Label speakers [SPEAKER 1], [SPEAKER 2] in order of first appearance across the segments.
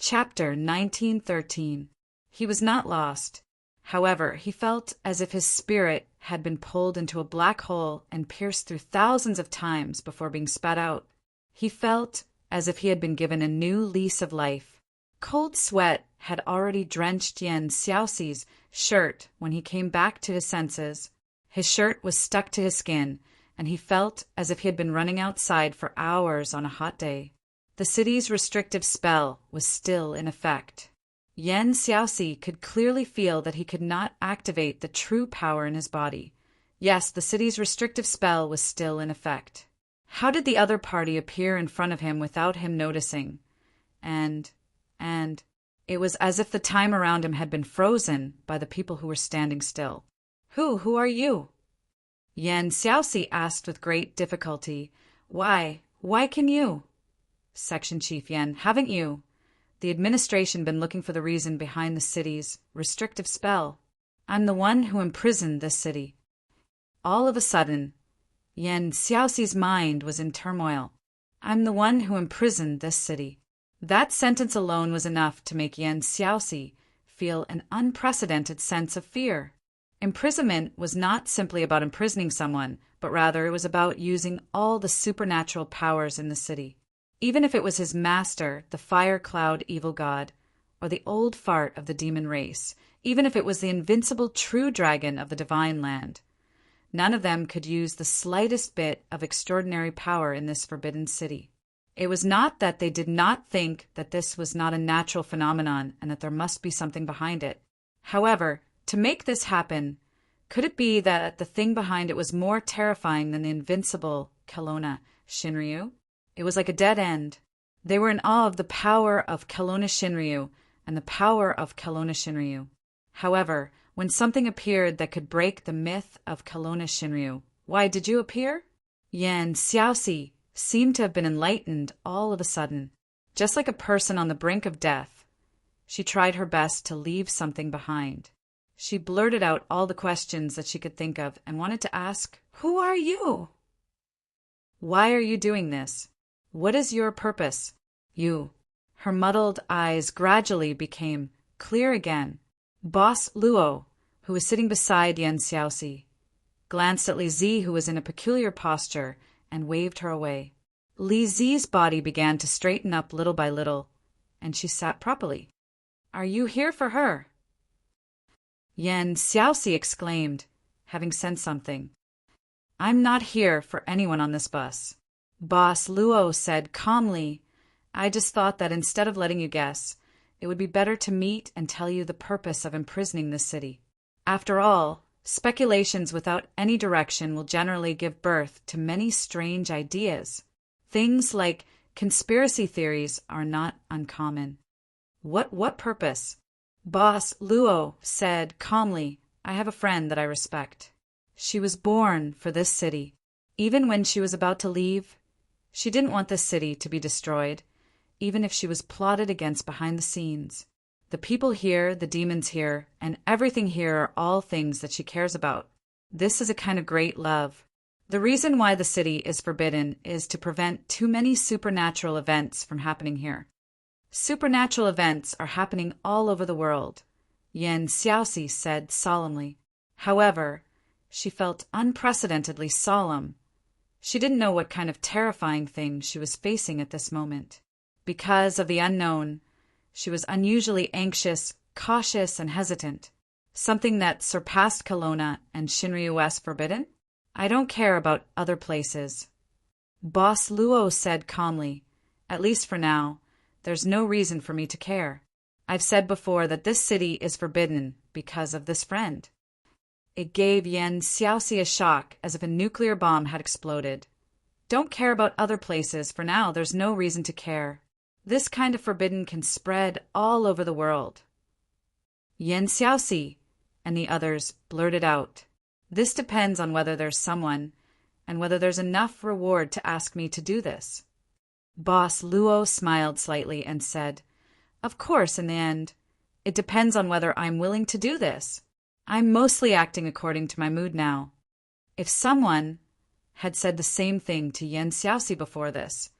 [SPEAKER 1] Chapter 1913. He was not lost. However, he felt as if his spirit had been pulled into a black hole and pierced through thousands of times before being spat out. He felt as if he had been given a new lease of life. Cold sweat had already drenched Yan Xiaoxi's shirt when he came back to his senses. His shirt was stuck to his skin, and he felt as if he had been running outside for hours on a hot day. The city's restrictive spell was still in effect. Yan Xiaoxi could clearly feel that he could not activate the true power in his body. Yes, the city's restrictive spell was still in effect. How did the other party appear in front of him without him noticing? And it was as if the time around him had been frozen by the people who were standing still. Who are you? Yan Xiaoxi asked with great difficulty. Why can you? Section Chief Yan, haven't you, the administration, been looking for the reason behind the city's restrictive spell? I'm the one who imprisoned this city. All of a sudden, Yan Xiaoxi's mind was in turmoil. I'm the one who imprisoned this city. That sentence alone was enough to make Yan Xiaoxi feel an unprecedented sense of fear. Imprisonment was not simply about imprisoning someone, but rather it was about using all the supernatural powers in the city. Even if it was his master, the fire cloud evil god, or the old fart of the demon race, even if it was the invincible true dragon of the divine land, none of them could use the slightest bit of extraordinary power in this forbidden city. It was not that they did not think that this was not a natural phenomenon and that there must be something behind it. However, to make this happen, could it be that the thing behind it was more terrifying than the invincible Kelowna Shinryu? It was like a dead end. They were in awe of the power of Kelowna Shinryu and the power of Kelowna Shinryu. However, when something appeared that could break the myth of Kelowna Shinryu, why did you appear? Yan Xiaoxi seemed to have been enlightened all of a sudden. Just like a person on the brink of death, she tried her best to leave something behind. She blurted out all the questions that she could think of and wanted to ask, "Who are you? Why are you doing this? What is your purpose? You." Her muddled eyes gradually became clear again. Boss Luo, who was sitting beside Yan Xiaoxi, glanced at Li Zi, who was in a peculiar posture, and waved her away. Li Zi's body began to straighten up little by little, and she sat properly. "Are you here for her?" Yan Xiaoxi exclaimed, having sensed something. "I'm not here for anyone on this bus." Boss Luo said calmly, "I just thought that instead of letting you guess, it would be better to meet and tell you the purpose of imprisoning this city. After all, speculations without any direction will generally give birth to many strange ideas. Things like conspiracy theories are not uncommon." What purpose?" Boss Luo said calmly, "I have a friend that I respect. She was born for this city. Even when she was about to leave, she didn't want this city to be destroyed, even if she was plotted against behind the scenes. The people here, the demons here, and everything here are all things that she cares about. This is a kind of great love. The reason why the city is forbidden is to prevent too many supernatural events from happening here. Supernatural events are happening all over the world," Yan Xiaoxi said solemnly. However, she felt unprecedentedly solemn. She didn't know what kind of terrifying thing she was facing at this moment. Because of the unknown, she was unusually anxious, cautious, and hesitant. Something that surpassed Kelowna and Shinryu West forbidden? "I don't care about other places," Boss Luo said calmly. "At least for now, there's no reason for me to care. I've said before that this city is forbidden because of this friend." It gave Yan Xiaoxi a shock, as if a nuclear bomb had exploded. "Don't care about other places. For now, there's no reason to care. This kind of forbidden can spread all over the world." Yan Xiaoxi and the others blurted out, "This depends on whether there's someone, and whether there's enough reward to ask me to do this." Boss Luo smiled slightly and said, "Of course, in the end, it depends on whether I'm willing to do this. I'm mostly acting according to my mood now." If someone had said the same thing to Yan Xiaoxi before this,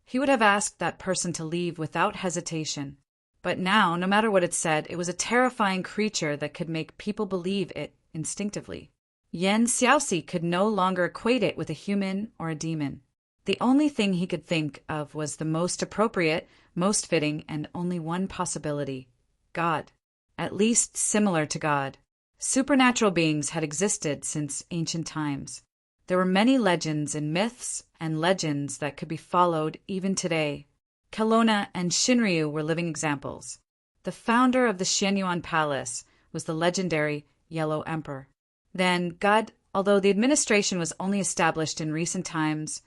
[SPEAKER 1] he would have asked that person to leave without hesitation. But now, no matter what it said, it was a terrifying creature that could make people believe it instinctively. Yan Xiaoxi could no longer equate it with a human or a demon. The only thing he could think of was the most appropriate, most fitting, and only one possibility: God. At least similar to God. Supernatural beings had existed since ancient times. There were many legends and myths and legends that could be followed even today. Kelowna and Shinryu were living examples. The founder of the Xianyuan Palace was the legendary Yellow Emperor. Then God, although the administration was only established in recent times,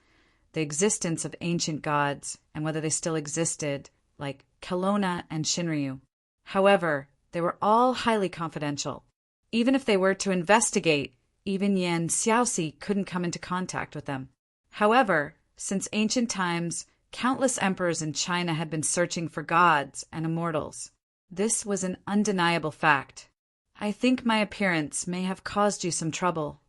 [SPEAKER 1] the existence of ancient gods and whether they still existed, like Kelowna and Shinryu. However, they were all highly confidential. Even if they were to investigate, even Yan Xiaoxi couldn't come into contact with them. However, since ancient times, countless emperors in China had been searching for gods and immortals. This was an undeniable fact. I think my appearance may have caused you some trouble.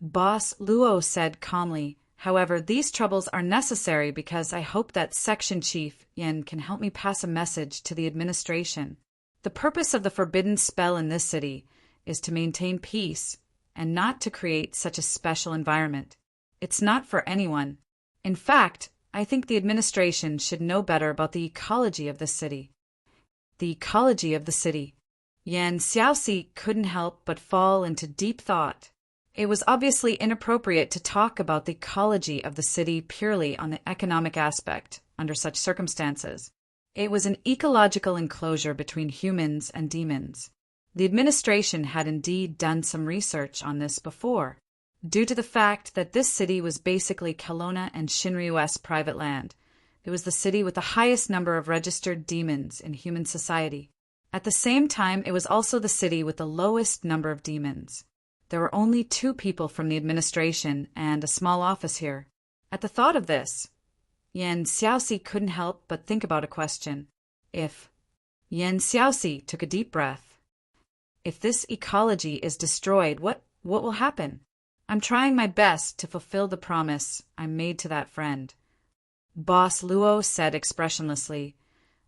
[SPEAKER 1] Boss Luo said calmly. However, these troubles are necessary because I hope that Section Chief Yen can help me pass a message to the administration. The purpose of the forbidden spell in this city is to maintain peace and not to create such a special environment. It's not for anyone. In fact, I think the administration should know better about the ecology of the city. The ecology of the city. Yan Xiaoxi couldn't help but fall into deep thought. It was obviously inappropriate to talk about the ecology of the city purely on the economic aspect under such circumstances. It was an ecological enclosure between humans and demons. The administration had indeed done some research on this before, due to the fact that this city was basically Kelowna and Shinryu's private land. It was the city with the highest number of registered demons in human society. At the same time, it was also the city with the lowest number of demons. There were only 2 people from the administration and a small office here. At the thought of this, Yan Xiaoxi couldn't help but think about a question. Yan Xiaoxi took a deep breath. If this ecology is destroyed, what will happen? I'm trying my best to fulfill the promise I made to that friend. Boss Luo said expressionlessly.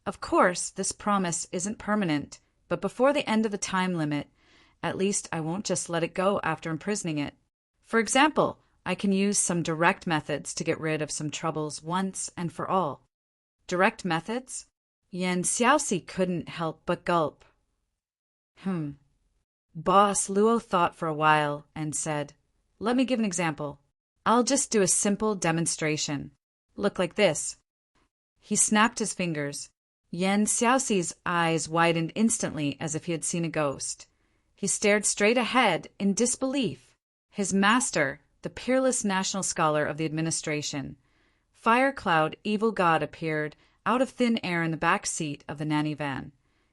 [SPEAKER 1] Of course, this promise isn't permanent, but before the end of the time limit, at least I won't just let it go after imprisoning it. For example, I can use some direct methods to get rid of some troubles once and for all. Direct methods? Yan Xiaoxi couldn't help but gulp. Boss Luo thought for a while and said, Let me give an example. I'll just do a simple demonstration. Look like this. He snapped his fingers. Yan Xiaoxi's eyes widened instantly as if he had seen a ghost. He stared straight ahead in disbelief. His master, the peerless national scholar of the administration, Firecloud Evil God, appeared out of thin air in the back seat of the nanny van,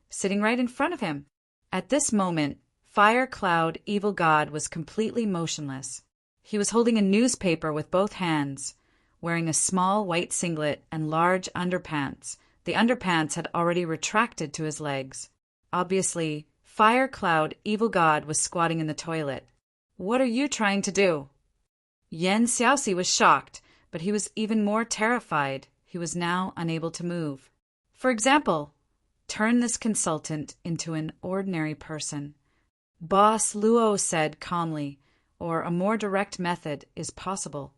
[SPEAKER 1] sitting right in front of him. At this moment, Firecloud Evil God was completely motionless. He was holding a newspaper with both hands, wearing a small white singlet and large underpants. The underpants had already retracted to his legs. Obviously, Firecloud Evil God was squatting in the toilet. What are you trying to do? Yan Xiaoxi was shocked, but he was even more terrified. He was now unable to move. For example, turn this consultant into an ordinary person. Boss Luo said calmly, or a more direct method is possible.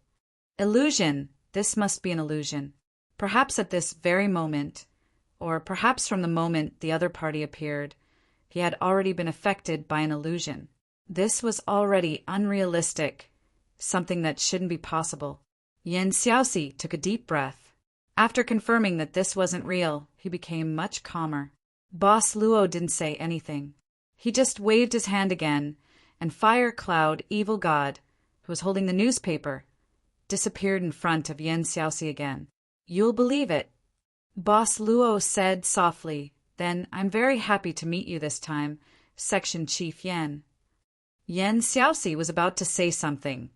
[SPEAKER 1] Illusion. This must be an illusion. Perhaps at this very moment, or perhaps from the moment the other party appeared, he had already been affected by an illusion. This was already unrealistic, something that shouldn't be possible. Yan Xiaoxi took a deep breath. After confirming that this wasn't real, he became much calmer. Boss Luo didn't say anything. He just waved his hand again, and Firecloud Evil God, who was holding the newspaper, disappeared in front of Yan Xiaoxi again. You'll believe it. Boss Luo said softly, Then I'm very happy to meet you this time, Section Chief Yan. Yan Xiaoxi was about to say something,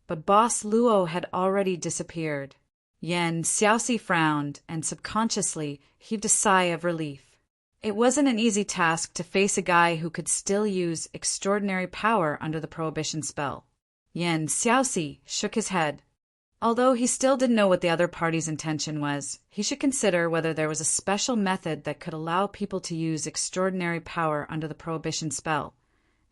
[SPEAKER 1] but Boss Luo had already disappeared. Yan Xiaoxi frowned and subconsciously heaved a sigh of relief. It wasn't an easy task to face a guy who could still use extraordinary power under the prohibition spell. Yan Xiaoxi shook his head. Although he still didn't know what the other party's intention was, he should consider whether there was a special method that could allow people to use extraordinary power under the prohibition spell.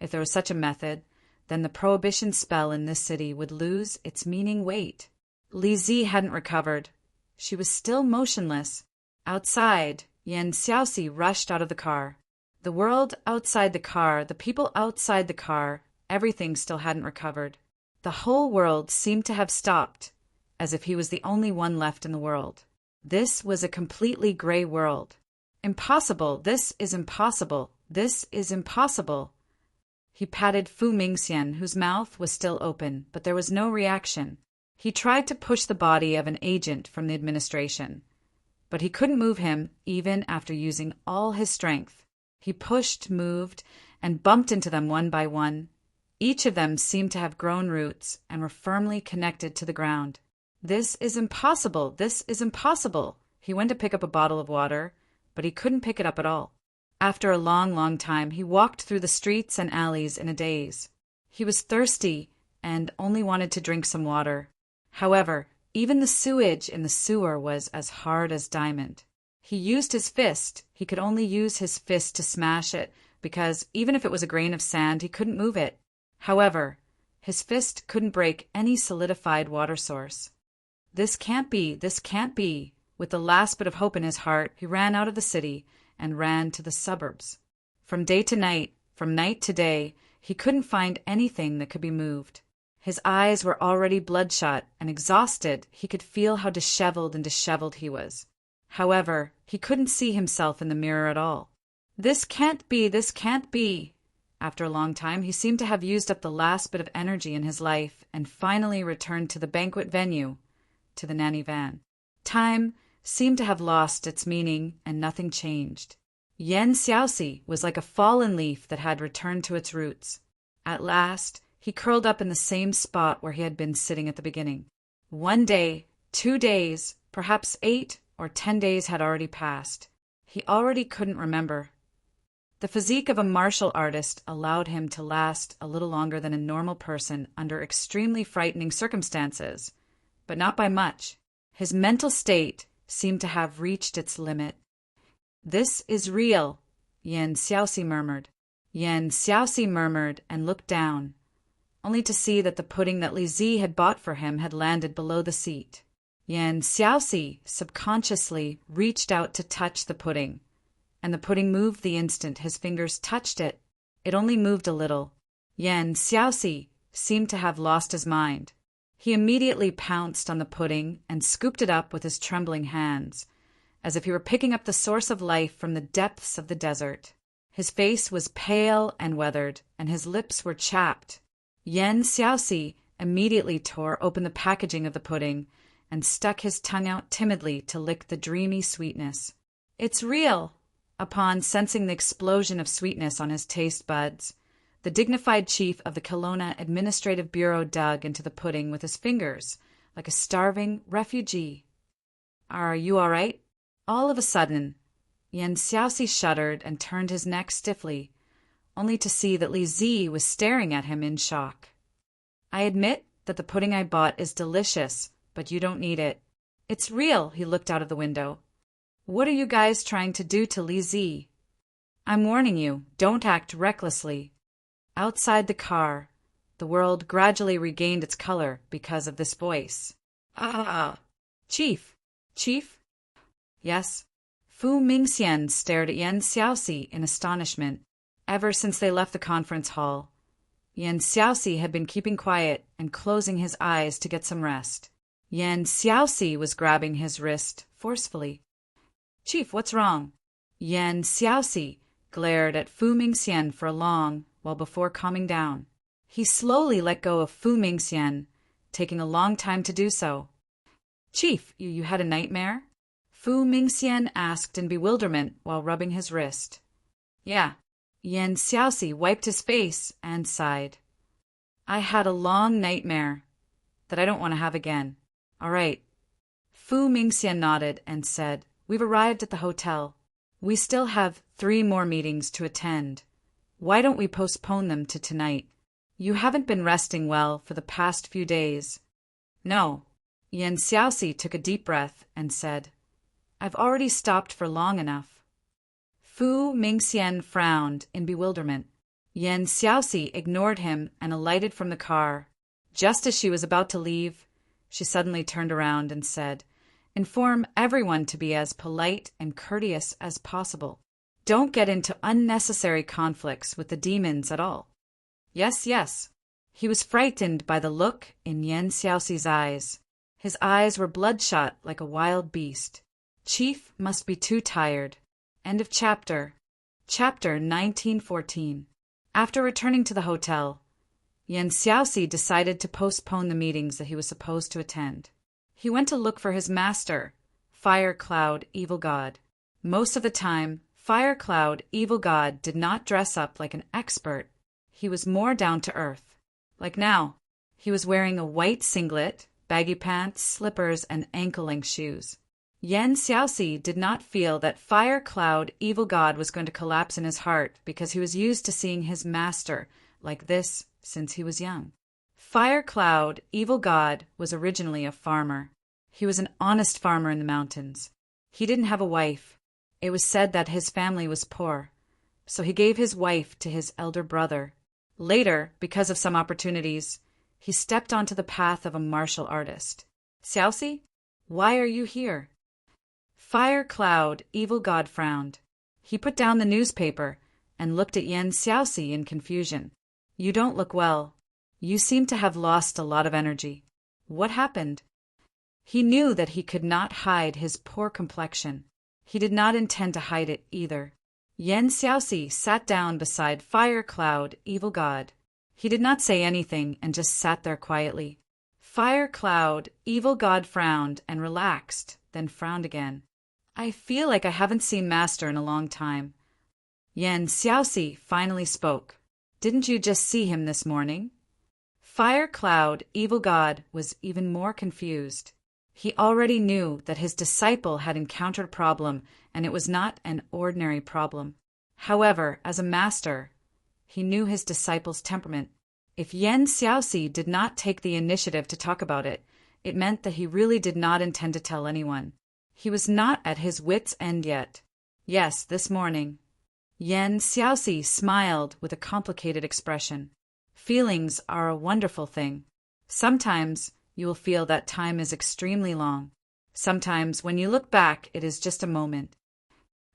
[SPEAKER 1] If there was such a method, then the prohibition spell in this city would lose its meaning weight. Li Zi hadn't recovered. She was still motionless. Outside, Yan Xiaoxi rushed out of the car. The world outside the car, the people outside the car, everything still hadn't recovered. The whole world seemed to have stopped, as if he was the only one left in the world. This was a completely gray world. Impossible, this is impossible, this is impossible. He patted Fu Mingxian, whose mouth was still open, but there was no reaction. He tried to push the body of an agent from the administration, but he couldn't move him even after using all his strength. He pushed, moved, and bumped into them one by one. Each of them seemed to have grown roots and were firmly connected to the ground. This is impossible, this is impossible. He went to pick up a bottle of water, but he couldn't pick it up at all. After a long, long time, he walked through the streets and alleys in a daze. He was thirsty and only wanted to drink some water. However, even the sewage in the sewer was as hard as diamond. He used his fist. He could only use his fist to smash it, because even if it was a grain of sand, he couldn't move it. However, his fist couldn't break any solidified water source. This can't be, this can't be. With the last bit of hope in his heart, he ran out of the city and ran to the suburbs. From day to night, from night to day, he couldn't find anything that could be moved. His eyes were already bloodshot and exhausted. He could feel how disheveled he was. However, he couldn't see himself in the mirror at all. This can't be, this can't be. After a long time, he seemed to have used up the last bit of energy in his life and finally returned to the banquet venue, to the nanny van. Time seemed to have lost its meaning and nothing changed. Yan Xiaoxi was like a fallen leaf that had returned to its roots. At last, he curled up in the same spot where he had been sitting at the beginning. 1 day, 2 days, perhaps 8 or 10 days had already passed. He already couldn't remember. The physique of a martial artist allowed him to last a little longer than a normal person under extremely frightening circumstances, but not by much. His mental state seemed to have reached its limit. This is real, Yan Xiaoxi murmured. Yan Xiaoxi murmured and looked down, only to see that the pudding that Li Zi had bought for him had landed below the seat. Yan Xiaoxi subconsciously reached out to touch the pudding, and the pudding moved the instant his fingers touched it. It only moved a little. Yan Xiaoxi seemed to have lost his mind. He immediately pounced on the pudding and scooped it up with his trembling hands, as if he were picking up the source of life from the depths of the desert. His face was pale and weathered, and his lips were chapped. Yan Xiaoxi immediately tore open the packaging of the pudding and stuck his tongue out timidly to lick the dreamy sweetness. It's real! Upon sensing the explosion of sweetness on his taste buds, the dignified chief of the Kelowna Administrative Bureau dug into the pudding with his fingers, like a starving refugee. Are you all right? All of a sudden, Yan Xiaoxi shuddered and turned his neck stiffly, only to see that Li Zi was staring at him in shock. I admit that the pudding I bought is delicious, but you don't need it. It's real, he looked out of the window. What are you guys trying to do to Li Zi? I'm warning you, don't act recklessly. Outside the car, the world gradually regained its color because of this voice. Ah! Chief! Chief? Yes. Fu Mingxian stared at Yan Xiaoxi in astonishment. Ever since they left the conference hall, Yan Xiaoxi had been keeping quiet and closing his eyes to get some rest. Yan Xiaoxi was grabbing his wrist forcefully. Chief, what's wrong? Yan Xiaoxi glared at Fu Mingxian for a long while before calming down. He slowly let go of Fu Mingxian, taking a long time to do so. Chief, you had a nightmare? Fu Mingxian asked in bewilderment while rubbing his wrist. Yeah. Yan Xiaoxi wiped his face and sighed. I had a long nightmare that I don't want to have again. All right. Fu Mingxian nodded and said, We've arrived at the hotel. We still have 3 more meetings to attend. Why don't we postpone them to tonight? You haven't been resting well for the past few days. No. Yan Xiaoxi took a deep breath and said, I've already stopped for long enough. Fu Mingxian frowned in bewilderment. Yan Xiaoxi ignored him and alighted from the car. Just as she was about to leave, she suddenly turned around and said, Inform everyone to be as polite and courteous as possible. Don't get into unnecessary conflicts with the demons at all. Yes, yes. He was frightened by the look in Yan Xiaoxi's eyes. His eyes were bloodshot like a wild beast. Chief must be too tired. End of chapter. Chapter 1914. After returning to the hotel, Yan Xiaoxi decided to postpone the meetings that he was supposed to attend. He went to look for his master, Fire Cloud, Evil God. Most of the time, Fire Cloud, Evil God did not dress up like an expert. He was more down to earth. Like now, he was wearing a white singlet, baggy pants, slippers, and ankle-length shoes. Yan Xiaoxi did not feel that Fire Cloud, Evil God was going to collapse in his heart because he was used to seeing his master like this since he was young. Fire Cloud, Evil God, was originally a farmer. He was an honest farmer in the mountains. He didn't have a wife. It was said that his family was poor, so he gave his wife to his elder brother. Later, because of some opportunities, he stepped onto the path of a martial artist. Xiaoxi, why are you here? Fire Cloud, Evil God frowned. He put down the newspaper and looked at Yan Xiaoxi in confusion. You don't look well. You seem to have lost a lot of energy. What happened? He knew that he could not hide his poor complexion. He did not intend to hide it either. Yan Xiaoxi sat down beside Fire Cloud, Evil God. He did not say anything and just sat there quietly. Fire Cloud, Evil God frowned and relaxed, then frowned again. I feel like I haven't seen Master in a long time. Yan Xiaoxi finally spoke. Didn't you just see him this morning? Fire Cloud, Evil God, was even more confused. He already knew that his disciple had encountered a problem, and it was not an ordinary problem. However, as a master, he knew his disciple's temperament. If Yan Xiaoxi did not take the initiative to talk about it, it meant that he really did not intend to tell anyone. He was not at his wits' end yet. Yes, this morning. Yan Xiaoxi smiled with a complicated expression. Feelings are a wonderful thing. Sometimes you will feel that time is extremely long. Sometimes when you look back, it is just a moment.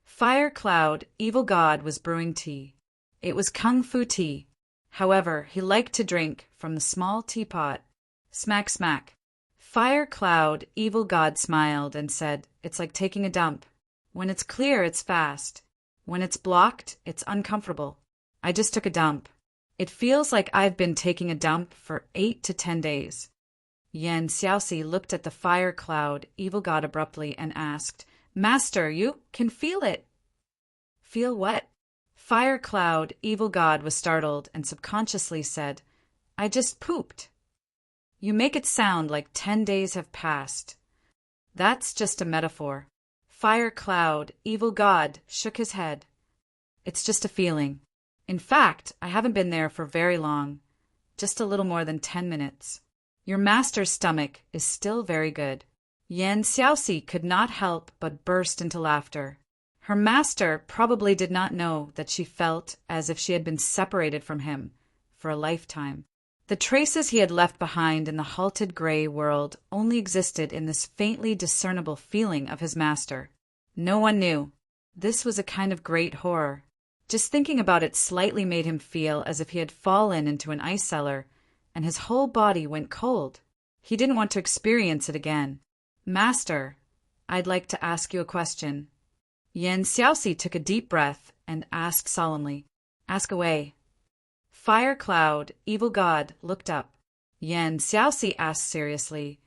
[SPEAKER 1] Fire Cloud, Evil God, was brewing tea. It was kung fu tea. However, he liked to drink from the small teapot. Smack, smack. Fire Cloud, Evil God smiled and said, It's like taking a dump. When it's clear, it's fast. When it's blocked, it's uncomfortable. I just took a dump. It feels like I've been taking a dump for 8 to 10 days. Yan Xiaoxi looked at the Fire Cloud, Evil God abruptly and asked, Master, you can feel it. Feel what? Fire Cloud, Evil God was startled and subconsciously said, I just pooped. You make it sound like 10 days have passed. That's just a metaphor. Fire Cloud, Evil God, shook his head. It's just a feeling. In fact, I haven't been there for very long, just a little more than 10 minutes. Your master's stomach is still very good. Yan Xiaoxi could not help but burst into laughter. Her master probably did not know that she felt as if she had been separated from him for a lifetime. The traces he had left behind in the halted gray world only existed in this faintly discernible feeling of his master. No one knew. This was a kind of great horror. Just thinking about it slightly made him feel as if he had fallen into an ice cellar, and his whole body went cold. He didn't want to experience it again. Master, I'd like to ask you a question. Yan Xiaoxi took a deep breath and asked solemnly, Ask away. Fire Cloud, Evil God, looked up. Yan Xiaoxi asked seriously,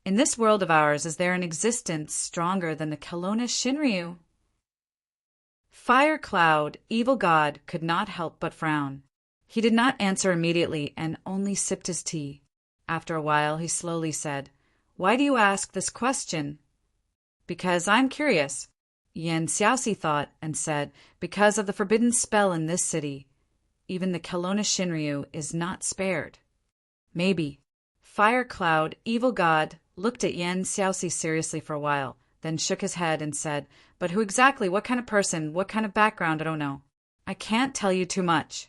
[SPEAKER 1] In this world of ours, is there an existence stronger than the Kelowna Shinryu? Fire Cloud, Evil God, could not help but frown. He did not answer immediately and only sipped his tea. After a while, he slowly said, Why do you ask this question? Because I'm curious. Yan Xiaoxi thought and said, Because of the forbidden spell in this city. Even the Kelowna Shinryu is not spared. Maybe. Fire Cloud, Evil God, looked at Yan Xiaoxi seriously for a while, then shook his head and said, "But who exactly? What kind of person? What kind of background? I don't know. I can't tell you too much."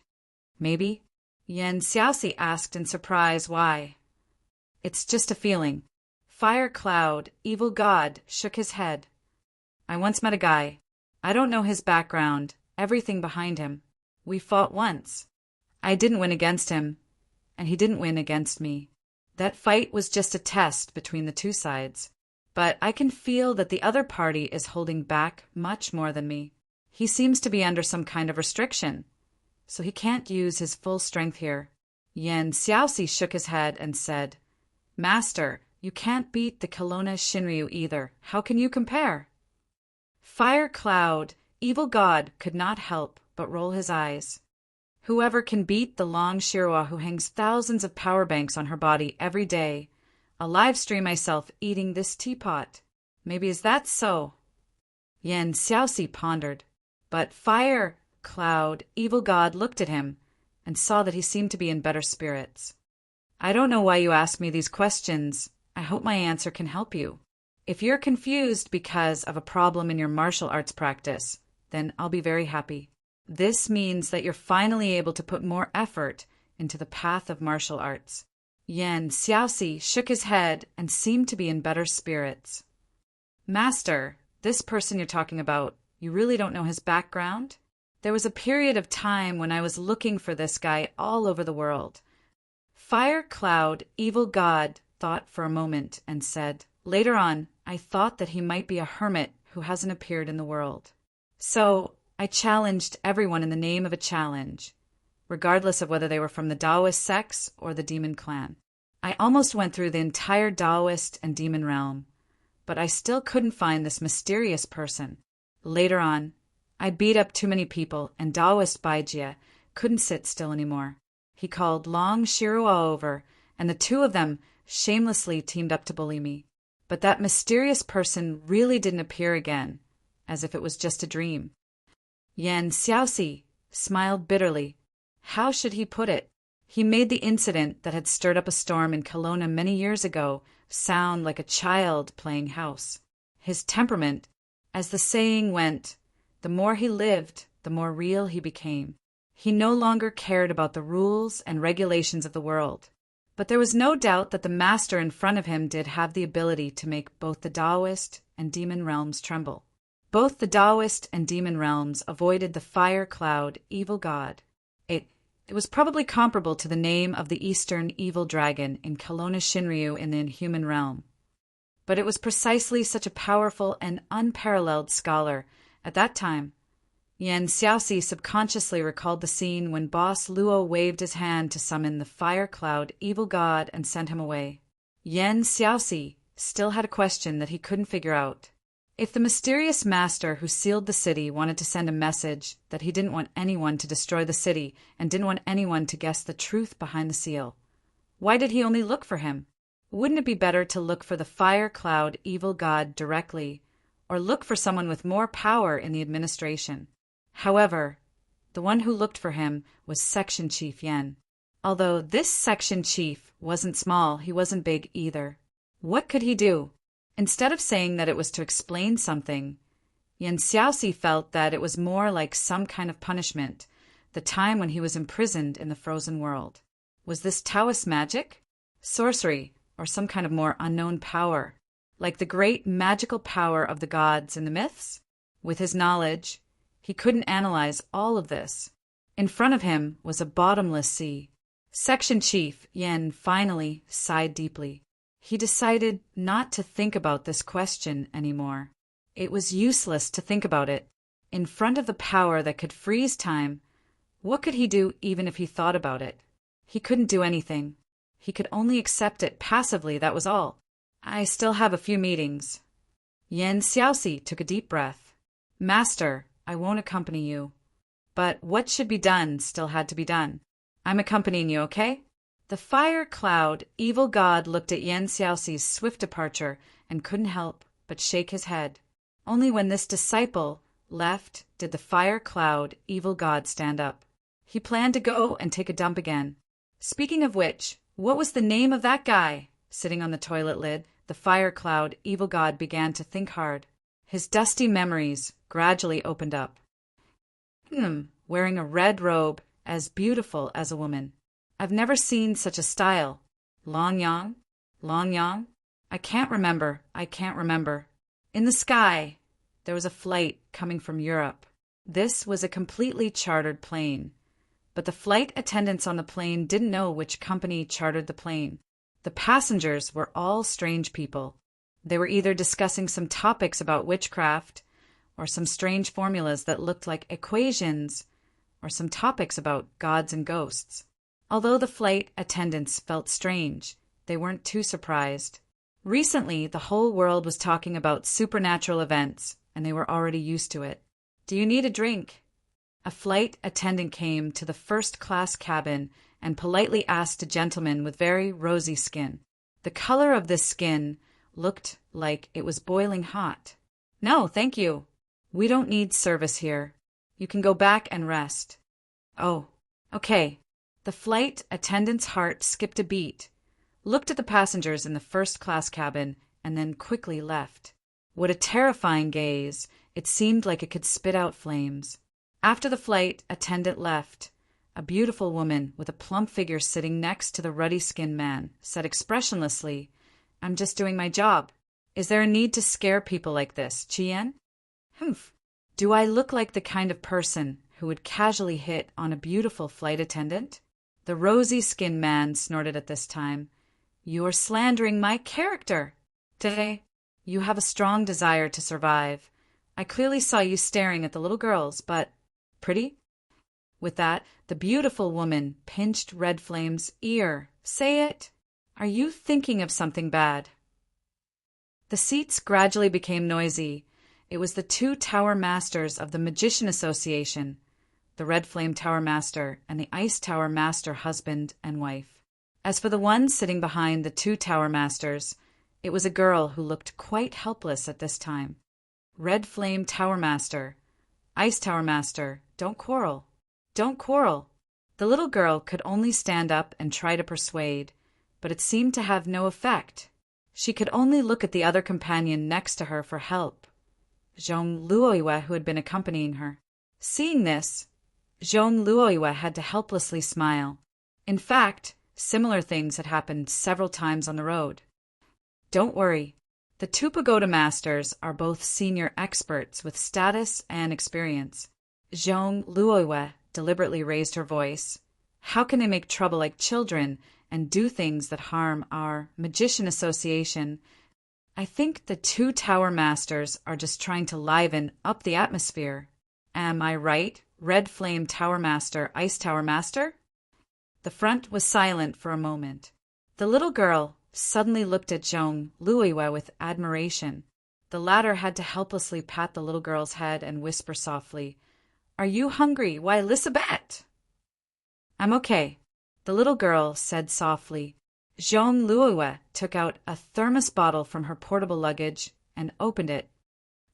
[SPEAKER 1] "Maybe?" Yan Xiaoxi asked in surprise. "Why?" "It's just a feeling." Fire Cloud, evil god, shook his head. "I once met a guy. I don't know his background, everything behind him. We fought once. I didn't win against him, and he didn't win against me. That fight was just a test between the two sides. But I can feel that the other party is holding back much more than me. He seems to be under some kind of restriction, so he can't use his full strength here." Yan Xiaoxi shook his head and said, "Master, you can't beat the Kelowna Shinryu either. How can you compare?" Fire Cloud, evil god, could not help but roll his eyes. "Whoever can beat the Long Shirua who hangs thousands of power banks on her body every day. I'll live stream myself eating this teapot. Maybe is that so?" Yan Xiaoxi pondered, but Fire Cloud, evil god, looked at him and saw that he seemed to be in better spirits. "I don't know why you ask me these questions. I hope my answer can help you. If you're confused because of a problem in your martial arts practice, then I'll be very happy. This means that you're finally able to put more effort into the path of martial arts." Yan Xiaoxi shook his head and seemed to be in better spirits. "Master, this person you're talking about, you really don't know his background? There was a period of time when I was looking for this guy all over the world." Fire Cloud, evil god, thought for a moment and said, "Later on, I thought that he might be a hermit who hasn't appeared in the world. So I challenged everyone in the name of a challenge, regardless of whether they were from the Taoist sects or the demon clan. I almost went through the entire Taoist and demon realm, but I still couldn't find this mysterious person. Later on, I beat up too many people, and Taoist Baijia couldn't sit still anymore. He called Long Shirua over, and the two of them shamelessly teamed up to bully me. But that mysterious person really didn't appear again, as if it was just a dream." Yan Xiaoxi smiled bitterly. How should he put it? He made the incident that had stirred up a storm in Kelowna many years ago sound like a child playing house. His temperament, as the saying went, the more he lived, the more real he became. He no longer cared about the rules and regulations of the world. But there was no doubt that the master in front of him did have the ability to make both the Taoist and demon realms tremble. Both the Taoist and demon realms avoided the Fire Cloud, evil god. It was probably comparable to the name of the Eastern evil dragon in Kelowna Shinryu in the inhuman realm. But it was precisely such a powerful and unparalleled scholar. At that time, Yan Xiaoxi subconsciously recalled the scene when Boss Luo waved his hand to summon the Fire Cloud, evil god, and send him away. Yan Xiaoxi still had a question that he couldn't figure out. If the mysterious master who sealed the city wanted to send a message that he didn't want anyone to destroy the city and didn't want anyone to guess the truth behind the seal, why did he only look for him? Wouldn't it be better to look for the Fire Cloud, evil god directly, or look for someone with more power in the administration? However, the one who looked for him was Section Chief Yan. Although this section chief wasn't small, he wasn't big either. What could he do? Instead of saying that it was to explain something, Yan Xiaoxi felt that it was more like some kind of punishment, the time when he was imprisoned in the frozen world. Was this Taoist magic, sorcery, or some kind of more unknown power, like the great magical power of the gods in the myths? With his knowledge, he couldn't analyze all of this. In front of him was a bottomless sea. Section Chief Yan finally sighed deeply. He decided not to think about this question anymore. It was useless to think about it. In front of the power that could freeze time, what could he do even if he thought about it? He couldn't do anything. He could only accept it passively, that was all. "I still have a few meetings." Yan Xiaoxi took a deep breath. "Master, I won't accompany you. But what should be done still had to be done. I'm accompanying you, okay?" The Fire Cloud, evil god, looked at Yan Xiaoxi's swift departure and couldn't help but shake his head. Only when this disciple left did the Fire Cloud, evil god, stand up. He planned to go and take a dump again. Speaking of which, what was the name of that guy sitting on the toilet lid the fire cloud evil god began to think hard. His dusty memories gradually opened up. Wearing a red robe, as beautiful as a woman. I've never seen such a style. Long yang? Long yang? I can't remember. In the sky, there was a flight coming from Europe. This was a completely chartered plane. But the flight attendants on the plane didn't know which company chartered the plane. The passengers were all strange people. They were either discussing some topics about witchcraft, or some strange formulas that looked like equations, or some topics about gods and ghosts. Although the flight attendants felt strange, they weren't too surprised. Recently, the whole world was talking about supernatural events, and they were already used to it. Do you need a drink? A flight attendant came to the first-class cabin and politely asked a gentleman with very rosy skin. The color of this skin looked like it was boiling hot. No, thank you. We don't need service here. You can go back and rest. Oh, okay. The flight attendant's heart skipped a beat, looked at the passengers in the first-class cabin, and then quickly left. What a terrifying gaze. It seemed like it could spit out flames. After the flight attendant left, a beautiful woman with a plump figure sitting next to the ruddy-skinned man said expressionlessly, I'm just doing my job. Is there a need to scare people like this, Chien? Humph. Do I look like the kind of person who would casually hit on a beautiful flight attendant? The rosy-skinned man snorted at this time. You're slandering my character. Today, you have a strong desire to survive. I clearly saw you staring at the little girls, but pretty? With that, the beautiful woman pinched Red Flame's ear. Say it. Are you thinking of something bad? The seats gradually became noisy. It was the two Tower Masters of the Magician Association, the Red Flame Tower Master and the Ice Tower Master husband and wife. As for the one sitting behind the two Tower Masters, it was a girl who looked quite helpless at this time. Red Flame Tower Master, Ice Tower Master, don't quarrel. Don't quarrel. The little girl could only stand up and try to persuade, but it seemed to have no effect. She could only look at the other companion next to her for help, Zhong Luoyue, who had been accompanying her. Seeing this, Zhong Luoyue had to helplessly smile. In fact, similar things had happened several times on the road. Don't worry. The two pagoda masters are both senior experts with status and experience. Zhong Luoyue deliberately raised her voice. How can they make trouble like children and do things that harm our Magician Association? I think the two Tower Masters are just trying to liven up the atmosphere. Am I right, Red Flame Tower Master, Ice Tower Master? The front was silent for a moment. The little girl suddenly looked at Zhong Luoyue with admiration. The latter had to helplessly pat the little girl's head and whisper softly, Are you hungry? Why, Lisabeth! I'm okay, the little girl said softly. Zhong Luoyue took out a thermos bottle from her portable luggage and opened it.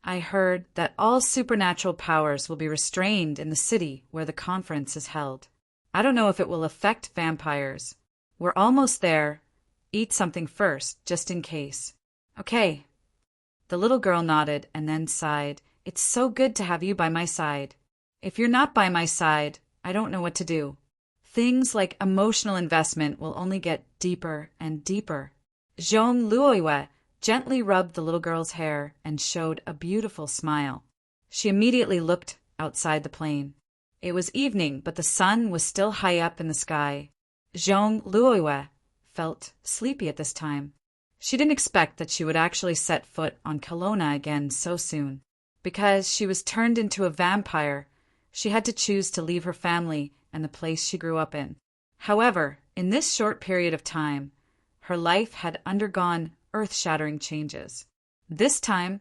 [SPEAKER 1] I heard that all supernatural powers will be restrained in the city where the conference is held. I don't know if it will affect vampires. We're almost there. Eat something first, just in case. Okay. The little girl nodded and then sighed. It's so good to have you by my side. If you're not by my side, I don't know what to do. Things like emotional investment will only get deeper and deeper. Zhong Luoyue gently rubbed the little girl's hair and showed a beautiful smile. She immediately looked outside the plane. It was evening, but the sun was still high up in the sky. Zhong Luoyue felt sleepy at this time. She didn't expect that she would actually set foot on Kelowna again so soon. Because she was turned into a vampire, she had to choose to leave her family and the place she grew up in. However, in this short period of time, her life had undergone earth-shattering changes. This time,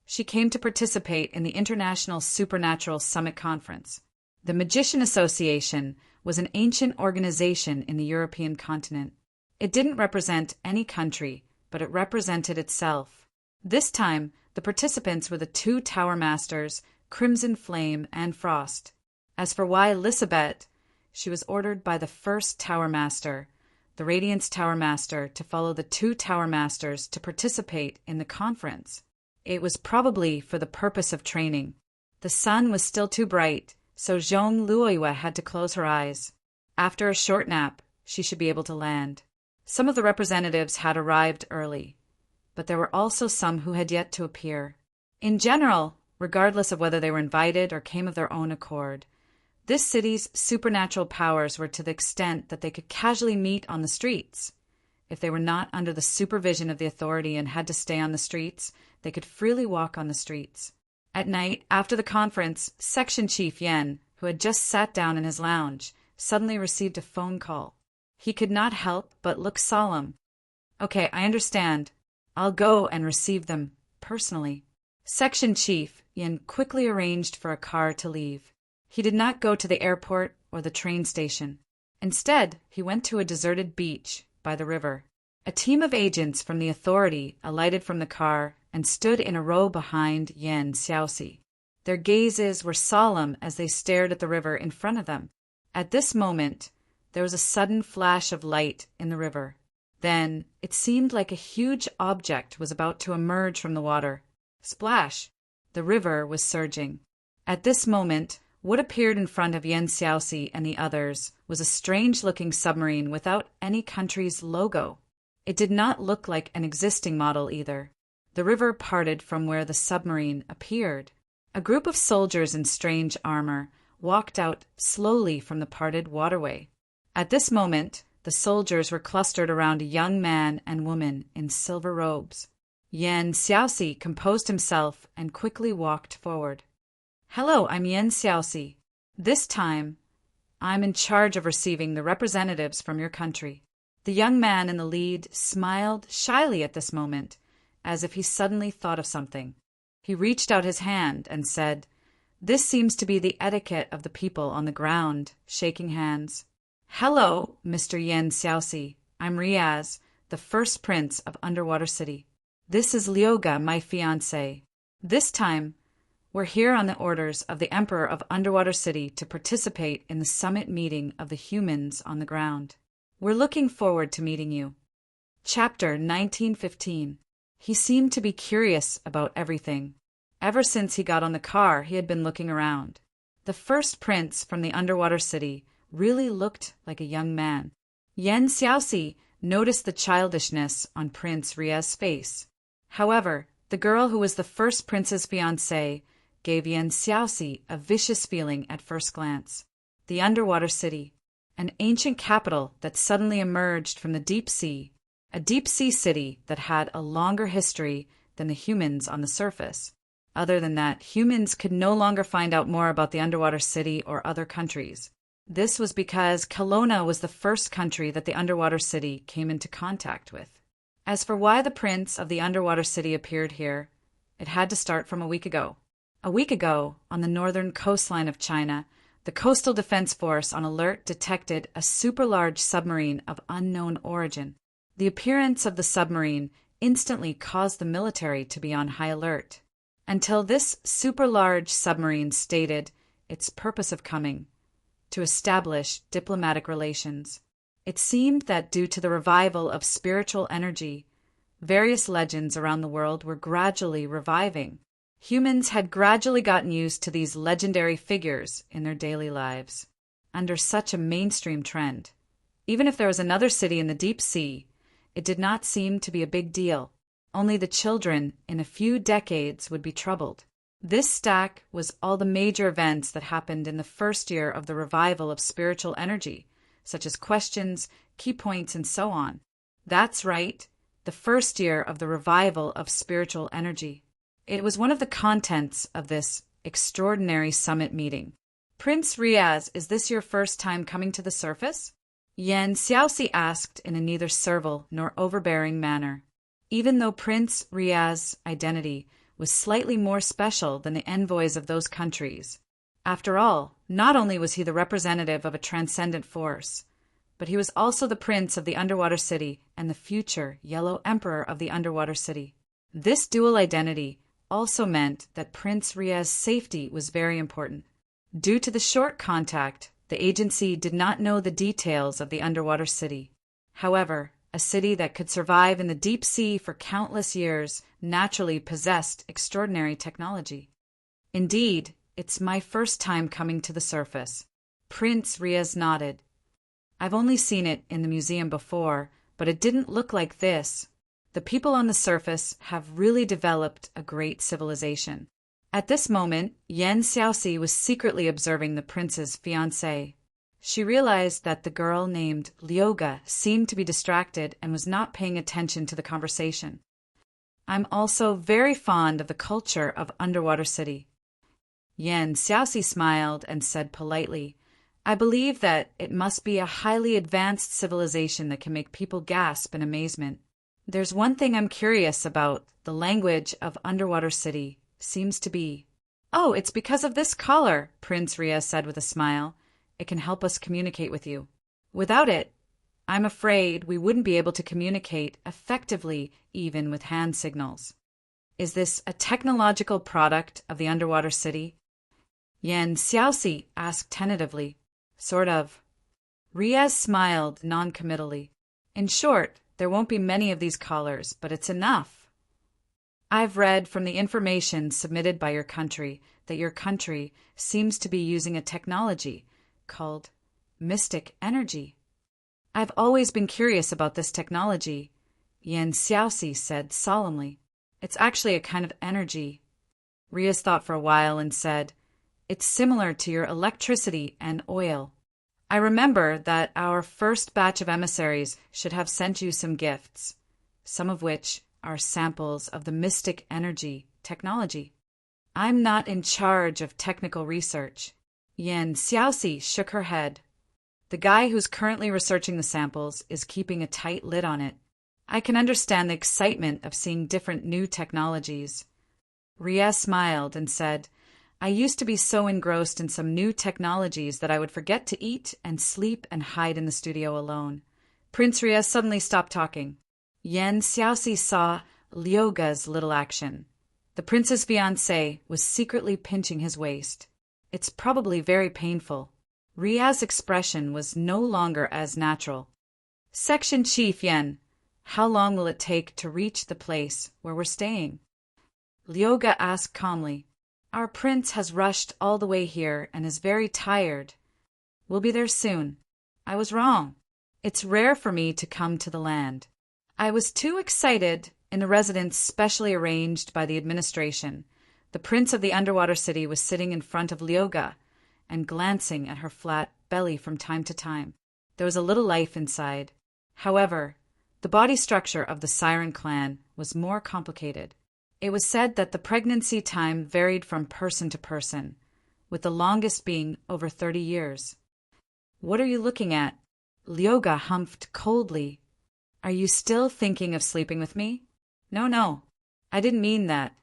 [SPEAKER 1] she came to participate in the International Supernatural Summit Conference. The Magician Association was an ancient organization in the European continent. It didn't represent any country, but it represented itself. This time, the participants were the two Tower Masters, Crimson Flame and Frost. As for why Lisabeth, she was ordered by the first Tower Master, the Radiance Tower Master, to follow the two Tower Masters to participate in the conference. It was probably for the purpose of training. The sun was still too bright, so Zhong Luoyue had to close her eyes. After a short nap, she should be able to land. Some of the representatives had arrived early, but there were also some who had yet to appear. In general, regardless of whether they were invited or came of their own accord, this city's supernatural powers were to the extent that they could casually meet on the streets. If they were not under the supervision of the authority and had to stay on the streets, they could freely walk on the streets. At night, after the conference, Section Chief Yen, who had just sat down in his lounge, suddenly received a phone call. He could not help but look solemn. "Okay, I understand. I'll go and receive them, personally." Section Chief Yen quickly arranged for a car to leave. He did not go to the airport or the train station. Instead, he went to a deserted beach by the river. A team of agents from the authority alighted from the car and stood in a row behind Yan Xiaoxi. Their gazes were solemn as they stared at the river in front of them. At this moment, there was a sudden flash of light in the river. Then, it seemed like a huge object was about to emerge from the water. Splash! The river was surging. At this moment, what appeared in front of Yan Xiaoxi and the others was a strange-looking submarine without any country's logo. It did not look like an existing model either. The river parted from where the submarine appeared. A group of soldiers in strange armor walked out slowly from the parted waterway. At this moment, the soldiers were clustered around a young man and woman in silver robes. Yan Xiaoxi composed himself and quickly walked forward. "Hello, I'm Yan Xiaoxi. This time, I'm in charge of receiving the representatives from your country." The young man in the lead smiled shyly at this moment, as if he suddenly thought of something. He reached out his hand and said, "This seems to be the etiquette of the people on the ground," shaking hands. "Hello, Mr. Yan Xiaoxi. I'm Riaz, the first prince of Underwater City. This is Lyoga, my fiancé. This time, we're here on the orders of the Emperor of Underwater City to participate in the summit meeting of the humans on the ground. We're looking forward to meeting you." Chapter 1915. He seemed to be curious about everything. Ever since he got on the car, he had been looking around. The first prince from the Underwater City really looked like a young man. Yan Xiaoxi noticed the childishness on Prince Riaz's face. However, the girl who was the first prince's fiancée gave Yan Xiaoxi a vicious feeling at first glance. The Underwater City, an ancient capital that suddenly emerged from the deep sea, a deep-sea city that had a longer history than the humans on the surface. Other than that, humans could no longer find out more about the Underwater City or other countries. This was because Kelowna was the first country that the Underwater City came into contact with. As for why the prince of the Underwater City appeared here, it had to start from a week ago. A week ago, on the northern coastline of China, the Coastal Defense Force on alert detected a super-large submarine of unknown origin. The appearance of the submarine instantly caused the military to be on high alert. Until this super-large submarine stated its purpose of coming, to establish diplomatic relations. It seemed that due to the revival of spiritual energy, various legends around the world were gradually reviving. Humans had gradually gotten used to these legendary figures in their daily lives. Under such a mainstream trend, even if there was another city in the deep sea, it did not seem to be a big deal. Only the children in a few decades would be troubled. This stack was all the major events that happened in the first year of the revival of spiritual energy, such as questions, key points, and so on. That's right, the first year of the revival of spiritual energy. It was one of the contents of this extraordinary summit meeting. "Prince Riaz, is this your first time coming to the surface?" Yan Xiaoxi asked in a neither servile nor overbearing manner. Even though Prince Riaz's identity was slightly more special than the envoys of those countries. After all, not only was he the representative of a transcendent force, but he was also the prince of the Underwater City and the future Yellow Emperor of the Underwater City. This dual identity also meant that Prince Riaz's safety was very important. Due to the short contact, the agency did not know the details of the Underwater City. However, a city that could survive in the deep sea for countless years naturally possessed extraordinary technology. Indeed, it's my first time coming to the surface. Prince Riaz nodded. I've only seen it in the museum before, but it didn't look like this. The people on the surface have really developed a great civilization. At this moment, Yan Xiaoxi was secretly observing the prince's fiancée. She realized that the girl named Liuge seemed to be distracted and was not paying attention to the conversation. I'm also very fond of the culture of Underwater City. Yan Xiaoxi smiled and said politely, I believe that it must be a highly advanced civilization that can make people gasp in amazement. There's one thing I'm curious about. The language of Underwater City seems to be... Oh, it's because of this collar, Prince Riaz said with a smile. It can help us communicate with you. Without it, I'm afraid we wouldn't be able to communicate effectively even with hand signals. Is this a technological product of the Underwater City? Yan Xiaoxi asked tentatively. Sort of. Riaz smiled noncommittally. In short, there won't be many of these collars, but it's enough. I've read from the information submitted by your country that your country seems to be using a technology called mystic energy. I've always been curious about this technology, Yan Xiaoxi said solemnly. It's actually a kind of energy. Riaz thought for a while and said, It's similar to your electricity and oil. I remember that our first batch of emissaries should have sent you some gifts, some of which are samples of the mystic energy technology. I'm not in charge of technical research. Yan Xiaoxi shook her head. The guy who's currently researching the samples is keeping a tight lid on it. I can understand the excitement of seeing different new technologies. Riaz smiled and said, I used to be so engrossed in some new technologies that I would forget to eat and sleep and hide in the studio alone. Prince Riaz suddenly stopped talking. Yan Xiaoxi saw Liuge's little action. The prince's fiancé was secretly pinching his waist. It's probably very painful. Riaz's expression was no longer as natural. Section Chief Yan, how long will it take to reach the place where we're staying? Liuge asked calmly. Our prince has rushed all the way here and is very tired. We'll be there soon. I was wrong. It's rare for me to come to the land. I was too excited in a residence specially arranged by the administration. The prince of the Underwater City was sitting in front of Liuge and glancing at her flat belly from time to time. There was a little life inside. However, the body structure of the Siren clan was more complicated. It was said that the pregnancy time varied from person to person, with the longest being over 30 years. What are you looking at? Liuge humphed coldly. Are you still thinking of sleeping with me? No, I didn't mean that.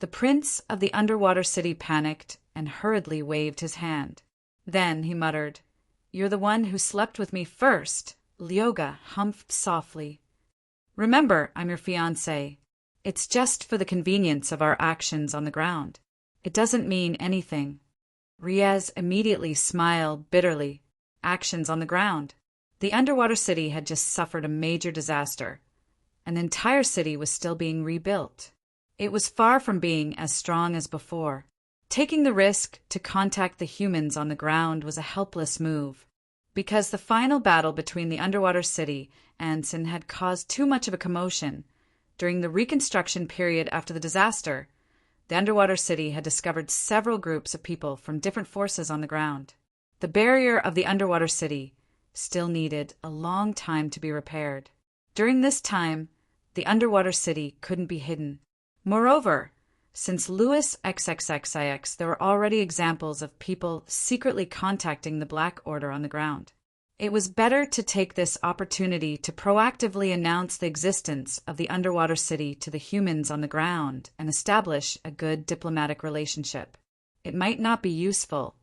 [SPEAKER 1] The prince of the Underwater City panicked and hurriedly waved his hand. Then he muttered, You're the one who slept with me first. Liuge humphed softly. Remember, I'm your fiancé. It's just for the convenience of our actions on the ground. It doesn't mean anything. Riaz immediately smiled bitterly. Actions on the ground. The Underwater City had just suffered a major disaster. An entire city was still being rebuilt. It was far from being as strong as before. Taking the risk to contact the humans on the ground was a helpless move, because the final battle between the Underwater City and Sin had caused too much of a commotion. During the reconstruction period after the disaster, the Underwater City had discovered several groups of people from different forces on the ground. The barrier of the Underwater City still needed a long time to be repaired. During this time, the Underwater City couldn't be hidden. Moreover, since Louis XXXIX, there were already examples of people secretly contacting the Black Order on the ground. It was better to take this opportunity to proactively announce the existence of the Underwater City to the humans on the ground and establish a good diplomatic relationship. It might not be useful,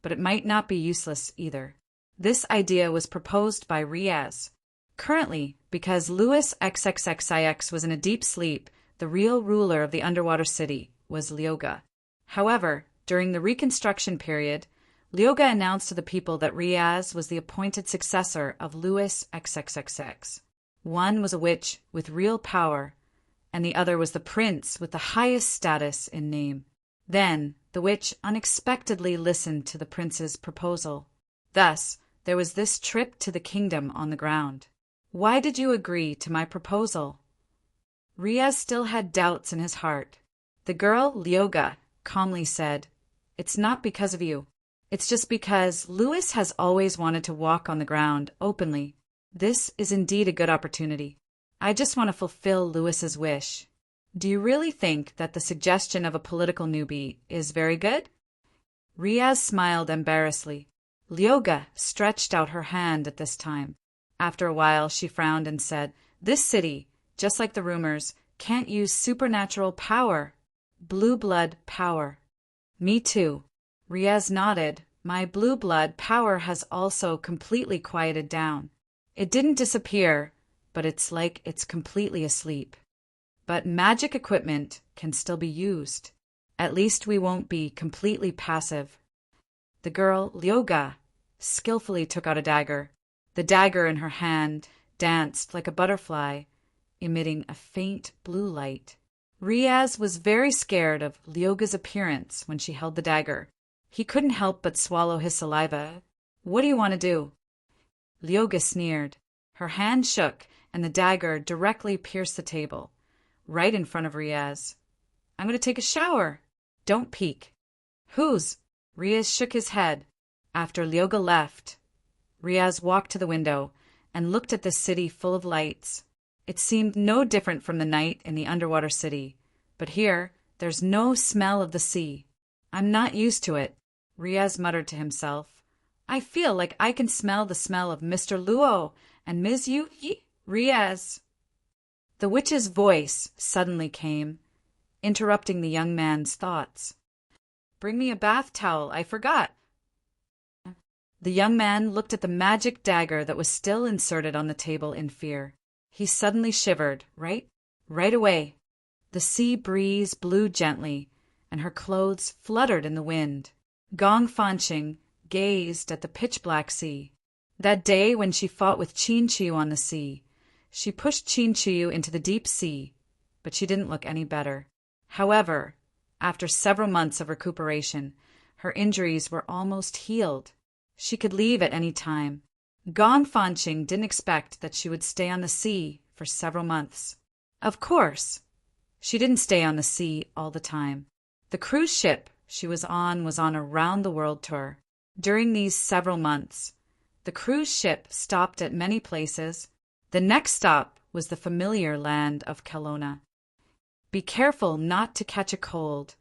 [SPEAKER 1] but it might not be useless either. This idea was proposed by Riaz. Currently, because Louis XXXIX was in a deep sleep, the real ruler of the Underwater City was Liuge. However, during the reconstruction period, Lyoga announced to the people that Riaz was the appointed successor of Louis XXXX. One was a witch with real power, and the other was the prince with the highest status in name. Then the witch unexpectedly listened to the prince's proposal. Thus, there was this trip to the kingdom on the ground. Why did you agree to my proposal? Riaz still had doubts in his heart. The girl, Lyoga, calmly said, "It's not because of you. It's just because Louis has always wanted to walk on the ground openly. This is indeed a good opportunity. I just want to fulfill Louis's wish. Do you really think that the suggestion of a political newbie is very good?" Riaz smiled embarrassedly. Lyoga stretched out her hand at this time. After a while, she frowned and said, "This city, just like the rumors, can't use supernatural power. Blue blood power." "Me too." Riaz nodded. "My blue blood power has also completely quieted down. It didn't disappear, but it's like it's completely asleep. But magic equipment can still be used. At least we won't be completely passive." The girl, Lyoga, skillfully took out a dagger. The dagger in her hand danced like a butterfly, emitting a faint blue light. Riaz was very scared of Lyoga's appearance when she held the dagger. He couldn't help but swallow his saliva. "What do you want to do?" Lyoga sneered. Her hand shook, and the dagger directly pierced the table, right in front of Riaz. "I'm going to take a shower. Don't peek." "Whose?" Riaz shook his head. After Lyoga left, Riaz walked to the window and looked at the city full of lights. It seemed no different from the night in the underwater city, but here there's no smell of the sea. "I'm not used to it," Riaz muttered to himself. "I feel like I can smell the smell of Mr. Luo and Ms. Yu Yi." "Riaz!" The witch's voice suddenly came, interrupting the young man's thoughts. "Bring me a bath towel, I forgot." The young man looked at the magic dagger that was still inserted on the table in fear. He suddenly shivered, right away. The sea breeze blew gently, and her clothes fluttered in the wind. Gong Fanqing gazed at the pitch-black sea. That day when she fought with Qin on the sea, she pushed Qin into the deep sea, but she didn't look any better. However, after several months of recuperation, her injuries were almost healed. She could leave at any time. Gong Fanqing didn't expect that she would stay on the sea for several months. Of course, she didn't stay on the sea all the time. The cruise ship she was on a round-the-world tour. During these several months, the cruise ship stopped at many places. The next stop was the familiar land of Kelowna. "Be careful not to catch a cold,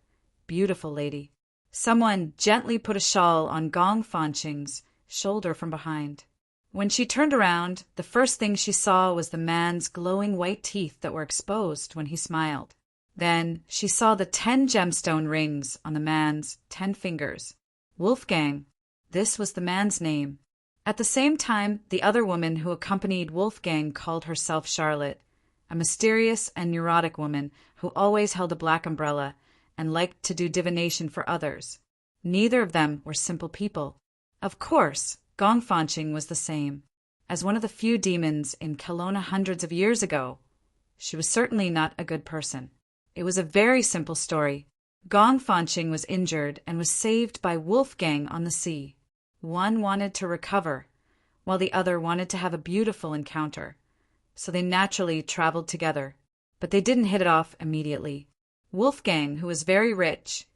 [SPEAKER 1] beautiful lady." Someone gently put a shawl on Gong Fanqing's shoulder from behind. When she turned around, the first thing she saw was the man's glowing white teeth that were exposed when he smiled. Then she saw the 10 gemstone rings on the man's 10 fingers. Wolfgang. This was the man's name. At the same time, the other woman who accompanied Wolfgang called herself Charlotte, a mysterious and neurotic woman who always held a black umbrella and liked to do divination for others. Neither of them were simple people. Of course, Gong Fanqing was the same. As one of the few demons in Kelowna hundreds of years ago, she was certainly not a good person. It was a very simple story. Gong Fanqing was injured and was saved by Wolfgang on the sea. One wanted to recover, while the other wanted to have a beautiful encounter. So they naturally traveled together, but they didn't hit it off immediately. Wolfgang, who was very rich,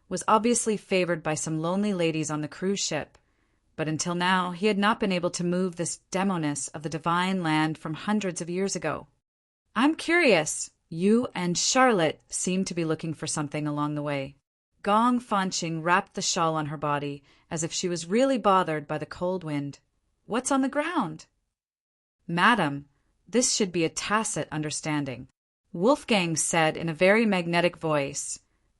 [SPEAKER 1] was obviously favored by some lonely ladies on the cruise ship, but until now he had not been able to move this demoness of the divine land from hundreds of years ago. "I'm curious. You and Charlotte seem to be looking for something along the way." Gong Fanqing wrapped the shawl on her body as if she was really bothered by the cold wind. "What's on the ground?" "Madam, this should be a tacit understanding," Wolfgang said in a very magnetic voice,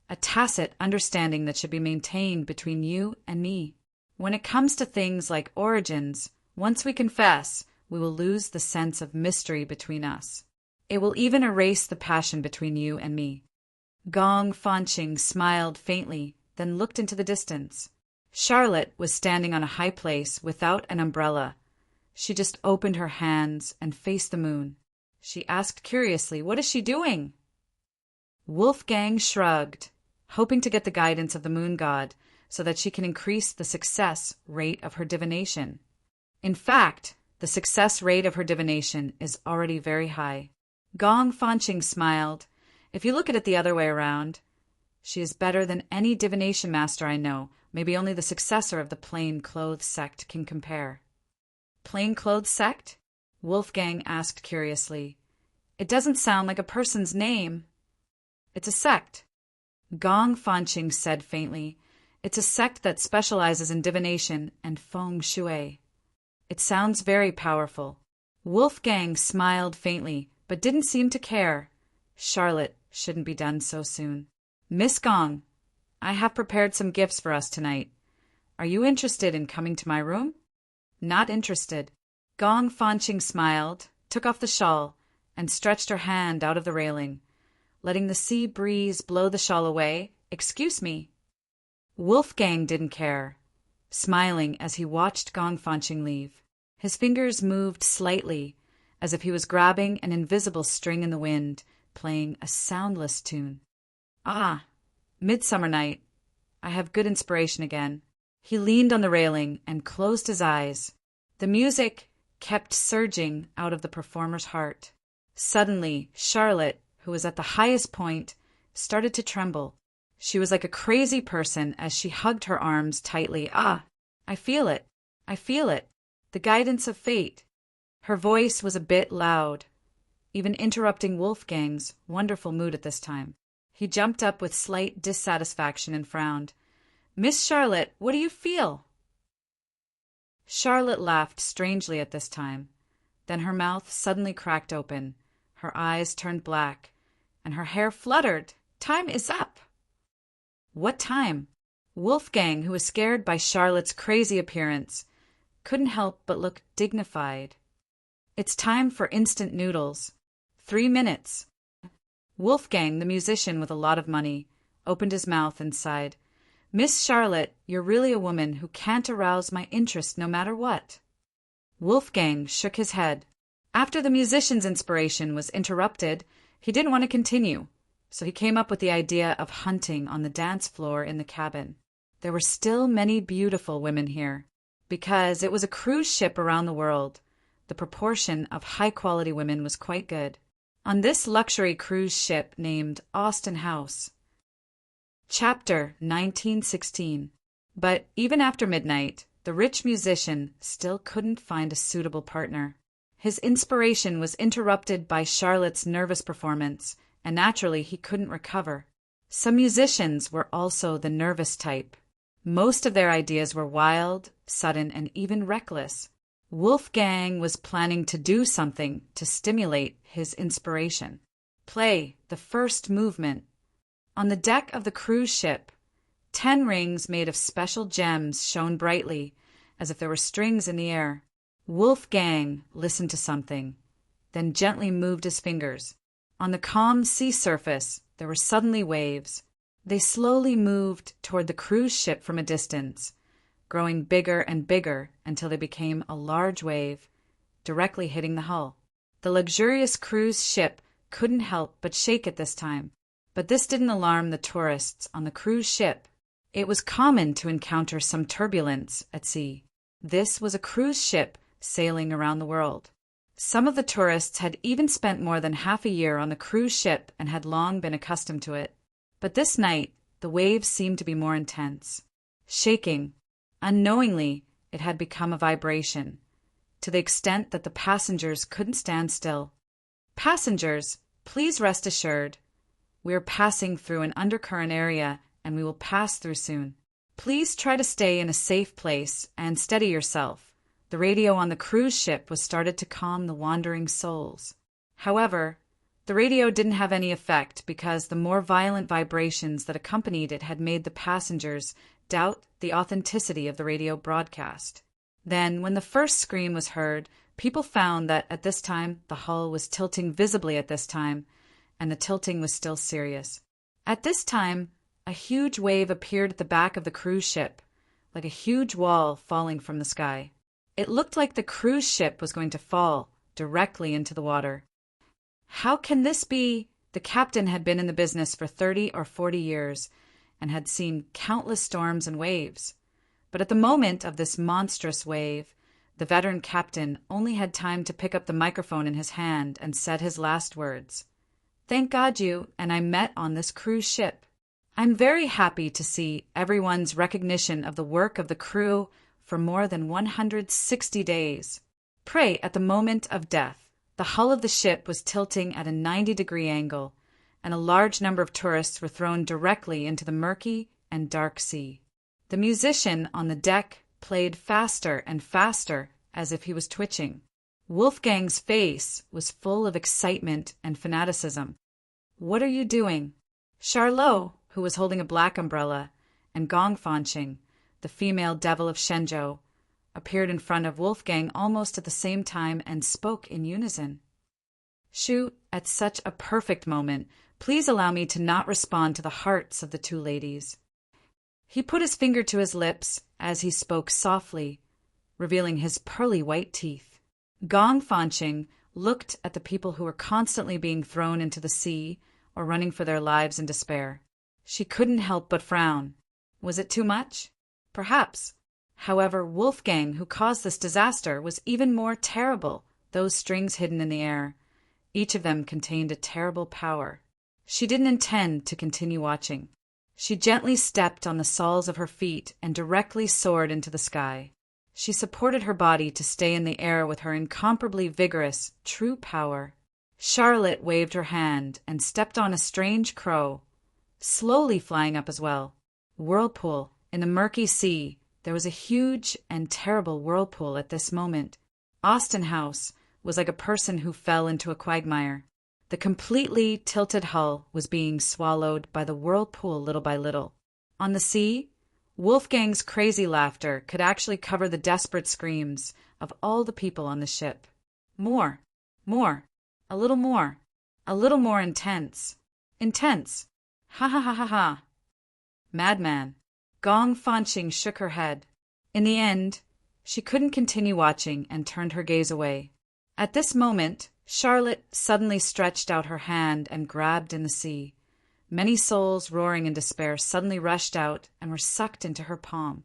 [SPEAKER 1] "a tacit understanding that should be maintained between you and me. When it comes to things like origins, once we confess, we will lose the sense of mystery between us. It will even erase the passion between you and me." Gong Fanqing smiled faintly, then looked into the distance. Charlotte was standing on a high place without an umbrella. She just opened her hands and faced the moon. She asked curiously, "What is she doing?" Wolfgang shrugged, hoping to get the guidance of the moon god so that she can increase the success rate of her divination. In fact, the success rate of her divination is already very high. Gong Fanqing smiled. "If you look at it the other way around, she is better than any divination master I know. Maybe only the successor of the plain clothes sect can compare." Plain clothes sect? Wolfgang asked curiously. "It doesn't sound like a person's name." "It's a sect," Gong Fanqing said faintly. "It's a sect that specializes in divination and feng shui." "It sounds very powerful." Wolfgang smiled faintly, but didn't seem to care. Charlotte shouldn't be done so soon. "Miss Gong, I have prepared some gifts for us tonight. Are you interested in coming to my room?" "Not interested." Gong Fanqing smiled, took off the shawl, and stretched her hand out of the railing, letting the sea breeze blow the shawl away. "Excuse me." Wolfgang didn't care, smiling as he watched Gong Fanqing leave. His fingers moved slightly, as if he was grabbing an invisible string in the wind, playing a soundless tune. "Ah, Midsummer Night. I have good inspiration again." He leaned on the railing and closed his eyes. The music kept surging out of the performer's heart. Suddenly, Charlotte, who was at the highest point, started to tremble. She was like a crazy person as she hugged her arms tightly. "Ah, I feel it. I feel it. The guidance of fate." Her voice was a bit loud, even interrupting Wolfgang's wonderful mood at this time. He jumped up with slight dissatisfaction and frowned. "Miss Charlotte, what do you feel?" Charlotte laughed strangely at this time. Then her mouth suddenly cracked open, her eyes turned black, and her hair fluttered. "Time is up." "What time?" Wolfgang, who was scared by Charlotte's crazy appearance, couldn't help but look dignified. "It's time for instant noodles. 3 minutes." Wolfgang, the musician with a lot of money, opened his mouth and sighed. "Miss Charlotte, you're really a woman who can't arouse my interest no matter what." Wolfgang shook his head. After the musician's inspiration was interrupted, he didn't want to continue, so he came up with the idea of hunting on the dance floor in the cabin. There were still many beautiful women here. Because it was a cruise ship around the world, the proportion of high-quality women was quite good. On this luxury cruise ship named Austin House. Chapter 1916. But even after midnight, the rich musician still couldn't find a suitable partner. His inspiration was interrupted by Charlotte's nervous performance, and naturally he couldn't recover. Some musicians were also the nervous type. Most of their ideas were wild, sudden, and even reckless. Wolfgang was planning to do something to stimulate his inspiration. Play the first movement. On the deck of the cruise ship, 10 rings made of special gems shone brightly, as if there were strings in the air. Wolfgang listened to something, then gently moved his fingers. On the calm sea surface, there were suddenly waves. They slowly moved toward the cruise ship from a distance, growing bigger and bigger until they became a large wave, directly hitting the hull. The luxurious cruise ship couldn't help but shake at this time, but this didn't alarm the tourists on the cruise ship. It was common to encounter some turbulence at sea. This was a cruise ship sailing around the world. Some of the tourists had even spent more than half a year on the cruise ship and had long been accustomed to it. But this night, the waves seemed to be more intense. Shaking, unknowingly, it had become a vibration, to the extent that the passengers couldn't stand still. "Passengers, please rest assured. We are passing through an undercurrent area, and we will pass through soon. Please try to stay in a safe place and steady yourself." The radio on the cruise ship was started to calm the wandering souls. However, the radio didn't have any effect because the more violent vibrations that accompanied it had made the passengers doubt the authenticity of the radio broadcast. Then, when the first scream was heard, people found that at this time the hull was tilting visibly at this time, and the tilting was still serious. At this time, a huge wave appeared at the back of the cruise ship, like a huge wall falling from the sky. It looked like the cruise ship was going to fall directly into the water. How can this be? The captain had been in the business for 30 or 40 years and had seen countless storms and waves. But at the moment of this monstrous wave, the veteran captain only had time to pick up the microphone in his hand and said his last words. "Thank God you and I met on this cruise ship. I'm very happy to see everyone's recognition of the work of the crew for more than 160 days. Pray, at the moment of death, the hull of the ship was tilting at a 90-degree angle, and a large number of tourists were thrown directly into the murky and dark sea. The musician on the deck played faster and faster, as if he was twitching. Wolfgang's face was full of excitement and fanaticism. What are you doing?" Charlot, who was holding a black umbrella, and Gongfanching, the female devil of Shenzhou, appeared in front of Wolfgang almost at the same time and spoke in unison. "Shu, at such a perfect moment, please allow me to not respond to the hearts of the two ladies." He put his finger to his lips as he spoke softly, revealing his pearly white teeth. Gongfanching looked at the people who were constantly being thrown into the sea or running for their lives in despair. She couldn't help but frown. Was it too much? Perhaps. However, Wolfgang, who caused this disaster, was even more terrible, those strings hidden in the air. Each of them contained a terrible power. She didn't intend to continue watching. She gently stepped on the soles of her feet and directly soared into the sky. She supported her body to stay in the air with her incomparably vigorous, true power. Charlotte waved her hand and stepped on a strange crow, slowly flying up as well. Whirlpool. In the murky sea, there was a huge and terrible whirlpool at this moment. Austin House was like a person who fell into a quagmire. The completely tilted hull was being swallowed by the whirlpool little by little. On the sea, Wolfgang's crazy laughter could actually cover the desperate screams of all the people on the ship. More, a little more intense. Intense. Ha ha ha ha ha. Madman. Gongfanching shook her head. In the end, she couldn't continue watching and turned her gaze away. At this moment, Charlotte suddenly stretched out her hand and grabbed in the sea. Many souls roaring in despair suddenly rushed out and were sucked into her palm.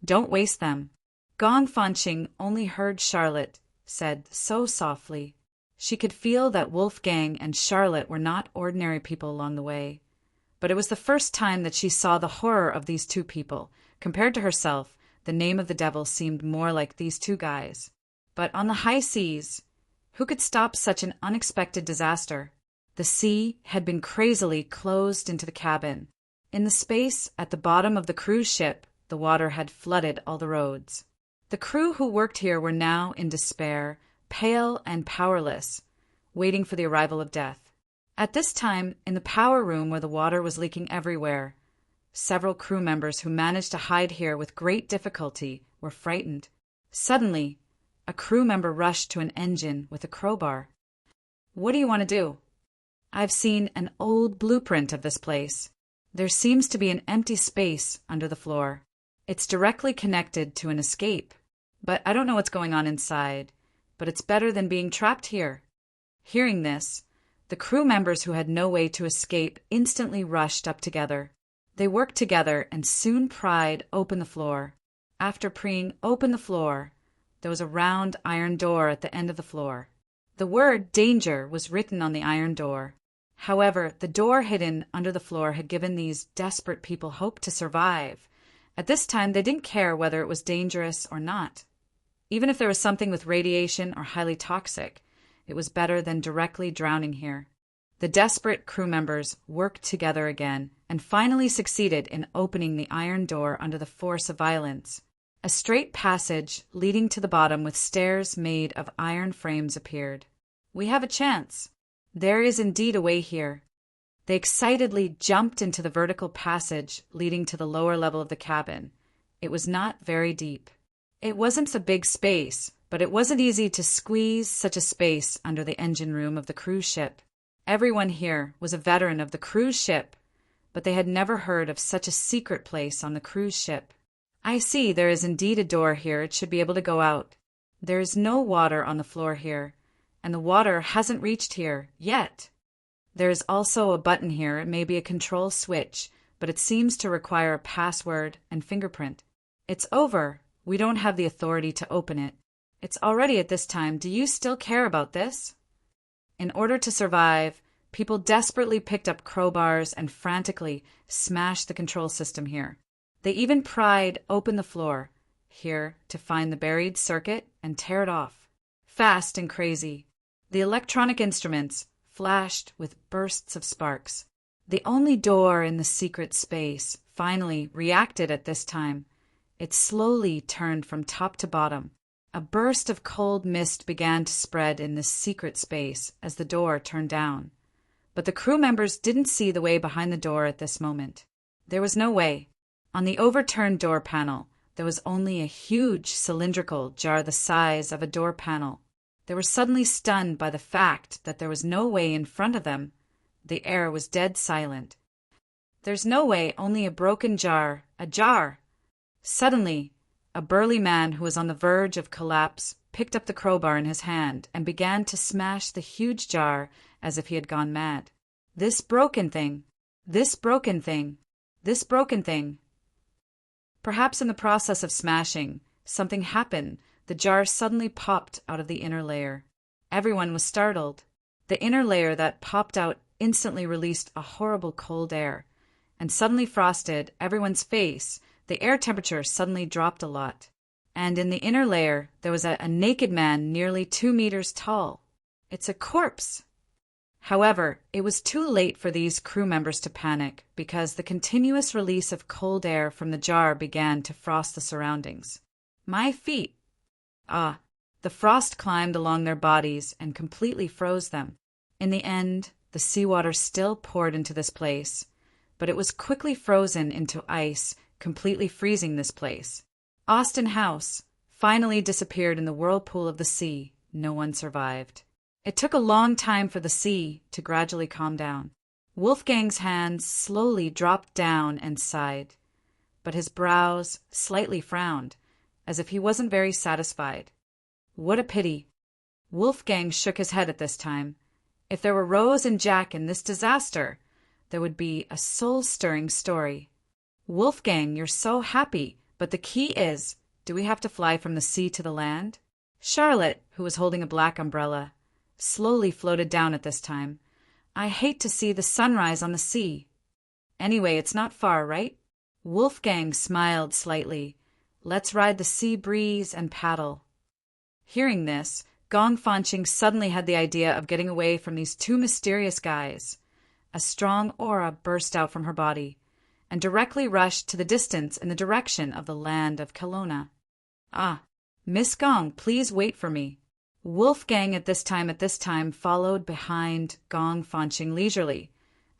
[SPEAKER 1] "Don't waste them." Gongfanching only heard Charlotte said so softly. She could feel that Wolfgang and Charlotte were not ordinary people along the way. But it was the first time that she saw the horror of these two people. Compared to herself, the name of the devil seemed more like these two guys. But on the high seas, who could stop such an unexpected disaster? The sea had been crazily closed into the cabin. In the space at the bottom of the cruise ship, the water had flooded all the roads. The crew who worked here were now in despair, pale and powerless, waiting for the arrival of death. At this time, in the power room where the water was leaking everywhere, several crew members who managed to hide here with great difficulty were frightened. Suddenly, a crew member rushed to an engine with a crowbar. "What do you want to do?" "I've seen an old blueprint of this place. There seems to be an empty space under the floor. It's directly connected to an escape, but I don't know what's going on inside, but it's better than being trapped here." Hearing this, the crew members who had no way to escape instantly rushed up together. They worked together and soon pried open the floor. After preying open the floor, there was a round iron door at the end of the floor. The word "danger" was written on the iron door. However, the door hidden under the floor had given these desperate people hope to survive. At this time, they didn't care whether it was dangerous or not. Even if there was something with radiation or highly toxic, it was better than directly drowning here. The desperate crew members worked together again and finally succeeded in opening the iron door under the force of violence. A straight passage leading to the bottom with stairs made of iron frames appeared. "We have a chance. There is indeed a way here." They excitedly jumped into the vertical passage leading to the lower level of the cabin. It was not very deep. It wasn't a big space, but it wasn't easy to squeeze such a space under the engine room of the cruise ship. Everyone here was a veteran of the cruise ship, but they had never heard of such a secret place on the cruise ship. I see there is indeed a door here. It should be able to go out. There is no water on the floor here, and the water hasn't reached here yet. There is also a button here. It may be a control switch, but it seems to require a password and fingerprint. It's over. We don't have the authority to open it. It's already at this time. Do you still care about this? In order to survive, people desperately picked up crowbars and frantically smashed the control system here. They even pried open the floor here to find the buried circuit and tear it off. Fast and crazy. The electronic instruments flashed with bursts of sparks. The only door in the secret space finally reacted at this time. It slowly turned from top to bottom. A burst of cold mist began to spread in this secret space as the door turned down. But the crew members didn't see the way behind the door at this moment. There was no way. On the overturned door panel, there was only a huge cylindrical jar the size of a door panel. They were suddenly stunned by the fact that there was no way in front of them. The air was dead silent. There's no way, only a broken jar. A jar! Suddenly, a burly man who was on the verge of collapse picked up the crowbar in his hand and began to smash the huge jar as if he had gone mad. This broken thing! This broken thing! This broken thing! Perhaps in the process of smashing, something happened. The jar suddenly popped out of the inner layer. Everyone was startled. The inner layer that popped out instantly released a horrible cold air, and suddenly frosted everyone's face. The air temperature suddenly dropped a lot, and in the inner layer there was a naked man nearly 2 meters tall. It's a corpse! However, it was too late for these crew members to panic because the continuous release of cold air from the jar began to frost the surroundings. My feet! Ah, the frost climbed along their bodies and completely froze them. In the end, the seawater still poured into this place, but it was quickly frozen into ice, completely freezing this place. Austin House finally disappeared in the whirlpool of the sea. No one survived. It took a long time for the sea to gradually calm down. Wolfgang's hands slowly dropped down and sighed, but his brows slightly frowned, as if he wasn't very satisfied. What a pity. Wolfgang shook his head at this time. If there were Rose and Jack in this disaster, there would be a soul-stirring story. Wolfgang, you're so happy, but the key is, do we have to fly from the sea to the land? Charlotte, who was holding a black umbrella, slowly floated down at this time. I hate to see the sunrise on the sea. Anyway, it's not far, right? Wolfgang smiled slightly. Let's ride the sea breeze and paddle. Hearing this, Gong Fanqing suddenly had the idea of getting away from these two mysterious guys. A strong aura burst out from her body, and directly rushed to the distance in the direction of the land of Kelowna. Ah, Miss Gong, please wait for me. Wolfgang at this time followed behind Gong Fanqing leisurely,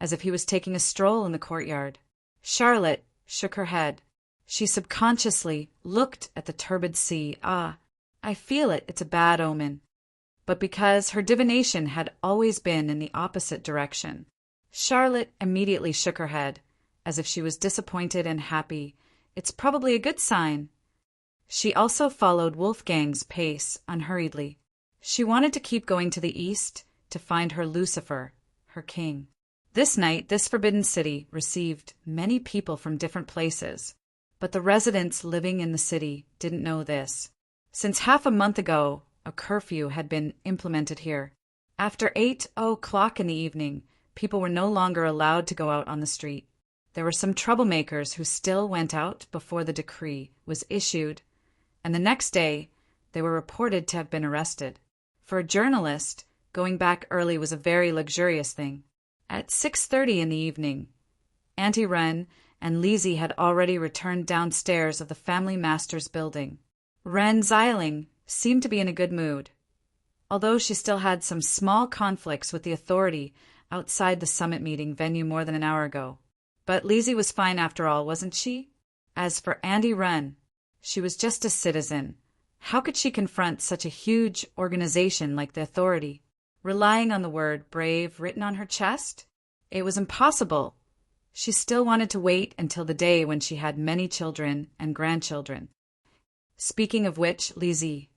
[SPEAKER 1] as if he was taking a stroll in the courtyard. Charlotte shook her head. She subconsciously looked at the turbid sea. Ah, I feel it, it's a bad omen. But because her divination had always been in the opposite direction, Charlotte immediately shook her head, as if she was disappointed and happy. It's probably a good sign. She also followed Wolfgang's pace unhurriedly. She wanted to keep going to the east to find her Lucifer, her king. This night, this forbidden city received many people from different places, but the residents living in the city didn't know this. Since half a month ago, a curfew had been implemented here. After 8:00 in the evening, people were no longer allowed to go out on the street. There were some troublemakers who still went out before the decree was issued, and the next day they were reported to have been arrested. For a journalist, going back early was a very luxurious thing. At 6:30 in the evening, Auntie Ren and Lizzie had already returned downstairs of the family master's building. Ren Xiling seemed to be in a good mood, although she still had some small conflicts with the authority outside the summit meeting venue more than an hour ago. But Lizzie was fine after all, wasn't she? As for Auntie Ren, she was just a citizen. How could she confront such a huge organization like the authority, relying on the word brave written on her chest? It was impossible. She still wanted to wait until the day when she had many children and grandchildren. Speaking of which, Lizzie,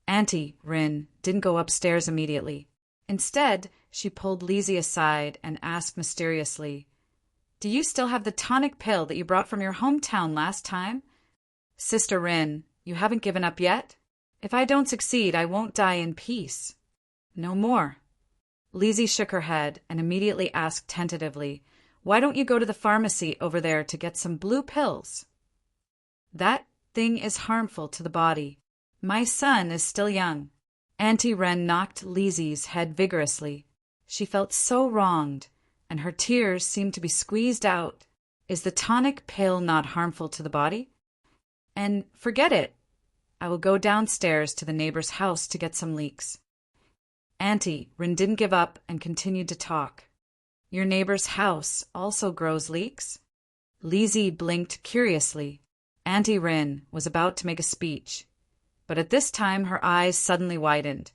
[SPEAKER 1] Auntie Rin didn't go upstairs immediately. Instead, she pulled Lizzie aside and asked mysteriously, "Do you still have the tonic pill that you brought from your hometown last time? Sister Rin, you haven't given up yet? If I don't succeed, I won't die in peace." "No more." Lizzie shook her head and immediately asked tentatively, "Why don't you go to the pharmacy over there to get some blue pills?" "That thing is harmful to the body. My son is still young." Auntie Ren knocked Lizzie's head vigorously. She felt so wronged, and her tears seemed to be squeezed out. "Is the tonic pill not harmful to the body? And forget it. I will go downstairs to the neighbor's house to get some leeks." Auntie Ren didn't give up and continued to talk. "Your neighbor's house also grows leeks?" Lizzie blinked curiously. Auntie Ren was about to make a speech, but at this time her eyes suddenly widened,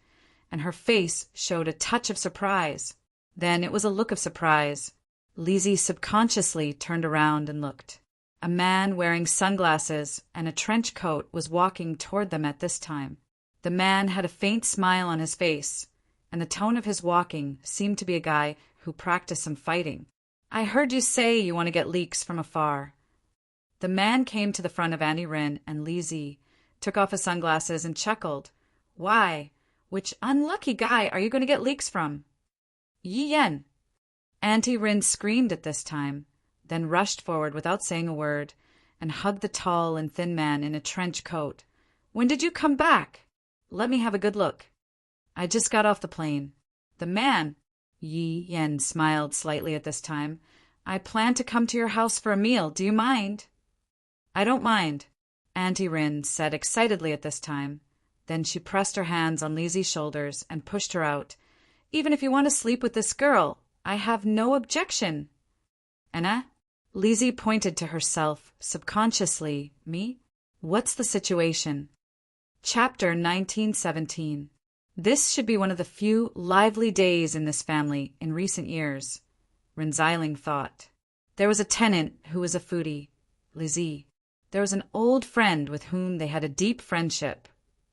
[SPEAKER 1] and her face showed a touch of surprise. Then it was a look of surprise. Lizzie subconsciously turned around and looked. A man wearing sunglasses and a trench coat was walking toward them at this time. The man had a faint smile on his face, and the tone of his walking seemed to be a guy who practiced some fighting. "I heard you say you want to get leeks from afar." The man came to the front of Auntie Rin and Lizzie, took off his sunglasses and chuckled. "Why, which unlucky guy are you going to get leeks from?" "Yi Yen." Auntie Rin screamed at this time, then rushed forward without saying a word, and hugged the tall and thin man in a trench coat. "When did you come back? Let me have a good look." "I just got off the plane." The man, Yi Yen, smiled slightly at this time. "I plan to come to your house for a meal. Do you mind?" "I don't mind," Auntie Rin said excitedly at this time. Then she pressed her hands on Lizzie's shoulders and pushed her out. "Even if you want to sleep with this girl, I have no objection." "Anna?" Lizzie pointed to herself subconsciously. "Me? What's the situation?" Chapter 1917. This should be one of the few lively days in this family in recent years, Rinziling thought. There was a tenant who was a foodie, Lizzie. There was an old friend with whom they had a deep friendship,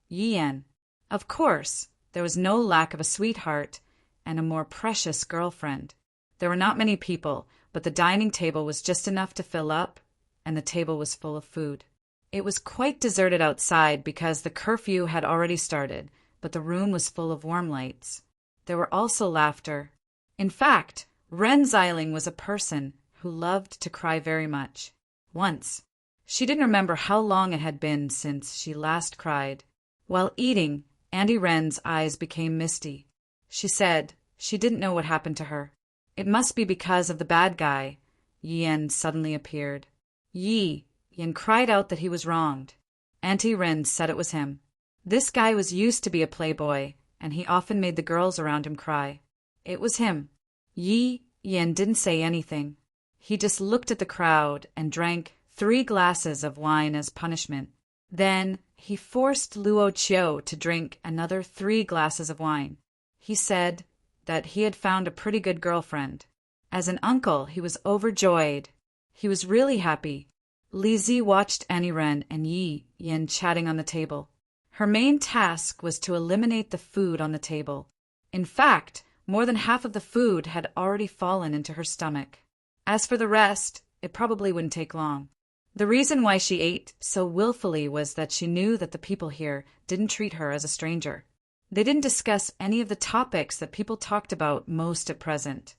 [SPEAKER 1] Yi Yen. Of course, there was no lack of a sweetheart and a more precious girlfriend. There were not many people, but the dining table was just enough to fill up, and the table was full of food. It was quite deserted outside because the curfew had already started, but the room was full of warm lights. There were also laughter. In fact, Rinziling was a person who loved to cry very much. Once, she didn't remember how long it had been since she last cried. While eating, Auntie Ren's eyes became misty. She said she didn't know what happened to her. It must be because of the bad guy. Yi Yen suddenly appeared. Yi Yen cried out that he was wronged. Auntie Ren said it was him. This guy was used to be a playboy, and he often made the girls around him cry. It was him. Yi Yen didn't say anything. He just looked at the crowd and drank 3 glasses of wine as punishment. Then he forced Luo Qiu to drink another 3 glasses of wine. He said that he had found a pretty good girlfriend. As an uncle, he was overjoyed. He was really happy. Lizzie watched Auntie Ren and Yi Yen chatting on the table. Her main task was to eliminate the food on the table. In fact, more than half of the food had already fallen into her stomach. As for the rest, it probably wouldn't take long. The reason why she ate so willfully was that she knew that the people here didn't treat her as a stranger. They didn't discuss any of the topics that people talked about most at present.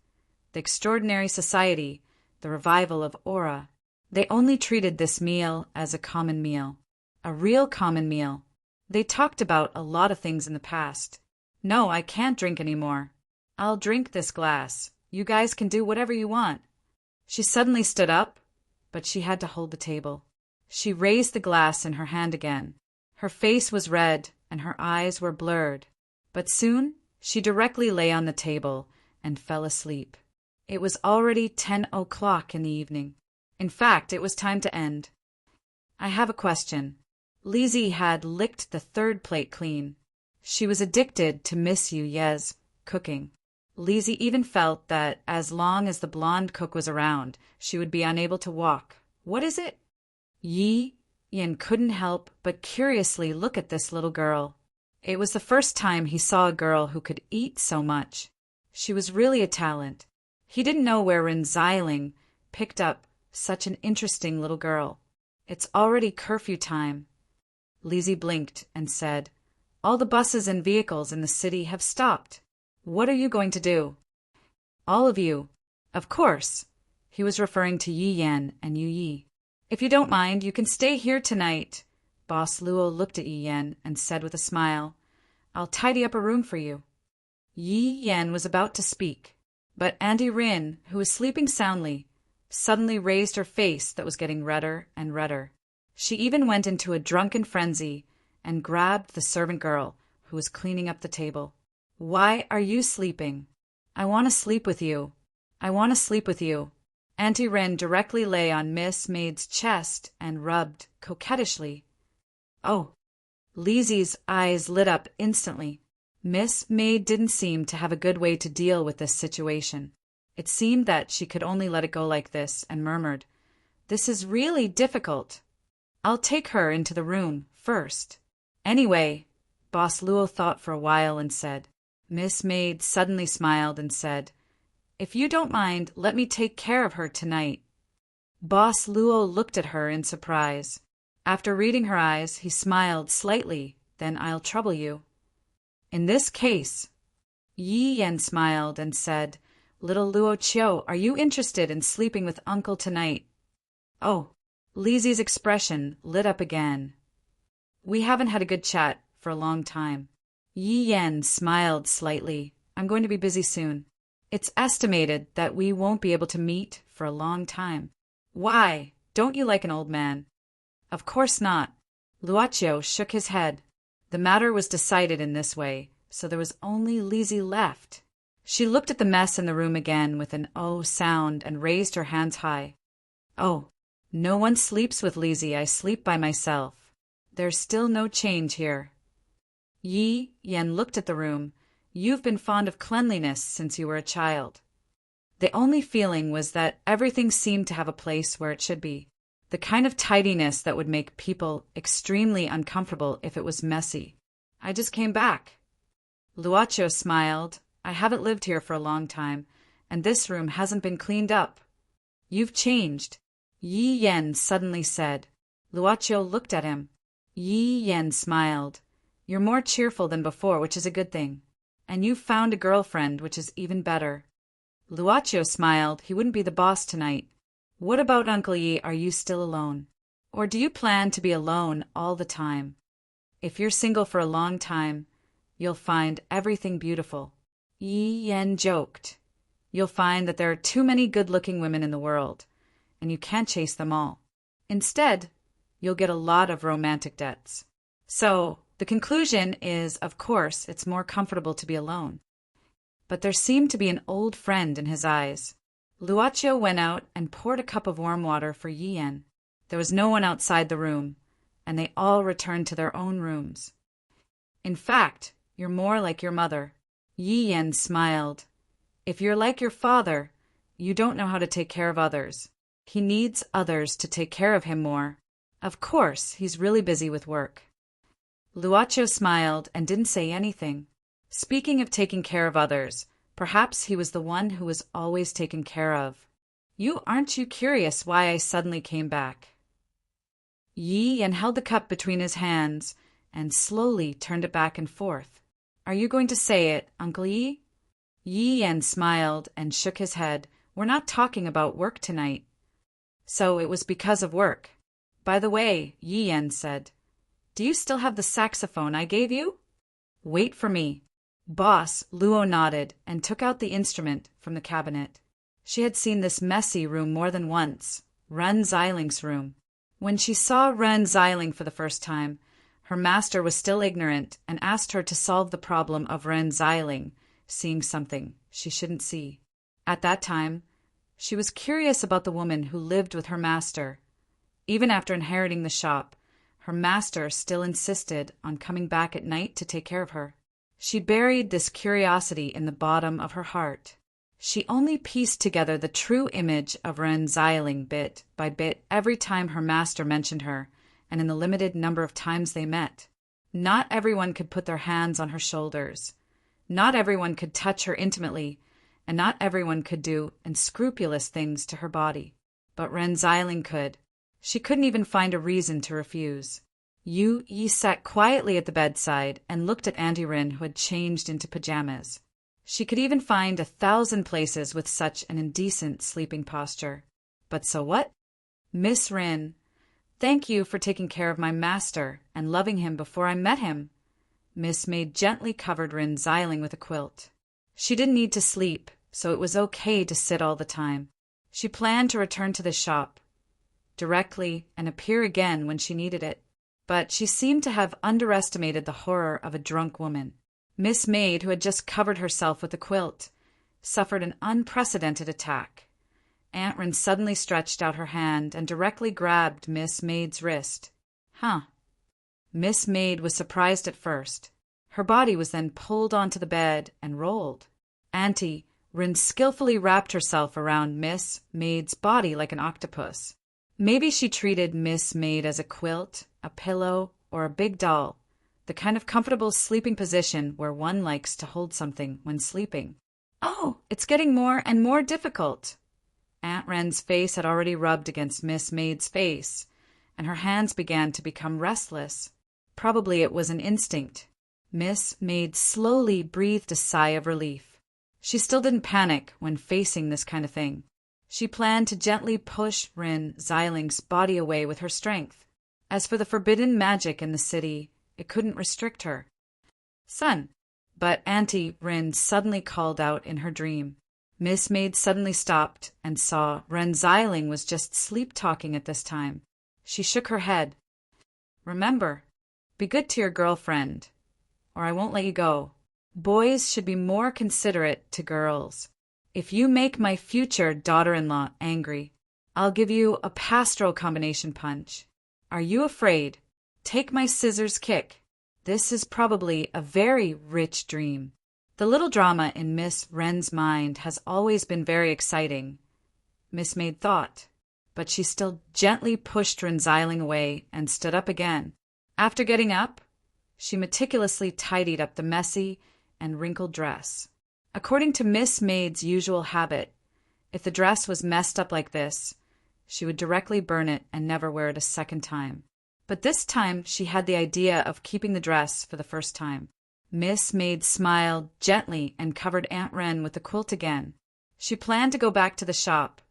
[SPEAKER 1] The extraordinary society, the revival of Aura. They only treated this meal as a common meal. A real common meal. They talked about a lot of things in the past. "No, I can't drink anymore. I'll drink this glass. You guys can do whatever you want." She suddenly stood up, but she had to hold the table. She raised the glass in her hand again. Her face was red and her eyes were blurred, but soon she directly lay on the table and fell asleep. It was already 10 o'clock in the evening. In fact, it was time to end. "I have a question." Lizzie had licked the 3rd plate clean. She was addicted to Miss Yu Ye's cooking. Lizzie even felt that as long as the blonde cook was around, she would be unable to walk. What is it? Yi Yen couldn't help but curiously look at this little girl. It was the first time he saw a girl who could eat so much. She was really a talent. He didn't know where Ren Xiling picked up such an interesting little girl. It's already curfew time. Lizzie blinked and said, "All the buses and vehicles in the city have stopped. What are you going to do?" "All of you." Of course. He was referring to Yi Yan and Yu Yi. "If you don't mind, you can stay here tonight." Boss Luo looked at Yi Yan and said with a smile, "I'll tidy up a room for you." Yi Yan was about to speak, but Auntie Rin, who was sleeping soundly, suddenly raised her face that was getting redder and redder. She even went into a drunken frenzy and grabbed the servant girl who was cleaning up the table. "Why are you sleeping? I want to sleep with you. I want to sleep with you." Auntie Rin directly lay on Miss Maid's chest and rubbed coquettishly. "Oh!" Lizzie's eyes lit up instantly. Miss Maid didn't seem to have a good way to deal with this situation. It seemed that she could only let it go like this, and murmured, "This is really difficult. I'll take her into the room first." "Anyway," Boss Luo thought for a while and said. Miss Maid suddenly smiled and said, "If you don't mind, let me take care of her tonight." Boss Luo looked at her in surprise. After reading her eyes, he smiled slightly, then "I'll trouble you." "In this case," Yi Yan smiled and said, "Little Luo Chiu, are you interested in sleeping with Uncle tonight?" "Oh." Lizzie's expression lit up again. "We haven't had a good chat for a long time." Yi Yan smiled slightly. "I'm going to be busy soon. It's estimated that we won't be able to meet for a long time." "Why? Don't you like an old man?" "Of course not." Luochio shook his head. The matter was decided in this way, so there was only Lizzie left. She looked at the mess in the room again with an "oh" sound and raised her hands high. "Oh, no one sleeps with Lizzie. I sleep by myself. There's still no change here." Yi Yan looked at the room. "You've been fond of cleanliness since you were a child." The only feeling was that everything seemed to have a place where it should be. The kind of tidiness that would make people extremely uncomfortable if it was messy. "I just came back." Luochio smiled. "I haven't lived here for a long time, and this room hasn't been cleaned up." "You've changed," Yi Yan suddenly said. Luochio looked at him. Yi Yan smiled. "You're more cheerful than before, which is a good thing. And you've found a girlfriend, which is even better." Luochio smiled. He wouldn't be the boss tonight. "What about Uncle Yi? Are you still alone? Or do you plan to be alone all the time? If you're single for a long time, you'll find everything beautiful." Yi Yan joked. "You'll find that there are too many good-looking women in the world, and you can't chase them all. Instead, you'll get a lot of romantic debts. So, the conclusion is, of course, it's more comfortable to be alone." But there seemed to be an old friend in his eyes. Luochio went out and poured a cup of warm water for Yi Yan. There was no one outside the room, and they all returned to their own rooms. "In fact, you're more like your mother." Yi Yan smiled. "If you're like your father, you don't know how to take care of others. He needs others to take care of him more. Of course, he's really busy with work." Luochio smiled and didn't say anything. Speaking of taking care of others, perhaps he was the one who was always taken care of. Aren't you curious why I suddenly came back?" Yi Yan held the cup between his hands and slowly turned it back and forth. "Are you going to say it, Uncle Yi?" Yi Yan smiled and shook his head. "We're not talking about work tonight." "So it was because of work. By the way," Yi Yan said, "do you still have the saxophone I gave you?" "Wait for me." Boss Luo nodded and took out the instrument from the cabinet. She had seen this messy room more than once, Ren Xiling's room. When she saw Ren Xiling for the first time, her master was still ignorant and asked her to solve the problem of Ren Xiling seeing something she shouldn't see. At that time, she was curious about the woman who lived with her master. Even after inheriting the shop, her master still insisted on coming back at night to take care of her. She buried this curiosity in the bottom of her heart. She only pieced together the true image of Ren Xiling bit by bit every time her master mentioned her, and in the limited number of times they met. Not everyone could put their hands on her shoulders. Not everyone could touch her intimately, and not everyone could do unscrupulous things to her body. But Ren Xiling could. She couldn't even find a reason to refuse. Yu Yi sat quietly at the bedside and looked at Auntie Rin, who had changed into pajamas. She could even find 1,000 places with such an indecent sleeping posture. But so what? Miss Rin, thank you for taking care of my master and loving him before I met him. Miss Maid gently covered Rin Xiling with a quilt. She didn't need to sleep, so it was okay to sit all the time. She planned to return to the shop directly and appear again when she needed it. But she seemed to have underestimated the horror of a drunk woman. Miss Maid, who had just covered herself with a quilt, suffered an unprecedented attack. Aunt Rin suddenly stretched out her hand and directly grabbed Miss Maid's wrist. Huh. Miss Maid was surprised at first. Her body was then pulled onto the bed and rolled. Auntie Rin skillfully wrapped herself around Miss Maid's body like an octopus. Maybe she treated Miss Maid as a quilt, a pillow, or a big doll, the kind of comfortable sleeping position where one likes to hold something when sleeping. Oh, it's getting more and more difficult. Aunt Ren's face had already rubbed against Miss Maid's face, and her hands began to become restless. Probably it was an instinct. Miss Maid slowly breathed a sigh of relief. She still didn't panic when facing this kind of thing. She planned to gently push Rin Xiling's body away with her strength. As for the forbidden magic in the city, it couldn't restrict her. Son! But Auntie Rin suddenly called out in her dream. Miss Maid suddenly stopped and saw Ren Xiling was just sleep-talking at this time. She shook her head. Remember, be good to your girlfriend, or I won't let you go. Boys should be more considerate to girls. If you make my future daughter-in-law angry, I'll give you a pastoral combination punch. Are you afraid? Take my scissors kick. This is probably a very rich dream. The little drama in Miss Ren's mind has always been very exciting, Miss Maid thought, but she still gently pushed Ren Xiling away and stood up again. After getting up, she meticulously tidied up the messy and wrinkled dress. According to Miss Maid's usual habit, if the dress was messed up like this, she would directly burn it and never wear it a second time. But this time she had the idea of keeping the dress for the first time. Miss Maid smiled gently and covered Aunt Ren with the quilt again. She planned to go back to the shop.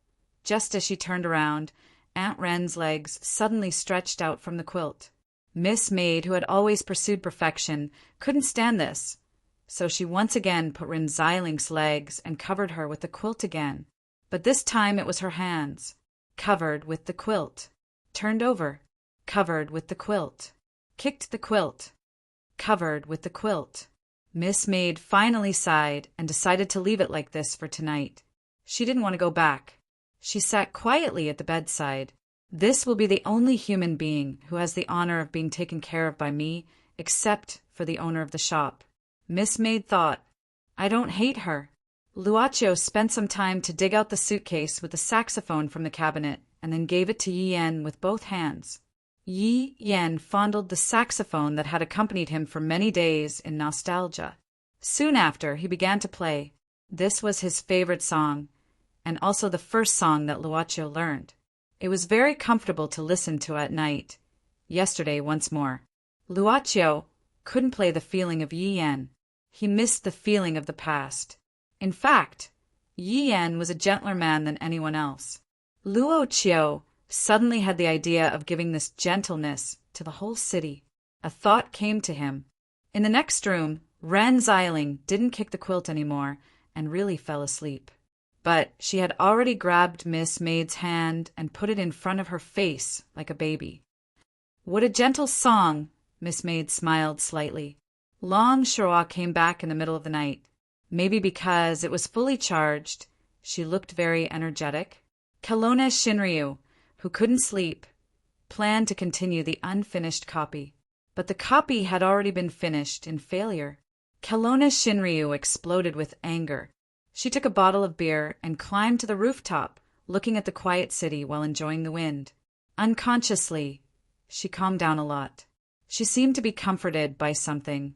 [SPEAKER 1] Just as she turned around, Aunt Ren's legs suddenly stretched out from the quilt. Miss Maid, who had always pursued perfection, couldn't stand this, so she once again put Ren Xiling's legs and covered her with the quilt again. But this time it was her hands, covered with the quilt, turned over, covered with the quilt, kicked the quilt, covered with the quilt. Miss Maid finally sighed and decided to leave it like this for tonight. She didn't want to go back. She sat quietly at the bedside. This will be the only human being who has the honor of being taken care of by me, except for the owner of the shop. Miss Maid thought, I don't hate her. Luocio spent some time to dig out the suitcase with the saxophone from the cabinet and then gave it to Yi Yan with both hands. Yi Yan fondled the saxophone that had accompanied him for many days in nostalgia. Soon after, he began to play. This was his favorite song, and also the first song that Luocio learned. It was very comfortable to listen to at night. Yesterday, once more. Luocio couldn't play the feeling of Yi Yan. He missed the feeling of the past. In fact, Yi Yan was a gentler man than anyone else. Luocio suddenly had the idea of giving this gentleness to the whole city. A thought came to him. In the next room, Ren Xiling didn't kick the quilt anymore and really fell asleep. But she had already grabbed Miss Maid's hand and put it in front of her face like a baby. What a gentle song, Miss Maid smiled slightly. Long Shirwa came back in the middle of the night. Maybe because it was fully charged, she looked very energetic. Kelowna Shinryu, who couldn't sleep, planned to continue the unfinished copy. But the copy had already been finished in failure. Kelowna's Shinryu exploded with anger. She took a bottle of beer and climbed to the rooftop, looking at the quiet city while enjoying the wind. Unconsciously, she calmed down a lot. She seemed to be comforted by something,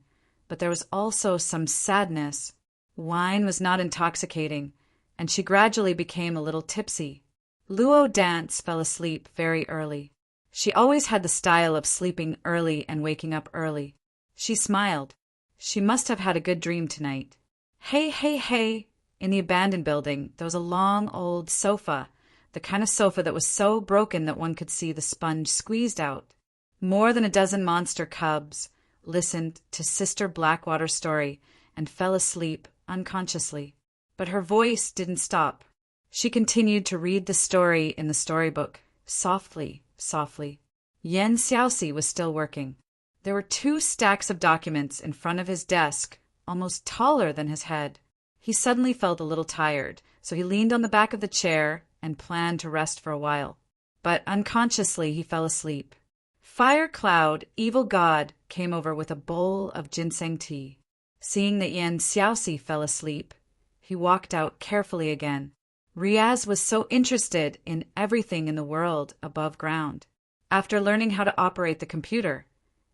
[SPEAKER 1] but there was also some sadness. Wine was not intoxicating, and she gradually became a little tipsy. Luo Dance fell asleep very early. She always had the style of sleeping early and waking up early. She smiled. She must have had a good dream tonight. Hey, hey, hey! In the abandoned building, there was a long old sofa, the kind of sofa that was so broken that one could see the sponge squeezed out. More than a dozen monster cubs listened to Sister Blackwater's story and fell asleep unconsciously. But her voice didn't stop. She continued to read the story in the storybook, softly, softly. Yen Xiaoxi was still working. There were 2 stacks of documents in front of his desk, almost taller than his head. He suddenly felt a little tired, so he leaned on the back of the chair and planned to rest for a while. But unconsciously he fell asleep. Fire Cloud, evil god, came over with a bowl of ginseng tea. Seeing that Yen Xiaoxi fell asleep, he walked out carefully again. Riaz was so interested in everything in the world above ground. After learning how to operate the computer,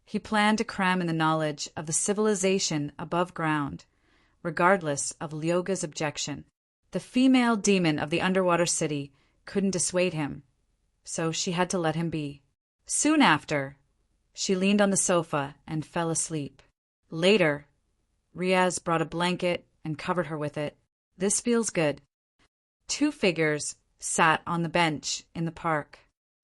[SPEAKER 1] he planned to cram in the knowledge of the civilization above ground, regardless of Lyoga's objection. The female demon of the underwater city couldn't dissuade him, so she had to let him be. Soon after, she leaned on the sofa and fell asleep. Later, Riaz brought a blanket and covered her with it. This feels good. 2 figures sat on the bench in the park.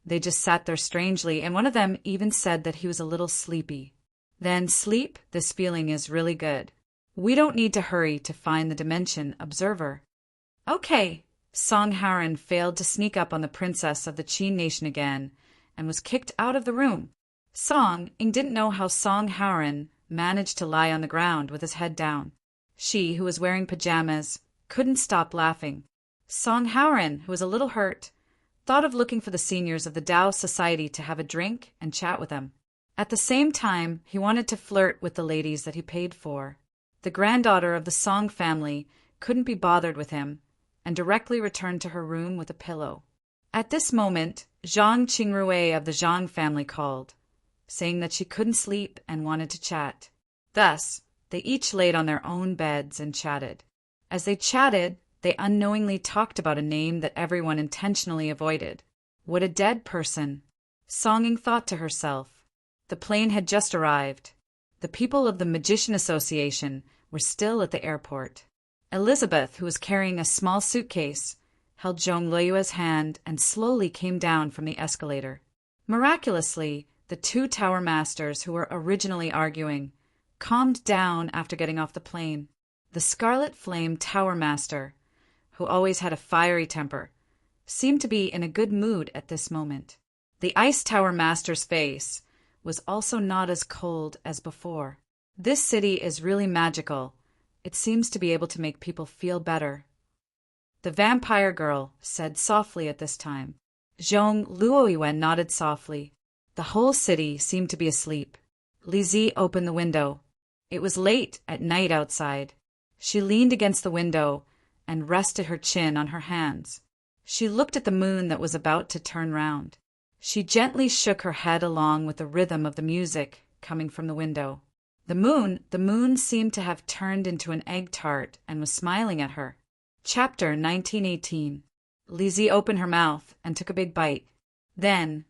[SPEAKER 1] They just sat there strangely, and one of them even said that he was a little sleepy. Then sleep, this feeling is really good. We don't need to hurry to find the dimension observer. Okay. Song Haran failed to sneak up on the princess of the Qin nation again and was kicked out of the room. Song Ing didn't know how Song Haran managed to lie on the ground with his head down. She, who was wearing pajamas, couldn't stop laughing. Song Haran, who was a little hurt, thought of looking for the seniors of the Tao Society to have a drink and chat with them. At the same time, he wanted to flirt with the ladies that he paid for. The granddaughter of the Song family couldn't be bothered with him and directly returned to her room with a pillow. At this moment, Zhang Qingrui of the Zhang family called, saying that she couldn't sleep and wanted to chat. Thus, they each laid on their own beds and chatted. As they chatted, they unknowingly talked about a name that everyone intentionally avoided. What a dead person. Songing thought to herself. The plane had just arrived. The people of the Magician Association were still at the airport. Elizabeth, who was carrying a small suitcase, held Zhong Leyue's hand and slowly came down from the escalator. Miraculously, the 2 tower masters who were originally arguing calmed down after getting off the plane. The Scarlet Flame Tower Master, who always had a fiery temper, seemed to be in a good mood at this moment. The Ice Tower Master's face was also not as cold as before. This city is really magical. It seems to be able to make people feel better. The vampire girl said softly at this time. Zhong Luoyuan nodded softly. The whole city seemed to be asleep. Li Zi opened the window. It was late at night outside. She leaned against the window and rested her chin on her hands. She looked at the moon that was about to turn round. She gently shook her head along with the rhythm of the music coming from the window. The moon seemed to have turned into an egg tart and was smiling at her. Chapter 1918. Lizzie opened her mouth and took a big bite. Then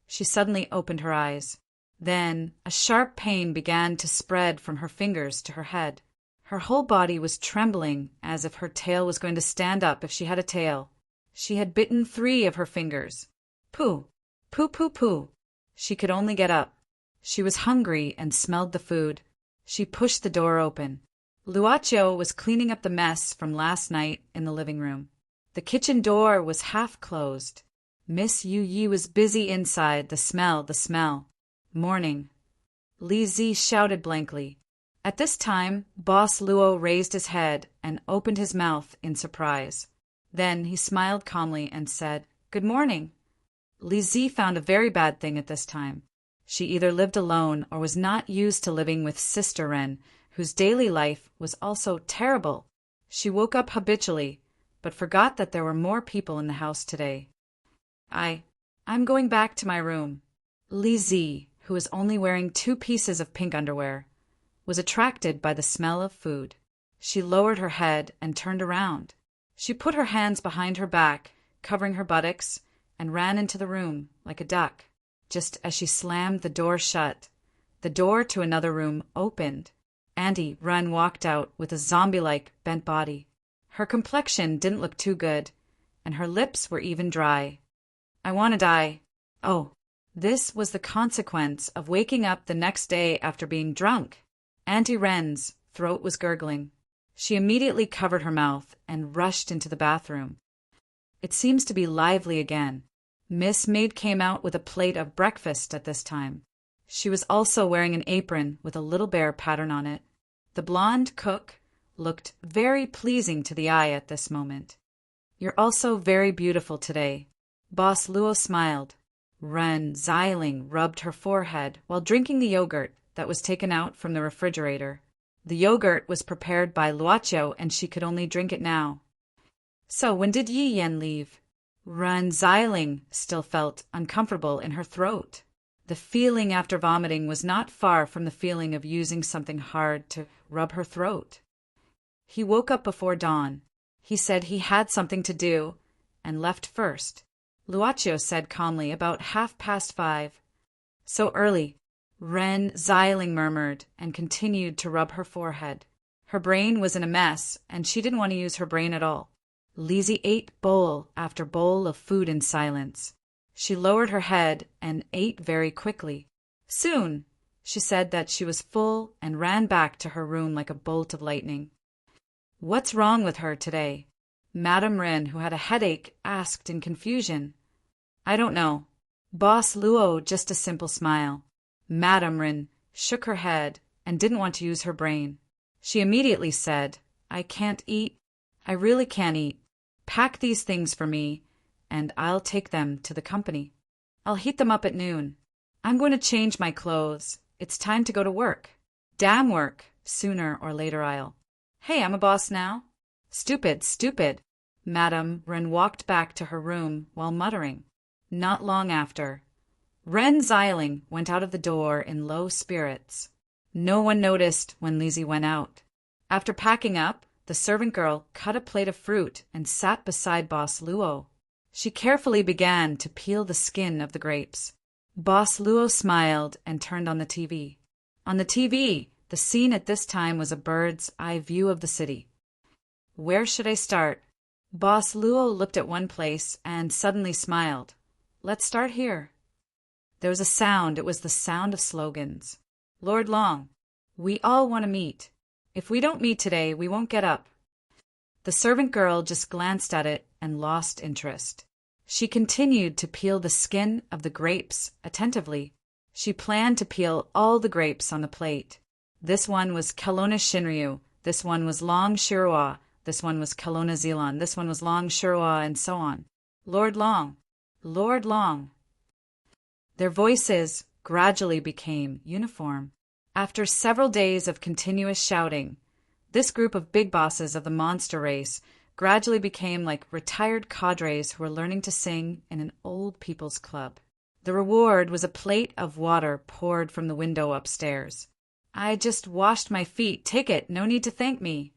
[SPEAKER 1] she suddenly opened her eyes. Then a sharp pain began to spread from her fingers to her head. Her whole body was trembling as if her tail was going to stand up if she had a tail. She had bitten 3 of her fingers. Pooh, pooh, pooh, pooh. She could only get up. She was hungry and smelled the food. She pushed the door open. Luochio was cleaning up the mess from last night in the living room. The kitchen door was half closed. Miss Yu Yi was busy inside. The smell. Morning. Li Zi shouted blankly. At this time, Boss Luo raised his head and opened his mouth in surprise. Then he smiled calmly and said, "Good morning." Li Zi found a very bad thing at this time. She either lived alone or was not used to living with Sister Ren, whose daily life was also terrible. She woke up habitually, but forgot that there were more people in the house today. I'm going back to my room. Lizzie, who was only wearing 2 pieces of pink underwear, was attracted by the smell of food. She lowered her head and turned around. She put her hands behind her back, covering her buttocks, and ran into the room like a duck. Just as she slammed the door shut, the door to another room opened. Auntie Run walked out with a zombie-like bent body. Her complexion didn't look too good, and her lips were even dry. I want to die. Oh, this was the consequence of waking up the next day after being drunk. Auntie Wren's throat was gurgling. She immediately covered her mouth and rushed into the bathroom. It seems to be lively again. Miss Maid came out with a plate of breakfast at this time. She was also wearing an apron with a little bear pattern on it. The blonde cook looked very pleasing to the eye at this moment. You're also very beautiful today. Boss Luo smiled. Ren Xiling rubbed her forehead while drinking the yogurt that was taken out from the refrigerator. The yogurt was prepared by Luoqiu, and she could only drink it now. So when did Yi Yan leave? Ren Xiling still felt uncomfortable in her throat. The feeling after vomiting was not far from the feeling of using something hard to rub her throat. He woke up before dawn. He said he had something to do and left first. Luoqiu said calmly, about 5:30. So early, Ren Xiling murmured and continued to rub her forehead. Her brain was in a mess, and she didn't want to use her brain at all. Lizzie ate bowl after bowl of food in silence. She lowered her head and ate very quickly. Soon, she said that she was full and ran back to her room like a bolt of lightning. What's wrong with her today? Madame Ren, who had a headache, asked in confusion. I don't know. Boss Luo, just a simple smile. Madame Ren shook her head and didn't want to use her brain. She immediately said, I can't eat. I really can't eat. Pack these things for me, and I'll take them to the company. I'll heat them up at noon. I'm going to change my clothes. It's time to go to work. Damn work. Sooner or later I'll. Hey, I'm a boss now. Stupid, stupid. Madame Ren walked back to her room while muttering. Not long after, Ren Xiling went out of the door in low spirits. No one noticed when Lizzie went out. After packing up, the servant girl cut a plate of fruit and sat beside Boss Luo. She carefully began to peel the skin of the grapes. Boss Luo smiled and turned on the TV. On the TV, the scene at this time was a bird's eye view of the city. Where should I start? Boss Luo looked at one place and suddenly smiled. Let's start here. There was a sound. It was the sound of slogans. Lord Long, we all want to meet. If we don't meet today, we won't get up. The servant girl just glanced at it and lost interest. She continued to peel the skin of the grapes attentively. She planned to peel all the grapes on the plate. This one was Kelowna Shinryu. This one was Long Shirua. This one was Kelowna Zealand. This one was Long Shirua, and so on. Lord Long. Lord Long. Their voices gradually became uniform. After several days of continuous shouting, this group of big bosses of the monster race gradually became like retired cadres who were learning to sing in an old people's club. The reward was a plate of water poured from the window upstairs. I just washed my feet. Take it. No need to thank me.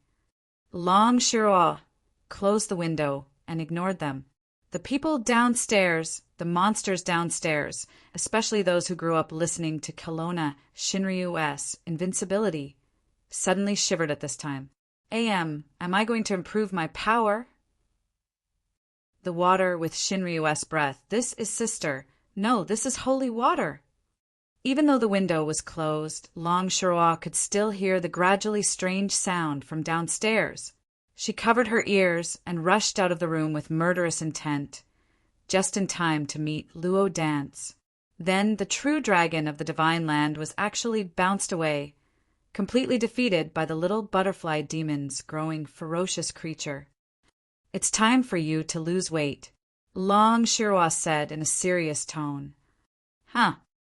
[SPEAKER 1] Long Shirua closed the window and ignored them. The people downstairs, the monsters downstairs, especially those who grew up listening to Kelowna Shinryu's invincibility, suddenly shivered at this time. Am I going to improve my power? The water with Shinryu's breath. This is sister. No, this is holy water. Even though the window was closed, Long Shirua could still hear the gradually strange sound from downstairs. She covered her ears and rushed out of the room with murderous intent, just in time to meet Luo Dance. Then the true dragon of the divine land was actually bounced away, completely defeated by the little butterfly demon's growing ferocious creature. It's time for you to lose weight, Long Shirua said in a serious tone. Huh.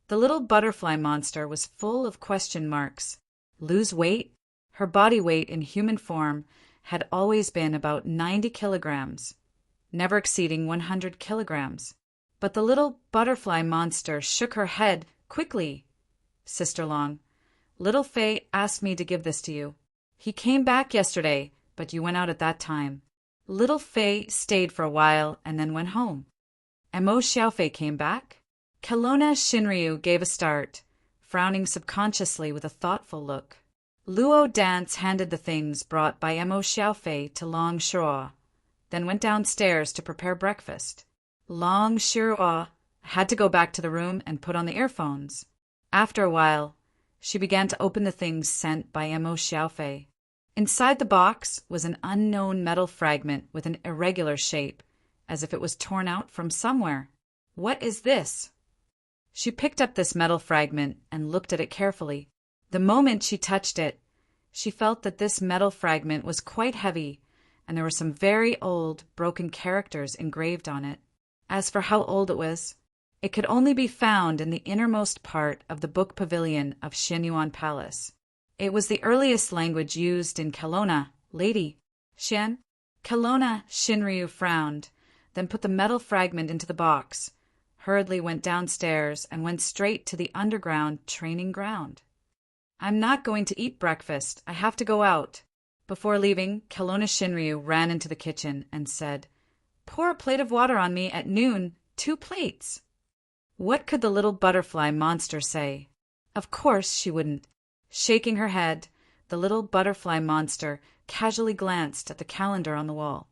[SPEAKER 1] The little butterfly monster was full of question marks. Lose weight? Her body weight in human form had always been about 90 kilograms, never exceeding 100 kilograms. But the little butterfly monster shook her head quickly. Sister Long, little Fei asked me to give this to you. He came back yesterday, but you went out at that time. Little Fei stayed for a while and then went home. And Mo Xiaofei came back? Kelowna Shinryu gave a start, frowning subconsciously with a thoughtful look. Luo Dance handed the things brought by Mo Xiaofei to Long Shuo, then went downstairs to prepare breakfast. Long Shuo had to go back to the room and put on the earphones. After a while, she began to open the things sent by Mo Xiaofei. Inside the box was an unknown metal fragment with an irregular shape, as if it was torn out from somewhere. What is this? She picked up this metal fragment and looked at it carefully. The moment she touched it, she felt that this metal fragment was quite heavy, and there were some very old, broken characters engraved on it. As for how old it was, it could only be found in the innermost part of the book pavilion of Xianyuan Palace. It was the earliest language used in Kelowna, lady. Xian? Kelowna Shinryu frowned, then put the metal fragment into the box, hurriedly went downstairs, and went straight to the underground training ground. I'm not going to eat breakfast. I have to go out. Before leaving, Kelowna Shinryu ran into the kitchen and said, Pour a plate of water on me at noon, 2 plates. What could the little butterfly monster say? Of course she wouldn't. Shaking her head, the little butterfly monster casually glanced at the calendar on the wall.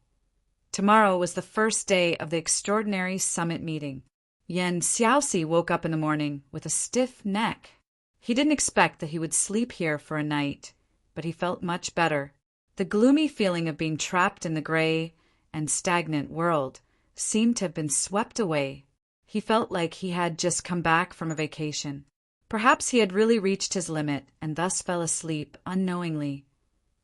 [SPEAKER 1] Tomorrow was the first day of the extraordinary summit meeting. Yan Xiaoxi woke up in the morning with a stiff neck. He didn't expect that he would sleep here for a night, but he felt much better. The gloomy feeling of being trapped in the gray and stagnant world seemed to have been swept away. He felt like he had just come back from a vacation. Perhaps he had really reached his limit and thus fell asleep unknowingly.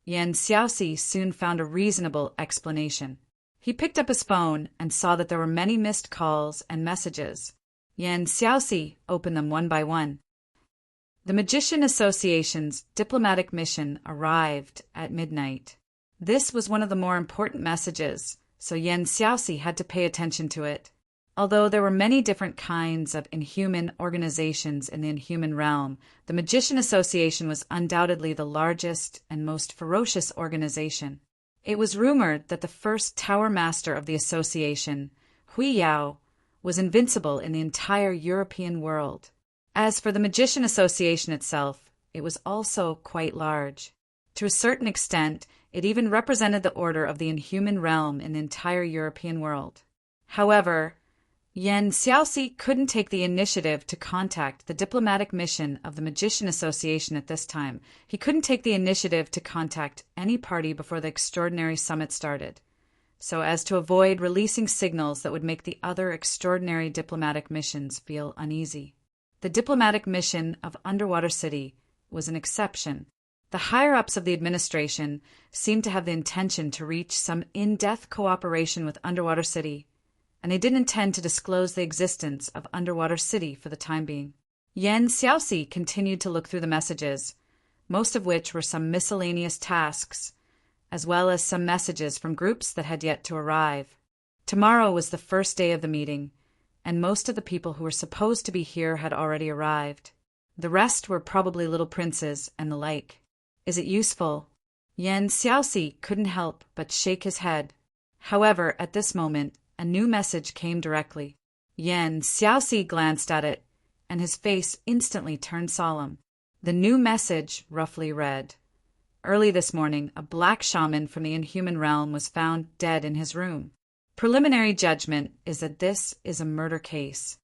[SPEAKER 1] Yan Xiaoxi soon found a reasonable explanation. He picked up his phone and saw that there were many missed calls and messages. Yan Xiaoxi opened them one by one. The Magician Association's diplomatic mission arrived at midnight. This was one of the more important messages, so Yan Xiaoxi had to pay attention to it. Although there were many different kinds of inhuman organizations in the inhuman realm, the Magician Association was undoubtedly the largest and most ferocious organization. It was rumored that the first tower master of the association, Hui Yao, was invincible in the entire European world. As for the Magician Association itself, it was also quite large. To a certain extent, it even represented the order of the inhuman realm in the entire European world. However, Yan Xiaoxi couldn't take the initiative to contact the diplomatic mission of the Magician Association at this time. He couldn't take the initiative to contact any party before the extraordinary summit started, so as to avoid releasing signals that would make the other extraordinary diplomatic missions feel uneasy. The diplomatic mission of Underwater City was an exception. The higher-ups of the administration seemed to have the intention to reach some in-depth cooperation with Underwater City, and they didn't intend to disclose the existence of Underwater City for the time being. Yan Xiaoxi continued to look through the messages, most of which were some miscellaneous tasks, as well as some messages from groups that had yet to arrive. Tomorrow was the first day of the meeting, and most of the people who were supposed to be here had already arrived. The rest were probably little princes and the like. Is it useful? Yan Xiaoxi couldn't help but shake his head. However, at this moment, a new message came directly. Yan Xiaoxi glanced at it, and his face instantly turned solemn. The new message roughly read, Early this morning, a black shaman from the inhuman realm was found dead in his room. Preliminary judgment is that this is a murder case.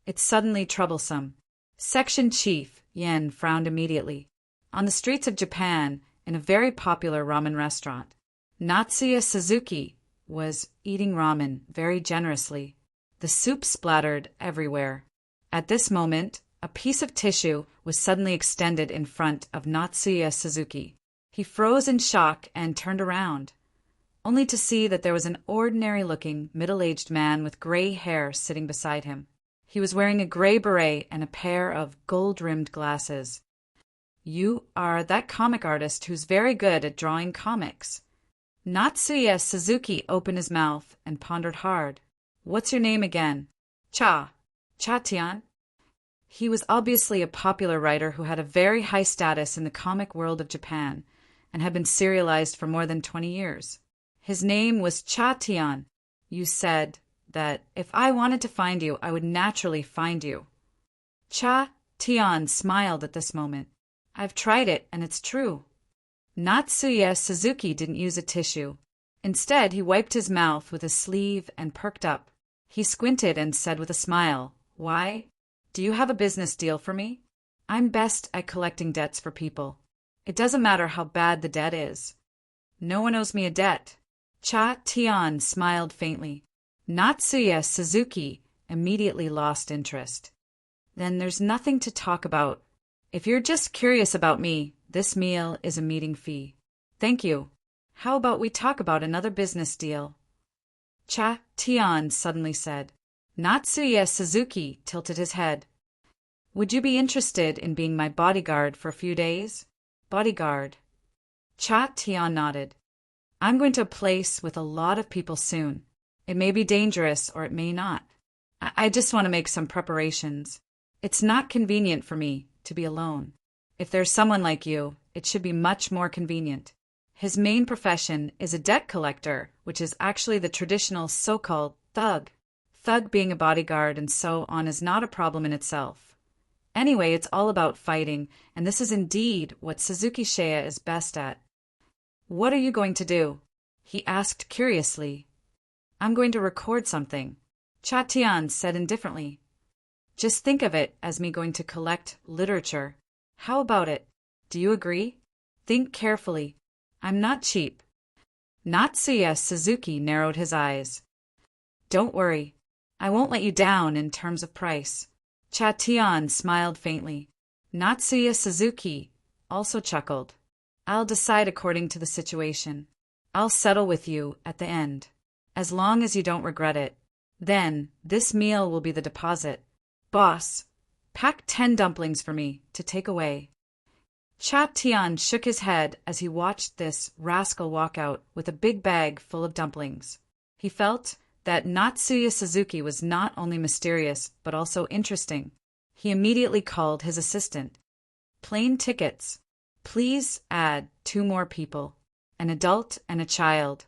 [SPEAKER 1] It's suddenly troublesome. Section Chief Yan frowned immediately. On the streets of Japan, in a very popular ramen restaurant, Natsuya Suzuki was eating ramen very generously. The soup splattered everywhere. At this moment, a piece of tissue was suddenly extended in front of Natsuya Suzuki. He froze in shock and turned around, only to see that there was an ordinary-looking, middle-aged man with gray hair sitting beside him. He was wearing a gray beret and a pair of gold-rimmed glasses. You are that comic artist who's very good at drawing comics. Natsuya Suzuki opened his mouth and pondered hard. What's your name again? Cha-Tian? He was obviously a popular writer who had a very high status in the comic world of Japan and had been serialized for more than 20 years. His name was Cha-Tian. You said that if I wanted to find you, I would naturally find you. Cha-Tian smiled at this moment. I've tried it, and it's true. Natsuya Suzuki didn't use a tissue. Instead, he wiped his mouth with his sleeve and perked up. He squinted and said with a smile, Why? Do you have a business deal for me? I'm best at collecting debts for people. It doesn't matter how bad the debt is. No one owes me a debt. Cha-Tian smiled faintly. Natsuya Suzuki immediately lost interest. Then there's nothing to talk about. If you're just curious about me, this meal is a meeting fee. Thank you. How about we talk about another business deal? Cha-Tian suddenly said. Natsuya Suzuki tilted his head. Would you be interested in being my bodyguard for a few days? Bodyguard. Cha-Tian nodded. I'm going to a place with a lot of people soon. It may be dangerous or it may not. I just want to make some preparations. It's not convenient for me to be alone. If there's someone like you, it should be much more convenient. His main profession is a debt collector, which is actually the traditional so-called thug. Thug being a bodyguard and so on is not a problem in itself. Anyway, it's all about fighting, and this is indeed what Suzuki Shea is best at. What are you going to do? He asked curiously. I'm going to record something, Cha-Tian said indifferently. Just think of it as me going to collect literature. How about it? Do you agree? Think carefully. I'm not cheap. Natsuya Suzuki narrowed his eyes. Don't worry. I won't let you down in terms of price. Cha-Tian smiled faintly. Natsuya Suzuki also chuckled. I'll decide according to the situation. I'll settle with you at the end, as long as you don't regret it. Then, this meal will be the deposit. Boss, pack 10 dumplings for me to take away. Cha-Tian shook his head as he watched this rascal walk out with a big bag full of dumplings. He felt that Natsuya Suzuki was not only mysterious but also interesting. He immediately called his assistant. Plane tickets. Please add 2 more people, an adult and a child.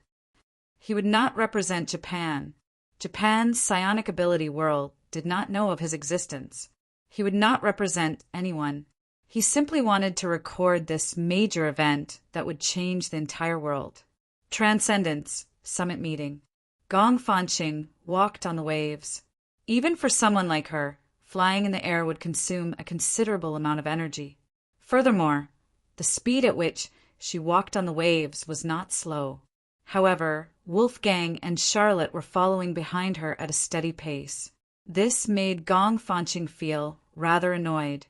[SPEAKER 1] He would not represent Japan. Japan's psionic ability world did not know of his existence. He would not represent anyone. He simply wanted to record this major event that would change the entire world. Transcendence, summit meeting. Gong Fanqing walked on the waves. Even for someone like her, flying in the air would consume a considerable amount of energy. Furthermore, the speed at which she walked on the waves was not slow. However, Wolfgang and Charlotte were following behind her at a steady pace. This made Gong Fanqing feel rather annoyed.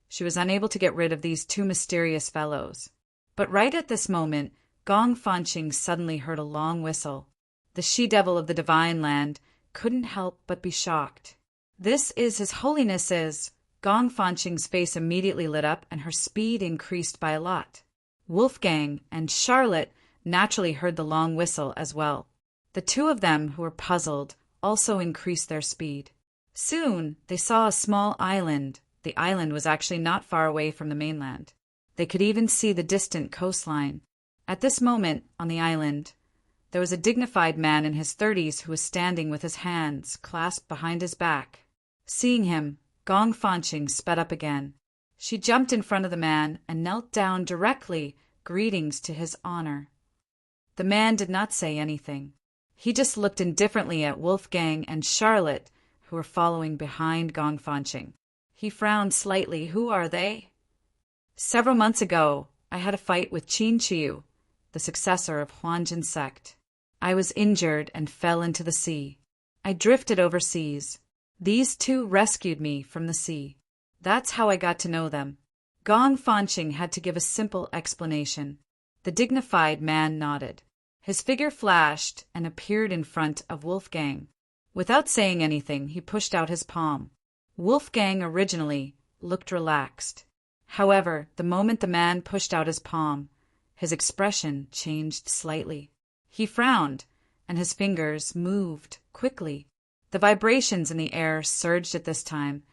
[SPEAKER 1] She was unable to get rid of these 2 mysterious fellows. But right at this moment, Gong Fanqing suddenly heard a long whistle. The she-devil of the divine land couldn't help but be shocked. This is His Holiness's. Gong Fanqing's face immediately lit up and her speed increased by a lot. Wolfgang and Charlotte naturally heard the long whistle as well. The 2 of them, who were puzzled, also increased their speed. Soon they saw a small island. The island was actually not far away from the mainland. They could even see the distant coastline. At this moment, on the island, there was a dignified man in his 30s who was standing with his hands clasped behind his back. Seeing him, Gong Fanqing sped up again. She jumped in front of the man and knelt down directly, greetings to his honor. The man did not say anything. He just looked indifferently at Wolfgang and Charlotte, who were following behind Gong Fanqing. He frowned slightly. Who are they? Several months ago, I had a fight with Qin Chiu, the successor of Huanjin sect. I was injured and fell into the sea. I drifted overseas. These 2 rescued me from the sea. That's how I got to know them. Gong Fanqing had to give a simple explanation. The dignified man nodded. His figure flashed and appeared in front of Wolfgang. Without saying anything, he pushed out his palm. Wolfgang originally looked relaxed. However, the moment the man pushed out his palm, his expression changed slightly. He frowned, and his fingers moved quickly. The vibrations in the air surged at this time,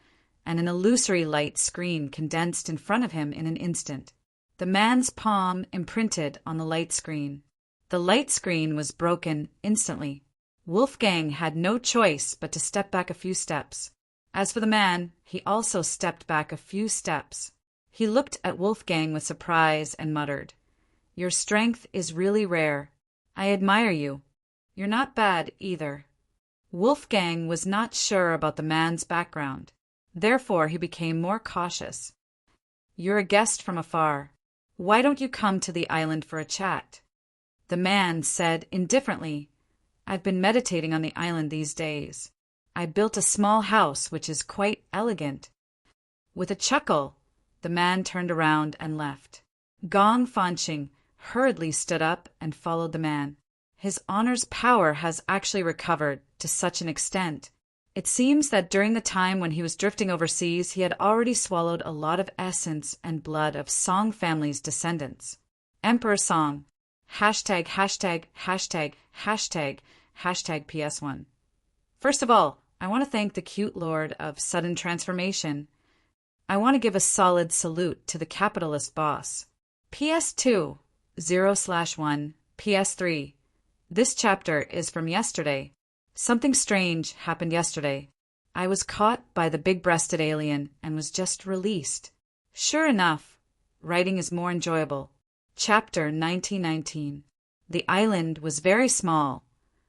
[SPEAKER 1] and an illusory light screen condensed in front of him in an instant. The man's palm imprinted on the light screen. The light screen was broken instantly. Wolfgang had no choice but to step back a few steps. As for the man, he also stepped back a few steps. He looked at Wolfgang with surprise and muttered, "Your strength is really rare. I admire you. You're not bad either." Wolfgang was not sure about the man's background. Therefore, he became more cautious. "You're a guest from afar. Why don't you come to the island for a chat?" The man said indifferently, "I've been meditating on the island these days. I built a small house which is quite elegant." With a chuckle, the man turned around and left. Gong Fanqing hurriedly stood up and followed the man. His honor's power has actually recovered to such an extent. It seems that during the time when he was drifting overseas, he had already swallowed a lot of essence and blood of Song family's descendants. Emperor Song. Hashtag, hashtag, hashtag, hashtag, hashtag PS1. First of all, I want to thank the cute lord of sudden transformation. I want to give a solid salute to the capitalist boss. PS2, 0/1, PS3. This chapter is from yesterday. Something strange happened yesterday. I was caught by the big-breasted alien and was just released. Sure enough, writing is more enjoyable. Chapter 1919. The island was very small,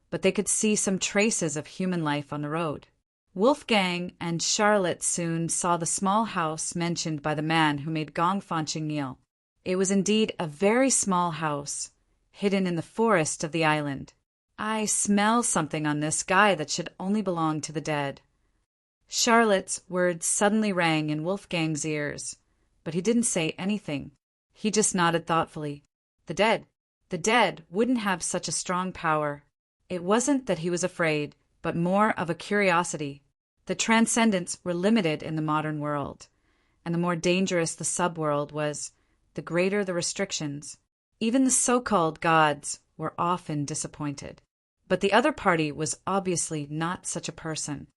[SPEAKER 1] but they could see some traces of human life on the road. Wolfgang and Charlotte soon saw the small house mentioned by the man who made Gong Fanqing kneel. It was indeed a very small house, hidden in the forest of the island. "I smell something on this guy that should only belong to the dead." Charlotte's words suddenly rang in Wolfgang's ears, but he didn't say anything. He just nodded thoughtfully. The dead wouldn't have such a strong power. It wasn't that he was afraid, but more of a curiosity. The transcendents were limited in the modern world, and the more dangerous the subworld was, the greater the restrictions. Even the so-called gods were often disappointed. But the other party was obviously not such a person.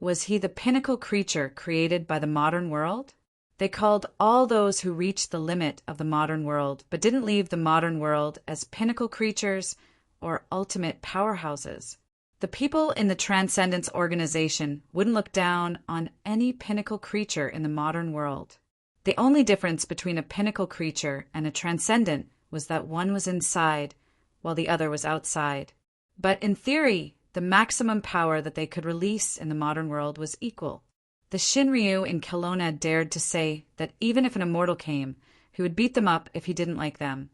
[SPEAKER 1] Was he the pinnacle creature created by the modern world? They called all those who reached the limit of the modern world, but didn't leave the modern world, as pinnacle creatures or ultimate powerhouses. The people in the Transcendence organization wouldn't look down on any pinnacle creature in the modern world. The only difference between a pinnacle creature and a transcendent was that one was inside, while the other was outside. But in theory, the maximum power that they could release in the modern world was equal. The Shinryu in Kelowna dared to say that even if an immortal came, he would beat them up if he didn't like them,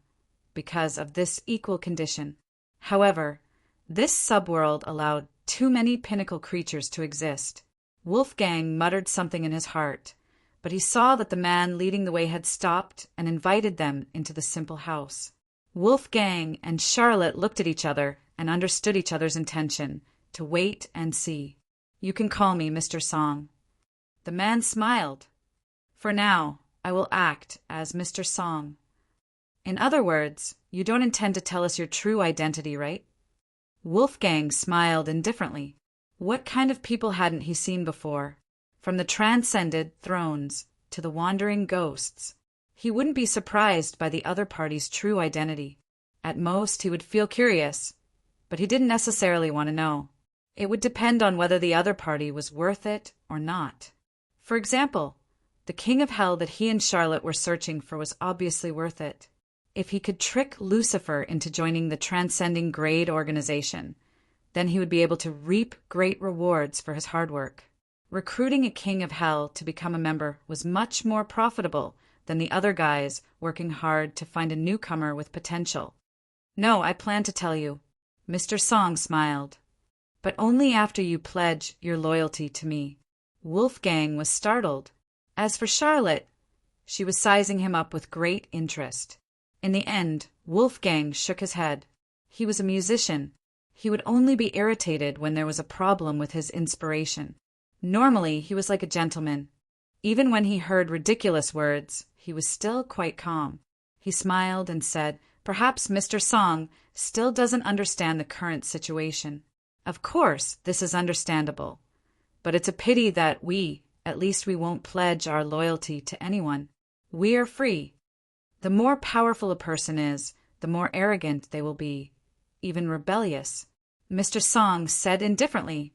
[SPEAKER 1] because of this equal condition. However, this subworld allowed too many pinnacle creatures to exist. Wolfgang muttered something in his heart, but he saw that the man leading the way had stopped and invited them into the simple house. Wolfgang and Charlotte looked at each other and understood each other's intention, to wait and see. "You can call me Mr. Song." The man smiled. "For now, I will act as Mr. Song." "In other words, you don't intend to tell us your true identity, right?" Wolfgang smiled indifferently. What kind of people hadn't he seen before? From the transcended thrones to the wandering ghosts. He wouldn't be surprised by the other party's true identity. At most, he would feel curious, but he didn't necessarily want to know. It would depend on whether the other party was worth it or not. For example, the king of hell that he and Charlotte were searching for was obviously worth it. If he could trick Lucifer into joining the Transcending Grade organization, then he would be able to reap great rewards for his hard work. Recruiting a king of hell to become a member was much more profitable than the other guys working hard to find a newcomer with potential. "No, I plan to tell you." Mr. Song smiled. "But only after you pledge your loyalty to me." Wolfgang was startled. As for Charlotte, she was sizing him up with great interest. In the end, Wolfgang shook his head. He was a musician. He would only be irritated when there was a problem with his inspiration. Normally, he was like a gentleman. Even when he heard ridiculous words, he was still quite calm. He smiled and said, "Perhaps Mr. Song still doesn't understand the current situation. Of course, this is understandable. But it's a pity that at least we won't pledge our loyalty to anyone. We are free. The more powerful a person is, the more arrogant they will be, even rebellious." Mr. Song said indifferently,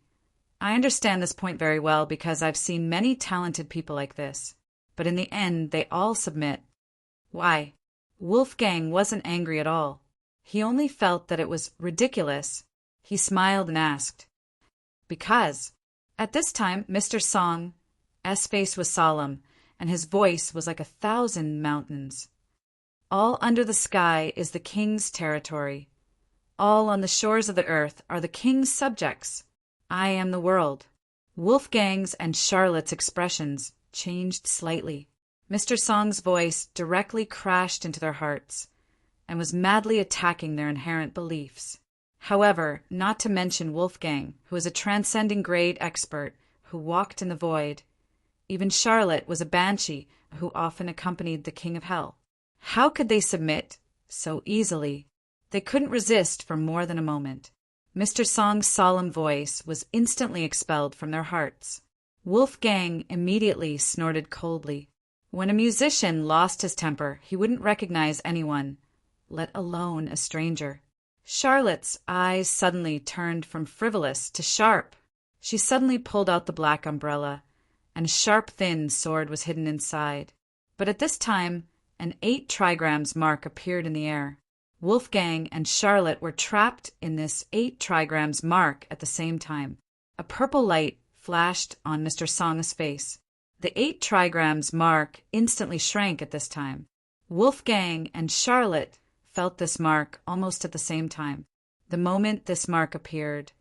[SPEAKER 1] "I understand this point very well because I've seen many talented people like this. But in the end, they all submit." Why? Wolfgang wasn't angry at all. He only felt that it was ridiculous. He smiled and asked, "Because." At this time, Mr. Song's face was solemn, and his voice was like 1,000 mountains. "All under the sky is the king's territory. All on the shores of the earth are the king's subjects. I am the world." Wolfgang's and Charlotte's expressions changed slightly. Mr. Song's voice directly crashed into their hearts and was madly attacking their inherent beliefs. However, not to mention Wolfgang, who was a transcending grade expert who walked in the void. Even Charlotte was a banshee who often accompanied the king of hell. How could they submit so easily? They couldn't resist for more than a moment. Mr. Song's solemn voice was instantly expelled from their hearts. Wolfgang immediately snorted coldly. When a musician lost his temper, he wouldn't recognize anyone, let alone a stranger. Charlotte's eyes suddenly turned from frivolous to sharp. She suddenly pulled out the black umbrella, and a sharp, thin sword was hidden inside. But at this time, an 8 trigrams mark appeared in the air. Wolfgang and Charlotte were trapped in this 8 trigrams mark at the same time. A purple light flashed on Mr. Song's face. The 8 trigrams mark instantly shrank at this time. Wolfgang and Charlotte felt this mark almost at the same time. The moment this mark appeared,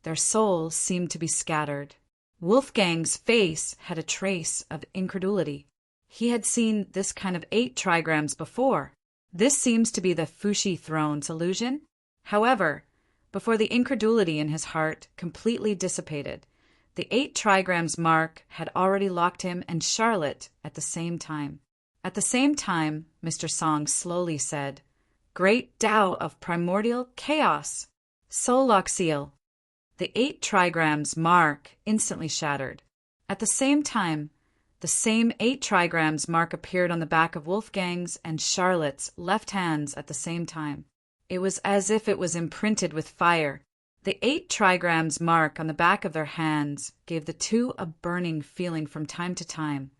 [SPEAKER 1] their souls seemed to be scattered. Wolfgang's face had a trace of incredulity. He had seen this kind of 8 trigrams before. This seems to be the Fushi Throne's illusion. However, before the incredulity in his heart completely dissipated, the 8 trigrams mark had already locked him and Charlotte at the same time. At the same time, Mr. Song slowly said, "Great Tao of primordial chaos, Soul Lock Seal." The 8 trigrams mark instantly shattered. At the same time, the same 8 trigrams mark appeared on the back of Wolfgang's and Charlotte's left hands at the same time. It was as if it was imprinted with fire. The 8 trigrams mark on the back of their hands gave the two a burning feeling from time to time,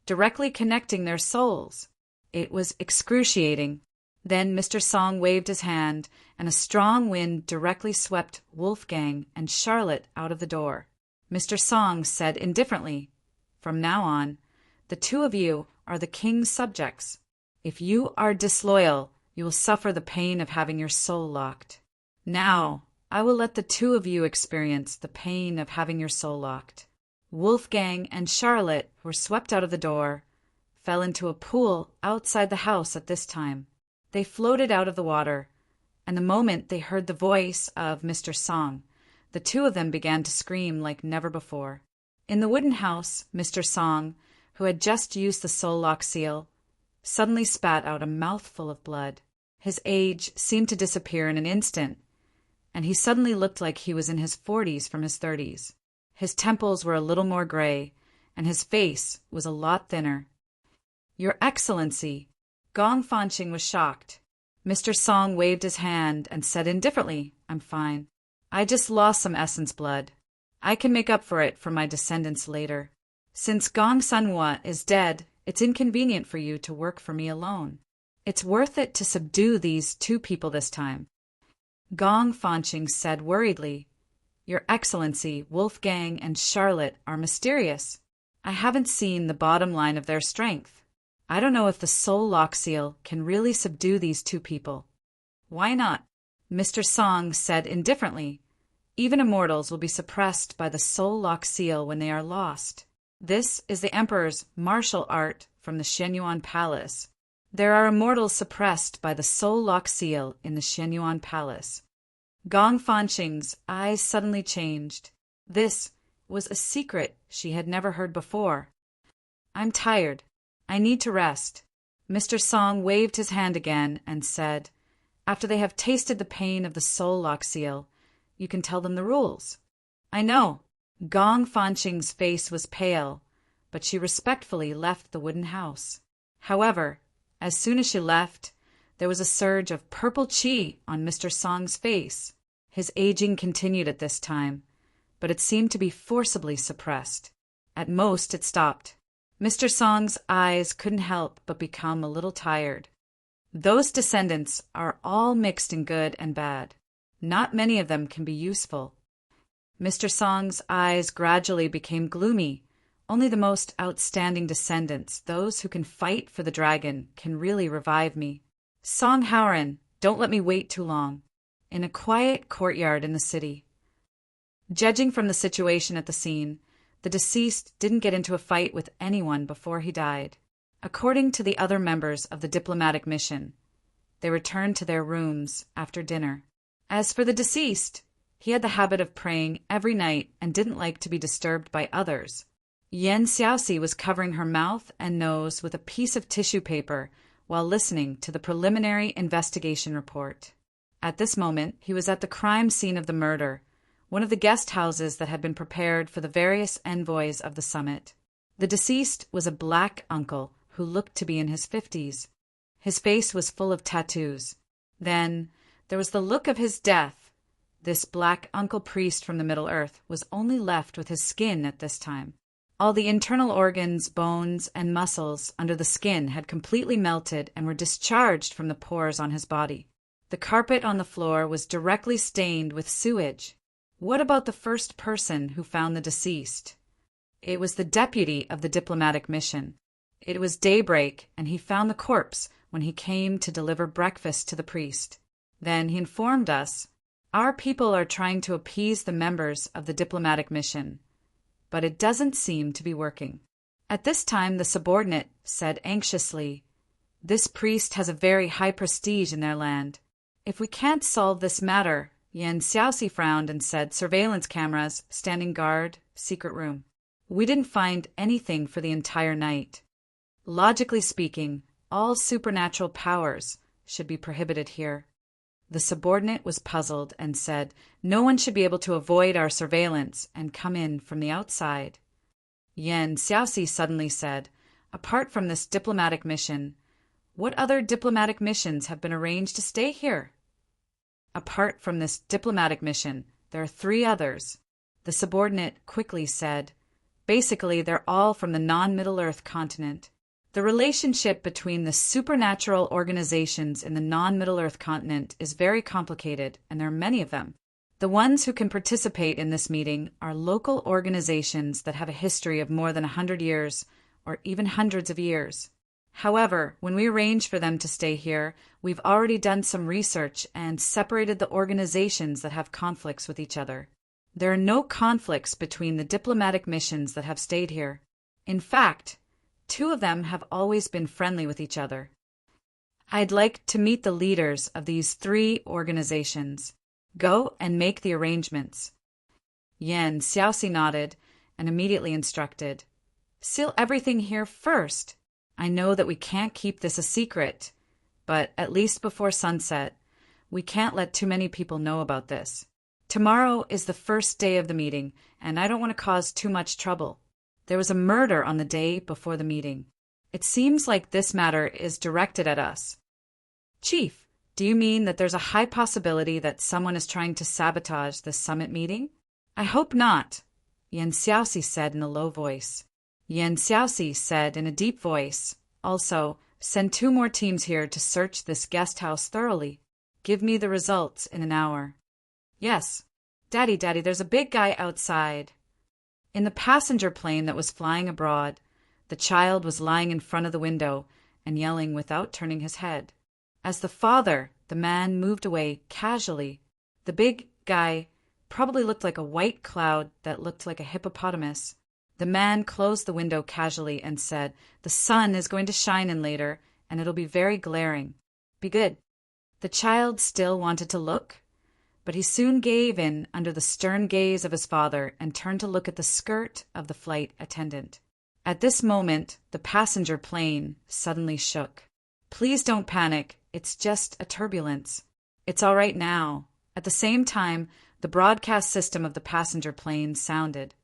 [SPEAKER 1] directly connecting their souls. It was excruciating. Then Mr. Song waved his hand, and a strong wind directly swept Wolfgang and Charlotte out of the door. Mr. Song said indifferently, "From now on, the two of you are the king's subjects. If you are disloyal, you will suffer the pain of having your soul locked. Now, I will let the two of you experience the pain of having your soul locked." Wolfgang and Charlotte were swept out of the door, fell into a pool outside the house at this time. They floated out of the water, and the moment they heard the voice of Mr. Song, the two of them began to scream like never before. In the wooden house, Mr. Song, who had just used the soul lock seal, suddenly spat out a mouthful of blood. His age seemed to disappear in an instant, and he suddenly looked like he was in his 40s from his 30s. His temples were a little more gray, and his face was a lot thinner. "Your Excellency!" Gong Fanqing was shocked. Mr. Song waved his hand and said indifferently, "I'm fine. I just lost some essence blood. I can make up for it from my descendants later. Since Gong Sanhua is dead, it's inconvenient for you to work for me alone. It's worth it to subdue these two people this time." Gong Fanqing said worriedly, "Your Excellency, Wolfgang and Charlotte are mysterious. I haven't seen the bottom line of their strength. I don't know if the soul lock seal can really subdue these two people." "Why not?" Mr. Song said indifferently. "Even immortals will be suppressed by the soul lock seal when they are lost. This is the Emperor's martial art from the Shenyuan Palace. There are immortals suppressed by the soul lock seal in the Shenyuan Palace." Gong Fanqing's eyes suddenly changed. This was a secret she had never heard before. I'm tired. I need to rest. Mr. Song waved his hand again and said, after they have tasted the pain of the soul lock seal, you can tell them the rules. I know. Gong Fanqing's face was pale, but she respectfully left the wooden house. However, as soon as she left, there was a surge of purple qi on Mr. Song's face. His aging continued at this time, but it seemed to be forcibly suppressed. At most, it stopped. Mr. Song's eyes couldn't help but become a little tired. Those descendants are all mixed in good and bad. Not many of them can be useful. Mr. Song's eyes gradually became gloomy. Only the most outstanding descendants, those who can fight for the dragon, can really revive me. Song Haoran, don't let me wait too long. In a quiet courtyard in the city. Judging from the situation at the scene, the deceased didn't get into a fight with anyone before he died. According to the other members of the diplomatic mission, they returned to their rooms after dinner. As for the deceased, he had the habit of praying every night and didn't like to be disturbed by others. Yan Xiaoxi was covering her mouth and nose with a piece of tissue paper while listening to the preliminary investigation report. At this moment, he was at the crime scene of the murder, one of the guest houses that had been prepared for the various envoys of the summit. The deceased was a black uncle who looked to be in his 50s. His face was full of tattoos. Then there was the look of his death. This black uncle priest from the Middle Earth was only left with his skin at this time. All the internal organs, bones, and muscles under the skin had completely melted and were discharged from the pores on his body. The carpet on the floor was directly stained with sewage. What about the first person who found the deceased? It was the deputy of the diplomatic mission. It was daybreak, and he found the corpse when he came to deliver breakfast to the priest. Then he informed us, our people are trying to appease the members of the diplomatic mission, but it doesn't seem to be working. At this time, the subordinate said anxiously, this priest has a very high prestige in their land. If we can't solve this matter, Yan Xiaoxi frowned and said, surveillance cameras, standing guard, secret room. We didn't find anything for the entire night. Logically speaking, all supernatural powers should be prohibited here. The subordinate was puzzled and said, no one should be able to avoid our surveillance and come in from the outside. Yan Xiaoxi suddenly said, apart from this diplomatic mission, what other diplomatic missions have been arranged to stay here? Apart from this diplomatic mission, there are 3 others. The subordinate quickly said, basically they're all from the non-Middle Earth continent. The relationship between the supernatural organizations in the non-Middle Earth continent is very complicated, and there are many of them. The ones who can participate in this meeting are local organizations that have a history of more than 100 years, or even hundreds of years. However, when we arrange for them to stay here, we've already done some research and separated the organizations that have conflicts with each other. There are no conflicts between the diplomatic missions that have stayed here. In fact, 2 of them have always been friendly with each other. I'd like to meet the leaders of these 3 organizations. Go and make the arrangements. Yan Xiaoxi nodded and immediately instructed, seal everything here first. I know that we can't keep this a secret, but at least before sunset, we can't let too many people know about this. Tomorrow is the first day of the meeting, and I don't want to cause too much trouble. There was a murder on the day before the meeting. It seems like this matter is directed at us. Chief, do you mean that there's a high possibility that someone is trying to sabotage this summit meeting? I hope not, Yan Xiaoxi said in a low voice. Yan Xiaoxi said in a deep voice, also, send 2 more teams here to search this guest house thoroughly. Give me the results in an hour. Yes. Daddy, there's a big guy outside. In the passenger plane that was flying abroad, the child was lying in front of the window and yelling without turning his head. As the father, the man moved away casually. The big guy probably looked like a white cloud that looked like a hippopotamus. The man closed the window casually and said, the sun is going to shine in later, and it'll be very glaring. Be good. The child still wanted to look, but he soon gave in under the stern gaze of his father and turned to look at the skirt of the flight attendant. At this moment, the passenger plane suddenly shook. "Please don't panic. It's just a turbulence. It's all right now." At the same time, the broadcast system of the passenger plane sounded.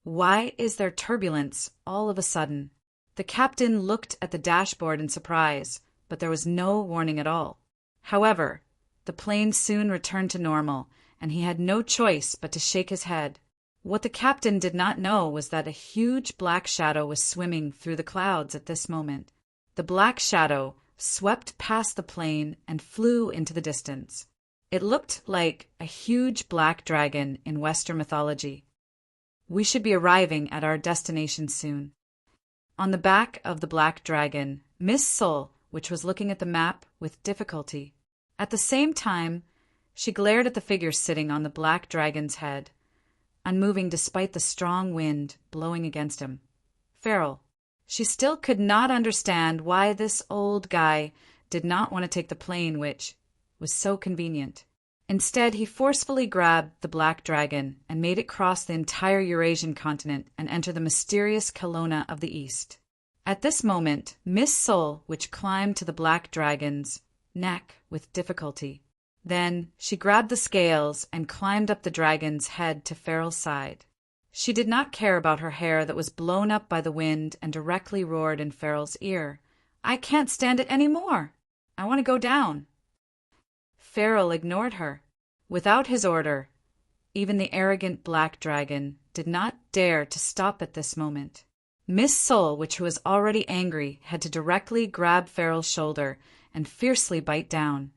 [SPEAKER 1] "Why is there turbulence all of a sudden?" The captain looked at the dashboard in surprise, but there was no warning at all. However, the plane soon returned to normal, and he had no choice but to shake his head. What the captain did not know was that a huge black shadow was swimming through the clouds at this moment. The black shadow swept past the plane and flew into the distance. It looked like a huge black dragon in Western mythology. We should be arriving at our destination soon. On the back of the black dragon, Miss Soul, which was looking at the map with difficulty. At the same time, she glared at the figure sitting on the black dragon's head, unmoving despite the strong wind blowing against him. Farrell. She still could not understand why this old guy did not want to take the plane, which was so convenient. Instead, he forcefully grabbed the black dragon and made it cross the entire Eurasian continent and enter the mysterious Kelowna of the East. At this moment, Miss Soul, which climbed to the black dragon's neck with difficulty. Then she grabbed the scales and climbed up the dragon's head to Farrell's side. She did not care about her hair that was blown up by the wind and directly roared in Farrell's ear. "I can't stand it any more. I want to go down." Farrell ignored her. Without his order, even the arrogant black dragon did not dare to stop at this moment. Miss Soul, which was already angry, had to directly grab Farrell's shoulder and fiercely bite down.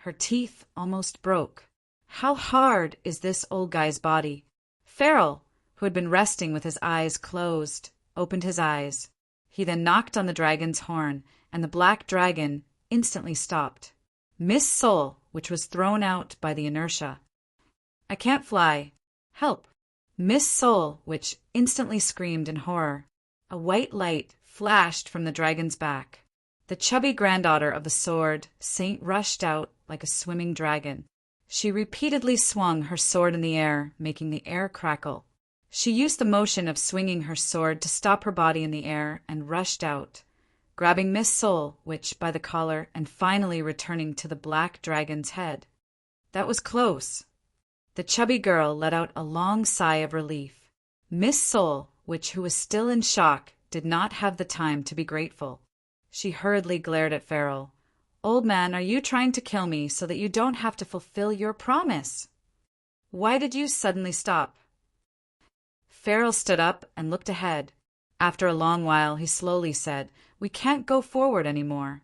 [SPEAKER 1] Her teeth almost broke. How hard is this old guy's body? Farrell, who had been resting with his eyes closed, opened his eyes. He then knocked on the dragon's horn, and the black dragon instantly stopped. Miss Soul, which was thrown out by the inertia. "I can't fly. Help." Miss Soul, which instantly screamed in horror. A white light flashed from the dragon's back. The chubby granddaughter of the sword saint rushed out like a swimming dragon. She repeatedly swung her sword in the air, making the air crackle. She used the motion of swinging her sword to stop her body in the air and rushed out, grabbing Miss Soul, which by the collar, and finally returning to the black dragon's head. That was close. The chubby girl let out a long sigh of relief. Miss Soul, who was still in shock, did not have the time to be grateful. She hurriedly glared at Farrell. "Old man, are you trying to kill me so that you don't have to fulfill your promise? Why did you suddenly stop?" Farrell stood up and looked ahead. After a long while, he slowly said, "We can't go forward anymore."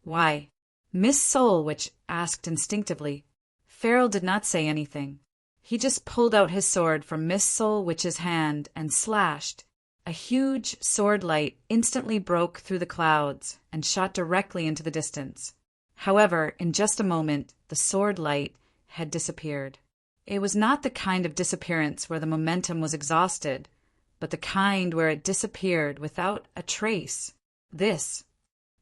[SPEAKER 1] "Why?" Miss Soul, which asked instinctively. Farrell did not say anything. He just pulled out his sword from Miss Soul, which's hand and slashed. A huge sword light instantly broke through the clouds and shot directly into the distance. However, in just a moment, the sword light had disappeared. It was not the kind of disappearance where the momentum was exhausted, but the kind where it disappeared without a trace. This.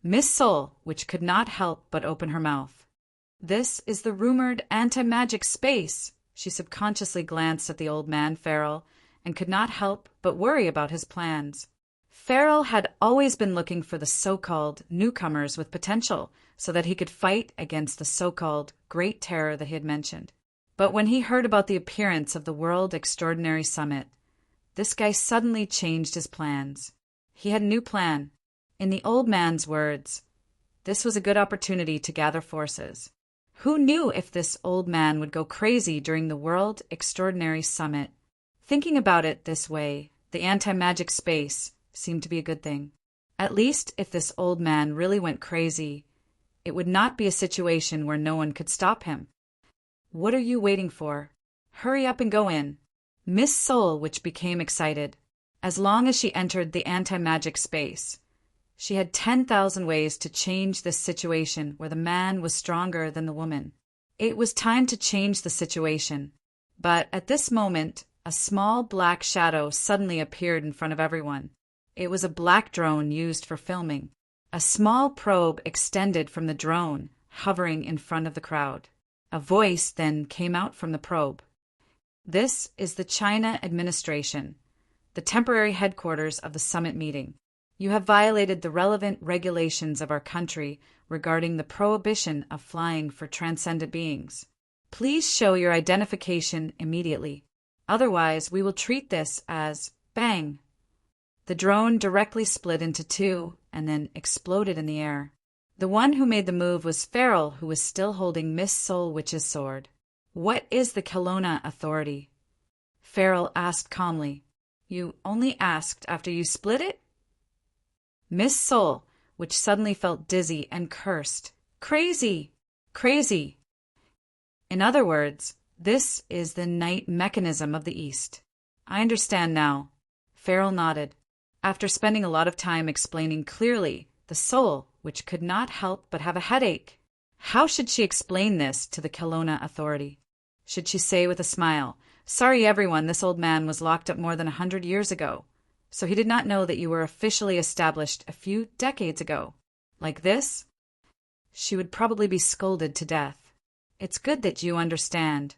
[SPEAKER 1] Miss Soul, which could not help but open her mouth. "This is the rumored anti-magic space." She subconsciously glanced at the old man, Farrell, and could not help but worry about his plans. Farrell had always been looking for the so-called newcomers with potential so that he could fight against the so-called Great Terror that he had mentioned. But when he heard about the appearance of the World Extraordinary Summit, this guy suddenly changed his plans. He had a new plan. In the old man's words, this was a good opportunity to gather forces. Who knew if this old man would go crazy during the World Extraordinary Summit? Thinking about it this way, the anti-magic space seemed to be a good thing. At least if this old man really went crazy, it would not be a situation where no one could stop him. "What are you waiting for? Hurry up and go in." Miss Soul, which became excited. As long as she entered the anti-magic space, she had 10,000 ways to change this situation where the man was stronger than the woman. It was time to change the situation. But at this moment, a small black shadow suddenly appeared in front of everyone. It was a black drone used for filming. A small probe extended from the drone, hovering in front of the crowd. A voice then came out from the probe. "This is the China administration. the temporary headquarters of the summit meeting. You have violated the relevant regulations of our country regarding the prohibition of flying for transcendent beings. Please show your identification immediately. Otherwise, we will treat this as bang. The drone directly split into two and then exploded in the air. The one who made the move was Farrell, who was still holding Miss Soul Witch's sword. "What is the Kelowna Authority?" Farrell asked calmly. "You only asked after you split it?" Miss Soul Witch suddenly felt dizzy and cursed. "Crazy! Crazy!" In other words, this is the night mechanism of the East. "I understand now." Farrell nodded. After spending a lot of time explaining clearly, the Soul Witch could not help but have a headache. How should she explain this to the Kelowna Authority? Should she say with a smile, "Sorry everyone, this old man was locked up more than 100 years ago, so he did not know that you were officially established a few decades ago"? Like this? She would probably be scolded to death. "It's good that you understand."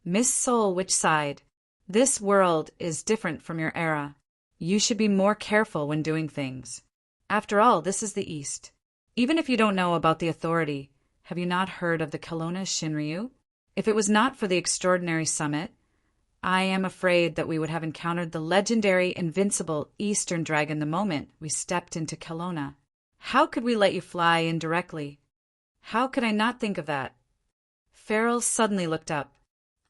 [SPEAKER 1] Miss Soul Witch sighed. "This world is different from your era. You should be more careful when doing things. After all, this is the East. Even if you don't know about the Authority, have you not heard of the Kelowna Shinryu? If it was not for the extraordinary summit, I am afraid that we would have encountered the legendary invincible Eastern Dragon the moment we stepped into Kelowna. How could we let you fly in directly? How could I not think of that?" Farrell suddenly looked up.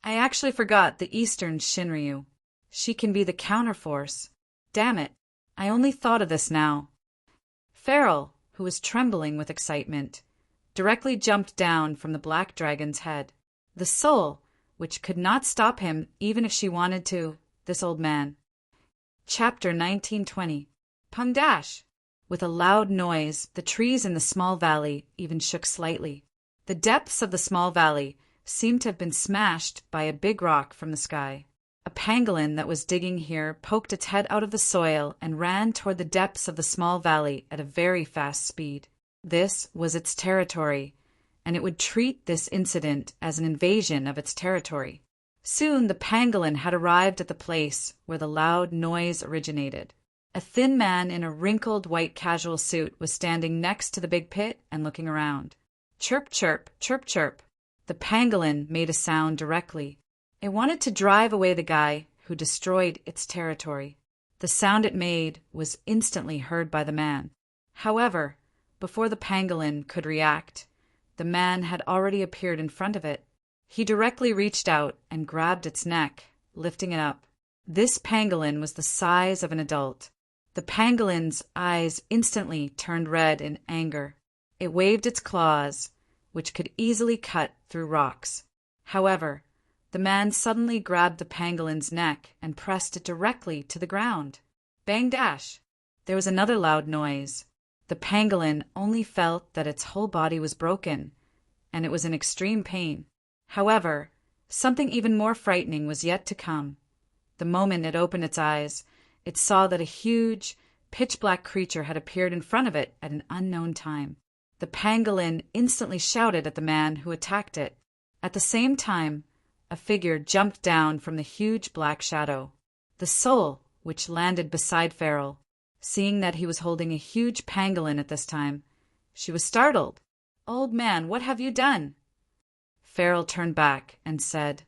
[SPEAKER 1] "I actually forgot the Eastern Shinryu. She can be the counterforce. Damn it, I only thought of this now." Farrell, who was trembling with excitement, directly jumped down from the black dragon's head. The Soul Witch could not stop him even if she wanted to, this old man. Chapter 1920. Pum dash! With a loud noise, the trees in the small valley even shook slightly. The depths of the small valley seemed to have been smashed by a big rock from the sky. A pangolin that was digging here poked its head out of the soil and ran toward the depths of the small valley at a very fast speed. This was its territory, and it would treat this incident as an invasion of its territory. Soon the pangolin had arrived at the place where the loud noise originated. A thin man in a wrinkled white casual suit was standing next to the big pit and looking around. Chirp, chirp, chirp, chirp. The pangolin made a sound directly. It wanted to drive away the guy who destroyed its territory. The sound it made was instantly heard by the man. However, before the pangolin could react, the man had already appeared in front of it. He directly reached out and grabbed its neck, lifting it up. This pangolin was the size of an adult. The pangolin's eyes instantly turned red in anger. It waved its claws, which could easily cut through rocks. However, the man suddenly grabbed the pangolin's neck and pressed it directly to the ground. Bang dash! There was another loud noise. The pangolin only felt that its whole body was broken, and it was in extreme pain. However, something even more frightening was yet to come. The moment it opened its eyes, it saw that a huge, pitch-black creature had appeared in front of it at an unknown time. The pangolin instantly shouted at the man who attacked it. At the same time, a figure jumped down from the huge black shadow. The Soul Witch landed beside Farrell. Seeing that he was holding a huge pangolin at this time, she was startled. "Old man, what have you done?" Farrell turned back and said,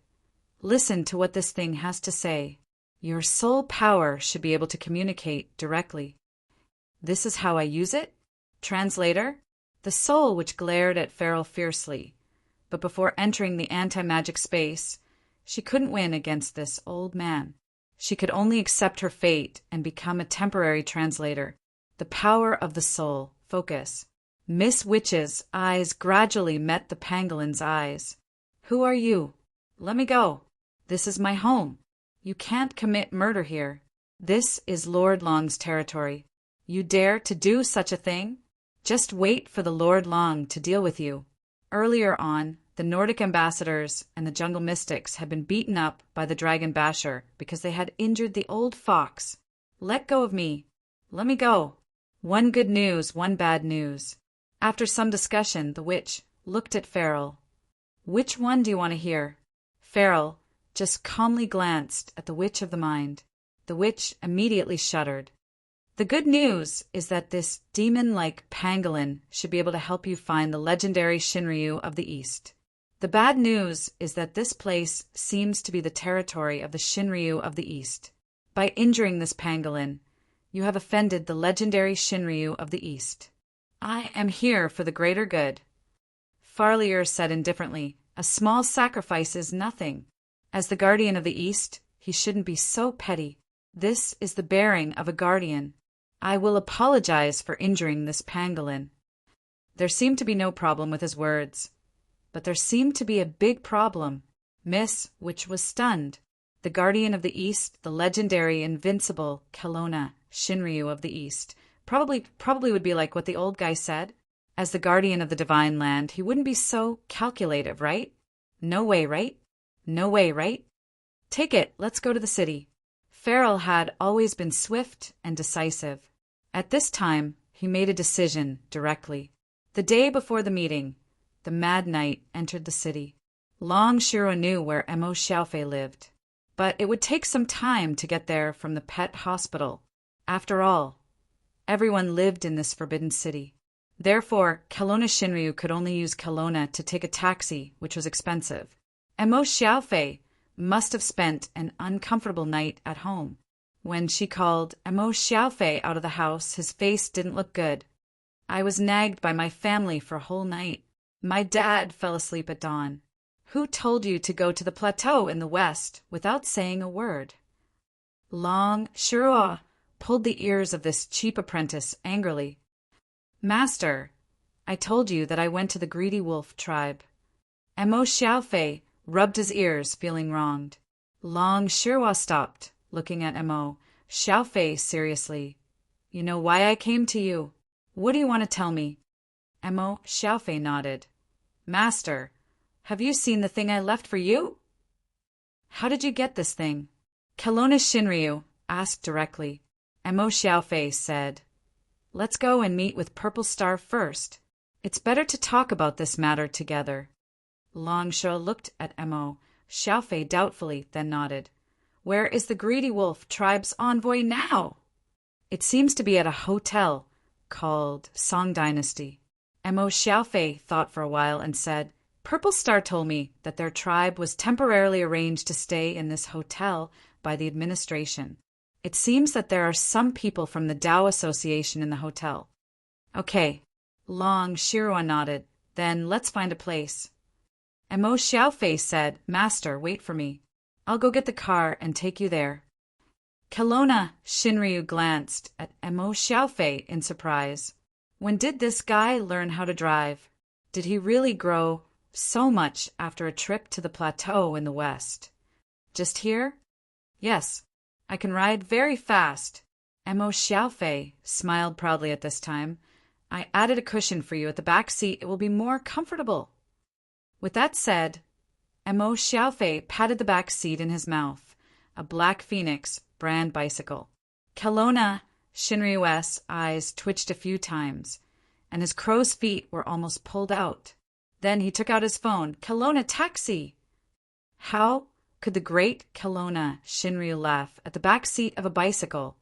[SPEAKER 1] "Listen to what this thing has to say. Your soul power should be able to communicate directly. This is how I use it?" Translator: The Soul Witch glared at Farrell fiercely, but before entering the anti-magic space, she couldn't win against this old man. She could only accept her fate and become a temporary translator. The power of the soul. Focus. Miss Witch's eyes gradually met the pangolin's eyes. "Who are you? Let me go. This is my home. You can't commit murder here. This is Lord Long's territory. You dare to do such a thing? Just wait for the Lord Long to deal with you." Earlier on, the Nordic ambassadors and the jungle mystics had been beaten up by the dragon basher because they had injured the old fox. "Let go of me. Let me go. One good news, one bad news." After some discussion, the witch looked at Farrell. "Which one do you want to hear?" Farrell just calmly glanced at the witch of the mind. The witch immediately shuddered. The good news is that this demon-like pangolin should be able to help you find the legendary Shinryu of the East. The bad news is that this place seems to be the territory of the Shinryu of the East. By injuring this pangolin, you have offended the legendary Shinryu of the East. I am here for the greater good. Farlier said indifferently, a small sacrifice is nothing. As the guardian of the East, he shouldn't be so petty. This is the bearing of a guardian. I will apologize for injuring this pangolin. There seemed to be no problem with his words, but there seemed to be a big problem. Miss Witch was stunned. The guardian of the East, the legendary, invincible Kelowna Shinryu of the East, probably would be like what the old guy said. As the guardian of the divine land, he wouldn't be so calculative, right? No way, right? No way, right? Take it, let's go to the city. Farrell had always been swift and decisive. At this time, he made a decision directly. The day before the meeting, the Mad Knight entered the city. Long Shiro knew where Emo Xiaofei lived, but it would take some time to get there from the pet hospital. After all, everyone lived in this forbidden city. Therefore, Kelowna Shinryu could only use Kelowna to take a taxi, which was expensive. Emo Xiaofei must have spent an uncomfortable night at home. When she called Emo Xiaofei out of the house, his face didn't look good. I was nagged by my family for a whole night. My dad fell asleep at dawn. Who told you to go to the plateau in the west without saying a word? Long Shiro pulled the ears of this cheap apprentice angrily. Master, I told you that I went to the greedy wolf tribe. Emo Xiaofei rubbed his ears, feeling wronged. Long Shiro stopped, looking at Emo Xiaofei seriously. You know why I came to you? What do you want to tell me? Emo Xiaofei nodded. Master, have you seen the thing I left for you? How did you get this thing? Kelowna Shinryu asked directly. Emo Xiaofei said, Let's go and meet with Purple Star first. It's better to talk about this matter together. Long Shiro looked at Emo Xiaofei doubtfully, then nodded. Where is the greedy wolf tribe's envoy now? It seems to be at a hotel called Song Dynasty. Emo Xiaofei thought for a while and said, Purple Star told me that their tribe was temporarily arranged to stay in this hotel by the administration. It seems that there are some people from the Tao Association in the hotel. Okay. Long Shiro nodded. Then let's find a place. Emo Xiaofei said, Master, wait for me. I'll go get the car and take you there. Kelowna Shinryu glanced at Emo Xiaofei in surprise. When did this guy learn how to drive? Did he really grow so much after a trip to the plateau in the west? Just here? Yes, I can ride very fast. Emo Xiaofei smiled proudly at this time. I added a cushion for you at the back seat. It will be more comfortable. With that said, Emo Xiaofei patted the back seat in his mouth, a Black Phoenix brand bicycle. Kelowna Shinryu's eyes twitched a few times, and his crow's feet were almost pulled out. Then he took out his phone. Kelowna taxi! How could the great Kelowna Shinryu laugh at the back seat of a bicycle?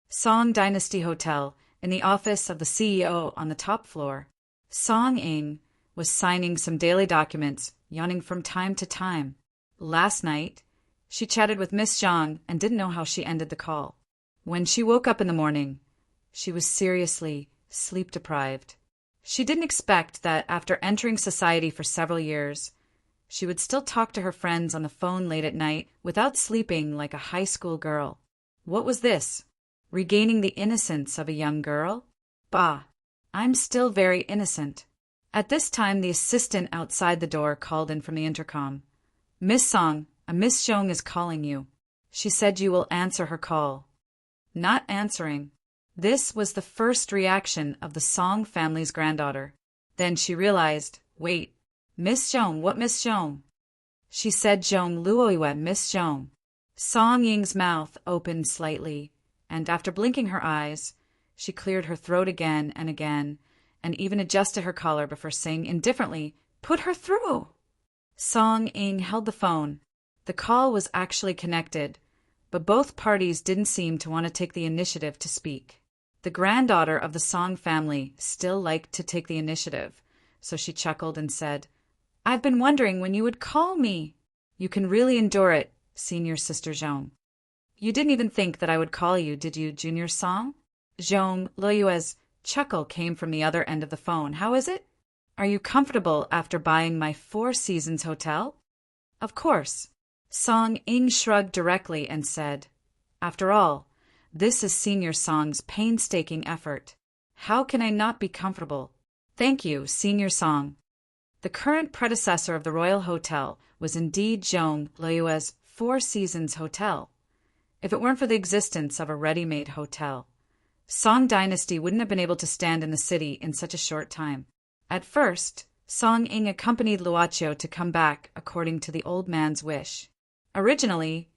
[SPEAKER 1] Song Dynasty Hotel, in the office of the CEO on the top floor. Song Ing was signing some daily documents, yawning from time to time. Last night, she chatted with Miss Zhang and didn't know how she ended the call. When she woke up in the morning, she was seriously sleep-deprived. She didn't expect that after entering society for several years, she would still talk to her friends on the phone late at night without sleeping like a high school girl. What was this? Regaining the innocence of a young girl? Bah, I'm still very innocent. At this time, the assistant outside the door called in from the intercom. Miss Song, a Miss Zhong is calling you. She said you will answer her call. Not answering. This was the first reaction of the Song family's granddaughter. Then she realized, wait, Miss Zhong, what Miss Zhong? She said Zhong Luoiwa, Miss Zhong. Song Ying's mouth opened slightly, and after blinking her eyes, she cleared her throat again, and even adjusted her collar before saying indifferently, put her through. Song Ying held the phone. The call was actually connected, but both parties didn't seem to want to take the initiative to speak. The granddaughter of the Song family still liked to take the initiative, so she chuckled and said, "I've been wondering when you would call me." "You can really endure it, senior sister Zhong." "You didn't even think that I would call you, did you, junior Song?" Zhong Luyue's chuckle came from the other end of the phone. "How is it? Are you comfortable after buying my Four Seasons hotel?" "Of course." Song Ying shrugged directly and said, "After all, this is Senior Song's painstaking effort. How can I not be comfortable?" "Thank you, Senior Song." The current predecessor of the Royal Hotel was indeed Zhong Luyue's Four Seasons Hotel. If it weren't for the existence of a ready-made hotel, Song Dynasty wouldn't have been able to stand in the city in such a short time. At first, Song Ying accompanied Luochio to come back according to the old man's wish. Originally,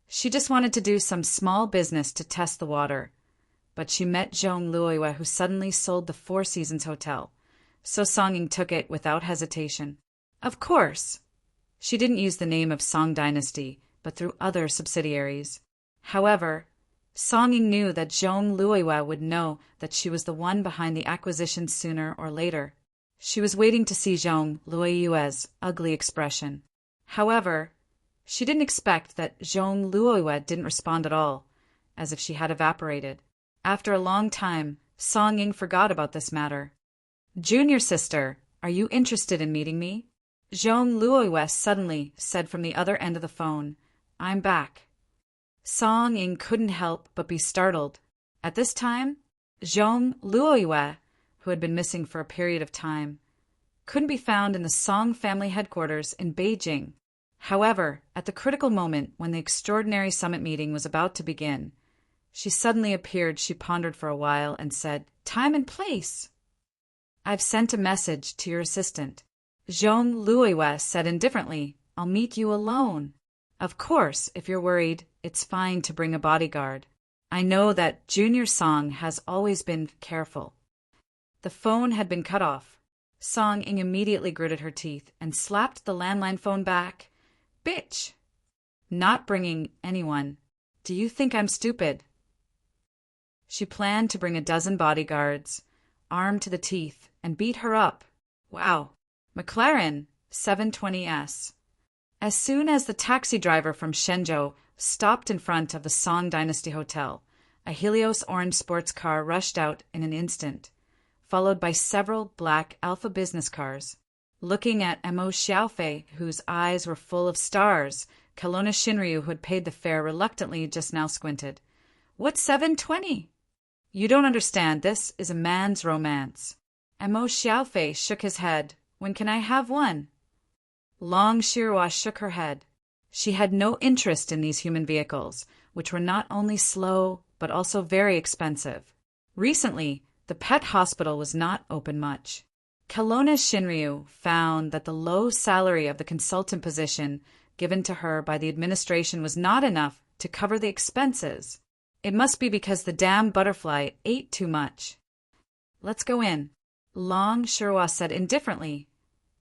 [SPEAKER 1] she just wanted to do some small business to test the water, but she met Zhong Luyue, who suddenly sold the Four Seasons Hotel, so Song Ying took it without hesitation. Of course, she didn't use the name of Song Dynasty, but through other subsidiaries. However, Song Ying knew that Zhong Luyue would know that she was the one behind the acquisition sooner or later. She was waiting to see Zhong Luyue's ugly expression. However, she didn't expect that Zhong Luyue didn't respond at all, as if she had evaporated. After a long time, Song Ying forgot about this matter. "Junior sister, are you interested in meeting me?" Zhong Luyue suddenly said from the other end of the phone, "I'm back." Song Ying couldn't help but be startled. At this time, Zhong Luyue, who had been missing for a period of time, couldn't be found in the Song family headquarters in Beijing. However, at the critical moment when the extraordinary summit meeting was about to begin, she suddenly appeared. She pondered for a while and said, "Time and place." "I've sent a message to your assistant." Zhong Luyue said indifferently, "I'll meet you alone." "Of course, if you're worried, it's fine to bring a bodyguard. I know that Junior Song has always been careful." The phone had been cut off. Song Ying immediately gritted her teeth and slapped the landline phone back. "Bitch! Not bringing anyone. Do you think I'm stupid?" She planned to bring a dozen bodyguards, armed to the teeth, and beat her up. Wow. McLaren 720S. As soon as the taxi driver from Shenzhou stopped in front of the Song Dynasty Hotel, a Helios orange sports car rushed out in an instant, followed by several black Alpha business cars. Looking at Mo Xiaofei, whose eyes were full of stars, Kelowna Shinryu, who had paid the fare reluctantly, just now squinted. "What's 720? You don't understand. This is a man's romance." Mo Xiaofei shook his head. "When can I have one?" Long Shirwa shook her head. She had no interest in these human vehicles, which were not only slow, but also very expensive. Recently, the pet hospital was not open much. Kelowna Shinryu found that the low salary of the consultant position given to her by the administration was not enough to cover the expenses. It must be because the damn butterfly ate too much. "Let's go in," Long Shirwa said indifferently.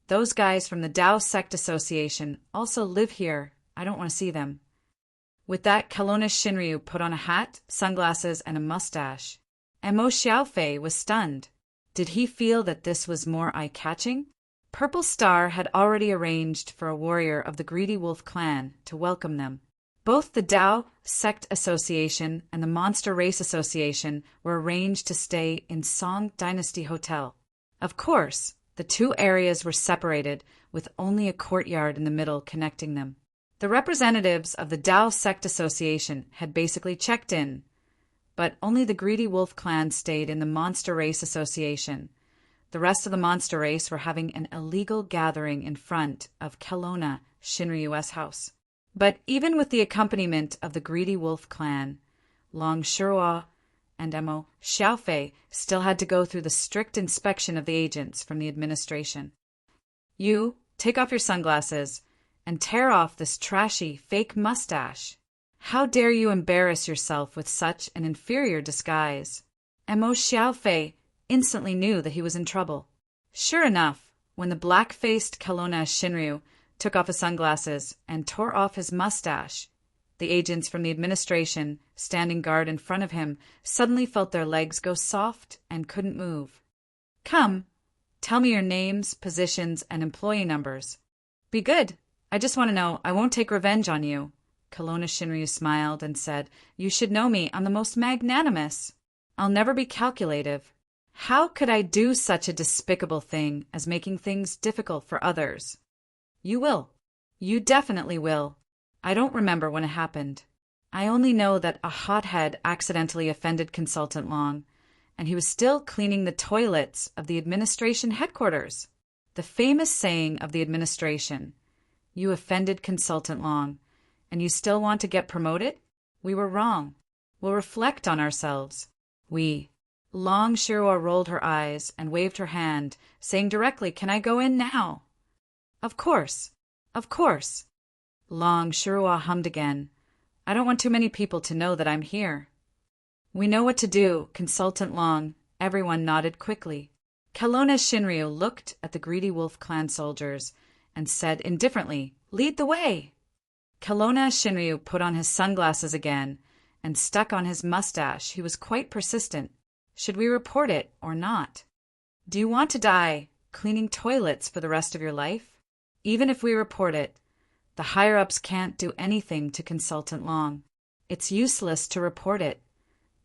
[SPEAKER 1] "Those guys from the Tao Sect Association also live here. I don't want to see them." With that, Kelowna Shinryu put on a hat, sunglasses, and a mustache. And Mo Xiaofei was stunned. Did he feel that this was more eye-catching? Purple Star had already arranged for a warrior of the Greedy Wolf clan to welcome them. Both the Tao Sect Association and the Monster Race Association were arranged to stay in Song Dynasty Hotel. Of course, the two areas were separated with only a courtyard in the middle connecting them. The representatives of the Tao Sect Association had basically checked in, but only the Greedy Wolf clan stayed in the Monster Race Association. The rest of the Monster Race were having an illegal gathering in front of Kelowna Shinryu's house. But even with the accompaniment of the Greedy Wolf clan, Long Shirwa and Mo Xiaofei still had to go through the strict inspection of the agents from the administration. "You, take off your sunglasses and tear off this trashy fake mustache. How dare you embarrass yourself with such an inferior disguise?" And Mo Xiaofei instantly knew that he was in trouble. Sure enough, when the black-faced Kelowna Shinryu took off his sunglasses and tore off his mustache, The agents from the administration, standing guard in front of him, suddenly felt their legs go soft and couldn't move. Come, tell me your names, positions, and employee numbers. Be good. I just want to know. I won't take revenge on you. Kelowna Shinryu smiled and said, You should know me. I'm the most magnanimous. I'll never be calculative. How could I do such a despicable thing as making things difficult for others? You will. You definitely will. I don't remember when it happened. I only know that a hothead accidentally offended Consultant Long, and he was still cleaning the toilets of the administration headquarters. The famous saying of the administration, You offended Consultant Long, and you still want to get promoted? We were wrong. We'll reflect on ourselves. Long Shirua rolled her eyes and waved her hand, saying directly, Can I go in now? Of course. Of course. Long Shirua hummed again. I don't want too many people to know that I'm here. We know what to do, Consultant Long. Everyone nodded quickly. Kelowna Shinryu looked at the greedy wolf clan soldiers and said indifferently, Lead the way. Kelowna Shinryu put on his sunglasses again and stuck on his mustache. He was quite persistent. Should we report it or not? Do you want to die cleaning toilets for the rest of your life? Even if we report it, the higher-ups can't do anything to Consultant Long. It's useless to report it,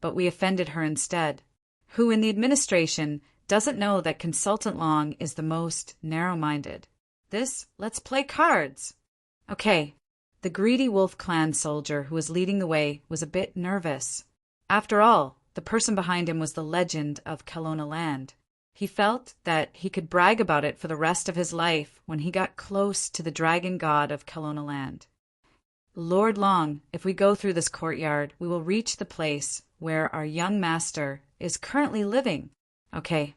[SPEAKER 1] but we offended her instead, who in the administration doesn't know that Consultant Long is the most narrow-minded. Let's play cards. Okay, the greedy wolf clan soldier who was leading the way was a bit nervous. After all, the person behind him was the legend of Kelowna land. He felt that he could brag about it for the rest of his life when he got close to the dragon god of Kelowna land. Lord Long, if we go through this courtyard, we will reach the place where our young master is currently living. Okay.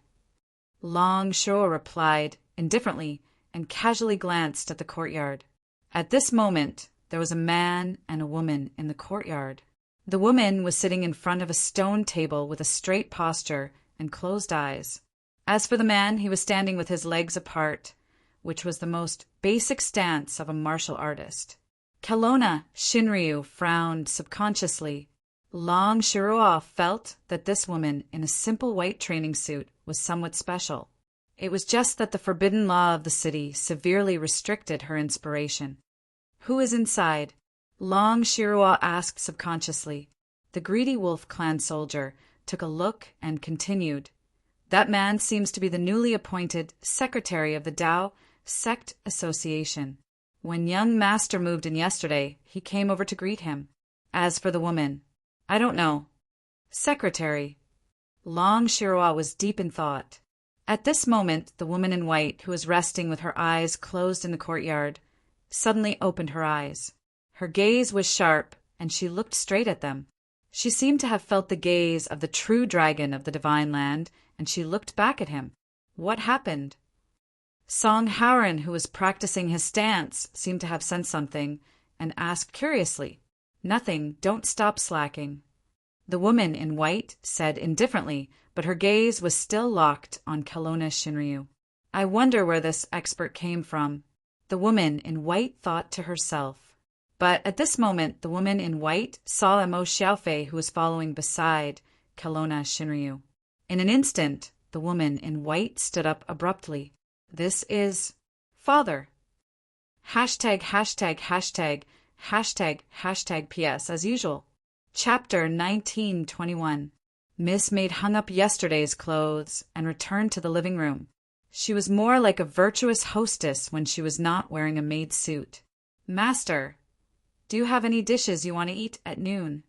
[SPEAKER 1] Long Shirua replied indifferently and casually glanced at the courtyard. At this moment, there was a man and a woman in the courtyard. The woman was sitting in front of a stone table with a straight posture and closed eyes. As for the man, he was standing with his legs apart, which was the most basic stance of a martial artist. Kelowna Shinryu frowned subconsciously. Long Shirua felt that this woman in a simple white training suit was somewhat special. It was just that the forbidden law of the city severely restricted her inspiration. Who is inside? Long Shirua asked subconsciously. The greedy wolf clan soldier took a look and continued. That man seems to be the newly appointed secretary of the Tao Sect Association. When young master moved in yesterday, he came over to greet him. As for the woman, I don't know. Secretary. Long Shirua was deep in thought. At this moment, the woman in white, who was resting with her eyes closed in the courtyard, suddenly opened her eyes. Her gaze was sharp, and she looked straight at them. She seemed to have felt the gaze of the true dragon of the divine land, and she looked back at him. What happened? Song Howren, who was practicing his stance, seemed to have sensed something, and asked curiously, Nothing, don't stop slacking. The woman in white said indifferently, but her gaze was still locked on Kelowna Shinryu. I wonder where this expert came from. The woman in white thought to herself. But at this moment, the woman in white saw Mo Xiaofei, who was following beside Kelowna Shinryu. In an instant, the woman in white stood up abruptly. This is father. Hashtag, hashtag, hashtag, hashtag, hashtag PS as usual. Chapter 1921. Miss Maid hung up yesterday's clothes and returned to the living room. She was more like a virtuous hostess when she was not wearing a maid suit. Master, do you have any dishes you want to eat at noon?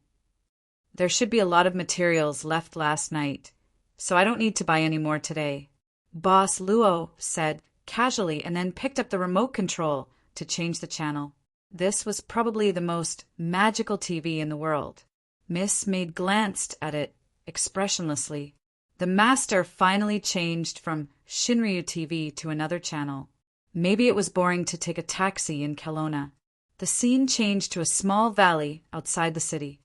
[SPEAKER 1] There should be a lot of materials left last night, so I don't need to buy any more today. Boss Luo said casually and then picked up the remote control to change the channel. This was probably the most magical TV in the world. Miss Maid glanced at it expressionlessly. The master finally changed from Shinryu TV to another channel. Maybe it was boring to take a taxi in Kelowna. The scene changed to a small valley outside the city.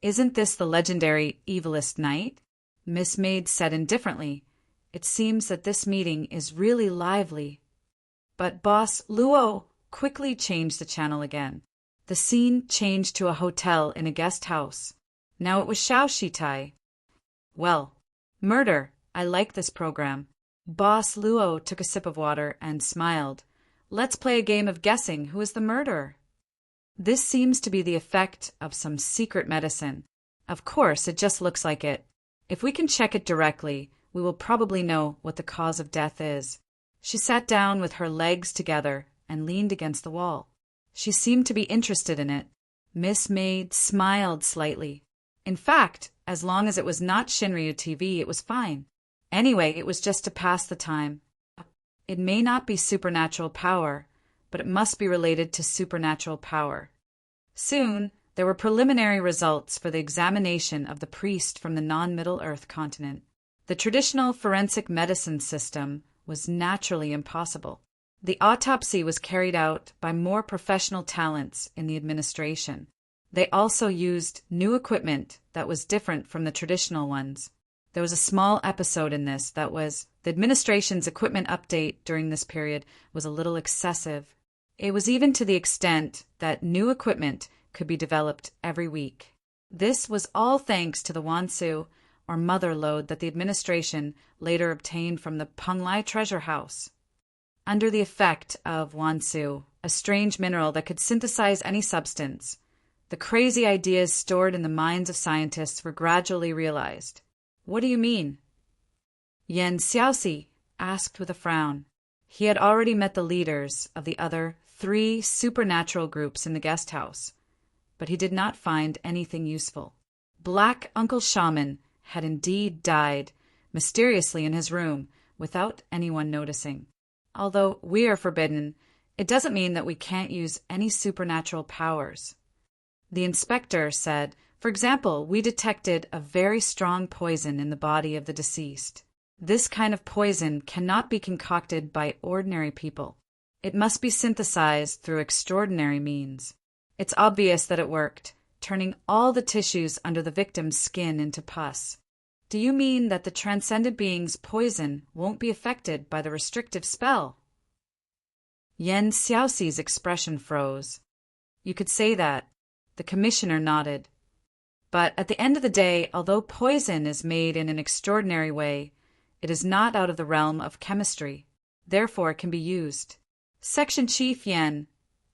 [SPEAKER 1] Isn't this the legendary evilest night? Miss Maid said indifferently. It seems that this meeting is really lively. But Boss Luo quickly changed the channel again. The scene changed to a hotel in a guest house. Now it was Xiaoxitai. Well, murder. I like this program. Boss Luo took a sip of water and smiled. Let's play a game of guessing who is the murderer. This seems to be the effect of some secret medicine. Of course, it just looks like it. If we can check it directly, we will probably know what the cause of death is. She sat down with her legs together and leaned against the wall. She seemed to be interested in it. Miss Maid smiled slightly. In fact, as long as it was not Shinryu TV, it was fine. Anyway, it was just to pass the time. It may not be supernatural power, but it must be related to supernatural power. Soon, there were preliminary results for the examination of the priest from the non-Middle Earth continent. The traditional forensic medicine system was naturally impossible. The autopsy was carried out by more professional talents in the administration. They also used new equipment that was different from the traditional ones. There was a small episode in this that was the administration's equipment update during this period was a little excessive. It was even to the extent that new equipment could be developed every week. This was all thanks to the wansu, or mother lode, that the administration later obtained from the Penglai treasure house. Under the effect of wansu, a strange mineral that could synthesize any substance, the crazy ideas stored in the minds of scientists were gradually realized. What do you mean? Yan Xiaoxi asked with a frown. He had already met the leaders of the other 3 supernatural groups in the guest house, but he did not find anything useful. Black Uncle Shaman had indeed died mysteriously in his room without anyone noticing. Although we are forbidden, it doesn't mean that we can't use any supernatural powers. The inspector said, for example, we detected a very strong poison in the body of the deceased. This kind of poison cannot be concocted by ordinary people. It must be synthesized through extraordinary means. It's obvious that it worked, turning all the tissues under the victim's skin into pus. Do you mean that the transcendent being's poison won't be affected by the restrictive spell? Yan Xiaoxi's expression froze. You could say that. The commissioner nodded. But at the end of the day, although poison is made in an extraordinary way, it is not out of the realm of chemistry. Therefore, it can be used. Section Chief Yan,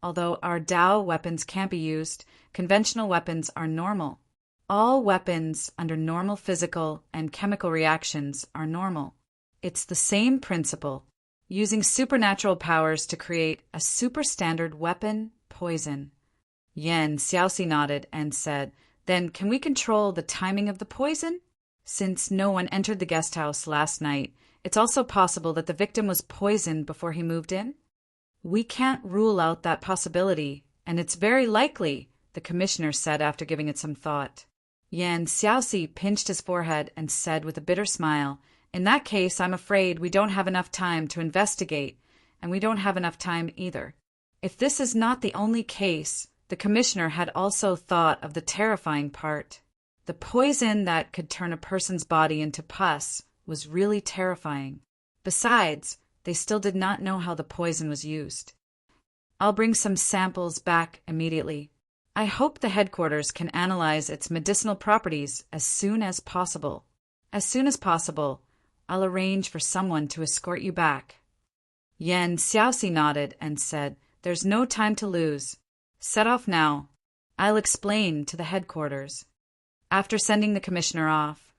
[SPEAKER 1] although our Dao weapons can't be used, conventional weapons are normal. All weapons under normal physical and chemical reactions are normal. It's the same principle, using supernatural powers to create a superstandard weapon, poison. Yan Xiaoxi nodded and said, then can we control the timing of the poison? Since no one entered the guest house last night, it's also possible that the victim was poisoned before he moved in? We can't rule out that possibility, and it's very likely, the commissioner said after giving it some thought. Yan Xiaoxi pinched his forehead and said with a bitter smile, in that case, I'm afraid we don't have enough time to investigate, and we don't have enough time either. If this is not the only case, the commissioner had also thought of the terrifying part. The poison that could turn a person's body into pus was really terrifying. Besides, they still did not know how the poison was used. I'll bring some samples back immediately. I hope the headquarters can analyze its medicinal properties as soon as possible. As soon as possible, I'll arrange for someone to escort you back. Yan Xiaoxi nodded and said, there's no time to lose. Set off now. I'll explain to the headquarters. After sending the commissioner off,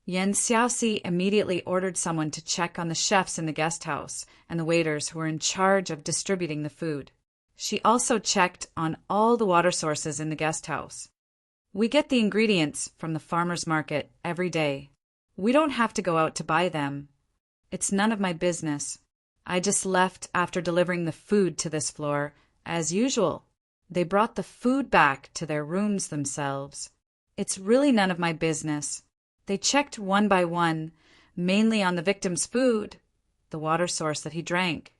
[SPEAKER 1] Yan Xiaoxi immediately ordered someone to check on the chefs in the guest house and the waiters who were in charge of distributing the food. She also checked on all the water sources in the guest house. We get the ingredients from the farmer's market every day. We don't have to go out to buy them. It's none of my business. I just left after delivering the food to this floor, as usual. They brought the food back to their rooms themselves. It's really none of my business. They checked one by one, mainly on the victim's food, the water source that he drank,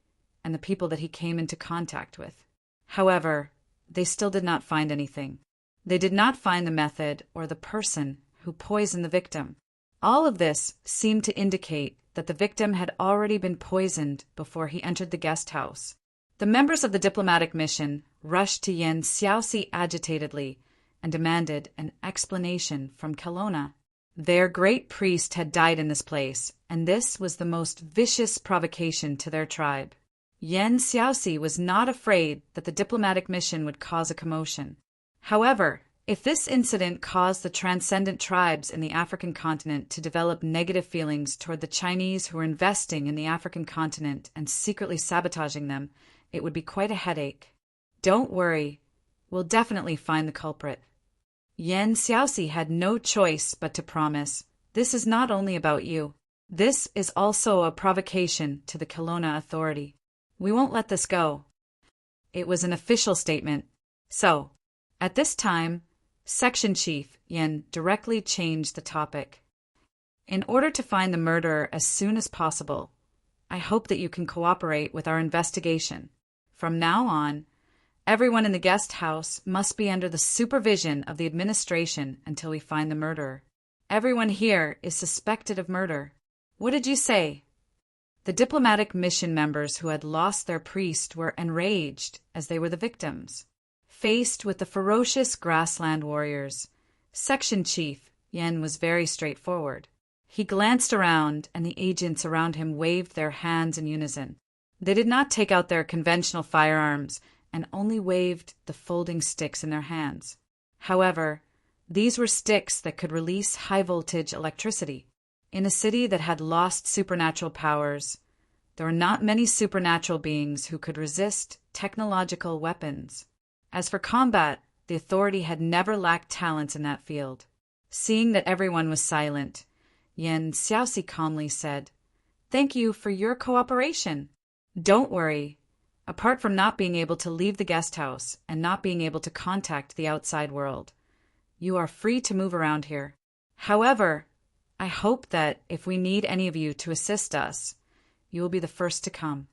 [SPEAKER 1] and the people that he came into contact with. However, they still did not find anything. They did not find the method or the person who poisoned the victim. All of this seemed to indicate that the victim had already been poisoned before he entered the guest house. The members of the diplomatic mission rushed to Yen Xiaoxi agitatedly and demanded an explanation from Kelowna. Their great priest had died in this place, and this was the most vicious provocation to their tribe. Yen Xiaoxi was not afraid that the diplomatic mission would cause a commotion. However, if this incident caused the transcendent tribes in the African continent to develop negative feelings toward the Chinese who were investing in the African continent and secretly sabotaging them, it would be quite a headache. Don't worry, we'll definitely find the culprit. Yen Xiaoxi had no choice but to promise, this is not only about you. This is also a provocation to the Kelowna authority. We won't let this go. It was an official statement. So, at this time, Section Chief Yen directly changed the topic. In order to find the murderer as soon as possible, I hope that you can cooperate with our investigation. From now on, everyone in the guest house must be under the supervision of the administration until we find the murderer. Everyone here is suspected of murder. What did you say? The diplomatic mission members who had lost their priest were enraged as they were the victims. Faced with the ferocious grassland warriors, Section Chief Yen was very straightforward. He glanced around, and the agents around him waved their hands in unison. They did not take out their conventional firearms and only waved the folding sticks in their hands. However, these were sticks that could release high-voltage electricity. In a city that had lost supernatural powers, there were not many supernatural beings who could resist technological weapons. As for combat, the authority had never lacked talents in that field. Seeing that everyone was silent, Yen Xiaoxi calmly said, "Thank you for your cooperation. Don't worry. Apart from not being able to leave the guest house and not being able to contact the outside world, you are free to move around here. However, I hope that if we need any of you to assist us, you will be the first to come."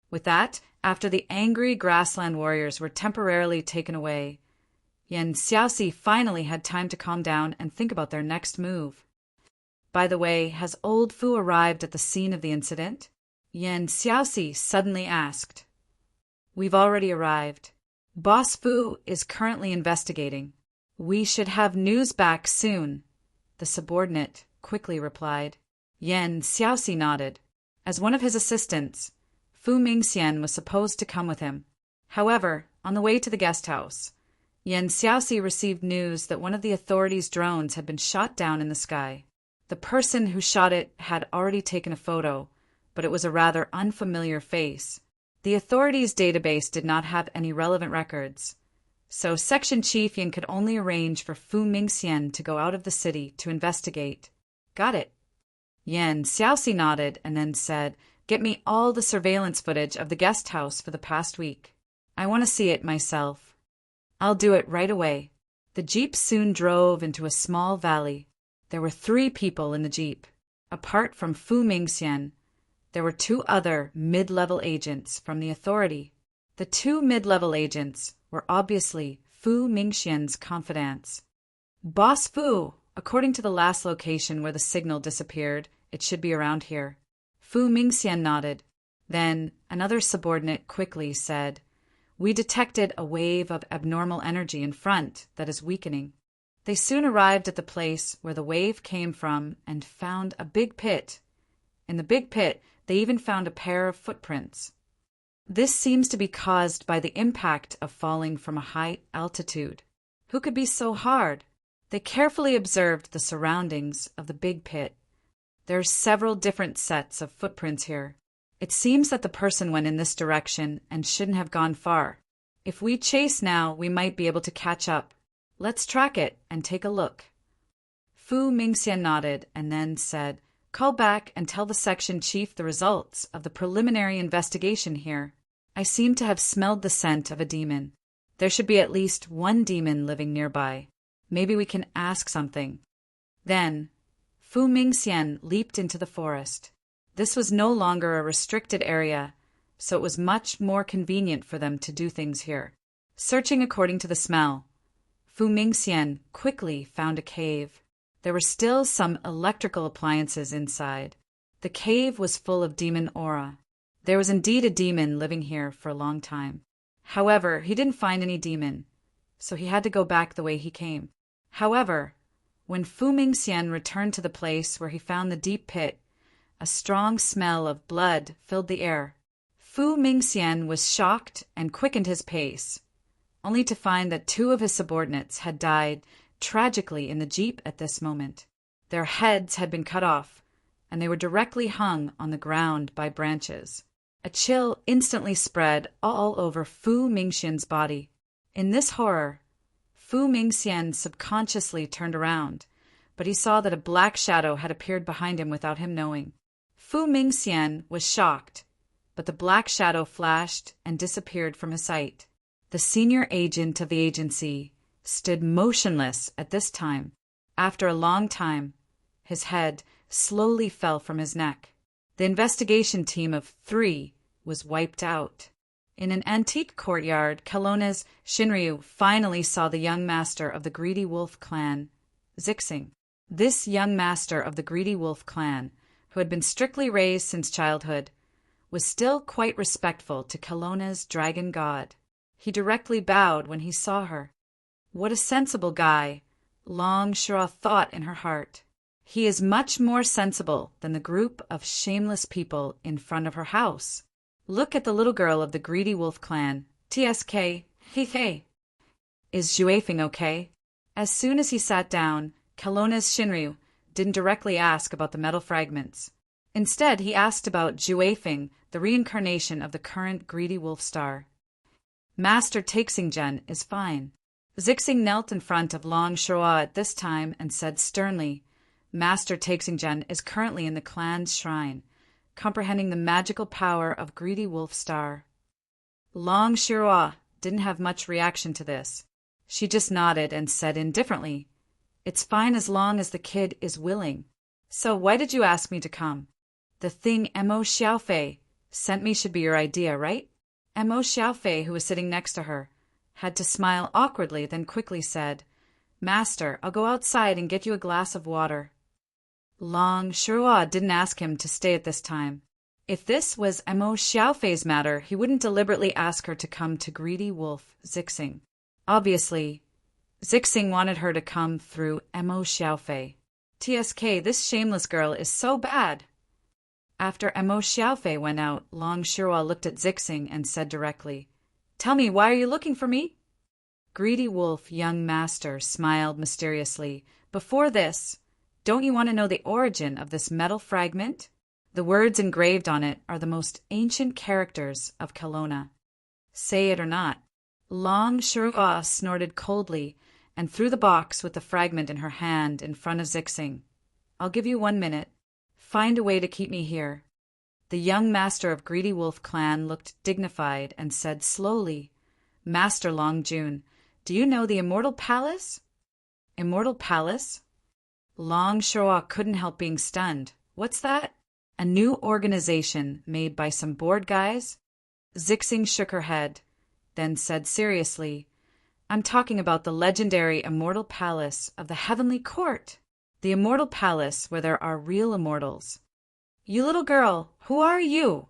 [SPEAKER 1] With that, after the angry grassland warriors were temporarily taken away, Yen Xiaoxi finally had time to calm down and think about their next move. "By the way, has old Fu arrived at the scene of the incident?" Yen Xiaoxi suddenly asked. "We've already arrived. Boss Fu is currently investigating. We should have news back soon," the subordinate quickly replied. Yen Xiaoxi nodded. As one of his assistants, Fu Mingxian was supposed to come with him. However, on the way to the guest house, Yen Xiaoxi received news that one of the authorities' drones had been shot down in the sky. The person who shot it had already taken a photo, but it was a rather unfamiliar face. The authorities' database did not have any relevant records, so Section Chief Yen could only arrange for Fu Mingxian to go out of the city to investigate. "Got it." Yen Xiaoxi nodded and then said, "Get me all the surveillance footage of the guest house for the past week. I want to see it myself." "I'll do it right away." The jeep soon drove into a small valley. There were 3 people in the jeep. Apart from Fu Mingxian, there were 2 other mid-level agents from the authority. The 2 mid-level agents were obviously Fu Mingxian's confidants. "Boss Fu, according to the last location where the signal disappeared, it should be around here." Fu Mingxian nodded. Then another subordinate quickly said, "We detected a wave of abnormal energy in front that is weakening." They soon arrived at the place where the wave came from and found a big pit. In the big pit, they even found a pair of footprints. This seems to be caused by the impact of falling from a high altitude. Who could be so hard? They carefully observed the surroundings of the big pit. There are several different sets of footprints here. It seems that the person went in this direction and shouldn't have gone far. If we chase now, we might be able to catch up. Let's track it and take a look. Fu Mingxian nodded and then said, "Call back and tell the section chief the results of the preliminary investigation here. I seem to have smelled the scent of a demon. There should be at least 1 demon living nearby. Maybe we can ask something." Then Fu Mingxian leaped into the forest. This was no longer a restricted area, so it was much more convenient for them to do things here. Searching according to the smell, Fu Mingxian quickly found a cave. There were still some electrical appliances inside. The cave was full of demon aura. There was indeed a demon living here for a long time. However, he didn't find any demon, so he had to go back the way he came. However, when Fu Mingxian returned to the place where he found the deep pit, a strong smell of blood filled the air. Fu Mingxian was shocked and quickened his pace, only to find that 2 of his subordinates had died tragically in the jeep at this moment. Their heads had been cut off, and they were directly hung on the ground by branches. A chill instantly spread all over Fu Mingxian's body. In this horror, Fu Mingxian subconsciously turned around, but he saw that a black shadow had appeared behind him without him knowing. Fu Mingxian was shocked, but the black shadow flashed and disappeared from his sight. The senior agent of the agency stood motionless at this time. After a long time, his head slowly fell from his neck. The investigation team of 3 was wiped out. In an antique courtyard, Kelowna's Shinryu finally saw the young master of the Greedy Wolf clan, Zixing. This young master of the Greedy Wolf clan, who had been strictly raised since childhood, was still quite respectful to Kelowna's dragon god. He directly bowed when he saw her. What a sensible guy, Long Shura thought in her heart. He is much more sensible than the group of shameless people in front of her house. Look at the little girl of the Greedy Wolf clan. TSK, hey. Is Juefeng okay? As soon as he sat down, Kelowna's Shinryu didn't directly ask about the metal fragments. Instead, he asked about Juefeng, the reincarnation of the current Greedy Wolf star. Master Taixinggen is fine. Zixing knelt in front of Long Shura at this time and said sternly, Master Taixinggen is currently in the clan's shrine, comprehending the magical power of Greedy Wolf Star. Long Shura didn't have much reaction to this. She just nodded and said indifferently, It's fine as long as the kid is willing. So why did you ask me to come? The thing Mo Xiaofei sent me should be your idea, right? Mo Xiaofei, who was sitting next to her, had to smile awkwardly, then quickly said, Master, I'll go outside and get you a glass of water. Long Shura didn't ask him to stay at this time. If this was Mo Xiaofei's matter, he wouldn't deliberately ask her to come to Greedy Wolf Zixing. Obviously, Zixing wanted her to come through Mo Xiaofei. TSK, this shameless girl is so bad. After Mo Xiaofei went out, Long Shura looked at Zixing and said directly, Tell me, why are you looking for me? Greedy Wolf young master smiled mysteriously. Before this, don't you want to know the origin of this metal fragment? The words engraved on it are the most ancient characters of Kelowna. Say it or not. Long Shura snorted coldly and threw the box with the fragment in her hand in front of Zixing. I'll give you 1 minute. Find a way to keep me here. The young master of Greedy Wolf clan looked dignified and said slowly, Master Long Jun, do you know the Immortal Palace? Immortal Palace? Long Shura couldn't help being stunned. What's that? A new organization made by some bored guys? Zixing shook her head, then said seriously, I'm talking about the legendary Immortal Palace of the Heavenly Court. The Immortal Palace where there are real immortals. You little girl, who are you?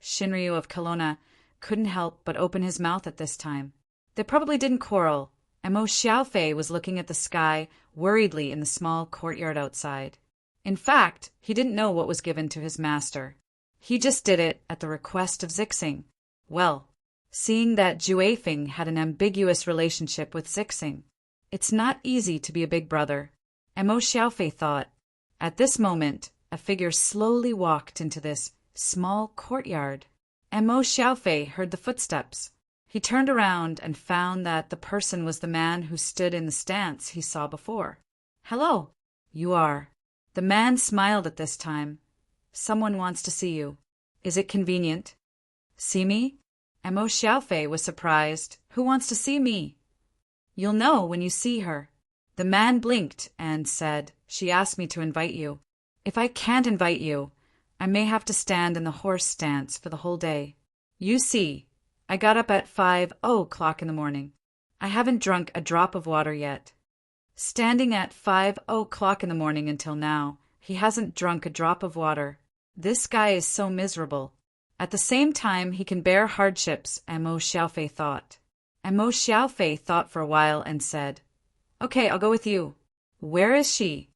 [SPEAKER 1] Shinryu of Kelowna couldn't help but open his mouth at this time. They probably didn't quarrel. Mo Xiaofei was looking at the sky worriedly in the small courtyard outside. In fact, he didn't know what was given to his master. He just did it at the request of Zixing. Well, seeing that Juefeng had an ambiguous relationship with Zixing, it's not easy to be a big brother. Mo Xiaofei thought. At this moment, a figure slowly walked into this small courtyard. Mo Xiaofei heard the footsteps. He turned around and found that the person was the man who stood in the stance he saw before. Hello. You are. The man smiled at this time. Someone wants to see you. Is it convenient? See me? Mo Xiaofei was surprised. Who wants to see me? You'll know when you see her. The man blinked and said, She asked me to invite you. If I can't invite you, I may have to stand in the horse stance for the whole day. You see, I got up at 5:00 in the morning. I haven't drunk a drop of water yet. Standing at 5:00 in the morning until now, he hasn't drunk a drop of water. This guy is so miserable. At the same time, he can bear hardships, and Mo Xiaofei thought. And Mo Xiaofei thought for a while and said, "Okay, I'll go with you. Where is she?"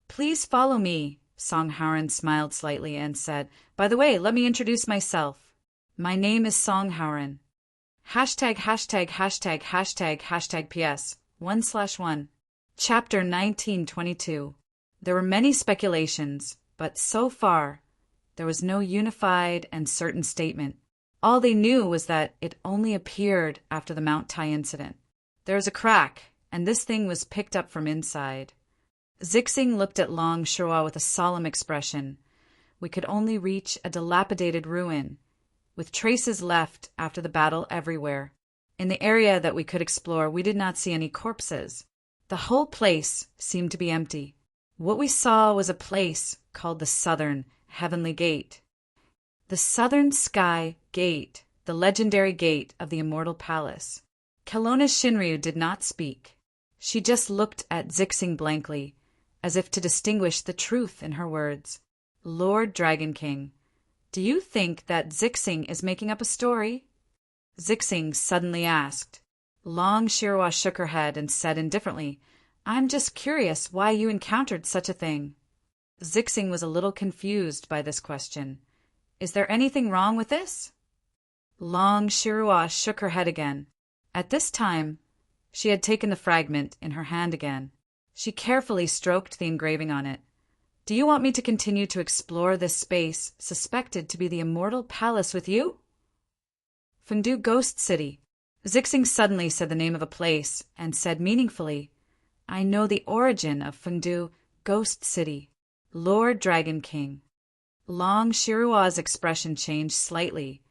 [SPEAKER 1] "Please follow me." Song Howren smiled slightly and said, "By the way, let me introduce myself. My name is Song Howren. Hashtag, hashtag, hashtag, hashtag, hashtag PS 1/1. Chapter 1922. There were many speculations, but so far, there was no unified and certain statement. All they knew was that it only appeared after the Mount Tai incident. There was a crack, and this thing was picked up from inside. Zixing looked at Long Shirwa with a solemn expression. We could only reach a dilapidated ruin, with traces left after the battle everywhere. In the area that we could explore, we did not see any corpses. The whole place seemed to be empty. What we saw was a place called the Southern Heavenly Gate. The Southern Sky Gate, the legendary gate of the Immortal Palace. Kelowna Shinryu did not speak. She just looked at Zixing blankly, as if to distinguish the truth in her words. "Lord Dragon King, do you think that Zixing is making up a story?" Zixing suddenly asked. Long Shirwa shook her head and said indifferently, "I'm just curious why you encountered such a thing." Zixing was a little confused by this question. "Is there anything wrong with this?" Long Shirwa shook her head again. At this time, she had taken the fragment in her hand again. She carefully stroked the engraving on it. "Do you want me to continue to explore this space suspected to be the Immortal Palace with you?" "Fundu Ghost City." Zixing suddenly said the name of a place and said meaningfully, "I know the origin of Fundu Ghost City. Lord Dragon King." Long Shirwa's expression changed slightly,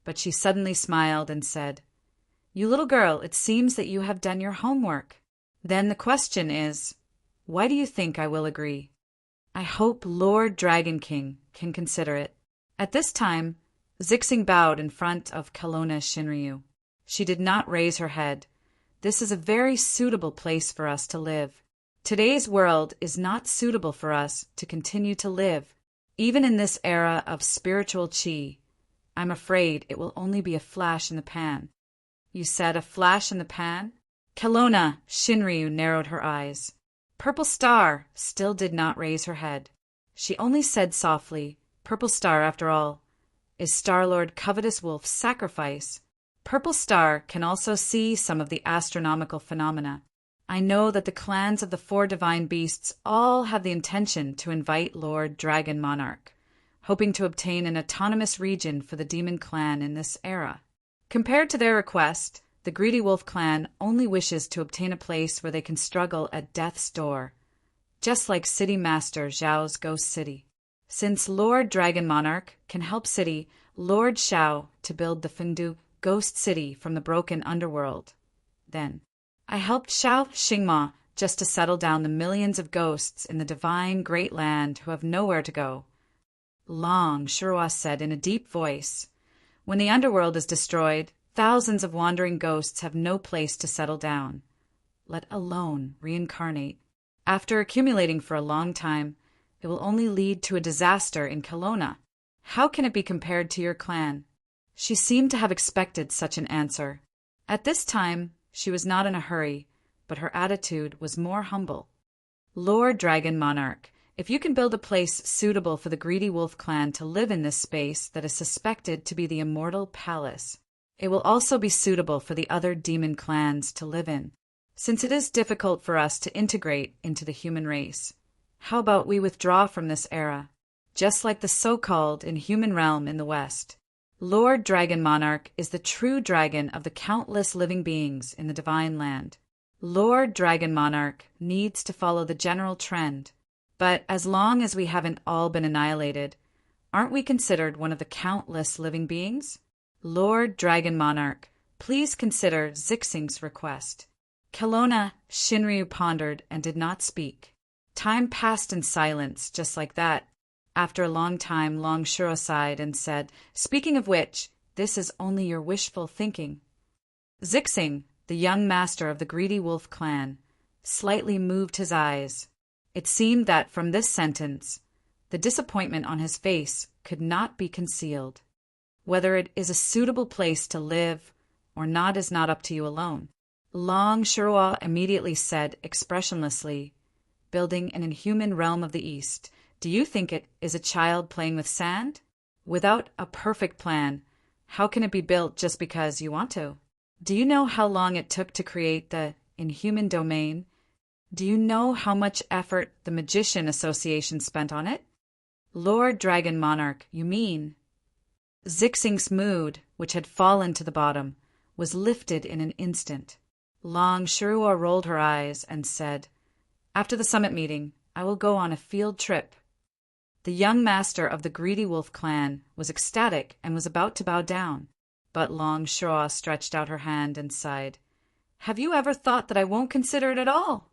[SPEAKER 1] but she suddenly smiled and said, "You little girl, it seems that you have done your homework. Then the question is, why do you think I will agree? I hope Lord Dragon King can consider it." At this time, Zixing bowed in front of Kelowna Shinryu. She did not raise her head. "This is a very suitable place for us to live. Today's world is not suitable for us to continue to live. Even in this era of spiritual chi, I'm afraid it will only be a flash in the pan." "You said a flash in the pan?" Kelowna Shinryu narrowed her eyes. Purple Star still did not raise her head. She only said softly, "Purple Star, after all, is Star-Lord Covetous Wolf's sacrifice. Purple Star can also see some of the astronomical phenomena. I know that the clans of the four divine beasts all have the intention to invite Lord Dragon Monarch, hoping to obtain an autonomous region for the demon clan in this era. Compared to their request, the Greedy Wolf clan only wishes to obtain a place where they can struggle at death's door, just like City Master Zhao's Ghost City. Since Lord Dragon Monarch can help City Lord Xiao to build the Fundu Ghost City from the broken underworld, then I helped Xiao Xingma just to settle down the millions of ghosts in the divine great land who have nowhere to go." Long Shirwa said in a deep voice, "When the underworld is destroyed, thousands of wandering ghosts have no place to settle down, let alone reincarnate. After accumulating for a long time, it will only lead to a disaster in Kelowna. How can it be compared to your clan?" She seemed to have expected such an answer. At this time, she was not in a hurry, but her attitude was more humble. "Lord Dragon Monarch, if you can build a place suitable for the Greedy Wolf clan to live in this space that is suspected to be the Immortal Palace, it will also be suitable for the other demon clans to live in. Since it is difficult for us to integrate into the human race, how about we withdraw from this era, just like the so-called inhuman realm in the West? Lord Dragon Monarch is the true dragon of the countless living beings in the divine land. Lord Dragon Monarch needs to follow the general trend, but as long as we haven't all been annihilated, aren't we considered one of the countless living beings? Lord Dragon Monarch, please consider Zixing's request." Kelowna Shinryu pondered and did not speak. Time passed in silence, just like that. After a long time, Long Shirwa sighed and said, "Speaking of which, this is only your wishful thinking." Zixing, the young master of the Greedy Wolf clan, slightly moved his eyes. It seemed that from this sentence, the disappointment on his face could not be concealed. Whether it is a suitable place to live or not is not up to you alone. Long Shirua immediately said expressionlessly, building an inhuman realm of the East, do you think it is a child playing with sand? Without a perfect plan, how can it be built just because you want to? Do you know how long it took to create the inhuman domain? Do you know how much effort the Magician Association spent on it? Lord Dragon Monarch, you mean? Zixing's mood, which had fallen to the bottom, was lifted in an instant. Long Shirua rolled her eyes and said, after the summit meeting, I will go on a field trip. The young master of the Greedy Wolf clan was ecstatic and was about to bow down, but Long Shirua stretched out her hand and sighed. Have you ever thought that I won't consider it at all?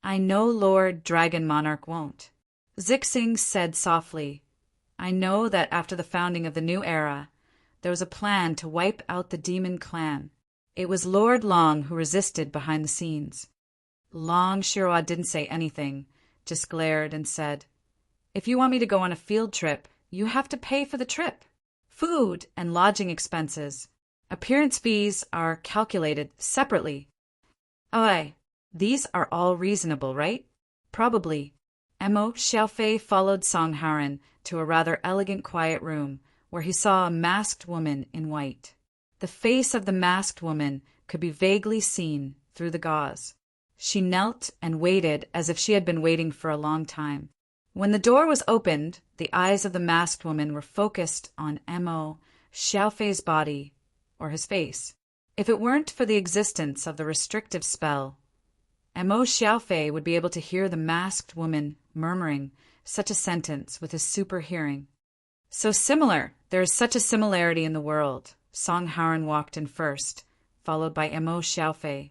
[SPEAKER 1] I know Lord Dragon Monarch won't. Zixing said softly, I know that after the founding of the new era, there was a plan to wipe out the demon clan. It was Lord Long who resisted behind the scenes. Long Shirua didn't say anything, just glared and said, if you want me to go on a field trip, you have to pay for the trip. Food and lodging expenses. Appearance fees are calculated separately. Aye, these are all reasonable, right? Probably. Emo Xiaofei followed Songharan to a rather elegant quiet room where he saw a masked woman in white. The face of the masked woman could be vaguely seen through the gauze. She knelt and waited as if she had been waiting for a long time. When the door was opened, the eyes of the masked woman were focused on Emo Xiaofei's body or his face. If it weren't for the existence of the restrictive spell, Emo Xiaofei would be able to hear the masked woman murmuring such a sentence with his super hearing. So similar, there is such a similarity in the world. Songharan walked in first, followed by Emo Xiaofei.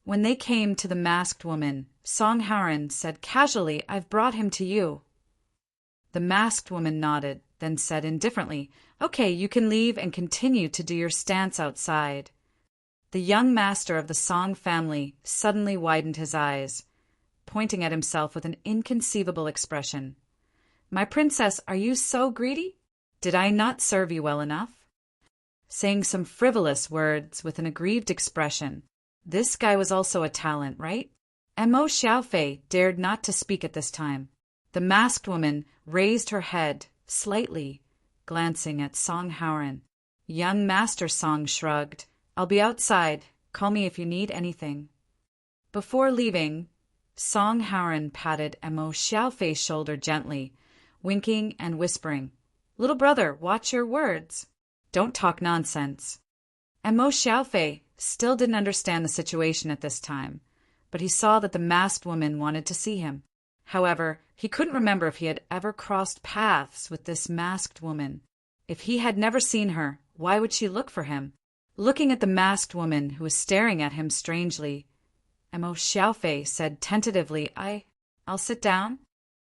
[SPEAKER 1] When they came to the masked woman, Songharan said casually, I've brought him to you. The masked woman nodded, then said indifferently, Okay, you can leave and continue to do your stance outside. The young master of the Song family suddenly widened his eyes, pointing at himself with an inconceivable expression. My princess, are you so greedy? Did I not serve you well enough? Saying some frivolous words with an aggrieved expression. This guy was also a talent, right? Emo Xiaofei dared not to speak at this time. The masked woman raised her head slightly, glancing at Songharan. Young Master Song shrugged. I'll be outside. Call me if you need anything. Before leaving, Songharan patted Emo Xiaofei's shoulder gently, winking and whispering, Little brother, watch your words. Don't talk nonsense. Emo Xiaofei still didn't understand the situation at this time, but he saw that the masked woman wanted to see him. However, he couldn't remember if he had ever crossed paths with this masked woman. If he had never seen her, why would she look for him? Looking at the masked woman who was staring at him strangely, Emo Xiaofei said tentatively, I'll sit down.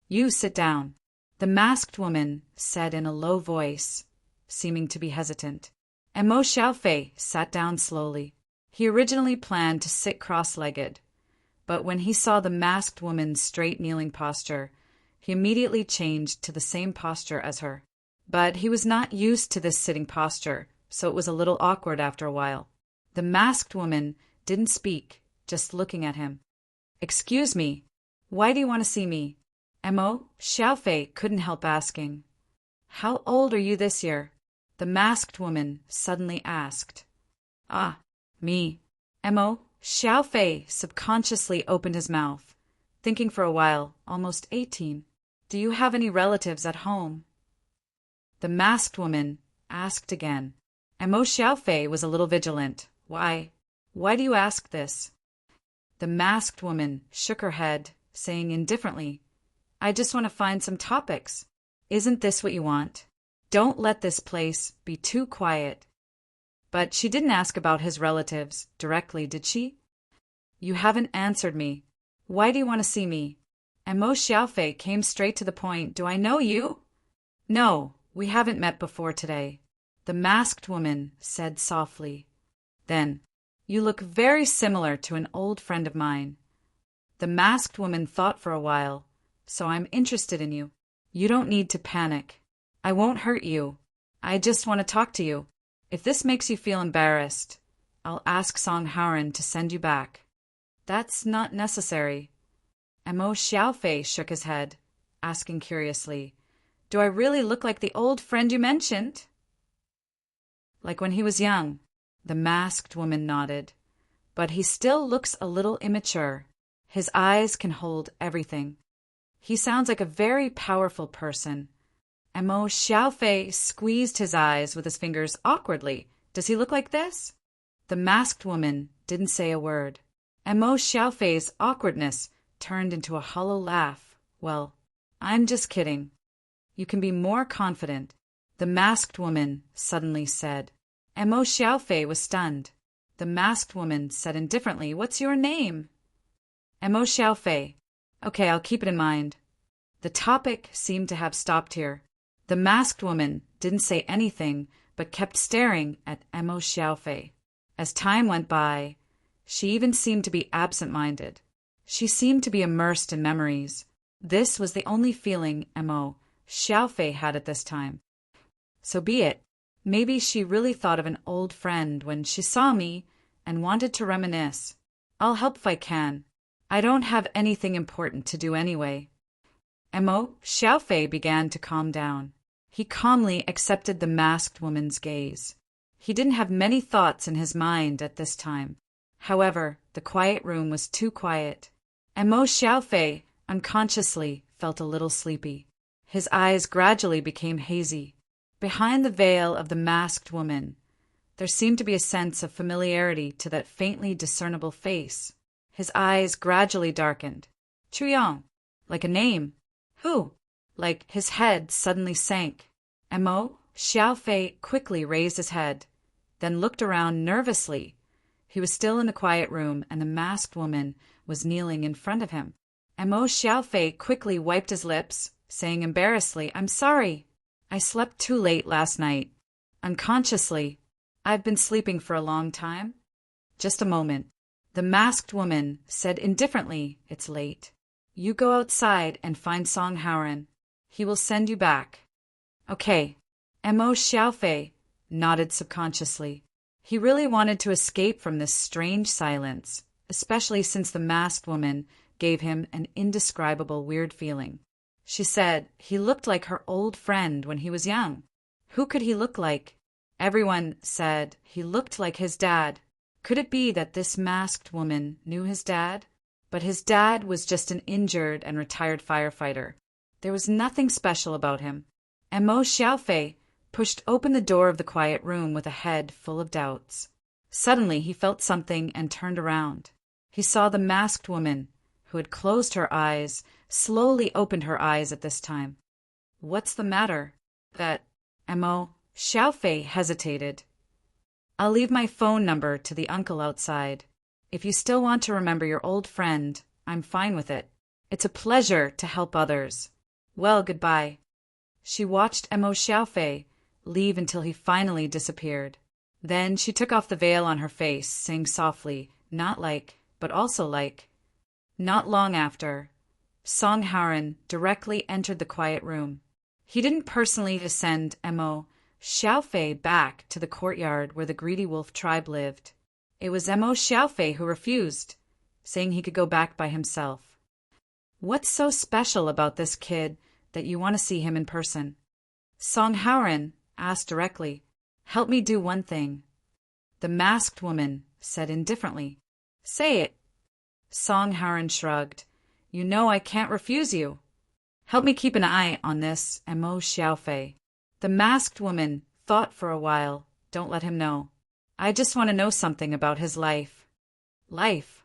[SPEAKER 1] You sit down. The masked woman said in a low voice, seeming to be hesitant. Emo Xiaofei sat down slowly. He originally planned to sit cross-legged, but when he saw the masked woman's straight kneeling posture, he immediately changed to the same posture as her. But he was not used to this sitting posture, so it was a little awkward after a while. The masked woman didn't speak, just looking at him. Excuse me, why do you want to see me? Emo Xiaofei couldn't help asking. How old are you this year? The masked woman suddenly asked. Ah, me. Emo Xiaofei subconsciously opened his mouth, thinking for a while, almost 18. Do you have any relatives at home? The masked woman asked again. Emo Xiaofei was a little vigilant. Why do you ask this? The masked woman shook her head, saying indifferently, I just want to find some topics. Isn't this what you want? Don't let this place be too quiet. But she didn't ask about his relatives directly, did she? You haven't answered me. Why do you want to see me? And Mo Xiaofei came straight to the point. Do I know you? No, we haven't met before today. The masked woman said softly. Then, you look very similar to an old friend of mine. The masked woman thought for a while. So I'm interested in you. You don't need to panic. I won't hurt you. I just want to talk to you. If this makes you feel embarrassed, I'll ask Song Haoren to send you back. That's not necessary. Mo Xiaofei shook his head, asking curiously, Do I really look like the old friend you mentioned? Like when he was young, the masked woman nodded. But he still looks a little immature. His eyes can hold everything. He sounds like a very powerful person. Mo Xiaofei squeezed his eyes with his fingers awkwardly. Does he look like this? The masked woman didn't say a word. Mo Xiaofei's awkwardness turned into a hollow laugh. Well, I'm just kidding. You can be more confident, the masked woman suddenly said. Mo Xiaofei was stunned. The masked woman said indifferently, What's your name? Mo Xiaofei. Okay, I'll keep it in mind. The topic seemed to have stopped here. The masked woman didn't say anything, but kept staring at Mo Xiaofei. As time went by, she even seemed to be absent-minded. She seemed to be immersed in memories. This was the only feeling Mo Xiaofei had at this time. So be it. Maybe she really thought of an old friend when she saw me and wanted to reminisce. I'll help if I can. I don't have anything important to do anyway. Mo Xiaofei began to calm down. He calmly accepted the masked woman's gaze. He didn't have many thoughts in his mind at this time. However, the quiet room was too quiet. Mo Xiaofei unconsciously felt a little sleepy. His eyes gradually became hazy. Behind the veil of the masked woman, there seemed to be a sense of familiarity to that faintly discernible face. His eyes gradually darkened. Chuyang, like a name. Who? Like his head suddenly sank. Mo Xiaofei quickly raised his head, then looked around nervously. He was still in the quiet room, and the masked woman was kneeling in front of him. Mo Xiaofei quickly wiped his lips, saying embarrassedly, I'm sorry. I slept too late last night. Unconsciously. I've been sleeping for a long time. Just a moment. The masked woman said indifferently, It's late. You go outside and find Song Haoren. He will send you back. Okay. Mo Xiaofei nodded subconsciously. He really wanted to escape from this strange silence, especially since the masked woman gave him an indescribable weird feeling. She said he looked like her old friend when he was young. Who could he look like? Everyone said he looked like his dad. Could it be that this masked woman knew his dad? But his dad was just an injured and retired firefighter. There was nothing special about him. Mo Xiaofei pushed open the door of the quiet room with a head full of doubts. Suddenly he felt something and turned around. He saw the masked woman, who had closed her eyes, slowly opened her eyes at this time. What's the matter? Mo Xiaofei hesitated. I'll leave my phone number to the uncle outside. If you still want to remember your old friend, I'm fine with it. It's a pleasure to help others. Well, goodbye. She watched Mo Xiaofei leave until he finally disappeared. Then she took off the veil on her face, saying softly, not like, but also like. Not long after, Song Haoren directly entered the quiet room. He didn't personally send Mo Xiaofei back to the courtyard where the greedy wolf tribe lived. It was Mo Xiaofei who refused, saying he could go back by himself. What's so special about this kid that you want to see him in person? Song Haoren asked directly. Help me do one thing. The masked woman said indifferently. Say it. Song Haoren shrugged. You know I can't refuse you. Help me keep an eye on this Mo Xiaofei. The masked woman thought for a while. Don't let him know. I just want to know something about his life. Life?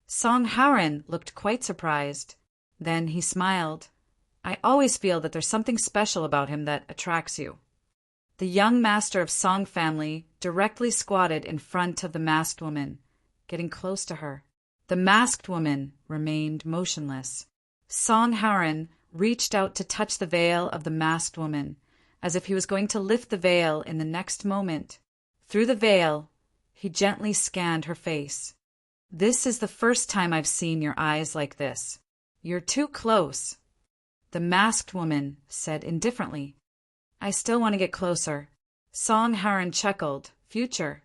[SPEAKER 1] Song Haoren looked quite surprised. Then he smiled. I always feel that there's something special about him that attracts you. The young master of Song family directly squatted in front of the masked woman, getting close to her. The masked woman remained motionless. Song Haoren reached out to touch the veil of the masked woman, as if he was going to lift the veil in the next moment. Through the veil, he gently scanned her face. This is the first time I've seen your eyes like this. You're too close. The masked woman said indifferently. I still want to get closer. Song Haran chuckled. Future.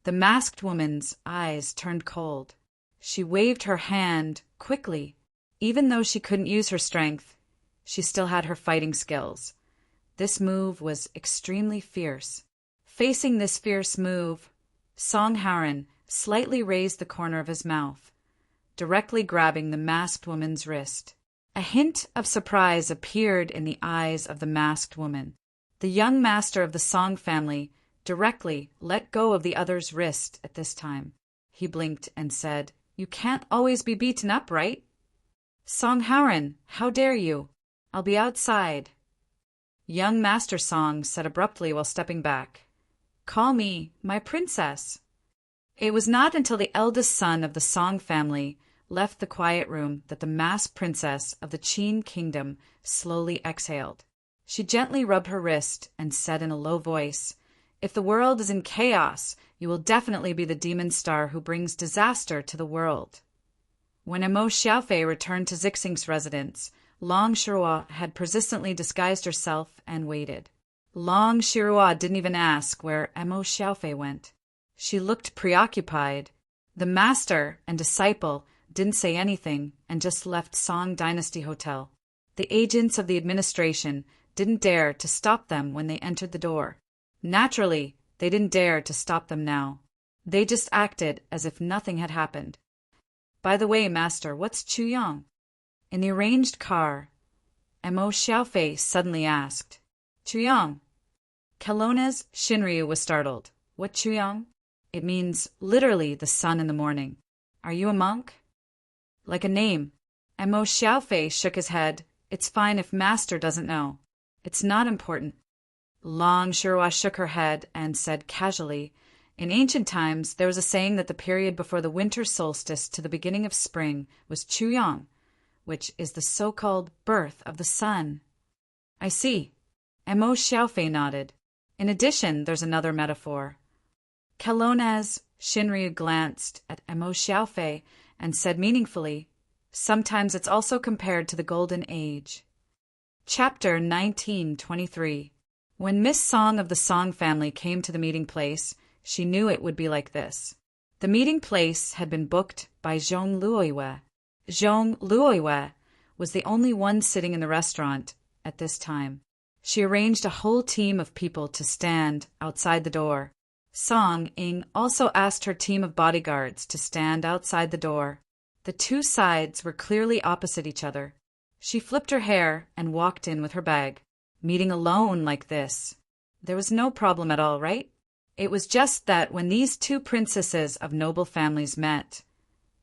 [SPEAKER 1] The masked woman's eyes turned cold. She waved her hand quickly. Even though she couldn't use her strength, she still had her fighting skills. This move was extremely fierce. Facing this fierce move, Song Haran slightly raised the corner of his mouth, directly grabbing the masked woman's wrist. A hint of surprise appeared in the eyes of the masked woman. The young master of the Song family directly let go of the other's wrist at this time. He blinked and said, "You can't always be beaten up, right?" "Song Haran, how dare you? I'll be outside." Young Master Song said abruptly while stepping back, "Call me my princess." It was not until the eldest son of the Song family left the quiet room that the masked princess of the Qin kingdom slowly exhaled. She gently rubbed her wrist and said in a low voice, "If the world is in chaos, you will definitely be the demon star who brings disaster to the world." When Emo Xiaofei returned to Zixing's residence, Long Shirua had persistently disguised herself and waited. Long Shirua didn't even ask where Emo Xiaofei went. She looked preoccupied. The master and disciple didn't say anything and just left Song Dynasty Hotel. The agents of the administration didn't dare to stop them when they entered the door. Naturally, they didn't dare to stop them now. They just acted as if nothing had happened. "By the way, Master, what's Chuyang?" In the arranged car, Emo Xiaofei suddenly asked, "Chuyang?" Kelowna's Shinryu was startled. "What Chuyang?" "It means literally the sun in the morning. Are you a monk?" "Like a name." Emo Xiaofei shook his head. "It's fine if Master doesn't know. It's not important." Long Shirua shook her head and said casually, "In ancient times, there was a saying that the period before the winter solstice to the beginning of spring was Chuyang, which is the so-called birth of the sun." "I see." Emo Xiaofei nodded. "In addition, there's another metaphor." Kelowna's Shinryu glanced at Emo Xiaofei and said meaningfully, "Sometimes it's also compared to the Golden Age." Chapter 1923. When Miss Song of the Song family came to the meeting place, she knew it would be like this. The meeting place had been booked by Zhong Luoyue. Zhong Luoyue was the only one sitting in the restaurant at this time. She arranged a whole team of people to stand outside the door. Song Ying also asked her team of bodyguards to stand outside the door. The two sides were clearly opposite each other. She flipped her hair and walked in with her bag. Meeting alone like this. There was no problem at all, right? It was just that when these two princesses of noble families met,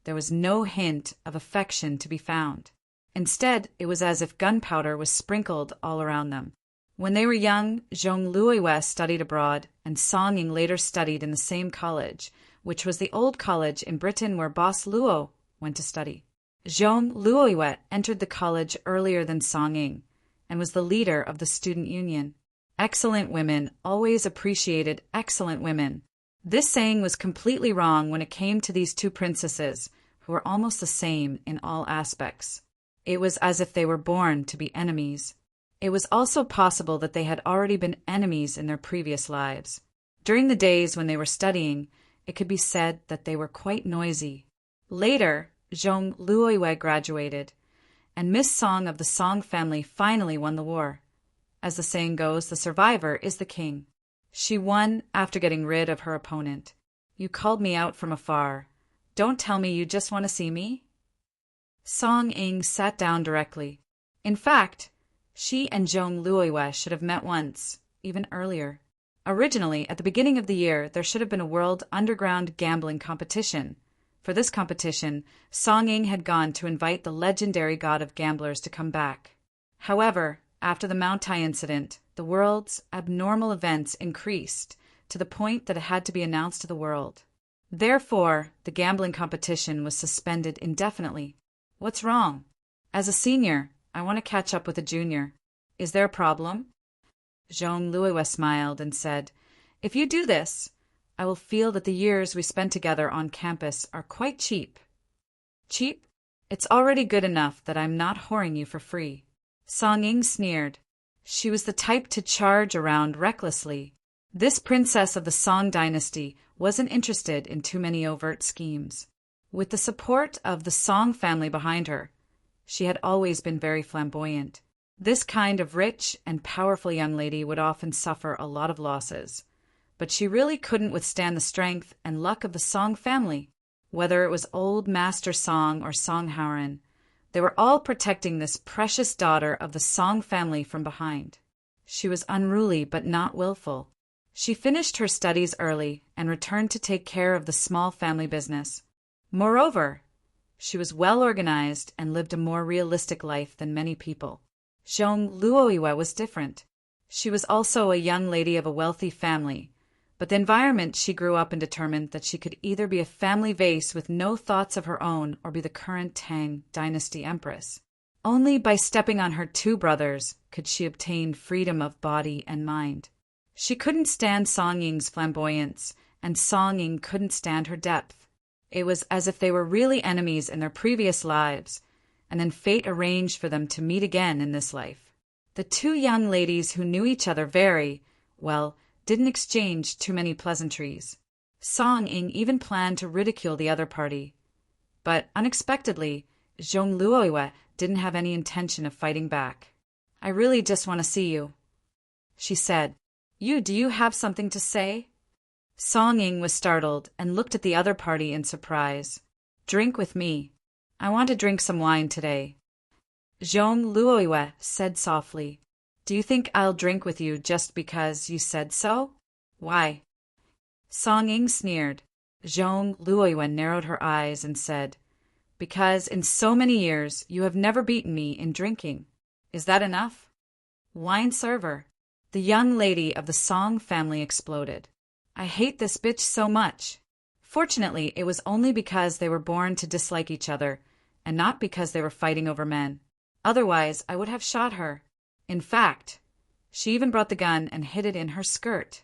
[SPEAKER 1] there was no hint of affection to be found. Instead, it was as if gunpowder was sprinkled all around them. When they were young, Zhong Luoyue studied abroad, and Song Ying later studied in the same college, which was the old college in Britain where Boss Luo went to study. Zhong Luoyue entered the college earlier than Song Ying, and was the leader of the student union. Excellent women always appreciated excellent women. This saying was completely wrong when it came to these two princesses, who were almost the same in all aspects. It was as if they were born to be enemies. It was also possible that they had already been enemies in their previous lives. During the days when they were studying, it could be said that they were quite noisy. Later, Zhong Luoyue graduated, and Miss Song of the Song family finally won the war. As the saying goes, the survivor is the king. She won after getting rid of her opponent. "You called me out from afar. Don't tell me you just want to see me?" Song Ying sat down directly. In fact, she and Zhong Luoyue should have met once, even earlier. Originally, at the beginning of the year, there should have been a world underground gambling competition. For this competition, Song Ying had gone to invite the legendary god of gamblers to come back. However, after the Mount Tai incident, the world's abnormal events increased to the point that it had to be announced to the world. Therefore, the gambling competition was suspended indefinitely. What's wrong? As a senior, I want to catch up with a junior. Is there a problem? Zhong Luoyue smiled and said, "If you do this, I will feel that the years we spent together on campus are quite cheap." "Cheap? It's already good enough that I'm not whoring you for free." Song Ying sneered. She was the type to charge around recklessly. This princess of the Song dynasty wasn't interested in too many overt schemes. With the support of the Song family behind her, she had always been very flamboyant. This kind of rich and powerful young lady would often suffer a lot of losses, but she really couldn't withstand the strength and luck of the Song family. Whether it was old Master Song or Song Haoran, they were all protecting this precious daughter of the Song family from behind. She was unruly but not willful. She finished her studies early and returned to take care of the small family business. Moreover, she was well organized and lived a more realistic life than many people. Zhong Luoyue was different. She was also a young lady of a wealthy family, but the environment she grew up in determined that she could either be a family vase with no thoughts of her own or be the current Tang dynasty empress. Only by stepping on her two brothers could she obtain freedom of body and mind. She couldn't stand Song Ying's flamboyance, and Song Ying couldn't stand her depth. It was as if they were really enemies in their previous lives, and then fate arranged for them to meet again in this life. The two young ladies who knew each other didn't exchange too many pleasantries. Song Ying even planned to ridicule the other party. But unexpectedly, Zhong Luoyue didn't have any intention of fighting back. "I really just want to see you," she said. Do you have something to say?" Song Ying was startled and looked at the other party in surprise. "Drink with me. I want to drink some wine today." Zhong Luoyue said softly, "Do you think I'll drink with you just because you said so? Why?" Song Ying sneered. Zhong Luoyue narrowed her eyes and said, "Because in so many years you have never beaten me in drinking. Is that enough?" "Wine server." The young lady of the Song family exploded. "I hate this bitch so much." Fortunately, it was only because they were born to dislike each other, and not because they were fighting over men. Otherwise, I would have shot her. In fact, she even brought the gun and hid it in her skirt.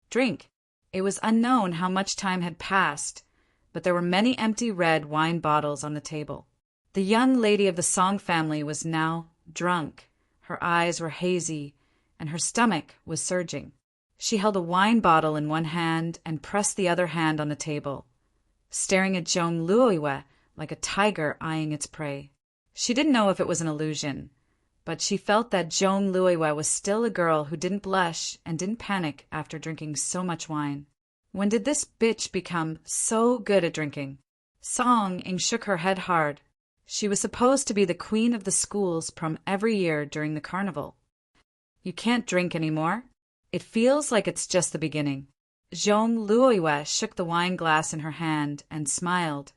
[SPEAKER 1] "Drink." It was unknown how much time had passed, but there were many empty red wine bottles on the table. The young lady of the Song family was now drunk. Her eyes were hazy, and her stomach was surging. She held a wine bottle in one hand and pressed the other hand on the table, staring at Zhong Luoyue like a tiger eyeing its prey. She didn't know if it was an illusion, but she felt that Zhong Luoyue was still a girl who didn't blush and didn't panic after drinking so much wine. When did this bitch become so good at drinking? Song Ying shook her head hard. She was supposed to be the queen of the school's prom every year during the carnival. "You can't drink anymore? It feels like it's just the beginning." Zhong Luoyue shook the wine glass in her hand and smiled.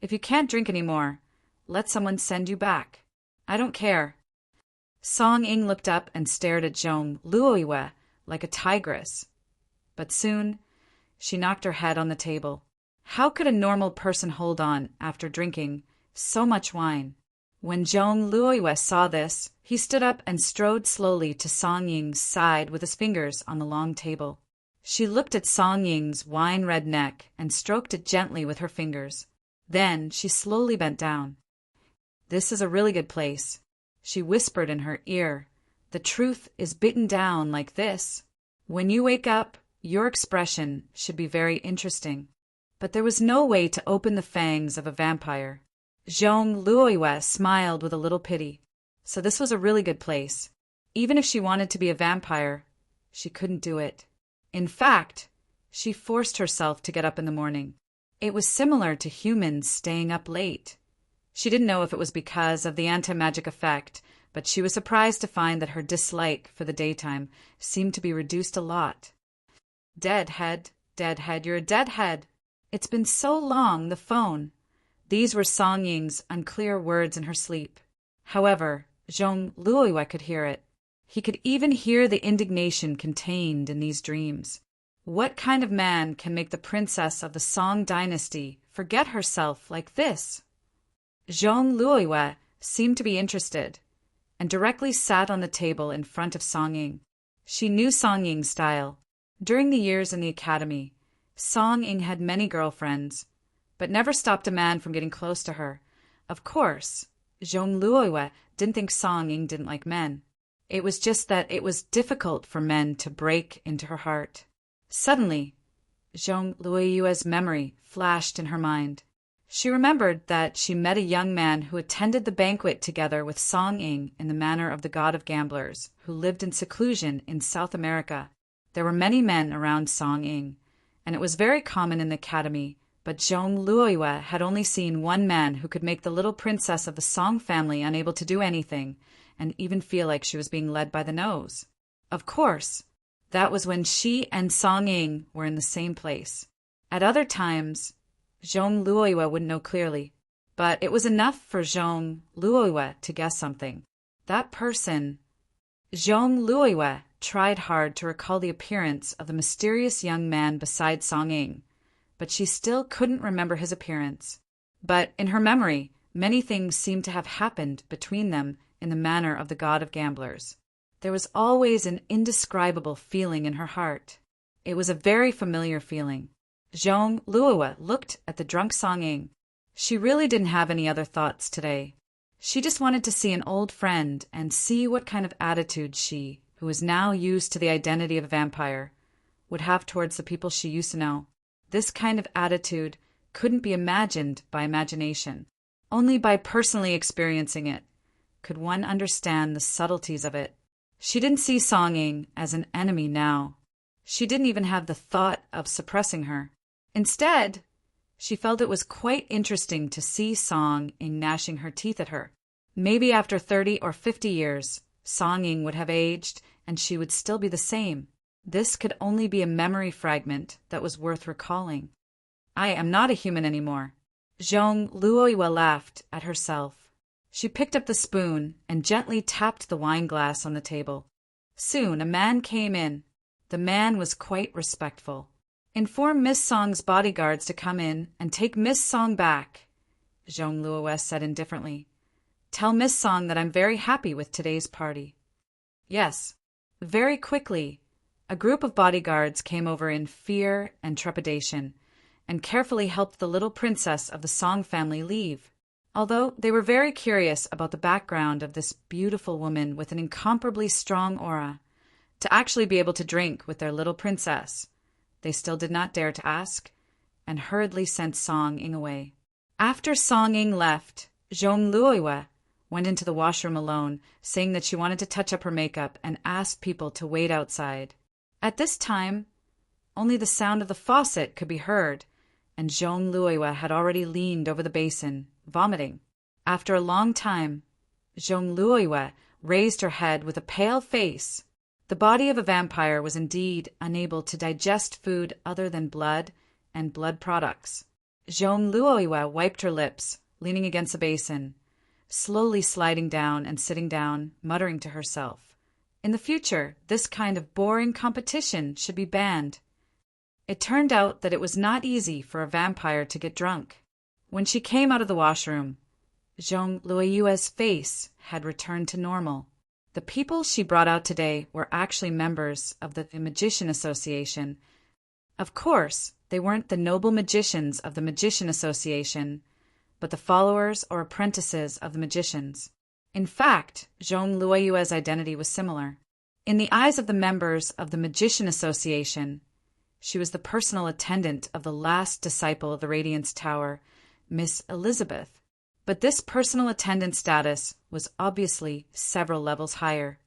[SPEAKER 1] "If you can't drink anymore, let someone send you back. I don't care." Song Ying looked up and stared at Zhong Luoyue like a tigress. But soon, she knocked her head on the table. How could a normal person hold on after drinking so much wine? When Zhong Luoyue saw this, he stood up and strode slowly to Song Ying's side with his fingers on the long table. She looked at Song Ying's wine-red neck and stroked it gently with her fingers. Then she slowly bent down. "This is a really good place," she whispered in her ear. "The truth is bitten down like this. When you wake up, your expression should be very interesting." But there was no way to open the fangs of a vampire. Zhong Luoyue smiled with a little pity. So this was a really good place. Even if she wanted to be a vampire, she couldn't do it. In fact, she forced herself to get up in the morning. It was similar to humans staying up late. She didn't know if it was because of the anti-magic effect, but she was surprised to find that her dislike for the daytime seemed to be reduced a lot. Deadhead, you're a deadhead. It's been so long, the phone." These were Song Ying's unclear words in her sleep. However, Zhong Luoyue could hear it. He could even hear the indignation contained in these dreams. What kind of man can make the princess of the Song dynasty forget herself like this? Zhong Luoyue seemed to be interested, and directly sat on the table in front of Song Ying. She knew Song Ying's style. During the years in the academy, Song Ying had many girlfriends, but never stopped a man from getting close to her. Of course, Zhong Luoyue didn't think Song Ying didn't like men. It was just that it was difficult for men to break into her heart. Suddenly, Zhong Luoyue's memory flashed in her mind. She remembered that she met a young man who attended the banquet together with Song Ying in the manor of the god of gamblers, who lived in seclusion in South America. There were many men around Song Ying, and it was very common in the academy, but Zhong Luoyue had only seen one man who could make the little princess of the Song family unable to do anything, and even feel like she was being led by the nose. Of course, that was when she and Song Ying were in the same place. At other times, Zhong Luoyue wouldn't know clearly, but it was enough for Zhong Luoyue to guess something. That person, Zhong Luoyue, tried hard to recall the appearance of the mysterious young man beside Song Ying, but she still couldn't remember his appearance. But in her memory, many things seemed to have happened between them in the manner of the god of gamblers. There was always an indescribable feeling in her heart. It was a very familiar feeling. Zhong Luoyue looked at the drunk Song Ying. She really didn't have any other thoughts today. She just wanted to see an old friend and see what kind of attitude she, who was now used to the identity of a vampire, would have towards the people she used to know. This kind of attitude couldn't be imagined by imagination. Only by personally experiencing it could one understand the subtleties of it. She didn't see Song Ying as an enemy now. She didn't even have the thought of suppressing her. Instead, she felt it was quite interesting to see Song Ying gnashing her teeth at her. Maybe after 30 or 50 years, Song Ying would have aged and she would still be the same. This could only be a memory fragment that was worth recalling. I am not a human anymore. Zhong Luoyue laughed at herself. She picked up the spoon and gently tapped the wine glass on the table. Soon a man came in. The man was quite respectful. "Inform Miss Song's bodyguards to come in and take Miss Song back," Zhong Luoyue said indifferently. "Tell Miss Song that I'm very happy with today's party." Yes. Very quickly, a group of bodyguards came over in fear and trepidation, and carefully helped the little princess of the Song family leave. Although they were very curious about the background of this beautiful woman with an incomparably strong aura, to actually be able to drink with their little princess, they still did not dare to ask, and hurriedly sent Song Ying away. After Song Ying left, Zhong Luoyue went into the washroom alone, saying that she wanted to touch up her makeup and asked people to wait outside. At this time, only the sound of the faucet could be heard, and Zhong Luoyue had already leaned over the basin, vomiting. After a long time, Zhong Luoyue raised her head with a pale face. The body of a vampire was indeed unable to digest food other than blood and blood products. Zhong Luoyue wiped her lips, leaning against the basin, slowly sliding down and sitting down, muttering to herself. In the future, this kind of boring competition should be banned. It turned out that it was not easy for a vampire to get drunk. When she came out of the washroom, Zhong Luoyue's face had returned to normal. The people she brought out today were actually members of the Magician Association. Of course, they weren't the noble magicians of the Magician Association, but the followers or apprentices of the magicians. In fact, Zhong Luoyue's identity was similar. In the eyes of the members of the Magician Association, she was the personal attendant of the last disciple of the Radiance Tower, Miss Elizabeth. But this personal attendant status was obviously several levels higher.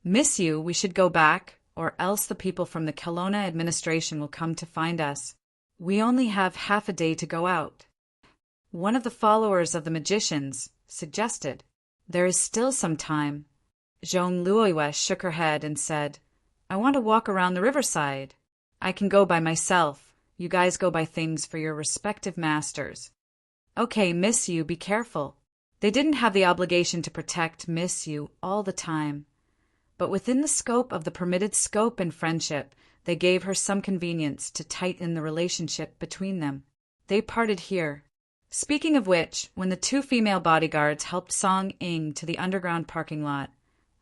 [SPEAKER 1] "Miss you, we should go back, or else the people from the Kelowna administration will come to find us. We only have half a day to go out," one of the followers of the magicians suggested. "There is still some time." Zhong Luoyue shook her head and said, "I want to walk around the riverside. I can go by myself. You guys go by things for your respective masters." "Okay, Miss Yu, be careful." They didn't have the obligation to protect Miss Yu all the time, but within the scope of the permitted scope and friendship, they gave her some convenience to tighten the relationship between them. They parted here. Speaking of which, when the two female bodyguards helped Song Ying to the underground parking lot,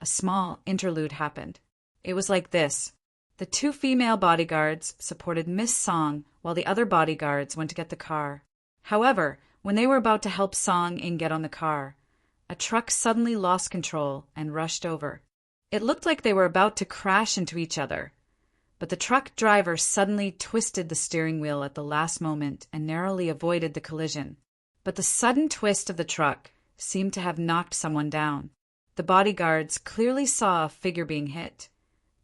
[SPEAKER 1] a small interlude happened. It was like this. The two female bodyguards supported Miss Song while the other bodyguards went to get the car. However, when they were about to help Song Ying get on the car, a truck suddenly lost control and rushed over. It looked like they were about to crash into each other, but the truck driver suddenly twisted the steering wheel at the last moment and narrowly avoided the collision. But the sudden twist of the truck seemed to have knocked someone down. The bodyguards clearly saw a figure being hit,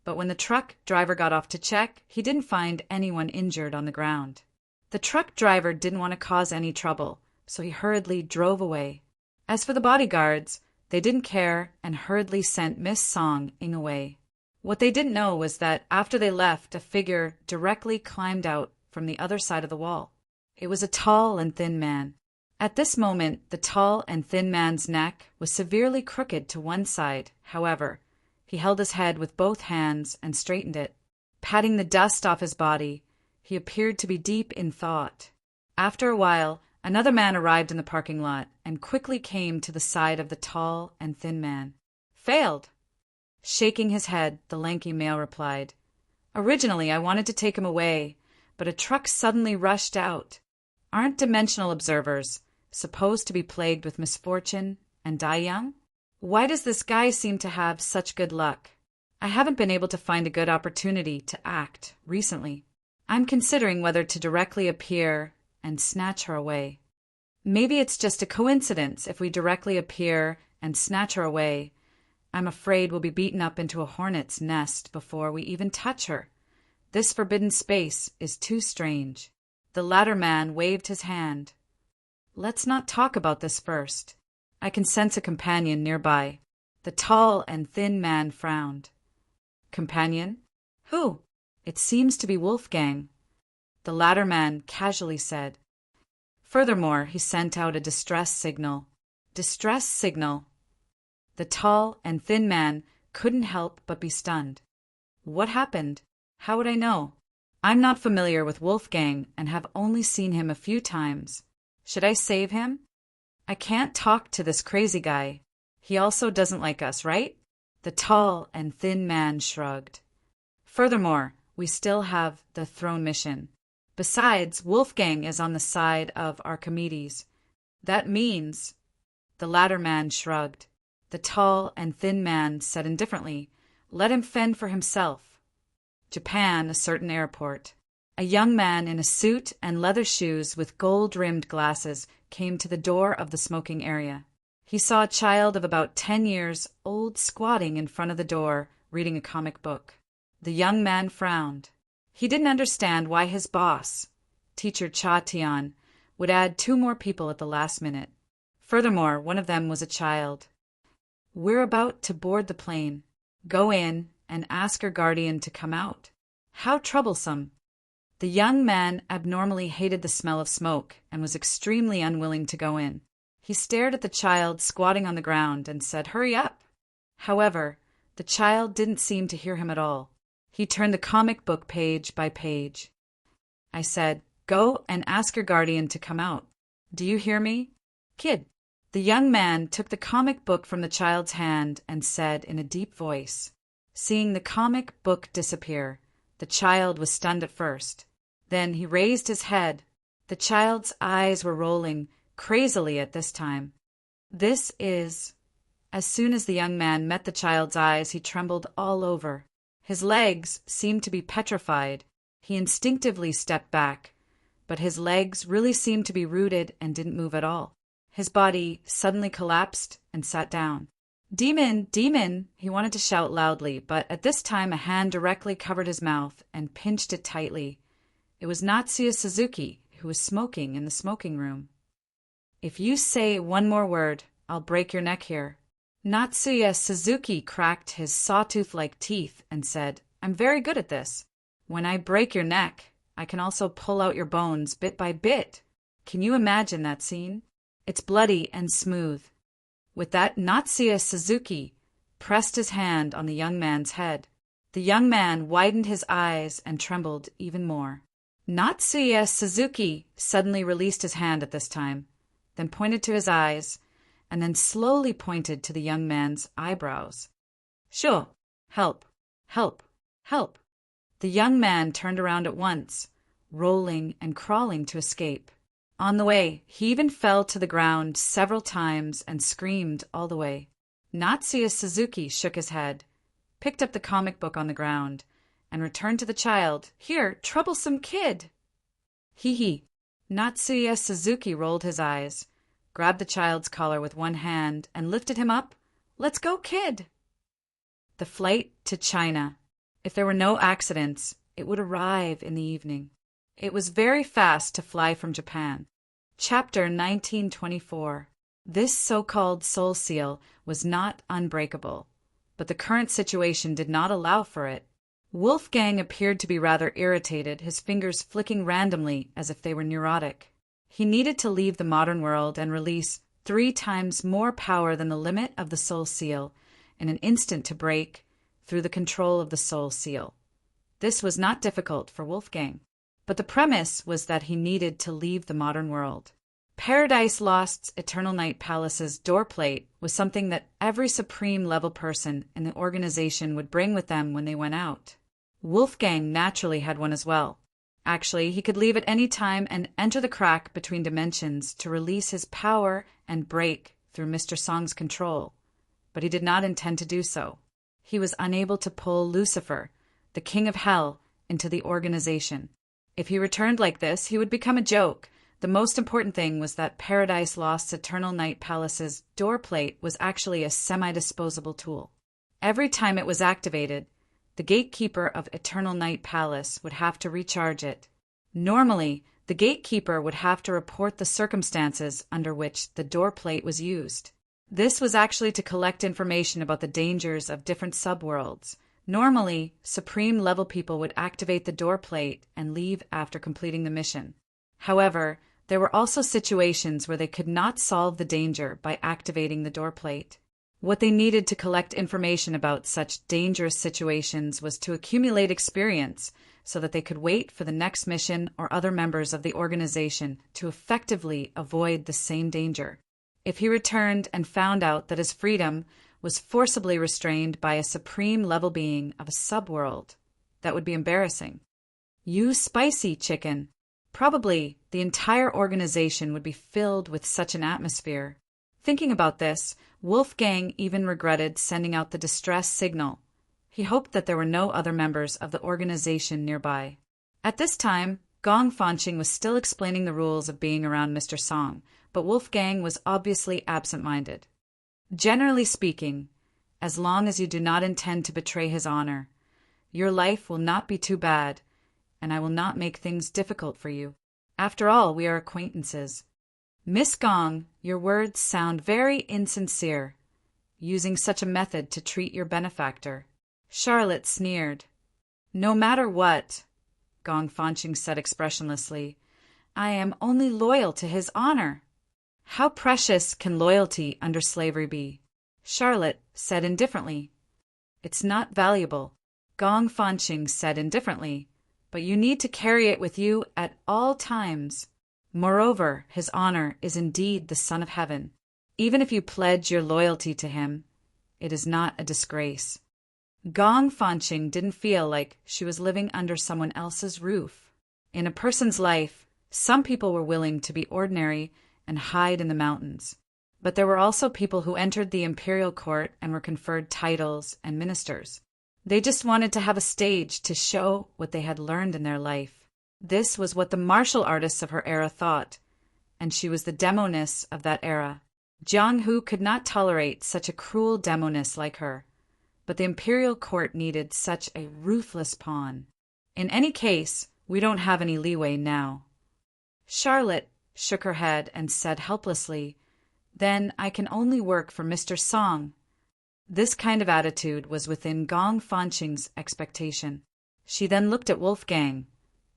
[SPEAKER 1] but when the truck driver got off to check, he didn't find anyone injured on the ground. The truck driver didn't want to cause any trouble, so he hurriedly drove away. As for the bodyguards, they didn't care and hurriedly sent Miss Song-ing away. What they didn't know was that after they left, a figure directly climbed out from the other side of the wall. It was a tall and thin man. At this moment, the tall and thin man's neck was severely crooked to one side. However, he held his head with both hands and straightened it. Patting the dust off his body, he appeared to be deep in thought. After a while, another man arrived in the parking lot and quickly came to the side of the tall and thin man. "Failed." Shaking his head, the lanky male replied, "Originally, I wanted to take him away, but a truck suddenly rushed out. Aren't dimensional observers supposed to be plagued with misfortune and die young? Why does this guy seem to have such good luck? I haven't been able to find a good opportunity to act recently. I'm considering whether to directly appear and snatch her away. Maybe it's just a coincidence if we directly appear and snatch her away. I'm afraid we'll be beaten up into a hornet's nest before we even touch her. This forbidden space is too strange." The latter man waved his hand. "Let's not talk about this first. I can sense a companion nearby." The tall and thin man frowned. "Companion? Who?" "It seems to be Wolfgang," the latter man casually said. Furthermore, he sent out a distress signal. Distress signal? The tall and thin man couldn't help but be stunned. "What happened? How would I know? I'm not familiar with Wolfgang and have only seen him a few times. Should I save him? I can't talk to this crazy guy. He also doesn't like us, right?" The tall and thin man shrugged. "Furthermore, we still have the throne mission. Besides, Wolfgang is on the side of Archimedes. That means—" The latter man shrugged. The tall and thin man said indifferently, "Let him fend for himself." Japan, a certain airport. A young man in a suit and leather shoes with gold-rimmed glasses came to the door of the smoking area. He saw a child of about 10 years old squatting in front of the door, reading a comic book. The young man frowned. He didn't understand why his boss, Teacher Cha Tian, would add 2 more people at the last minute. Furthermore, one of them was a child. "We're about to board the plane. Go in and ask your guardian to come out." How troublesome! The young man abnormally hated the smell of smoke and was extremely unwilling to go in. He stared at the child squatting on the ground and said, "Hurry up!" However, the child didn't seem to hear him at all. He turned the comic book page by page. I said, "Go and ask your guardian to come out. Do you hear me? Kid." The young man took the comic book from the child's hand and said in a deep voice. Seeing the comic book disappear, the child was stunned at first. Then he raised his head. The child's eyes were rolling crazily at this time. "This is—" As soon as the young man met the child's eyes, he trembled all over. His legs seemed to be petrified. He instinctively stepped back, but his legs really seemed to be rooted and didn't move at all. His body suddenly collapsed and sat down. "Demon! Demon!" He wanted to shout loudly, but at this time a hand directly covered his mouth and pinched it tightly. It was Natsuya Suzuki, who was smoking in the smoking room. "If you say one more word, I'll break your neck here." Natsuya Suzuki cracked his sawtooth-like teeth and said, "I'm very good at this. When I break your neck, I can also pull out your bones bit by bit. Can you imagine that scene? It's bloody and smooth." With that, Natsuya Suzuki pressed his hand on the young man's head. The young man widened his eyes and trembled even more. Natsuya Suzuki suddenly released his hand at this time, then pointed to his eyes, and then slowly pointed to the young man's eyebrows. "Sure, help, help, help." The young man turned around at once, rolling and crawling to escape. On the way, he even fell to the ground several times and screamed all the way. Natsuya Suzuki shook his head. picked up the comic book on the ground, and returned to the child. "Here, troublesome kid!" "Hee hee." Natsuya Suzuki rolled his eyes, grabbed the child's collar with one hand, and lifted him up. "Let's go, kid!" The flight to China. If there were no accidents, it would arrive in the evening. It was very fast to fly from Japan. Chapter 1924. This so-called soul seal was not unbreakable, but the current situation did not allow for it. Wolfgang appeared to be rather irritated, his fingers flicking randomly as if they were neurotic. He needed to leave the modern world and release 3 times more power than the limit of the soul seal in an instant to break through the control of the soul seal. This was not difficult for Wolfgang, but the premise was that he needed to leave the modern world. Paradise Lost's Eternal Night Palace's doorplate was something that every supreme-level person in the organization would bring with them when they went out. Wolfgang naturally had one as well. Actually, he could leave at any time and enter the crack between dimensions to release his power and break through Mr. Song's control. But he did not intend to do so. He was unable to pull Lucifer, the king of hell, into the organization. If he returned like this, he would become a joke. The most important thing was that Paradise Lost's Eternal Night Palace's doorplate was actually a semi-disposable tool. Every time it was activated, the gatekeeper of Eternal Night Palace would have to recharge it. Normally, the gatekeeper would have to report the circumstances under which the doorplate was used. This was actually to collect information about the dangers of different subworlds. Normally, supreme-level people would activate the doorplate and leave after completing the mission. However, there were also situations where they could not solve the danger by activating the doorplate. What they needed to collect information about such dangerous situations was to accumulate experience so that they could wait for the next mission or other members of the organization to effectively avoid the same danger. If he returned and found out that his freedom was forcibly restrained by a supreme-level being of a subworld, that would be embarrassing. "You spicy chicken." Probably the entire organization would be filled with such an atmosphere. Thinking about this, Wolfgang even regretted sending out the distress signal. He hoped that there were no other members of the organization nearby. At this time, Gong Fanqing was still explaining the rules of being around Mr. Song, but Wolfgang was obviously absent-minded. "Generally speaking, as long as you do not intend to betray his honor, your life will not be too bad, and I will not make things difficult for you. After all, we are acquaintances." "Miss Gong, your words sound very insincere, using such a method to treat your benefactor." Charlotte sneered. "No matter what," Gong Fanqing said expressionlessly, "I am only loyal to his honor." "How precious can loyalty under slavery be?" Charlotte said indifferently. "It's not valuable," Gong Fanqing said indifferently, "but you need to carry it with you at all times. Moreover, his honor is indeed the Son of Heaven. Even if you pledge your loyalty to him, it is not a disgrace." Gong Fanqing didn't feel like she was living under someone else's roof. In a person's life, some people were willing to be ordinary and hide in the mountains. But there were also people who entered the imperial court and were conferred titles and ministers. They just wanted to have a stage to show what they had learned in their life. This was what the martial artists of her era thought, and she was the demoness of that era. Jiang Hu could not tolerate such a cruel demoness like her, but the imperial court needed such a ruthless pawn. In any case, we don't have any leeway now. Charlotte shook her head and said helplessly, "Then I can only work for Mr. Song." This kind of attitude was within Gong Fanqing's expectation. She then looked at Wolfgang,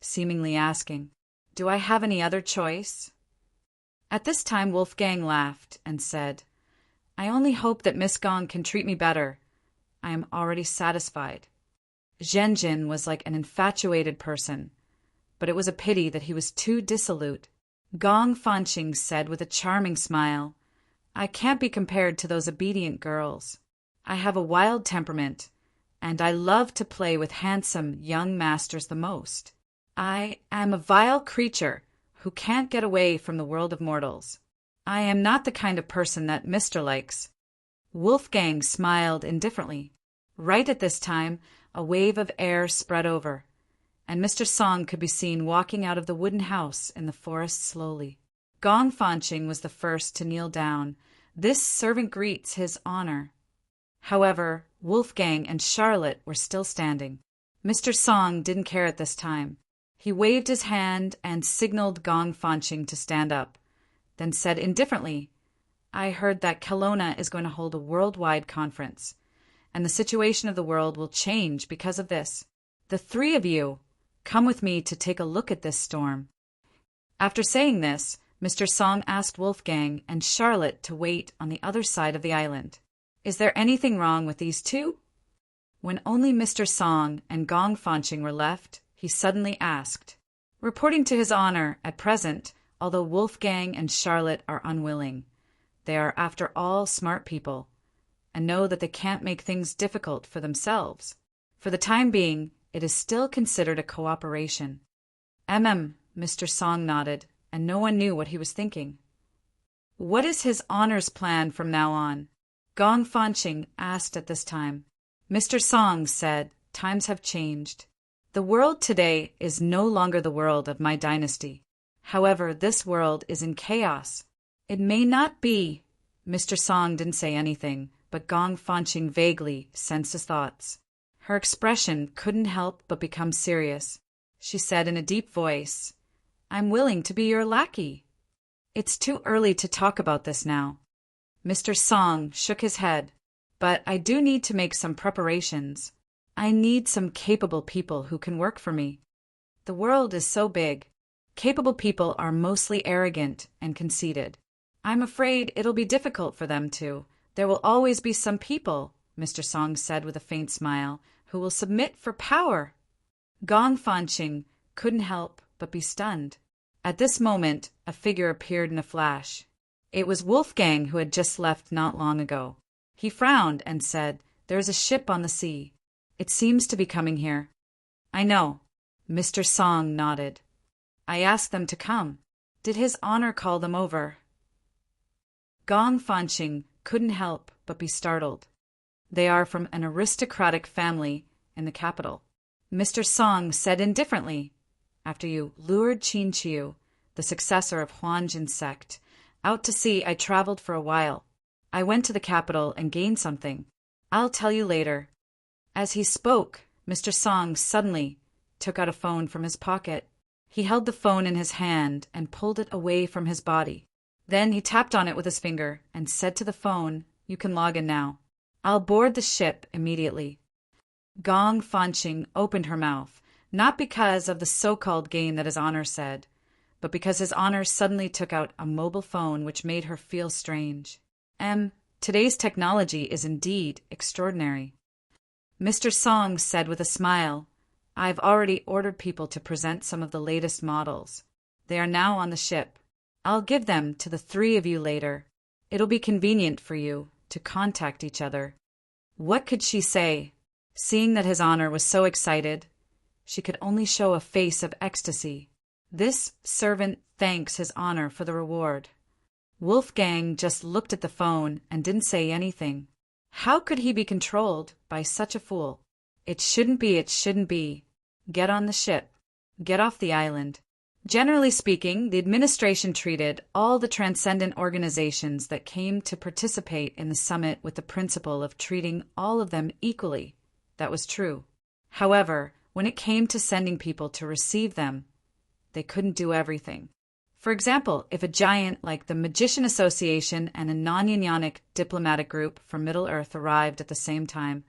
[SPEAKER 1] seemingly asking, "Do I have any other choice?" At this time Wolfgang laughed and said, "I only hope that Miss Gong can treat me better. I am already satisfied." Zhenjin was like an infatuated person, but it was a pity that he was too dissolute. Gong Fanqing said with a charming smile, "I can't be compared to those obedient girls. I have a wild temperament, and I love to play with handsome young masters the most. I am a vile creature who can't get away from the world of mortals. I am not the kind of person that Mr. likes." Wolfgang smiled indifferently. Right at this time, a wave of air spread over, and Mr. Song could be seen walking out of the wooden house in the forest slowly. Gong Fanqing was the first to kneel down. This servant greets his honor. However, Wolfgang and Charlotte were still standing. Mr. Song didn't care at this time. He waved his hand and signaled Gong Fanqing to stand up, then said indifferently, "I heard that Kelowna is going to hold a worldwide conference, and the situation of the world will change because of this. The three of you, come with me to take a look at this storm." After saying this, Mr. Song asked Wolfgang and Charlotte to wait on the other side of the island. "Is there anything wrong with these two?" When only Mr. Song and Gong Fanqing were left, he suddenly asked, "Reporting to his honor, at present, although Wolfgang and Charlotte are unwilling, they are after all smart people, and know that they can't make things difficult for themselves. For the time being, it is still considered a cooperation." Mr. Song nodded, and no one knew what he was thinking. "What is his honor's plan from now on?" Gong Fanqing asked at this time. Mr. Song said, "Times have changed. The world today is no longer the world of my dynasty. However, this world is in chaos. It may not be." Mr. Song didn't say anything, but Gong Fanqing vaguely sensed his thoughts. Her expression couldn't help but become serious. She said in a deep voice, "I'm willing to be your lackey." "It's too early to talk about this now." Mr. Song shook his head. "But I do need to make some preparations. I need some capable people who can work for me. The world is so big. Capable people are mostly arrogant and conceited. I'm afraid it'll be difficult for them to. There will always be some people," Mr. Song said with a faint smile, "who will submit for power." Gong Fanqing couldn't help but be stunned. At this moment, a figure appeared in a flash. It was Wolfgang, who had just left not long ago. He frowned and said, "There is a ship on the sea. It seems to be coming here." "I know." Mr. Song nodded. "I asked them to come. Did his honor call them over?" Gong Fanqing couldn't help but be startled. "They are from an aristocratic family in the capital." Mr. Song said indifferently, "After you lured Qin Chiu, the successor of Huanjin's sect, out to sea, I traveled for a while. I went to the capital and gained something. I'll tell you later." As he spoke, Mr. Song suddenly took out a phone from his pocket. He held the phone in his hand and pulled it away from his body. Then he tapped on it with his finger and said to the phone, "You can log in now. I'll board the ship immediately." Gong Fanqing opened her mouth, not because of the so-called gain that his honor said, but because his honor suddenly took out a mobile phone, which made her feel strange. Today's technology is indeed extraordinary." Mr. Song said with a smile, "I've already ordered people to present some of the latest models. They are now on the ship. I'll give them to the three of you later. It'll be convenient for you to contact each other." What could she say? Seeing that his honor was so excited, she could only show a face of ecstasy. This servant thanks his honor for the reward. Wolfgang just looked at the phone and didn't say anything. How could he be controlled by such a fool? It shouldn't be, it shouldn't be. Get on the ship. Get off the island. Generally speaking, the administration treated all the transcendent organizations that came to participate in the summit with the principle of treating all of them equally. That was true. However, when it came to sending people to receive them, they couldn't do everything. For example, if a giant like the Magician Association and a non-unionic diplomatic group from Middle-earth arrived at the same time,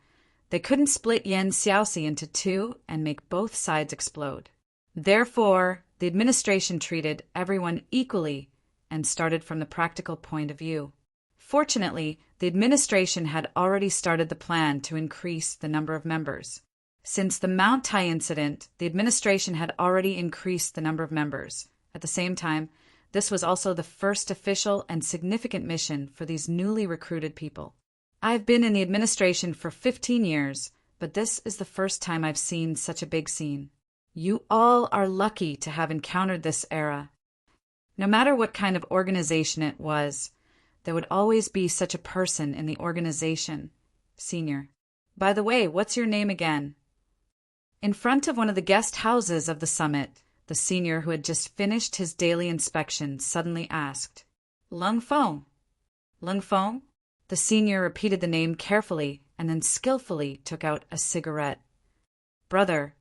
[SPEAKER 1] they couldn't split Yen Xiaoxi into two and make both sides explode. Therefore, the administration treated everyone equally and started from the practical point of view. Fortunately, the administration had already started the plan to increase the number of members. Since the Mount Tai incident, the administration had already increased the number of members. At the same time, this was also the first official and significant mission for these newly recruited people. I've been in the administration for 15 years, but this is the first time I've seen such a big scene. You all are lucky to have encountered this era. No matter what kind of organization it was, there would always be such a person in the organization, senior. By the way, what's your name again? In front of one of the guest houses of the summit, the senior who had just finished his daily inspection suddenly asked, Lung Feng. Lung Feng? The senior repeated the name carefully and then skillfully took out a cigarette. Brother,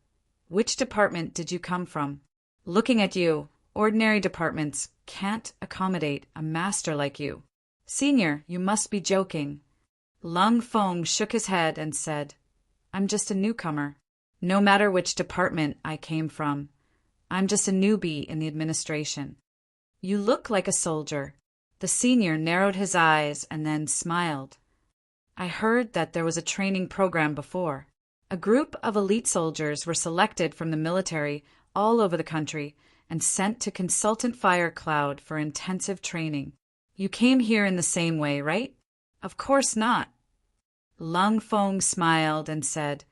[SPEAKER 1] which department did you come from? Looking at you, ordinary departments can't accommodate a master like you. Senior, you must be joking. Lung Feng shook his head and said, I'm just a newcomer. No matter which department I came from, I'm just a newbie in the administration. You look like a soldier. The senior narrowed his eyes and then smiled. I heard that there was a training program before. A group of elite soldiers were selected from the military all over the country and sent to Consultant Fire Cloud for intensive training. You came here in the same way, right? Of course not. Lung Feng smiled and said,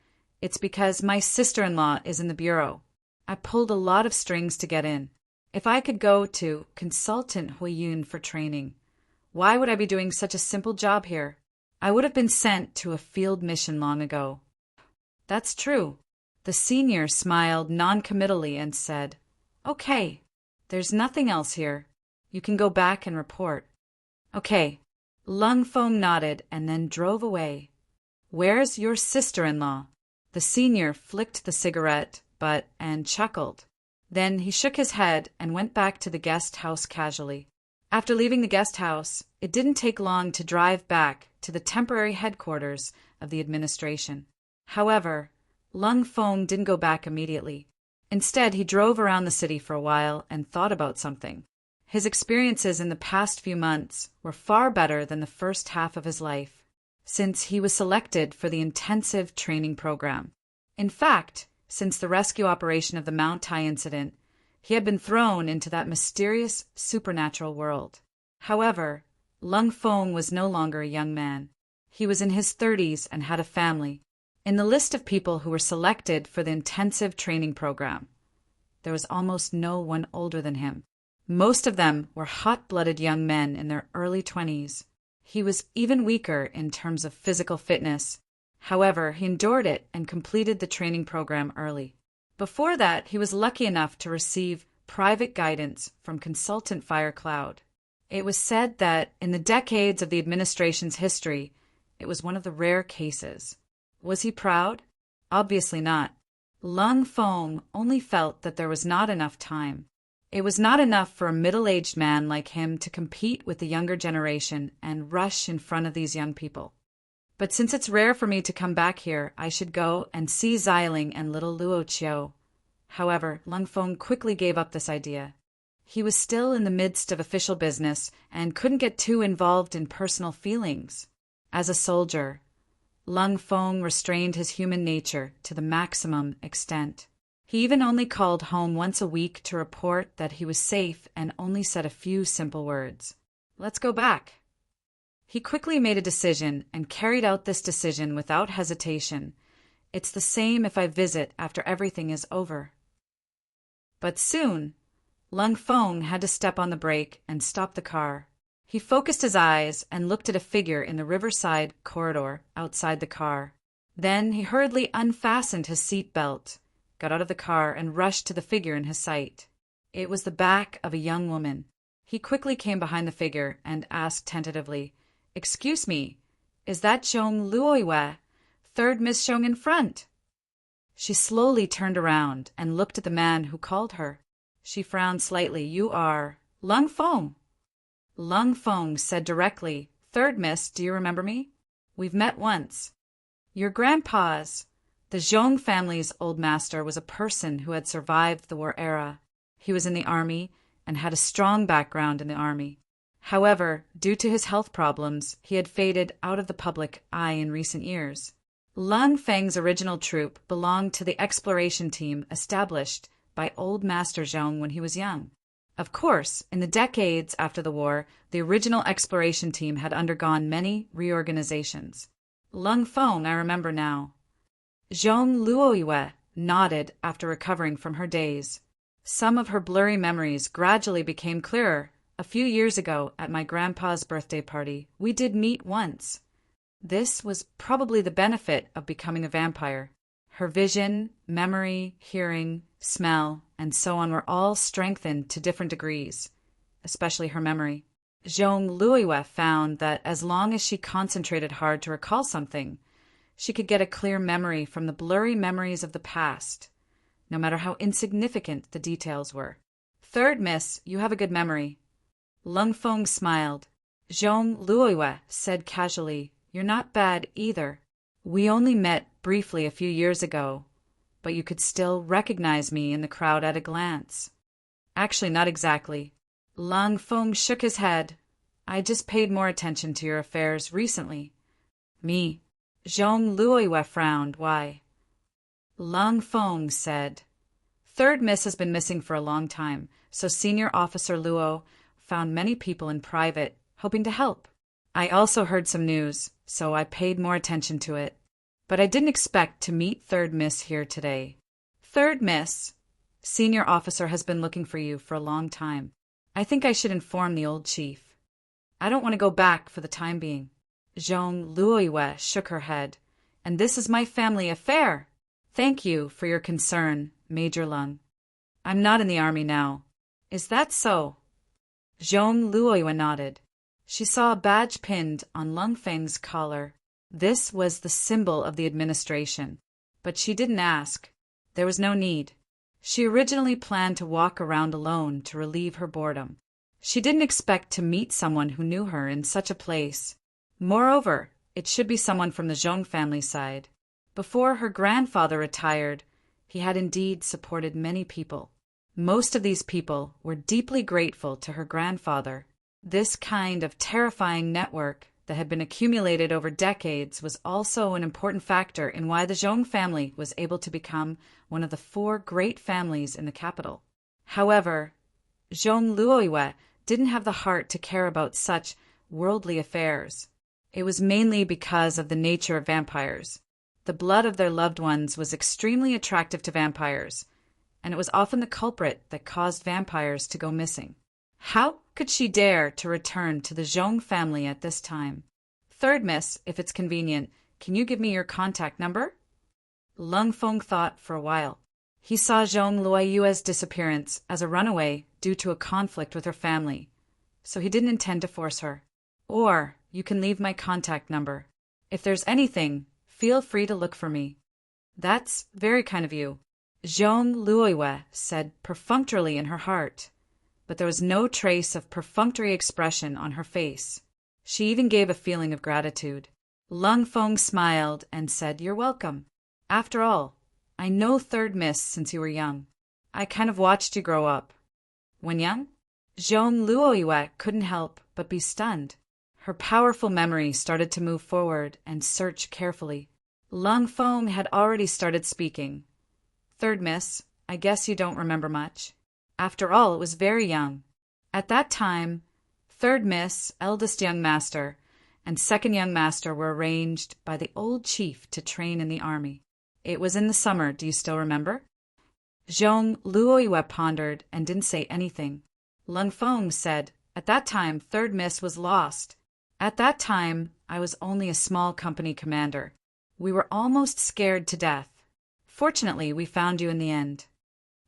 [SPEAKER 1] It's because my sister-in-law is in the bureau. I pulled a lot of strings to get in. If I could go to Consultant Huiyun for training, why would I be doing such a simple job here? I would have been sent to a field mission long ago. That's true. The senior smiled non-committally and said, Okay, there's nothing else here. You can go back and report. Okay. Lung Feng nodded and then drove away. Where's your sister-in-law? The senior flicked the cigarette butt and chuckled. Then he shook his head and went back to the guest house casually. After leaving the guest house, it didn't take long to drive back to the temporary headquarters of the administration. However, Lung Feng didn't go back immediately. Instead, he drove around the city for a while and thought about something. His experiences in the past few months were far better than the first half of his life, since he was selected for the intensive training program. In fact, since the rescue operation of the Mount Tai incident, he had been thrown into that mysterious supernatural world. However, Lung Feng was no longer a young man. He was in his 30s and had a family. In the list of people who were selected for the intensive training program, there was almost no one older than him. Most of them were hot-blooded young men in their early 20s. He was even weaker in terms of physical fitness. However, he endured it and completed the training program early. Before that, he was lucky enough to receive private guidance from Consultant Fire Cloud. It was said that in the decades of the administration's history, it was one of the rare cases. Was he proud? Obviously not. Lung Feng only felt that there was not enough time. It was not enough for a middle-aged man like him to compete with the younger generation and rush in front of these young people. But since it's rare for me to come back here, I should go and see Xiling and little Luo Qiu. However, Lung Feng quickly gave up this idea. He was still in the midst of official business and couldn't get too involved in personal feelings. As a soldier, Lung Feng restrained his human nature to the maximum extent. He even only called home once a week to report that he was safe and only said a few simple words. Let's go back. He quickly made a decision and carried out this decision without hesitation. It's the same if I visit after everything is over. But soon, Lung Feng had to step on the brake and stop the car. He focused his eyes and looked at a figure in the riverside corridor outside the car. Then he hurriedly unfastened his seat belt, got out of the car, and rushed to the figure in his sight. It was the back of a young woman. He quickly came behind the figure and asked tentatively, "Excuse me, is that Zhong Luoyue, third Miss Zhong in front?" She slowly turned around and looked at the man who called her. She frowned slightly. "You are Lung Feng." Lung Feng said directly, "Third Miss, do you remember me? We've met once. Your grandpa's, the Zhong family's old master, was a person who had survived the war era. He was in the army and had a strong background in the army. However, due to his health problems, he had faded out of the public eye in recent years. Lung Feng's original troop belonged to the exploration team established by old Master Zhong when he was young. Of course, in the decades after the war, the original exploration team had undergone many reorganizations. Lung Feng, I remember now. Zhong Luoyue nodded after recovering from her daze. Some of her blurry memories gradually became clearer. A few years ago, at my grandpa's birthday party, we did meet once. This was probably the benefit of becoming a vampire. Her vision, memory, hearing, smell, and so on were all strengthened to different degrees, especially her memory. Zhong Luiyue found that as long as she concentrated hard to recall something, she could get a clear memory from the blurry memories of the past, no matter how insignificant the details were. Third miss, you have a good memory. Lung Feng smiled. Zhong Luiyue said casually, you're not bad either. We only met briefly a few years ago, but you could still recognize me in the crowd at a glance. Actually, not exactly. Lung Feng shook his head. I just paid more attention to your affairs recently. Me. Zhong Luiyue frowned. Why? Lung Feng said, Third miss has been missing for a long time, so Senior Officer Luo found many people in private, hoping to help. I also heard some news, so I paid more attention to it. But I didn't expect to meet Third Miss here today. Third Miss, Senior Officer has been looking for you for a long time. I think I should inform the old chief. I don't want to go back for the time being. Zhong Luiyue shook her head. And this is my family affair. Thank you for your concern, Major Lung. I'm not in the army now. Is that so? Zhong Luiyue nodded. She saw a badge pinned on Lung Feng's collar. This was the symbol of the administration. But she didn't ask. There was no need. She originally planned to walk around alone to relieve her boredom. She didn't expect to meet someone who knew her in such a place. Moreover, it should be someone from the Zhong family side. Before her grandfather retired, he had indeed supported many people. Most of these people were deeply grateful to her grandfather. This kind of terrifying network that had been accumulated over decades was also an important factor in why the Zhong family was able to become one of the 4 great families in the capital. However, Zhong Luiyue didn't have the heart to care about such worldly affairs. It was mainly because of the nature of vampires. The blood of their loved ones was extremely attractive to vampires, and it was often the culprit that caused vampires to go missing. How could she dare to return to the Zhong family at this time? Third miss, if it's convenient, can you give me your contact number? Lung Feng thought for a while. He saw Zhong Luiyue's disappearance as a runaway due to a conflict with her family, so he didn't intend to force her. Or you can leave my contact number. If there's anything, feel free to look for me. That's very kind of you, Zhong Luiyue said perfunctorily in her heart. But there was no trace of perfunctory expression on her face. She even gave a feeling of gratitude. Lung Feng smiled and said, You're welcome. After all, I know Third Miss since you were young. I kind of watched you grow up. When young? Zhong Luiyue couldn't help but be stunned. Her powerful memory started to move forward and search carefully. Lung Feng had already started speaking. Third Miss, I guess you don't remember much. After all, it was very young. At that time, Third Miss, eldest young master, and second young master were arranged by the old chief to train in the army. It was in the summer, do you still remember? Zhong Luiyue pondered and didn't say anything. Lung Feng said, At that time, Third Miss was lost. At that time, I was only a small company commander. We were almost scared to death. Fortunately, we found you in the end.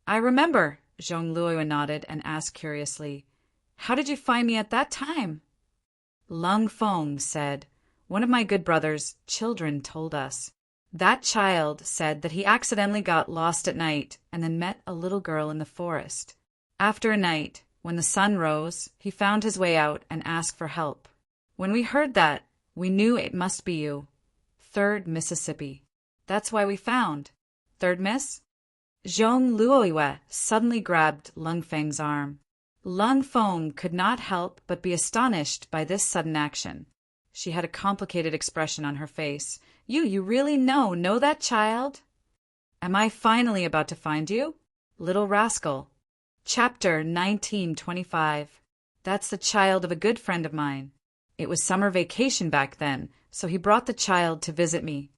[SPEAKER 1] I remember, Zhong Luiyue nodded and asked curiously, How did you find me at that time? Lung Feng said, One of my good brother's children told us. That child said that he accidentally got lost at night and then met a little girl in the forest. After a night, when the sun rose, he found his way out and asked for help. When we heard that, we knew it must be you. Third Mississippi. That's why we found. Third Miss? Zhong Luiyue suddenly grabbed Lung Feng's arm. Lung Feng could not help but be astonished by this sudden action. She had a complicated expression on her face. You really know that child? Am I finally about to find you? Little rascal. Chapter 1925. That's the child of a good friend of mine. It was summer vacation back then, so he brought the child to visit me.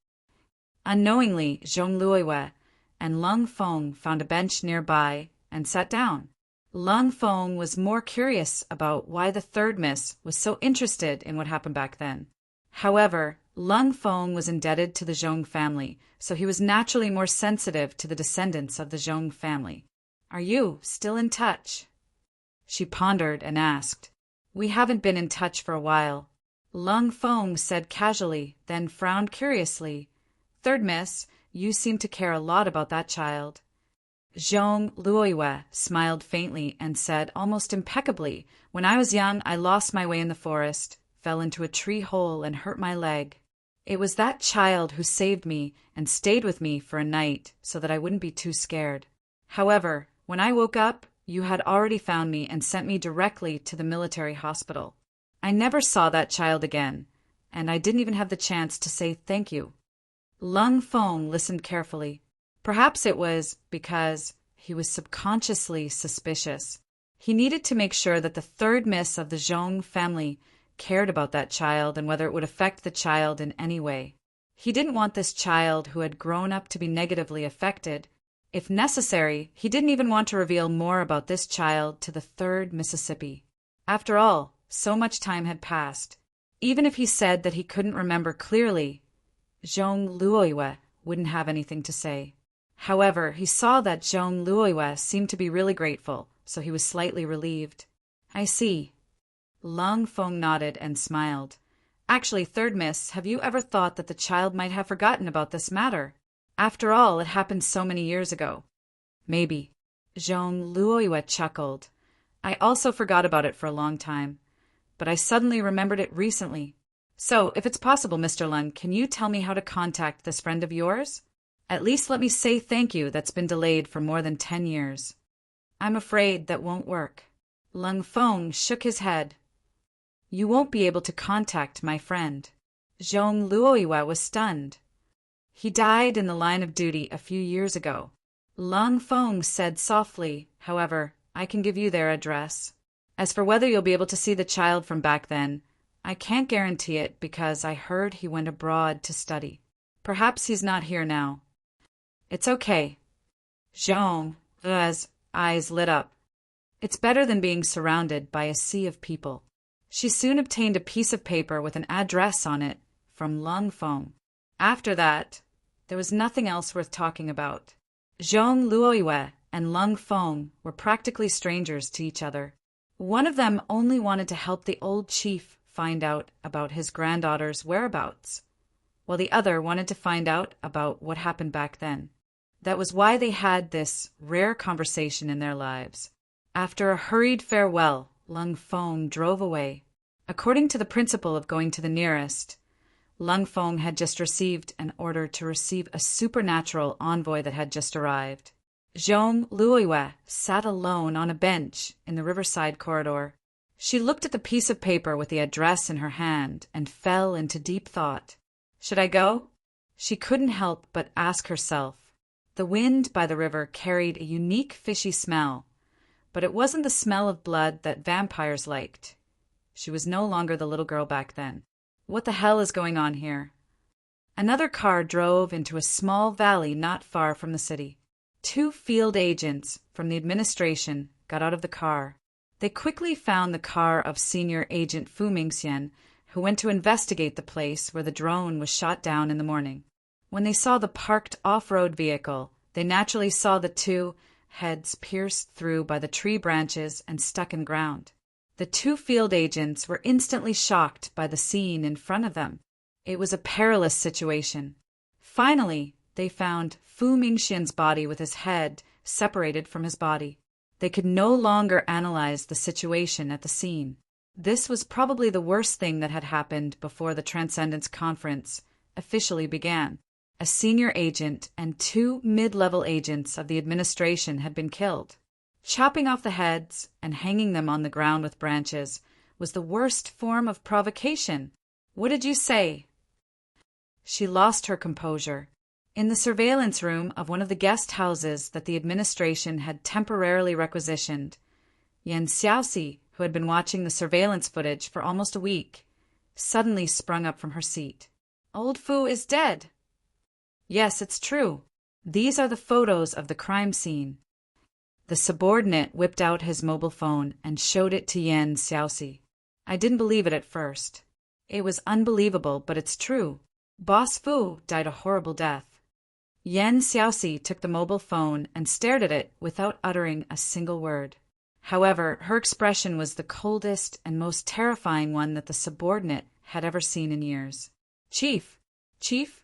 [SPEAKER 1] Unknowingly, Zhong Luiyue and Lung Feng found a bench nearby and sat down. Lung Feng was more curious about why the Third Miss was so interested in what happened back then. However, Lung Feng was indebted to the Zhong family, so he was naturally more sensitive to the descendants of the Zhong family. Are you still in touch? She pondered and asked. We haven't been in touch for a while. Lung Feng said casually, then frowned curiously. Third miss, you seem to care a lot about that child. Zhong Luoyue smiled faintly and said almost impeccably, when I was young, I lost my way in the forest, fell into a tree hole and hurt my leg. It was that child who saved me and stayed with me for a night so that I wouldn't be too scared. However, when I woke up, you had already found me and sent me directly to the military hospital. I never saw that child again, and I didn't even have the chance to say thank you. Lung Feng listened carefully. Perhaps it was because he was subconsciously suspicious. He needed to make sure that the third miss of the Zhong family cared about that child and whether it would affect the child in any way. He didn't want this child who had grown up to be negatively affected. If necessary, he didn't even want to reveal more about this child to the third Mississippi. After all, so much time had passed. Even if he said that he couldn't remember clearly, Zhong Luoyue wouldn't have anything to say. However, he saw that Zhong Luoyue seemed to be really grateful, so he was slightly relieved. I see. Lung Feng nodded and smiled. Actually, third miss, have you ever thought that the child might have forgotten about this matter? After all, it happened so many years ago. Maybe. Zhong Luoyue chuckled. I also forgot about it for a long time, but I suddenly remembered it recently. So, if it's possible, Mr. Lung, can you tell me how to contact this friend of yours? At least let me say thank you that's been delayed for more than 10 years. I'm afraid that won't work. Lung Feng shook his head. You won't be able to contact my friend. Zhong Luoyue was stunned. He died in the line of duty a few years ago. Lung Feng said softly, however, I can give you their address. As for whether you'll be able to see the child from back then, I can't guarantee it because I heard he went abroad to study. Perhaps he's not here now. It's okay. Zhong's eyes lit up. It's better than being surrounded by a sea of people. She soon obtained a piece of paper with an address on it from Lung Feng. After that, there was nothing else worth talking about. Zhong Luoyue and Lung Feng were practically strangers to each other. One of them only wanted to help the old chief find out about his granddaughter's whereabouts, while the other wanted to find out about what happened back then. That was why they had this rare conversation in their lives. After a hurried farewell, Lung Feng drove away. According to the principle of going to the nearest, Lung Feng had just received an order to receive a supernatural envoy that had just arrived. Zhong Luoyue sat alone on a bench in the riverside corridor. She looked at the piece of paper with the address in her hand and fell into deep thought. Should I go? She couldn't help but ask herself. The wind by the river carried a unique fishy smell, but it wasn't the smell of blood that vampires liked. She was no longer the little girl back then. What the hell is going on here? Another car drove into a small valley not far from the city. 2 field agents from the administration got out of the car. They quickly found the car of Senior Agent Fu Mingxian, who went to investigate the place where the drone was shot down in the morning. When they saw the parked off-road vehicle, they naturally saw the 2 heads pierced through by the tree branches and stuck in ground. The 2 field agents were instantly shocked by the scene in front of them. It was a perilous situation. Finally, they found Fu Mingxian's body with his head separated from his body. They could no longer analyze the situation at the scene. This was probably the worst thing that had happened before the Transcendence Conference officially began. A senior agent and 2 mid-level agents of the administration had been killed. Chopping off the heads and hanging them on the ground with branches was the worst form of provocation. What did you say? She lost her composure. In the surveillance room of one of the guest houses that the administration had temporarily requisitioned, Yan Xiaoxi, who had been watching the surveillance footage for almost a week, suddenly sprung up from her seat. Old Fu is dead. Yes, it's true. These are the photos of the crime scene. The subordinate whipped out his mobile phone and showed it to Yan Xiaoxi. I didn't believe it at first. It was unbelievable, but it's true. Boss Fu died a horrible death. Yan Xiaoxi took the mobile phone and stared at it without uttering a single word. However, her expression was the coldest and most terrifying one that the subordinate had ever seen in years. Chief! Chief!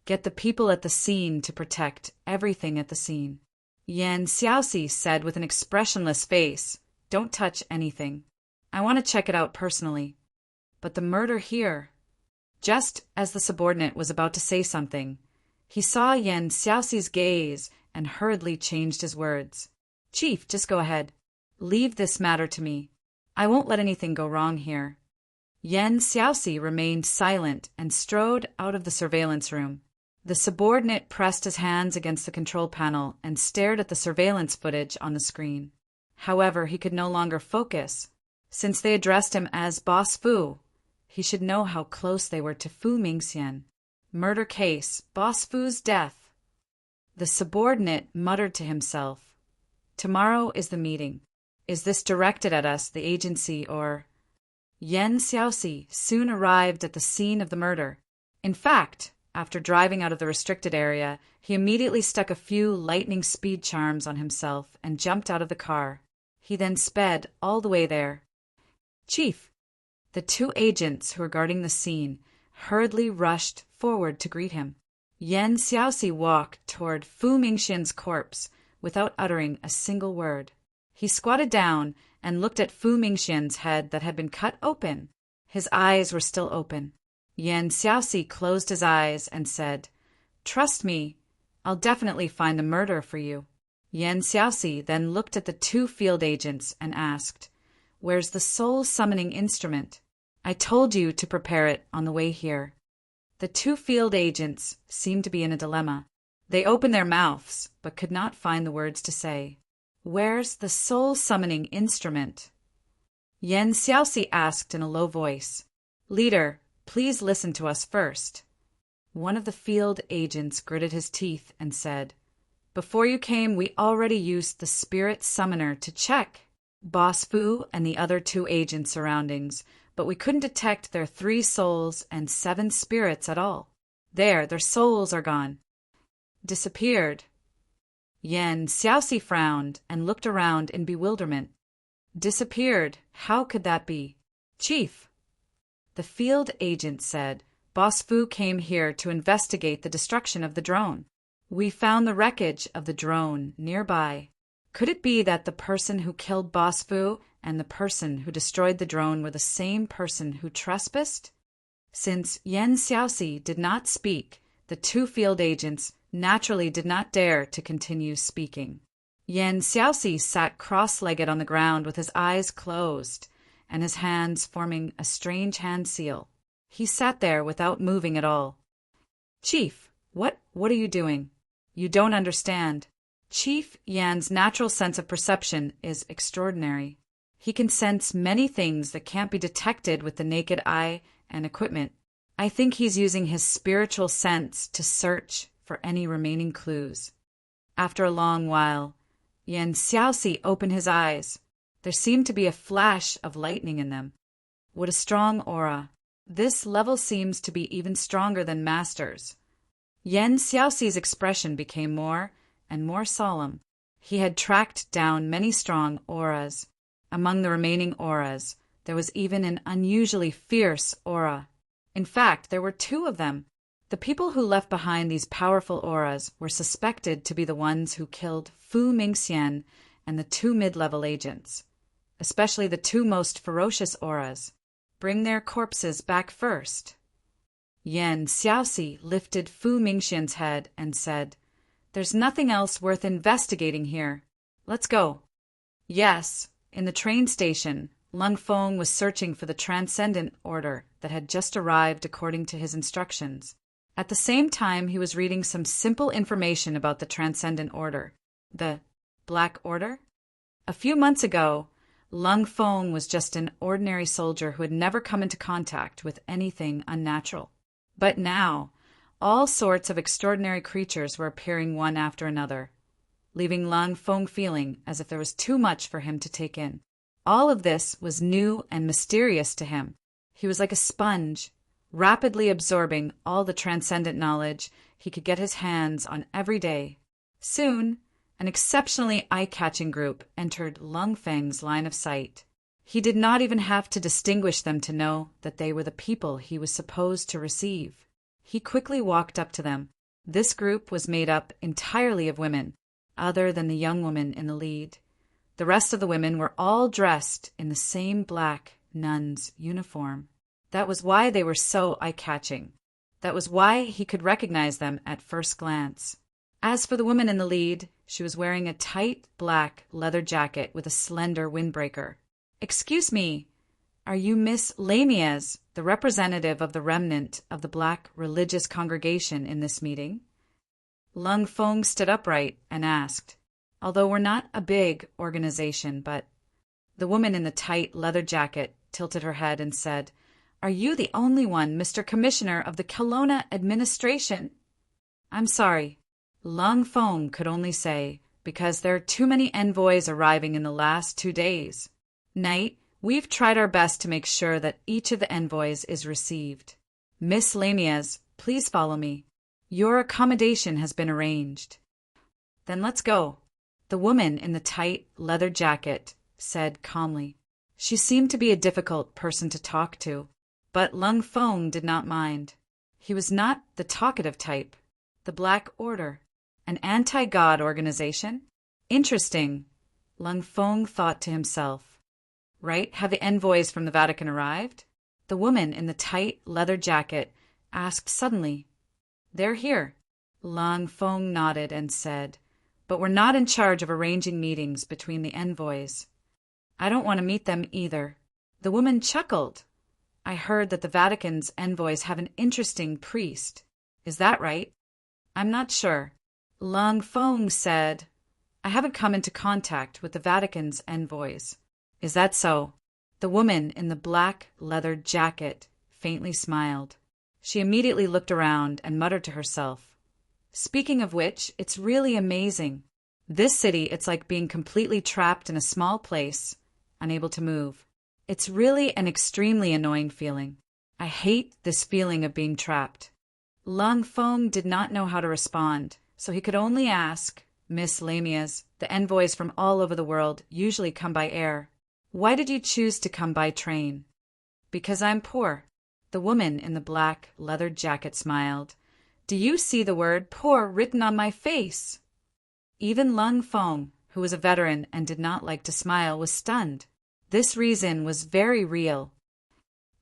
[SPEAKER 1] Get the people at the scene to protect everything at the scene. Yan Xiaoxi said with an expressionless face, Don't touch anything. I want to check it out personally. But the murder here. Just as the subordinate was about to say something, he saw Yan Xiaoxi's gaze and hurriedly changed his words. Chief, just go ahead. Leave this matter to me. I won't let anything go wrong here. Yan Xiaoxi remained silent and strode out of the surveillance room. The subordinate pressed his hands against the control panel and stared at the surveillance footage on the screen. However, he could no longer focus. Since they addressed him as Boss Fu, he should know how close they were to Fu Mingxian. Murder case, Boss Fu's death. The subordinate muttered to himself, Tomorrow is the meeting. Is this directed at us, the agency, or... Yan Xiaoxi soon arrived at the scene of the murder. In fact, after driving out of the restricted area, he immediately stuck a few lightning speed charms on himself and jumped out of the car. He then sped all the way there. Chief! The two agents who were guarding the scene hurriedly rushed forward to greet him. Yan Xiaoxi walked toward Fu Mingxian's corpse without uttering a single word. He squatted down and looked at Fu Mingxian's head that had been cut open. His eyes were still open. Yan Xiaoxi closed his eyes and said, Trust me, I'll definitely find the murderer for you. Yan Xiaoxi then looked at the two field agents and asked, Where's the soul-summoning instrument? I told you to prepare it on the way here. The two field agents seemed to be in a dilemma. They opened their mouths, but could not find the words to say. Where's the soul-summoning instrument? Yan Xiaoxi asked in a low voice. Leader, please listen to us first. One of the field agents gritted his teeth and said, Before you came, we already used the spirit summoner to check Boss Fu and the other two agents' surroundings, but we couldn't detect their 3 souls and 7 spirits at all. There, their souls are gone. Disappeared. Yan Xiaoxi frowned and looked around in bewilderment. Disappeared? How could that be? Chief! The field agent said, Boss Fu came here to investigate the destruction of the drone. We found the wreckage of the drone nearby. Could it be that the person who killed Boss Fu and the person who destroyed the drone were the same person who trespassed? Since Yan Xiaoxi did not speak, the two field agents naturally did not dare to continue speaking. Yan Xiaoxi sat cross-legged on the ground with his eyes closed and his hands forming a strange hand seal. He sat there without moving at all. Chief, what are you doing? You don't understand. Chief Yan's natural sense of perception is extraordinary. He can sense many things that can't be detected with the naked eye and equipment. I think he's using his spiritual sense to search for any remaining clues. After a long while, Yan Xiaoxi opened his eyes. There seemed to be a flash of lightning in them. What a strong aura. This level seems to be even stronger than Master's. Yan Xiaoxi's expression became more and more solemn. He had tracked down many strong auras. Among the remaining auras, there was even an unusually fierce aura. In fact, there were 2 of them. The people who left behind these powerful auras were suspected to be the ones who killed Fu Mingxian and the 2 mid-level agents, especially the 2 most ferocious auras. Bring their corpses back first. Yan Xiaoxi lifted Fu Mingxian's head and said, There's nothing else worth investigating here. Let's go. Yes, in the train station, Lung Feng was searching for the Transcendent Order that had just arrived according to his instructions. At the same time, he was reading some simple information about the Transcendent Order. The Black Order? A few months ago, Lung Feng was just an ordinary soldier who had never come into contact with anything unnatural. But now, all sorts of extraordinary creatures were appearing one after another, leaving Lung Feng feeling as if there was too much for him to take in. All of this was new and mysterious to him. He was like a sponge, rapidly absorbing all the transcendent knowledge he could get his hands on every day. Soon, an exceptionally eye-catching group entered Lung Feng's line of sight. He did not even have to distinguish them to know that they were the people he was supposed to receive. He quickly walked up to them. This group was made up entirely of women, other than the young woman in the lead. The rest of the women were all dressed in the same black nun's uniform. That was why they were so eye-catching. That was why he could recognize them at first glance. As for the woman in the lead, she was wearing a tight black leather jacket with a slender windbreaker. "Excuse me, are you Miss Lamiez, the representative of the remnant of the black religious congregation in this meeting?" Lung Feng stood upright and asked, "Although we're not a big organization, but—" The woman in the tight leather jacket tilted her head and said, "Are you the only one, Mr. Commissioner of the Kelowna administration?" "I'm sorry," Lung Feng could only say, "because there are too many envoys arriving in the last 2 days. Knight, we've tried our best to make sure that each of the envoys is received. Miss Lamiez, please follow me. Your accommodation has been arranged." "Then let's go," the woman in the tight leather jacket said calmly. She seemed to be a difficult person to talk to, but Lung Feng did not mind. He was not the talkative type. The Black Order, an anti-God organization? Interesting, Lung Feng thought to himself. Right, have the envoys from the Vatican arrived? The woman in the tight leather jacket asked suddenly. "They're here." Lung Feng nodded and said, "But we're not in charge of arranging meetings between the envoys." "I don't want to meet them either." The woman chuckled. "I heard that the Vatican's envoys have an interesting priest. Is that right?" "I'm not sure." Lung Feng said, "I haven't come into contact with the Vatican's envoys." "Is that so?" The woman in the black leather jacket faintly smiled. She immediately looked around and muttered to herself, "Speaking of which, it's really amazing. This city, it's like being completely trapped in a small place, unable to move. It's really an extremely annoying feeling. I hate this feeling of being trapped." Lung Feng did not know how to respond, so he could only ask, "Miss Lamiez, the envoys from all over the world usually come by air. Why did you choose to come by train?" "Because I'm poor." The woman in the black leather jacket smiled. "Do you see the word poor written on my face?" Even Lung Feng, who was a veteran and did not like to smile, was stunned. This reason was very real.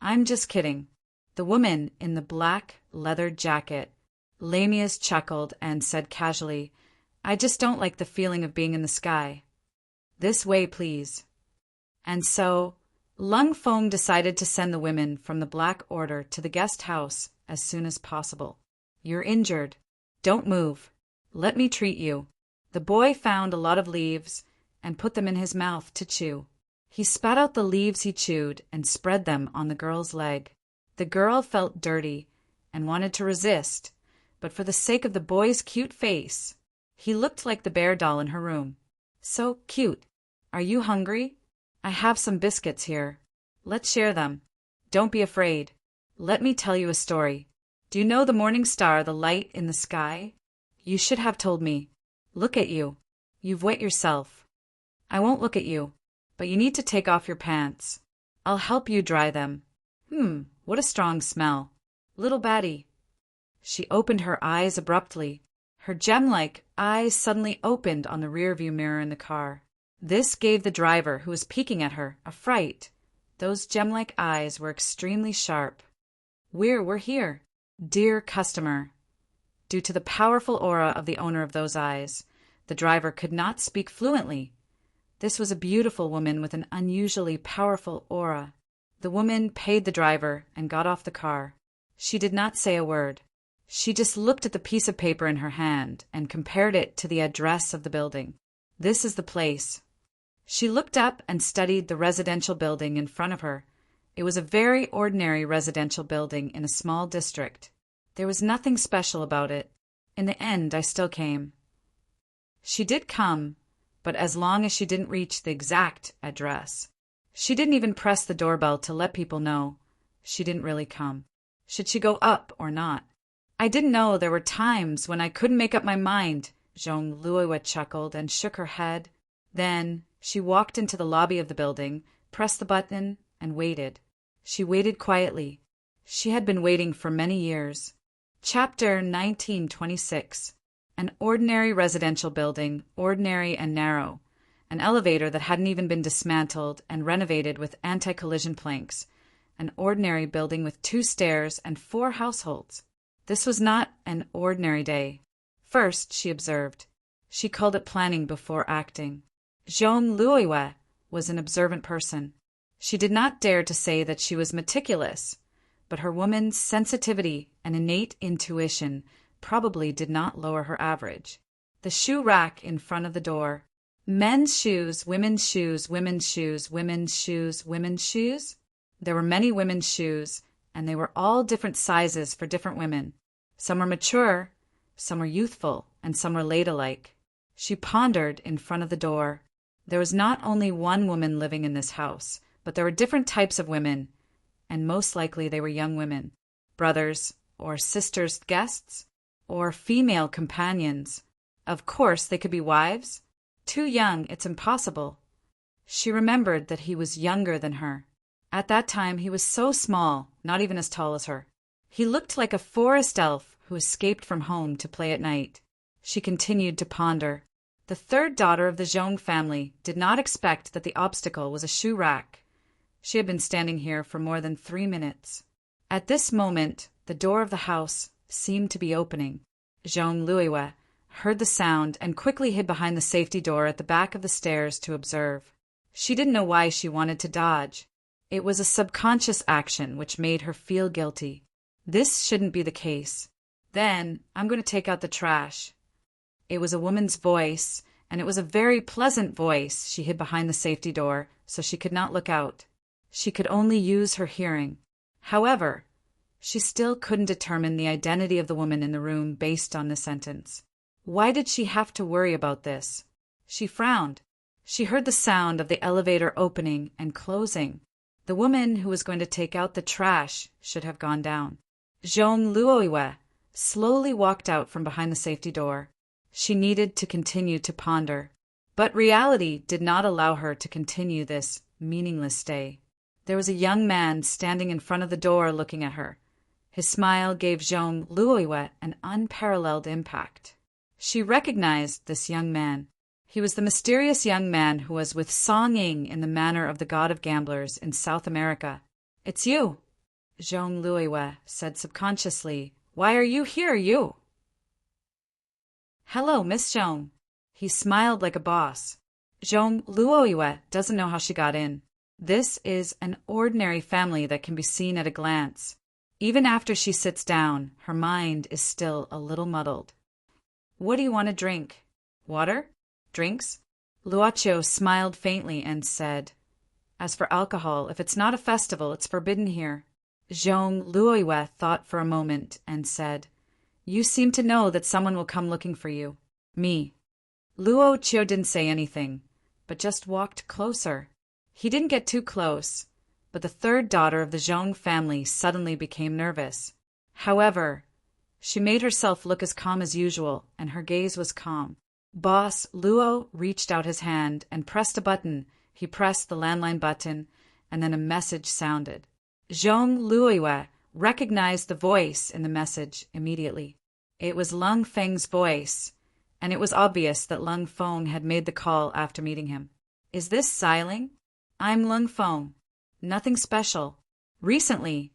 [SPEAKER 1] "I'm just kidding." The woman in the black leather jacket, Lamiez, chuckled and said casually, "I just don't like the feeling of being in the sky. This way, please." And so, Lung Feng decided to send the women from the Black Order to the guest house as soon as possible. "You're injured. Don't move. Let me treat you." The boy found a lot of leaves and put them in his mouth to chew. He spat out the leaves he chewed and spread them on the girl's leg. The girl felt dirty and wanted to resist, but for the sake of the boy's cute face, he looked like the bear doll in her room. "So cute. Are you hungry? I have some biscuits here. Let's share them. Don't be afraid. Let me tell you a story. Do you know the morning star, the light in the sky? You should have told me. Look at you. You've wet yourself. I won't look at you, but you need to take off your pants. I'll help you dry them. What a strong smell. Little baddie." She opened her eyes abruptly. Her gem-like eyes suddenly opened on the rearview mirror in the car. This gave the driver, who was peeking at her, a fright. Those gem-like eyes were extremely sharp. We're here, dear customer." Due to the powerful aura of the owner of those eyes, the driver could not speak fluently. This was a beautiful woman with an unusually powerful aura. The woman paid the driver and got off the car. She did not say a word. She just looked at the piece of paper in her hand and compared it to the address of the building. "This is the place." She looked up and studied the residential building in front of her. It was a very ordinary residential building in a small district. There was nothing special about it. In the end, I still came. She did come, but as long as she didn't reach the exact address. She didn't even press the doorbell to let people know she didn't really come. Should she go up or not? I didn't know there were times when I couldn't make up my mind. Zhong Luiwe chuckled and shook her head. Then she walked into the lobby of the building, pressed the button, and waited. She waited quietly. She had been waiting for many years. Chapter 1926. An ordinary residential building, ordinary and narrow. An elevator that hadn't even been dismantled and renovated with anti-collision planks. An ordinary building with 2 stairs and 4 households. This was not an ordinary day. First, she observed. She called it planning before acting. Zhong Luiwe was an observant person. She did not dare to say that she was meticulous, but her woman's sensitivity and innate intuition probably did not lower her average. The shoe rack in front of the door. Men's shoes, women's shoes, women's shoes, women's shoes, women's shoes. There were many women's shoes, and they were all different sizes for different women. Some were mature, some were youthful, and some were ladylike. She pondered in front of the door. There was not only one woman living in this house, but there were different types of women, and most likely they were young women, brothers or sisters' guests, or female companions. Of course, they could be wives. Too young, it's impossible. She remembered that he was younger than her. At that time, he was so small, not even as tall as her. He looked like a forest elf who escaped from home to play at night. She continued to ponder. The third daughter of the Zhong family did not expect that the obstacle was a shoe rack. She had been standing here for more than 3 minutes. At this moment, the door of the house seemed to be opening. Zhong Luiwe heard the sound and quickly hid behind the safety door at the back of the stairs to observe. She didn't know why she wanted to dodge. It was a subconscious action which made her feel guilty. This shouldn't be the case. Then, I'm going to take out the trash. It was a woman's voice, and it was a very pleasant voice. She hid behind the safety door, so she could not look out. She could only use her hearing. However, she still couldn't determine the identity of the woman in the room based on the sentence. Why did she have to worry about this? She frowned. She heard the sound of the elevator opening and closing. The woman who was going to take out the trash should have gone down. Zhong Luiwe slowly walked out from behind the safety door. She needed to continue to ponder. But reality did not allow her to continue this meaningless day. There was a young man standing in front of the door looking at her. His smile gave Zhong Luiwe an unparalleled impact. She recognized this young man. He was the mysterious young man who was with Song Ying in the manor of the god of gamblers in South America. "It's you," Zhong Luiwe said subconsciously. "Why are you here, you?" "Hello, Miss Zhong." He smiled like a boss. Zhong Luiwe doesn't know how she got in. This is an ordinary family that can be seen at a glance. Even after she sits down, her mind is still a little muddled. "What do you want to drink? Water? Drinks?" Luocio smiled faintly and said, "As for alcohol, if it's not a festival, it's forbidden here." Zhong Luiwe thought for a moment and said, "You seem to know that someone will come looking for you." "Me." Luocio didn't say anything, but just walked closer. He didn't get too close, but the third daughter of the Zhong family suddenly became nervous. However, she made herself look as calm as usual, and her gaze was calm. Boss Luo reached out his hand and pressed a button. He pressed the landline button, and then a message sounded. Zhong Luiwe recognized the voice in the message immediately. It was Lung Feng's voice, and it was obvious that Lung Feng had made the call after meeting him. "Is this Xiling? I'm Lung Feng. Nothing special. Recently,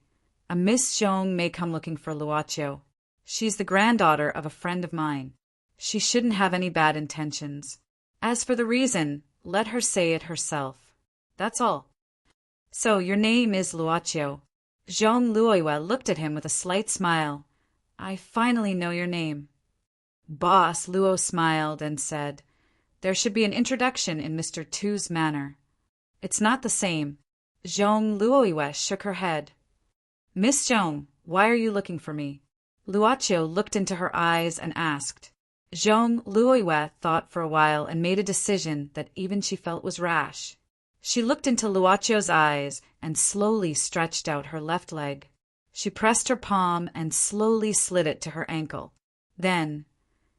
[SPEAKER 1] a Miss Zhong may come looking for Luocio. She's the granddaughter of a friend of mine. She shouldn't have any bad intentions. As for the reason, let her say it herself. That's all." "So your name is Luocio." Zhong Luiwe looked at him with a slight smile. "I finally know your name." Boss Luo smiled and said, "There should be an introduction in Mr. Tu's manner." "It's not the same." Zhong Luiwe shook her head. "Miss Zhong, why are you looking for me?" Luocio looked into her eyes and asked. Zhong Luiwe thought for a while and made a decision that even she felt was rash. She looked into Luocio's eyes and slowly stretched out her left leg. She pressed her palm and slowly slid it to her ankle. Then,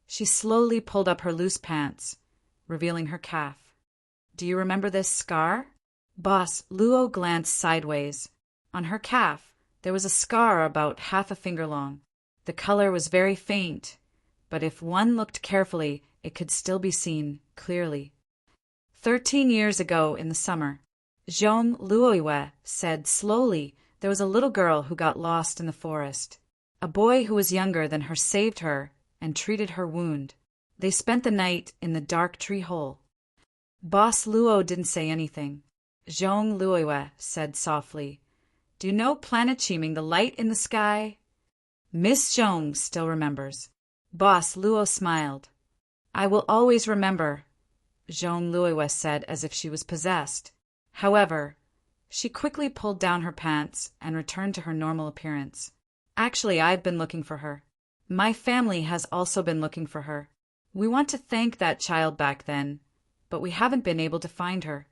[SPEAKER 1] she slowly pulled up her loose pants, revealing her calf. Do you remember this scar? Boss Luo glanced sideways. On her calf, there was a scar about half a finger long. The color was very faint, but if one looked carefully, it could still be seen clearly. 13 years ago in the summer, Zhong Luoyue said slowly there was a little girl who got lost in the forest. A boy who was younger than her saved her and treated her wound. They spent the night in the dark tree hole. Boss Luo didn't say anything. Zhong Luoyue said softly, Do you know planet Chiming, the light in the sky? Miss Zhong still remembers. Boss Luo smiled. I will always remember, Zhong Luoyue said as if she was possessed. However, she quickly pulled down her pants and returned to her normal appearance. Actually, I've been looking for her. My family has also been looking for her. We want to thank that child back then, but we haven't been able to find her.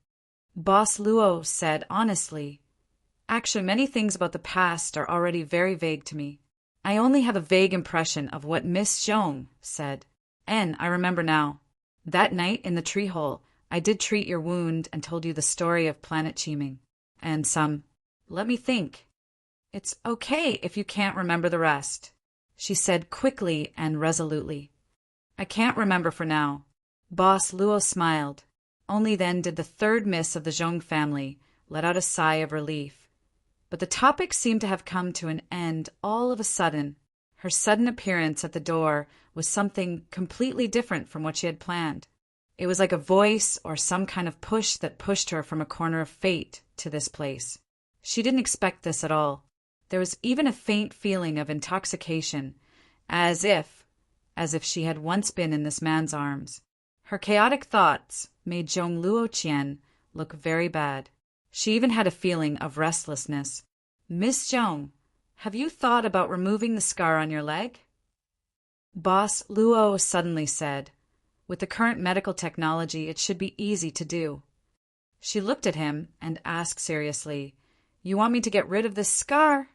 [SPEAKER 1] Boss Luo said honestly, Actually, many things about the past are already very vague to me. I only have a vague impression of what Miss Zhong said. And I remember now. That night in the tree hole, I did treat your wound and told you the story of planet Chiming. And some. Let me think. It's okay if you can't remember the rest, she said quickly and resolutely. I can't remember for now. Boss Luo smiled. Only then did the third miss of the Zhong family let out a sigh of relief. But the topic seemed to have come to an end all of a sudden. Her sudden appearance at the door was something completely different from what she had planned. It was like a voice or some kind of push that pushed her from a corner of fate to this place. She didn't expect this at all. There was even a faint feeling of intoxication, as if she had once been in this man's arms. Her chaotic thoughts made Zhong Luoqian look very bad. She even had a feeling of restlessness. Miss Zhong, have you thought about removing the scar on your leg? Boss Luo suddenly said, With the current medical technology, it should be easy to do. She looked at him and asked seriously, You want me to get rid of this scar?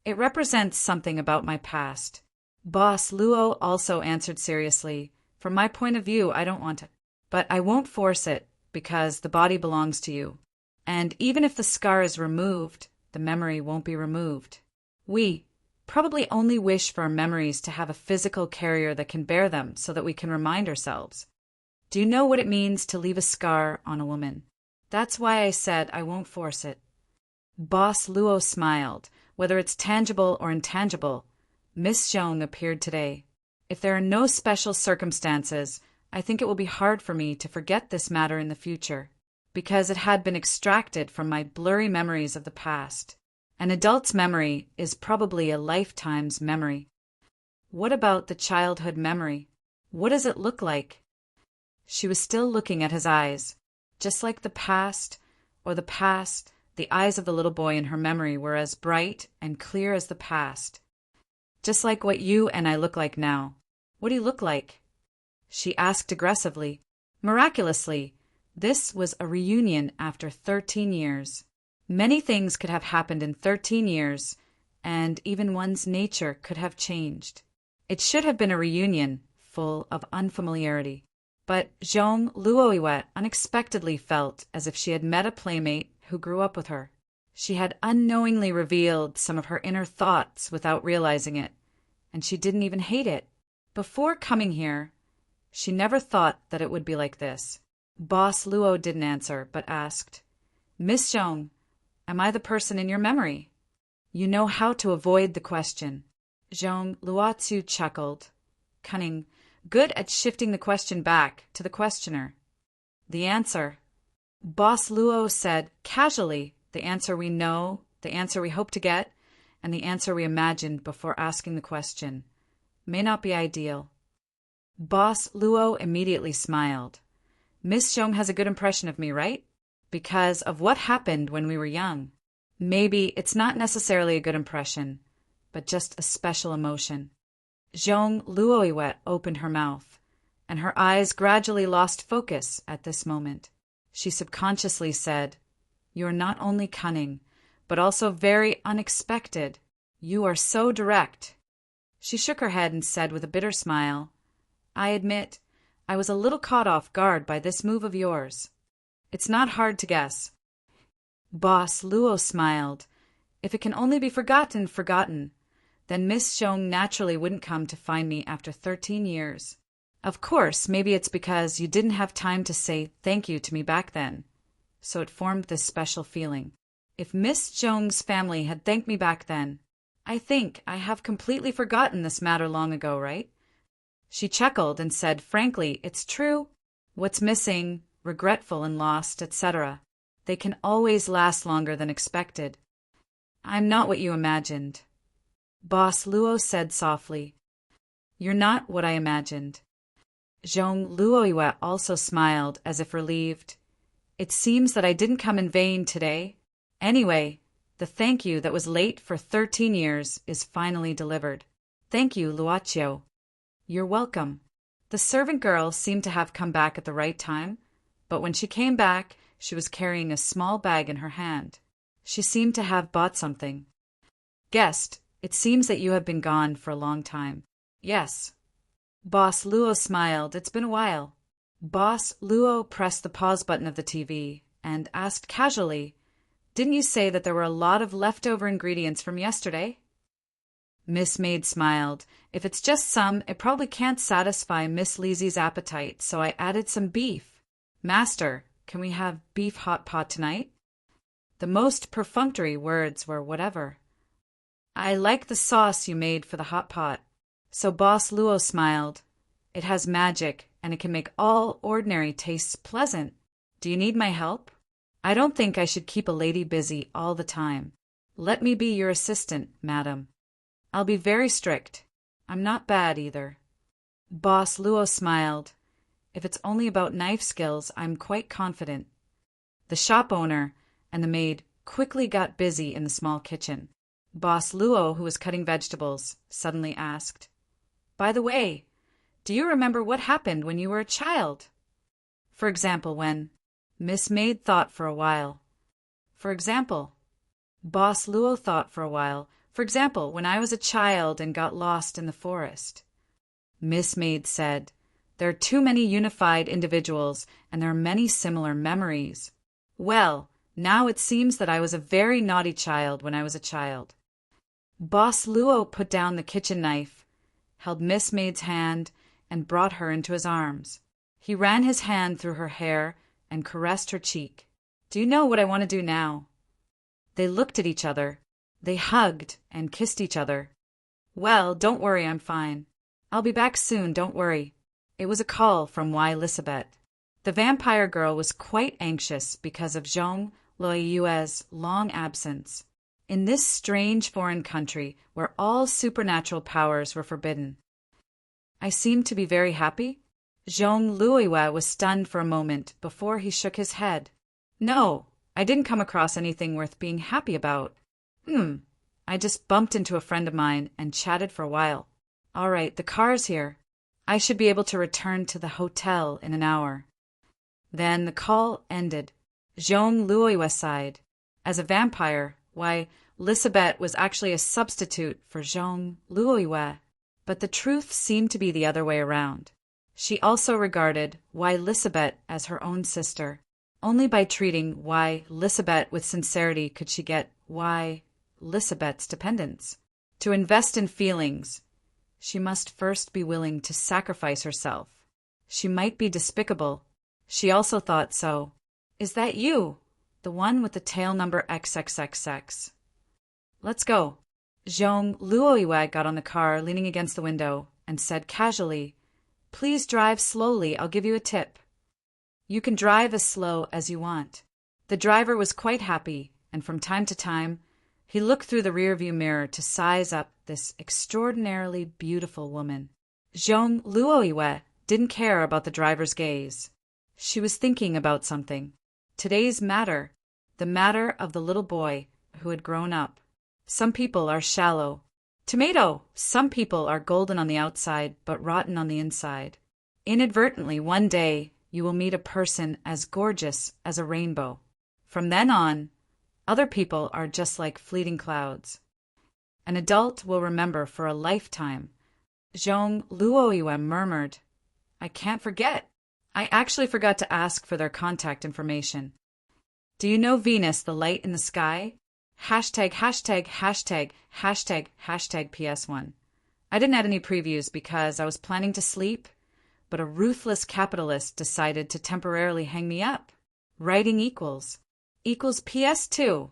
[SPEAKER 1] It represents something about my past. Boss Luo also answered seriously, From my point of view, I don't want it. But I won't force it, because the body belongs to you. And even if the scar is removed, the memory won't be removed. We probably only wish for our memories to have a physical carrier that can bear them so that we can remind ourselves. Do you know what it means to leave a scar on a woman? That's why I said I won't force it. Boss Luo smiled. Whether it's tangible or intangible, Miss Zhong appeared today. If there are no special circumstances, I think it will be hard for me to forget this matter in the future, because it had been extracted from my blurry memories of the past. An adult's memory is probably a lifetime's memory. What about the childhood memory? What does it look like? She was still looking at his eyes. Just like the past, the eyes of the little boy in her memory were as bright and clear as the past. Just like what you and I look like now. What do you look like? She asked aggressively. Miraculously, this was a reunion after 13 years. Many things could have happened in 13 years, and even one's nature could have changed. It should have been a reunion full of unfamiliarity. But Zhong Luoyue unexpectedly felt as if she had met a playmate who grew up with her. She had unknowingly revealed some of her inner thoughts without realizing it, and she didn't even hate it. Before coming here, she never thought that it would be like this. Boss Luo didn't answer, but asked, Miss Zhong, am I the person in your memory? You know how to avoid the question. Zhong Luozu chuckled. Cunning, good at shifting the question back to the questioner. The answer. Boss Luo said casually, the answer we know, the answer we hope to get, and the answer we imagined before asking the question. May not be ideal. Boss Luo immediately smiled. Miss Zhong has a good impression of me, right? Because of what happened when we were young. Maybe it's not necessarily a good impression, but just a special emotion. Zhong Luoyue opened her mouth, and her eyes gradually lost focus at this moment. She subconsciously said, You're not only cunning, but also very unexpected. You are so direct." She shook her head and said with a bitter smile, "I admit, I was a little caught off guard by this move of yours. It's not hard to guess." Boss Luo smiled. "If it can only be forgotten, forgotten. Then Miss Zhong naturally wouldn't come to find me after 13 years. Of course, maybe it's because you didn't have time to say thank you to me back then. So it formed this special feeling. If Miss Zhong's family had thanked me back then, I think I have completely forgotten this matter long ago, right?" She chuckled and said, "Frankly, it's true. What's missing, regretful and lost, etc., they can always last longer than expected. I'm not what you imagined." Boss Luo said softly, "You're not what I imagined." Zhong Luoyue also smiled as if relieved. "It seems that I didn't come in vain today. Anyway, the thank you that was late for 13 years is finally delivered. Thank you, Luochio." "You're welcome." The servant girl seemed to have come back at the right time, but when she came back, she was carrying a small bag in her hand. She seemed to have bought something. "Guest, it seems that you have been gone for a long time." "Yes." Boss Luo smiled. "It's been a while." Boss Luo pressed the pause button of the TV and asked casually, "Didn't you say that there were a lot of leftover ingredients from yesterday?" Miss Maid smiled. "If it's just some, it probably can't satisfy Miss Lizzie's appetite, so I added some beef. Master, can we have beef hot pot tonight?" The most perfunctory words were whatever. "I like the sauce you made for the hot pot." So Boss Luo smiled. "It has magic, and it can make all ordinary tastes pleasant. Do you need my help? I don't think I should keep a lady busy all the time. Let me be your assistant, madam. I'll be very strict. I'm not bad either." Boss Luo smiled. "If it's only about knife skills, I'm quite confident." The shop owner and the maid quickly got busy in the small kitchen. Boss Luo, who was cutting vegetables, suddenly asked, "By the way, do you remember what happened when you were a child?" "For example, when—" Miss Maid thought for a while. "For example." Boss Luo thought for a while. "For example, when I was a child and got lost in the forest." Miss Maid said, "There are too many unified individuals, and there are many similar memories. Well, now it seems that I was a very naughty child when I was a child." Boss Luo put down the kitchen knife, held Miss Maid's hand, and brought her into his arms. He ran his hand through her hair and caressed her cheek. "Do you know what I want to do now?" They looked at each other. They hugged and kissed each other. "Well, don't worry, I'm fine. I'll be back soon, don't worry." It was a call from Lisabeth. The vampire girl was quite anxious because of Zhong Luoyue's long absence. In this strange foreign country where all supernatural powers were forbidden. "I seem to be very happy?" Zhong Luoyue was stunned for a moment before he shook his head. "No, I didn't come across anything worth being happy about. I just bumped into a friend of mine and chatted for a while. All right, the car's here. I should be able to return to the hotel in an hour." Then the call ended. Zhong Luoyue sighed. As a vampire, why, Lisabeth was actually a substitute for Zhong Luoyue. But the truth seemed to be the other way around. She also regarded Lisabeth as her own sister. Only by treating Lisabeth with sincerity could she get Lisabeth's dependence. To invest in feelings, she must first be willing to sacrifice herself. She might be despicable. She also thought so. "Is that you? The one with the tail number XXXX? Let's go." Zhong Luoyue got on the car, leaning against the window, and said casually, "Please drive slowly, I'll give you a tip." "You can drive as slow as you want." The driver was quite happy, and from time to time, he looked through the rearview mirror to size up this extraordinarily beautiful woman. Zhong Luoyue didn't care about the driver's gaze. She was thinking about something. Today's matter, the matter of the little boy who had grown up. Some people are shallow. Tomato! Some people are golden on the outside, but rotten on the inside. Inadvertently, one day, you will meet a person as gorgeous as a rainbow. From then on, Other people are just like fleeting clouds. An adult will remember for a lifetime. Zhong Luoyuan murmured, I can't forget. I actually forgot to ask for their contact information. Do you know Venus, the light in the sky? Hashtag, hashtag, hashtag, hashtag, hashtag PS1. I didn't add any previews because I was planning to sleep, but a ruthless capitalist decided to temporarily hang me up. Writing equals PS2.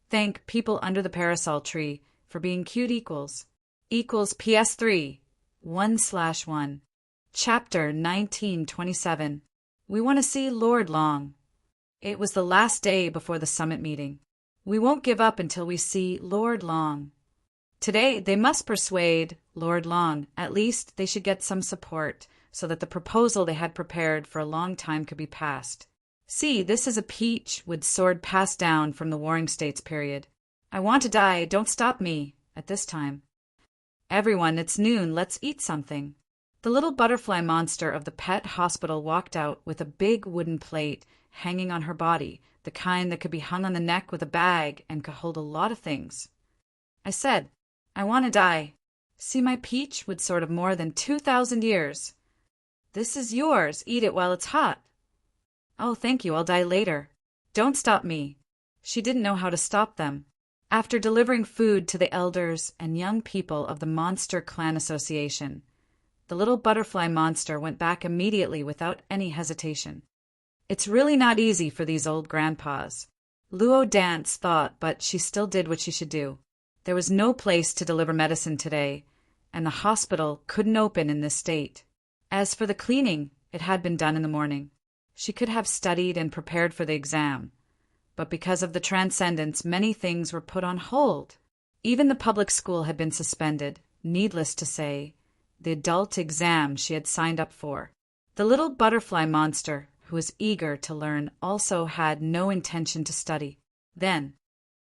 [SPEAKER 1] Thank people under the parasol tree for being cute equals PS3 1/1. Chapter 1927. We want to see Lord Long. It was the last day before the summit meeting. We won't give up until we see Lord Long. Today they must persuade Lord Long. At least they should get some support so that the proposal they had prepared for a long time could be passed. See, this is a peach with sword passed down from the Warring States period. I want to die, don't stop me, at this time. Everyone, it's noon, let's eat something. The little butterfly monster of the pet hospital walked out with a big wooden plate hanging on her body, the kind that could be hung on the neck with a bag and could hold a lot of things. I said, I want to die. See my peach with sort of more than 2,000 years. This is yours, eat it while it's hot. Oh, thank you, I'll die later. Don't stop me. She didn't know how to stop them. After delivering food to the elders and young people of the Monster Clan Association, the little butterfly monster went back immediately without any hesitation. It's really not easy for these old grandpas. Luo Dance thought, but she still did what she should do. There was no place to deliver medicine today, and the hospital couldn't open in this state. As for the cleaning, it had been done in the morning. She could have studied and prepared for the exam, but because of the transcendence, many things were put on hold. Even the public school had been suspended, needless to say, the adult exam she had signed up for. The little butterfly monster, who was eager to learn, also had no intention to study. Then,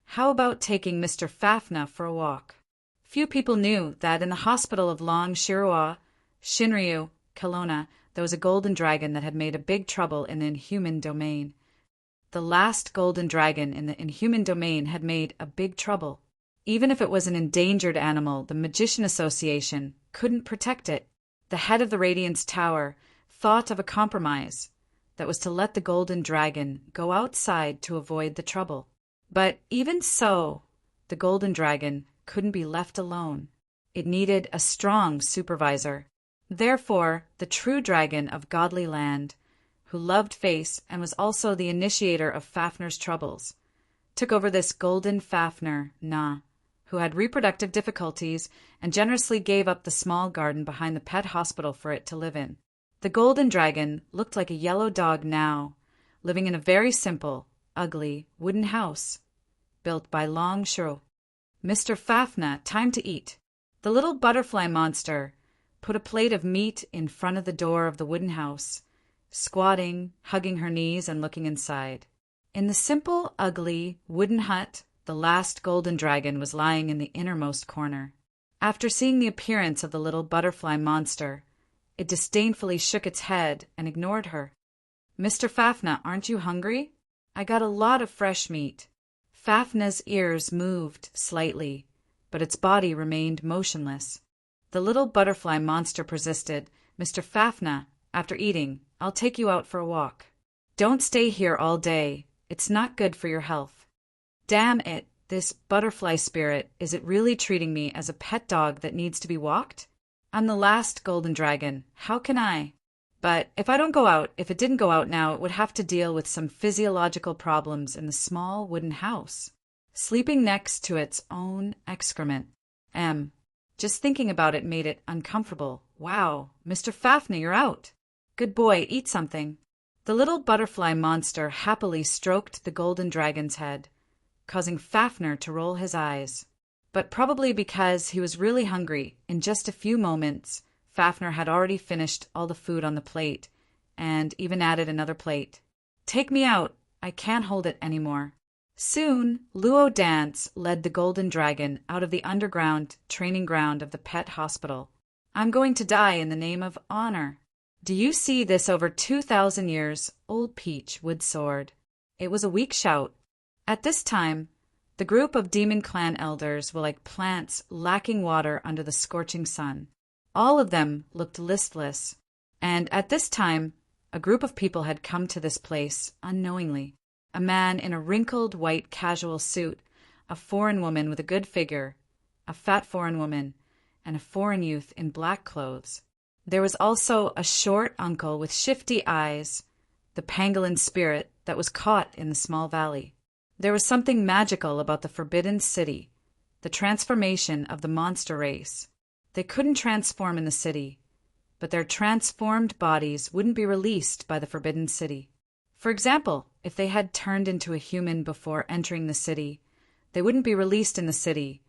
[SPEAKER 1] how about taking Mr. Fafna for a walk? Few people knew that in the hospital of Long Shirua, Shinryu, Kelowna, there was a golden dragon that had made a big trouble in the inhuman domain. The last golden dragon in the inhuman domain had made a big trouble. Even if it was an endangered animal, the Magician Association couldn't protect it. The head of the Radiance Tower thought of a compromise that was to let the golden dragon go outside to avoid the trouble. But even so, the golden dragon couldn't be left alone. It needed a strong supervisor. Therefore, the true dragon of godly land, who loved face and was also the initiator of Fafner's troubles, took over this golden Fafner, who had reproductive difficulties and generously gave up the small garden behind the pet hospital for it to live in. The golden dragon looked like a yellow dog now, living in a very simple, ugly, wooden house, built by Long Shiro. Mr. Fafna, time to eat. The little butterfly monster put a plate of meat in front of the door of the wooden house, squatting, hugging her knees and looking inside. In the simple, ugly, wooden hut, the last golden dragon was lying in the innermost corner. After seeing the appearance of the little butterfly monster, it disdainfully shook its head and ignored her. Mr. Fafna, aren't you hungry? I got a lot of fresh meat. Fafna's ears moved slightly, but its body remained motionless. The little butterfly monster persisted. Mr. Fafna, after eating, I'll take you out for a walk. Don't stay here all day. It's not good for your health. Damn it, this butterfly spirit, is it really treating me as a pet dog that needs to be walked? I'm the last golden dragon. How can I? But if it didn't go out now, it would have to deal with some physiological problems in the small wooden house, sleeping next to its own excrement. Just thinking about it made it uncomfortable. Wow, Mr. Fafna, you're out. Good boy, eat something. The little butterfly monster happily stroked the golden dragon's head, causing Fafner to roll his eyes. But probably because he was really hungry, in just a few moments, Fafner had already finished all the food on the plate, and even added another plate. Take me out. I can't hold it anymore. Soon, Luo Dance led the golden dragon out of the underground training ground of the pet hospital. I'm going to die in the name of honor. Do you see this over 2,000 years old peach wood sword? It was a weak shout. At this time, the group of demon clan elders were like plants lacking water under the scorching sun. All of them looked listless, and at this time, a group of people had come to this place unknowingly. A man in a wrinkled white casual suit, a foreign woman with a good figure, a fat foreign woman, and a foreign youth in black clothes. There was also a short uncle with shifty eyes, the pangolin spirit that was caught in the small valley. There was something magical about the Forbidden City, the transformation of the monster race. They couldn't transform in the city, but their transformed bodies wouldn't be released by the Forbidden City. For example, if they had turned into a human before entering the city, they wouldn't be released in the city,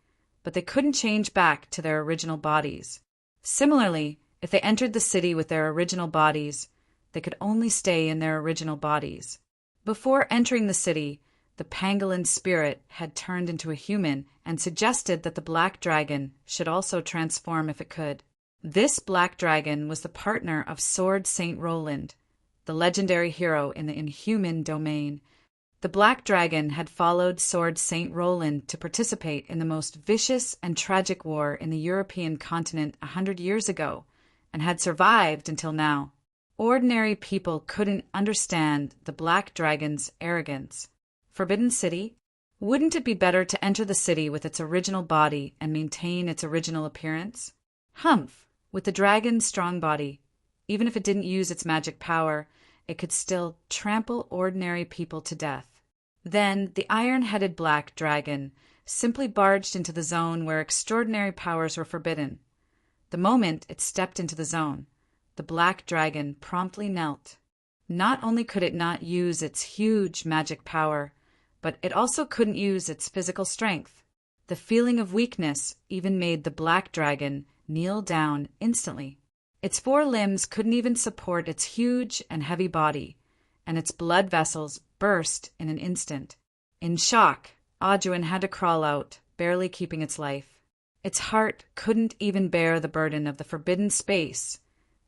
[SPEAKER 1] but they couldn't change back to their original bodies. Similarly, if they entered the city with their original bodies, they could only stay in their original bodies. Before entering the city, the pangolin spirit had turned into a human and suggested that the black dragon should also transform if it could. This black dragon was the partner of Sword Saint Roland, the legendary hero in the inhuman domain. The black dragon had followed Sword Saint Roland to participate in the most vicious and tragic war in the European continent 100 years ago, and had survived until now. Ordinary people couldn't understand the black dragon's arrogance. Forbidden City? Wouldn't it be better to enter the city with its original body and maintain its original appearance? Humph! With the dragon's strong body, even if it didn't use its magic power, it could still trample ordinary people to death. Then the iron-headed black dragon simply barged into the zone where extraordinary powers were forbidden. The moment it stepped into the zone, the black dragon promptly knelt. Not only could it not use its huge magic power, but it also couldn't use its physical strength. The feeling of weakness even made the black dragon kneel down instantly. Its 4 limbs couldn't even support its huge and heavy body, and its blood vessels burst in an instant. In shock, Audiobook had to crawl out, barely keeping its life. Its heart couldn't even bear the burden of the forbidden space,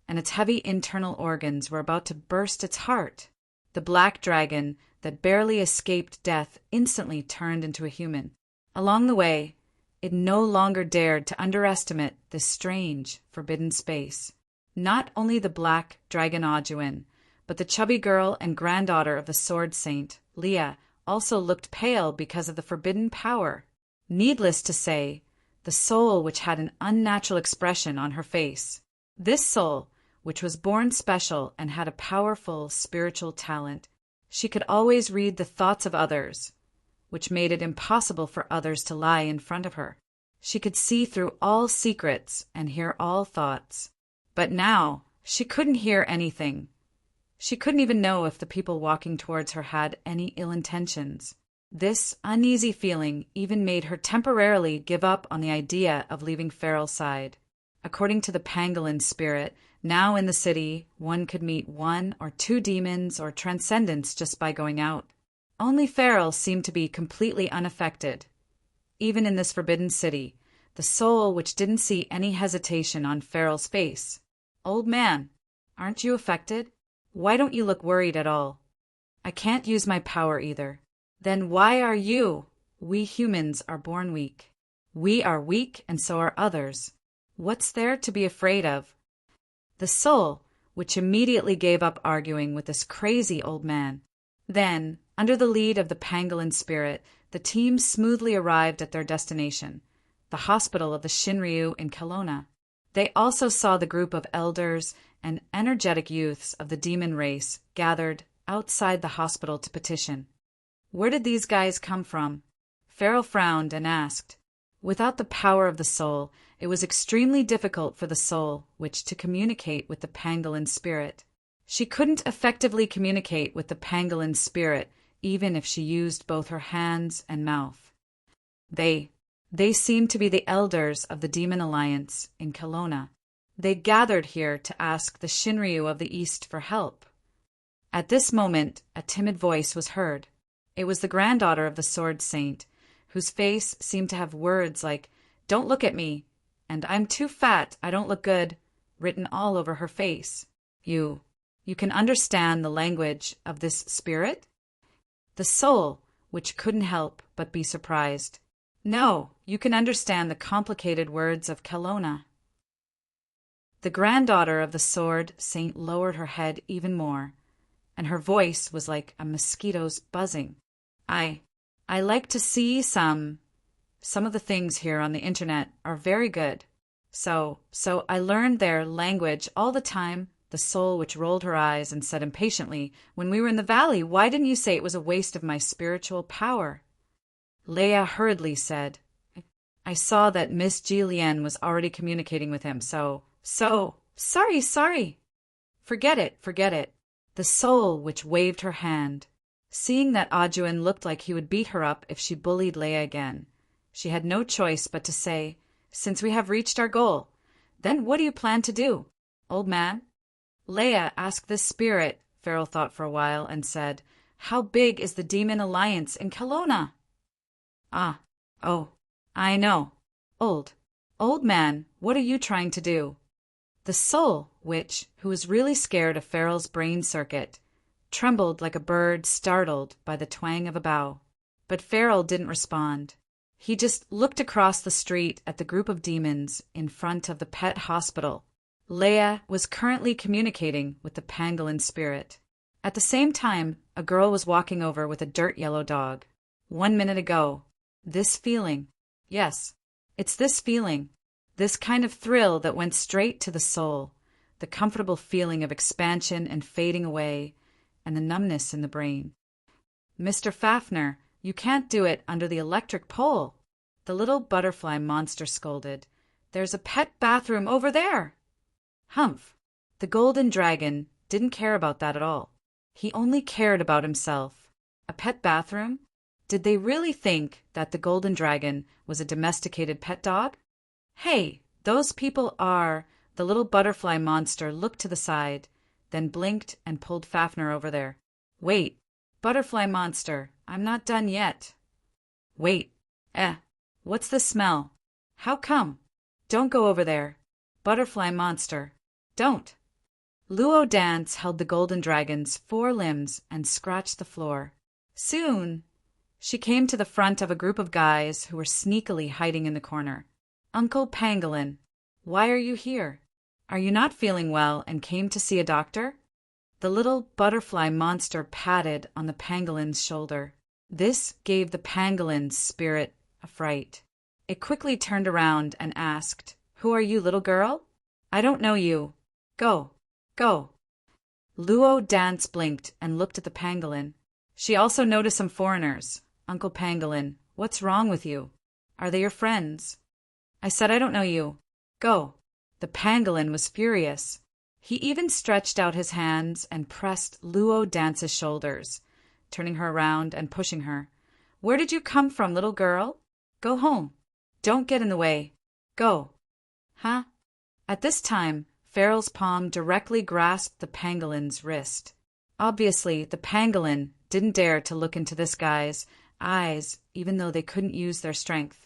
[SPEAKER 1] and its heavy internal organs were about to burst its heart. The black dragon that barely escaped death instantly turned into a human. Along the way, it no longer dared to underestimate this strange, forbidden space. Not only the black dragon Audiobook, but the chubby girl and granddaughter of the Sword Saint, Leah, also looked pale because of the forbidden power. Needless to say, the soul which had an unnatural expression on her face. This soul, which was born special and had a powerful spiritual talent, she could always read the thoughts of others, which made it impossible for others to lie in front of her. She could see through all secrets and hear all thoughts. But now she couldn't hear anything. She couldn't even know if the people walking towards her had any ill intentions. This uneasy feeling even made her temporarily give up on the idea of leaving Farrell's side. According to the pangolin spirit, now in the city, one could meet 1 or 2 demons or transcendents just by going out. Only Farrell seemed to be completely unaffected. Even in this forbidden city, the soul which didn't see any hesitation on Farrell's face. "Old man, aren't you affected? Why don't you look worried at all?" "I can't use my power either." "Then why are you? We humans are born weak. We are weak and so are others. What's there to be afraid of?" The soul, which immediately gave up arguing with this crazy old man. Then, under the lead of the pangolin spirit, the team smoothly arrived at their destination, the hospital of the Shinryu in Kelowna. They also saw the group of elders and energetic youths of the demon race gathered outside the hospital to petition. Where did these guys come from? Farrell frowned and asked. Without the power of the soul, it was extremely difficult for the soul to communicate with the pangolin spirit. She couldn't effectively communicate with the pangolin spirit even if she used both her hands and mouth. They seemed to be the elders of the Demon Alliance in Kelowna. They gathered here to ask the Shinryu of the East for help. At this moment, a timid voice was heard. It was the granddaughter of the Sword Saint, whose face seemed to have words like, "Don't look at me," and "I'm too fat, I don't look good," written all over her face. You can understand the language of this spirit? The soul, which couldn't help but be surprised. No, you can understand the complicated words of Kelowna. The granddaughter of the sword saint lowered her head even more, and her voice was like a mosquito's buzzing. I like to see some of the things here on the internet are very good. So I learned their language all the time. The soul which rolled her eyes and said impatiently, when we were in the valley, why didn't you say it was a waste of my spiritual power? Leia hurriedly said, I saw that Miss Ji-Lian was already communicating with him, so, sorry. Forget it. The soul which waved her hand. Seeing that Ajuin looked like he would beat her up if she bullied Leia again, she had no choice but to say, since we have reached our goal, then what do you plan to do, old man? Leia asked this spirit, Farrell thought for a while, and said, how big is the demon alliance in Kelowna? I know. Old man, what are you trying to do? The soul, who was really scared of Farrell's brain circuit, trembled like a bird startled by the twang of a bow. But Farrell didn't respond. He just looked across the street at the group of demons in front of the pet hospital. Leia was currently communicating with the pangolin spirit. At the same time, a girl was walking over with a dirt yellow dog. 1 minute ago. This feeling. Yes, it's this feeling. This kind of thrill that went straight to the soul. The comfortable feeling of expansion and fading away, and the numbness in the brain. Mr. Fafner, you can't do it under the electric pole. The little butterfly monster scolded. There's a pet bathroom over there. Humph. The golden dragon didn't care about that at all. He only cared about himself. A pet bathroom? Did they really think that the golden dragon was a domesticated pet dog? Hey, those people are... The little butterfly monster looked to the side, then blinked and pulled Fafner over there. Wait, butterfly monster, I'm not done yet. Wait, what's the smell? How come? Don't go over there. Butterfly monster, don't. Luo Dance held the golden dragon's 4 limbs and scratched the floor. Soon, she came to the front of a group of guys who were sneakily hiding in the corner. Uncle Pangolin, why are you here? Are you not feeling well and came to see a doctor? The little butterfly monster patted on the pangolin's shoulder. This gave the pangolin's spirit a fright. It quickly turned around and asked, Who are you, little girl? I don't know you. Go. Luo Dance blinked and looked at the pangolin. She also noticed some foreigners. Uncle Pangolin, what's wrong with you? Are they your friends? I said I don't know you. Go. The pangolin was furious. He even stretched out his hands and pressed Luo Dance's shoulders, turning her around and pushing her. Where did you come from, little girl? Go home. Don't get in the way. Go. Huh? At this time, Farrell's palm directly grasped the pangolin's wrist. Obviously, the pangolin didn't dare to look into this guy's eyes, even though they couldn't use their strength.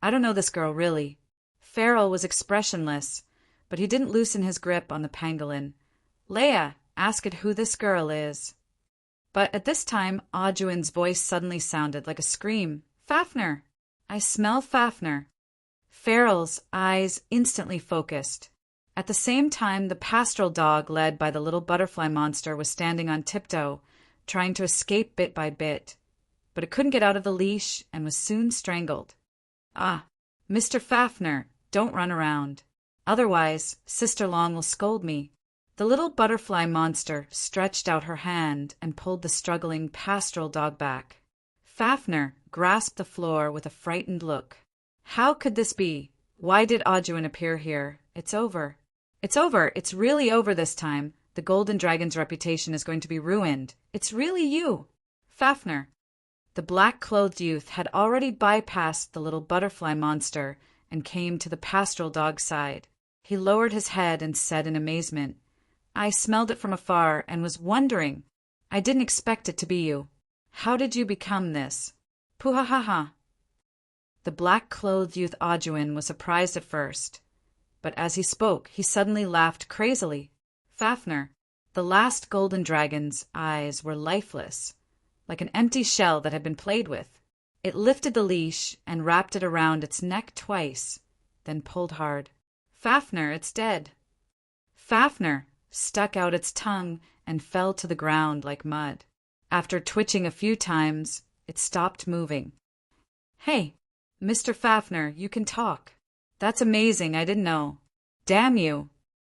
[SPEAKER 1] I don't know this girl, really. Farrell was expressionless, but he didn't loosen his grip on the pangolin. Leia, ask it who this girl is. But at this time, Ajuin's voice suddenly sounded like a scream. Fafner! I smell Fafner. Farrell's eyes instantly focused. At the same time, the pastoral dog led by the little butterfly monster was standing on tiptoe, trying to escape bit by bit. But it couldn't get out of the leash and was soon strangled. Mr. Fafner, don't run around. Otherwise, Sister Long will scold me. The little butterfly monster stretched out her hand and pulled the struggling pastoral dog back. Fafner grasped the floor with a frightened look. How could this be? Why did Ajuin appear here? It's over. It's over. It's really over this time. The golden dragon's reputation is going to be ruined. It's really you. Fafner. The black-clothed youth had already bypassed the little butterfly monster and came to the pastoral dog's side. He lowered his head and said in amazement, I smelled it from afar and was wondering. I didn't expect it to be you. How did you become this? Puhahaha. The black-clothed youth Ajuin was surprised at first, but as he spoke, he suddenly laughed crazily. Fafner, the last golden dragon's eyes were lifeless, like an empty shell that had been played with. It lifted the leash and wrapped it around its neck twice, then pulled hard. "Fafner, it's dead." Fafner stuck out its tongue and fell to the ground like mud. After twitching a few times, it stopped moving. "Hey, Mr. Fafner, you can talk. That's amazing, I didn't know. Damn you,